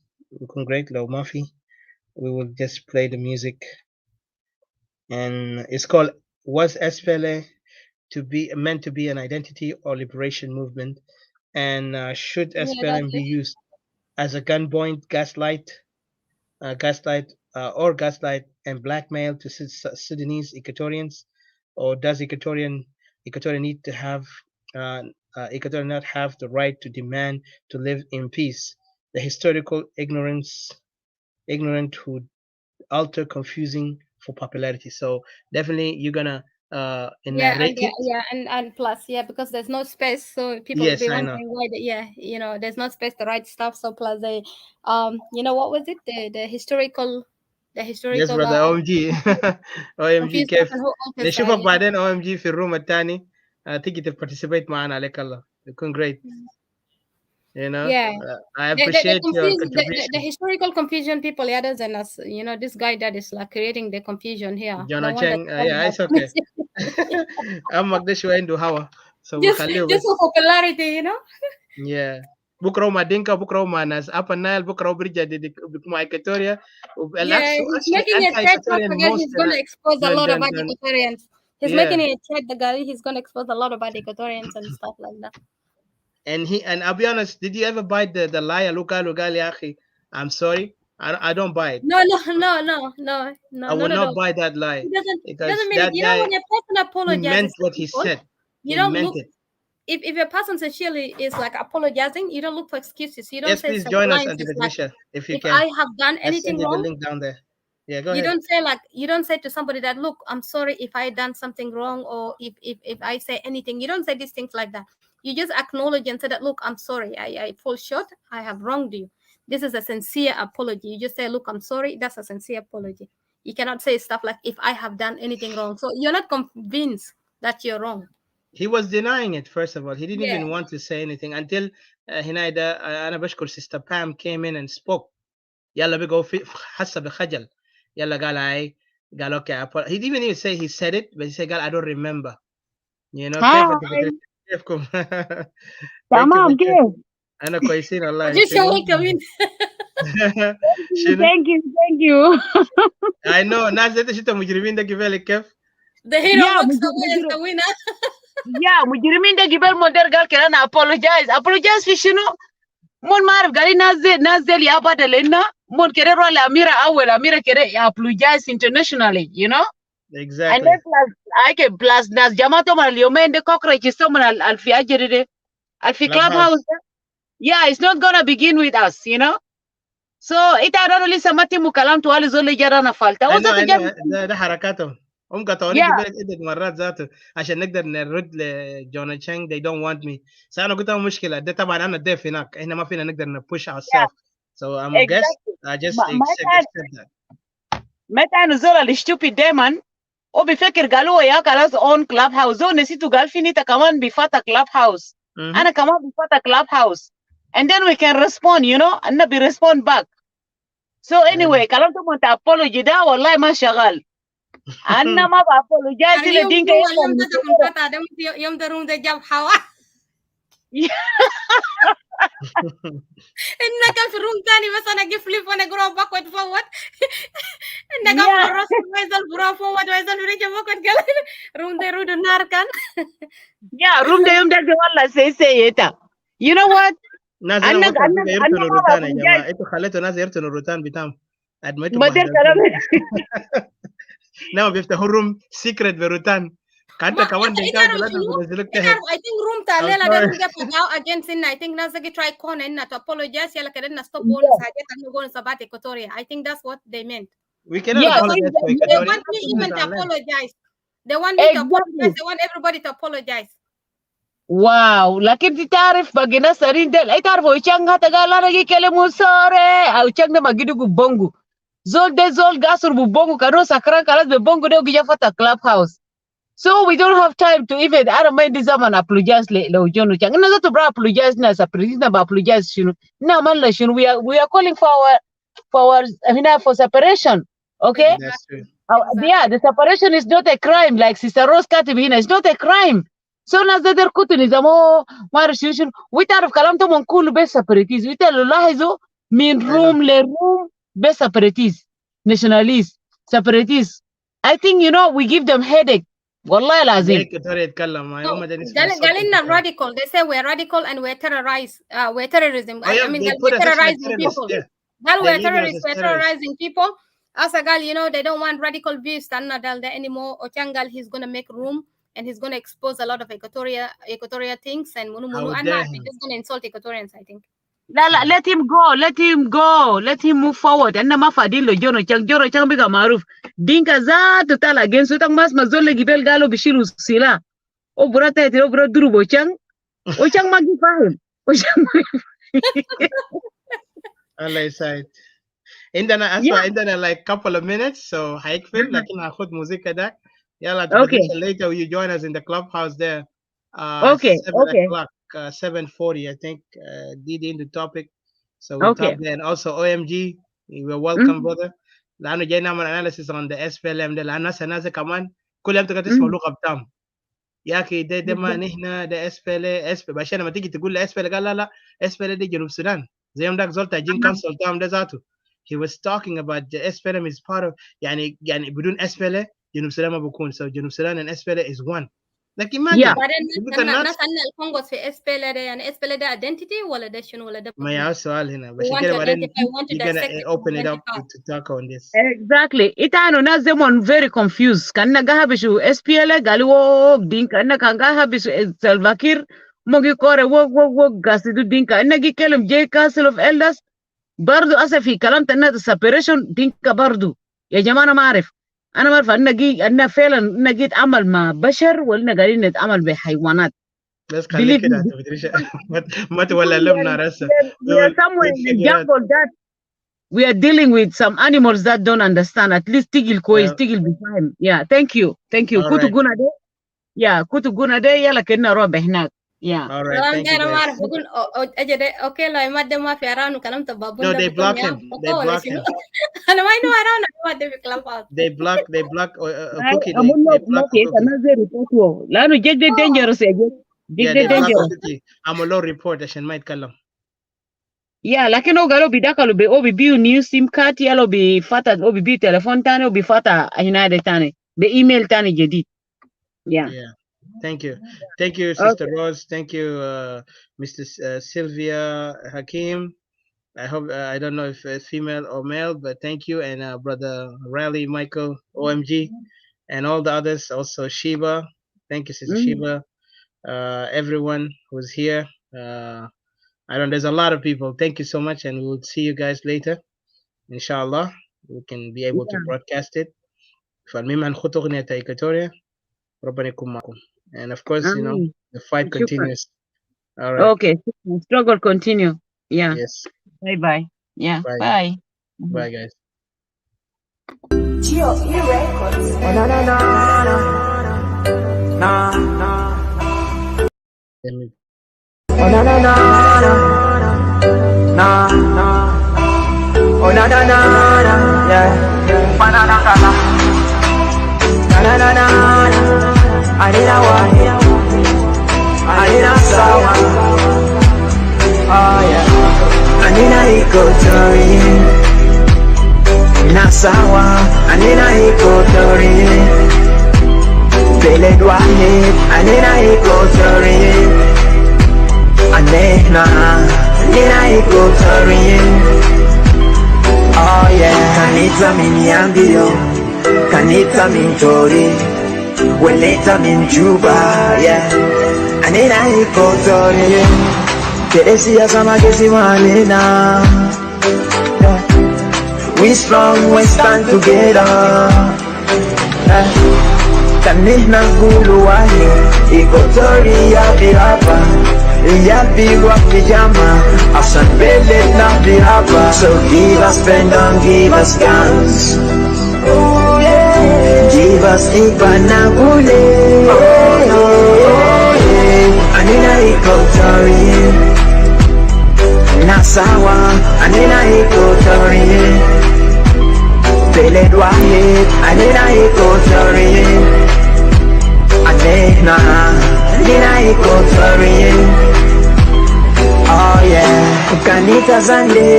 يكون great، لو ما في we will just play the music. And it's called Was SPLA meant to be an identity or liberation movement, and should SPLM be used as a gunpoint, gaslight and blackmail to Sudanese Equatorians, or does Equatorian need to have Equatorian not have the right to demand to live in peace? The historical ignorant who alter confusing for popularity. So definitely you're gonna narrate it. And plus because there's no space, so people will be wondering why there's no space to write stuff. So plus they what was it, the historical yes brother OMG OMG كيف نشوفك بعدين OMG في الروم الثاني تيجي participate معنا عليك الله يكون great. I appreciate your contribution. The historical confusion people other than us, this guy that is like creating the confusion here. Jonathan, it's okay. I'm not sure into how. So just for popularity, Yeah. بكره ما دينكا بكره ما ناس ابا نايل بكره برجع مع Equatoria. He's making a TED talk again. He's going to expose a lot about Equatorians. He's making a TED the guy. He's going to expose a lot about Equatorians and stuff like that. And I'll be honest, did you ever buy the lie? Luka I'm sorry, I don't buy it. No. I will not buy that lie. It doesn't mean it. When a person apologizes, he meant what he said. You don't look. If a person sincerely is like apologizing, you don't look for excuses. You don't say please join us, Auntie Patricia, if you can. I have done anything wrong, the link down there. Yeah, go ahead. You don't say to somebody that, look, I'm sorry if I done something wrong, or if I say anything. You don't say these things like that. You just acknowledge and say that, look, I'm sorry, I fall short, I have wronged you. This is a sincere apology. You just say, look, I'm sorry. That's a sincere apology. You cannot say stuff like, if I have done anything wrong. So you're not convinced that you're wrong. He was denying it. First of all, he didn't Yeah. even want to say anything until هنا ده أنا بشكر sister Pam came in and spoke. يلا بقوا في حس بخجل. يلا قال قال okay. He didn't even say he said it, but he said قال I don't remember. You know كيف أنت فكرت كيفكم؟ تمام كيف؟ أنا كويسين والله. وجيت شغلت مين؟ شنو؟ Thank you. I know ناس زي شفت مجرمين ده قبالك كيف؟ ده هنا مكسب يسوينا. يا مجرمين ده قبل مودر قال كده أنا apologize في شنو؟ مون ما أعرف قال نازل يا بدل لنا مون كده روح لأميرة أول أميرة كده apologize internationally, you know? Exactly. And then plus ناس جماعتهم اليومين ده cockroaches من الفي أجري ده الفي Clubhouse. Yeah, it's not gonna begin with us, you know? So ita don't listen mati mukalam tu wale zole jara na falta. ده حركاتهم. هم قطعوني قبل عدة مرات ذاته عشان نقدر نرد لجونا تشانغ. They don't want me. أنا قلت لهم مشكلة ده طبعا أنا ضيف هناك. إحنا ما فينا نقدر push ourselves. So I'm a guest. I just accept that. متى نزول الستوبي دايما هو بيفكر قالوا يا خلاص on Clubhouse. هو نسيتوا قال في نيتا كمان بيفتا Clubhouse. أنا كمان بيفتا Clubhouse. And then we can respond, you know, and we respond back. So anyway, كلام تو انت apology ده والله ما شغال. أنا ما apologize لدينك يوم ده روم ده جاب حوا. إنك كان في روم تاني بس أنا أجي فليب وأنا أقرأ backward forward. إنك كان في الرأس ويزل برا forward ويزل بريجا backward قال روم ده رود النار كان. Yeah, room ده يوم ده والله say it. You know what? ناس هنا ممكن يرتنوا الروتان يا جماعة. انتوا خليتوا ناس يرتنوا الروتان بتاعهم. ادمتوا ما ده كلام. نعم بيفتحوا روم سيكريت بروتان. كانت كمان ديكار بلادهم بينزلوك تحت. I think room تاليلا ده room ده فتاو against إنه. I think ناس يجي try corner إنه to apologize يلا كده إنه stop bonus حاجات إنه bonus about Equatoria. I think that's what they meant. We cannot apologize for Equatoria. They want me even to apologize. They want me to apologize. They want everybody to apologize. واو لكن تعرف باقي ناس سارين ديل اي تعرفوا يشان هتا قال انا جي كلمه سوري او يشان ده ما جيدو ببونغو زول ده زول قاصر ببونغو كانوا سكران خلاص ببونغو ده وجي فتا Clubhouse. So we don't have time to even I don't mind this man apologize لو جونو يشان انا ذات برا apologize ناس apologize با apologize شنو نا مان شنو we are calling for هنا for separation. Okay. That's true. Yeah, the separation is not a crime like Sister Rose كاتب هنا. It's not a crime. So ناس ده كنتوا نظامه ما أعرف شنو ويتعرف كلامهم كله بس سبريتيز ويتعرفوا لاحظوا من روم لروم بس سبريتيز nationalist separatists. I think you know we give them headache. والله العظيم. قالنا radical. They say we're radical and we're terrorized. We're terrorism. I mean we're terrorizing people. That we're terrorists. We're terrorizing people. Asa gal, you know they don't want radical views Tanna Dalda anymore. Ochangal he's gonna make room. And he's going to expose a lot of Equatoria things and Munu and he's just going to insult Equatorians, I think. Let him go. Let him move forward. And ma fadilo Jono Chang biga maruf. Dinka za total against utang mas mazole gibel galo bishiru sila. O burata eti o bura duru bochang. Ochang magi fahim. Allah side. Indana like couple of minutes so haikfil lakin hakhud muzika da. Yeah, okay. Later you join us in the Clubhouse there. 7 o'clock, 7:40, I think. Did in the topic. So we talk there. And also OMG, you were welcome, brother. لأنه جينا نعمل analysis on the SPLM ده لأن الناس كمان كل يوم تقدر تسمع لغة بتاعهم. يا أخي ده ما نحن ده SPL عشان لما تيجي تقول له SPL قال لا SPL ده جنوب السودان. زي يوم ذاك زول تاجين كونسل بتاعهم ده ذاته. He was talking about the SPLM is part of يعني بدون SPL جنوب السودان ما بكون. So جنوب السودان and SPLA is one. Like imagine. الناس عندنا الكونغوس في SPLA ده يعني SPLA ده identity ولا ده شنو ولا ده؟ ما يا سؤال هنا. بس كده بعدين you're gonna open it up to talk on this. Exactly. إتانو ناس زمان very confused. كنا جاهبشوا SPLA قالوا دين كنا كان جاهبشوا سلفاكير موجي كورة وق قاصدوا دين كنا جي كلام جي كاسل of elders برضو أسفي كلام تنا separation دين كبرضو يا جماعة ما أعرف. أنا ما أعرف أنا فعلا نجيت أعمل مع بشر ولا قاعدين نتعامل بحيوانات. بس خليك كده ما تولى لمنا راسا. We are somewhere in the jungle that we are dealing with some animals that don't understand. At least تيجي الكويس تيجي البفاهم. Yeah, thank you. كنتوا قلنا ده. Yeah, kutu guna de yala kena robe hnak. Yeah. All right, thank you guys. Okay, like madam ma fi around kalam to babun No, da they bukun block ya him. boko They wala block shinu. him. Ana mai no around ma de fi Clubhouse. They block Cookie. Amulo They block bloke Cookie. kana ze report wo. Lanu jejde dangerous ege. Yeah, Jejde they block dangerous. Cookie. I'm a low report عشان ما يتكلم. Yeah, lakini ogalo bidaka be obi biu new sim card yalo bi fata obi bi telephone tani obi fata hinade tani. Be email tani jedid. Yeah. Yeah. Thank you. Thank you, Sister Rose. Thank you, Mr. Sylvia Hakim. I hope I don't know if it's female or male, but thank you, and Brother Riley Michael OMG, and all the others. Also Sheba. Thank you, Sister Sheba. Everyone who's here. I don't. There's a lot of people. Thank you so much, and we'll see you guys later. Inshallah, we can be able to broadcast it. فالمهم نخطو أغنية Equatoria. ربنا يكون معكم. And of course, you know, the fight continues. All right. Okay. Struggle continue. Yeah. Yes. Bye. Yeah. Bye. Bye. Bye, guys. GOE Records. Oh, no. Let me. Oh, no. Oh, no. Yeah. Banana color. Na. I need a one. I need a sour. Oh, yeah. I need a Equatorian. Nasawa, anina Equatori, Bele Dwahe, anina Equatori, Anena, anina Equatori. Oh yeah, Kanita Minyambio, Kanita Mintori, Weleta Minjuba, yeah, anina Equatori, Teresia Samagesi Malena. We strong, we stand together. Kanihna gulu wahi, Equatoria biraba. Ya bigwa pijama, asan belet na biraba. So give us pen, don't give us guns. Oh yeah. Give us ipanagule. Oh yeah. Anina Equatoria. Nasawa, anina Equatoria. Bele Dwahe, anina Equatoria. Anena, anina Equatoria. Oh yeah. Kanita Zande,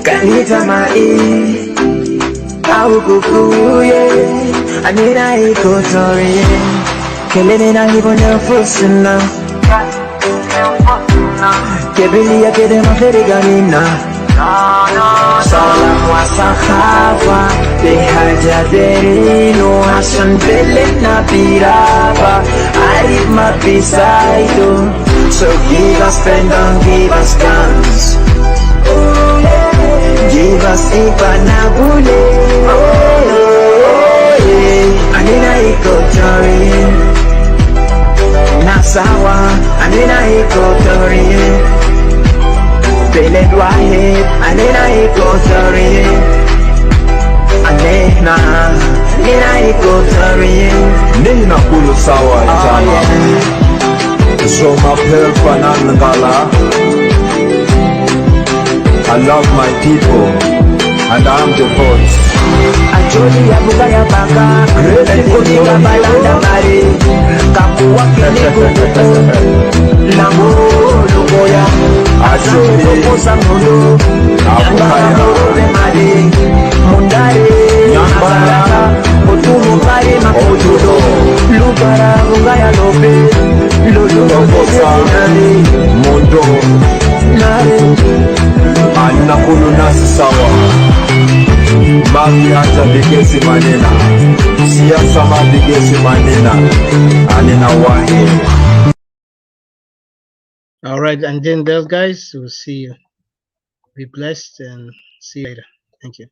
Kanita Mai, Au Kukuye, anina Equatoria. Kelene na hibone fusina. Kebilia kede maferiganina. Salam wa sahafa Bihaja derino Hasan bele na biraba Arif mapisaido. So give us pen, don't give us guns. Give us ipanagule. Anina Equatorian. Nasawa, anina Equatorian. Bele Dwahe, anina Equatorian. Anena, anina Equatorian. Nina kulu sawa jama. So my panan ngala. I love my people, and I'm the voice. Ajoli ya buka ya baka, kuni ya balanda mari, kakuwa kini kuku, lango lugoya, ajoli kukosa mundu, nyanga mure mari, mundare, nyambara, kutumu kari makutudo, lugara bunga ya lobe, lulu kukosa mundo, nare, anina kulu nasi sawa. Mami hata bigesi manena, siasa ma bigesi manena, anina wahi. All right, and then those guys, we'll see you. Be blessed and see you later. Thank you.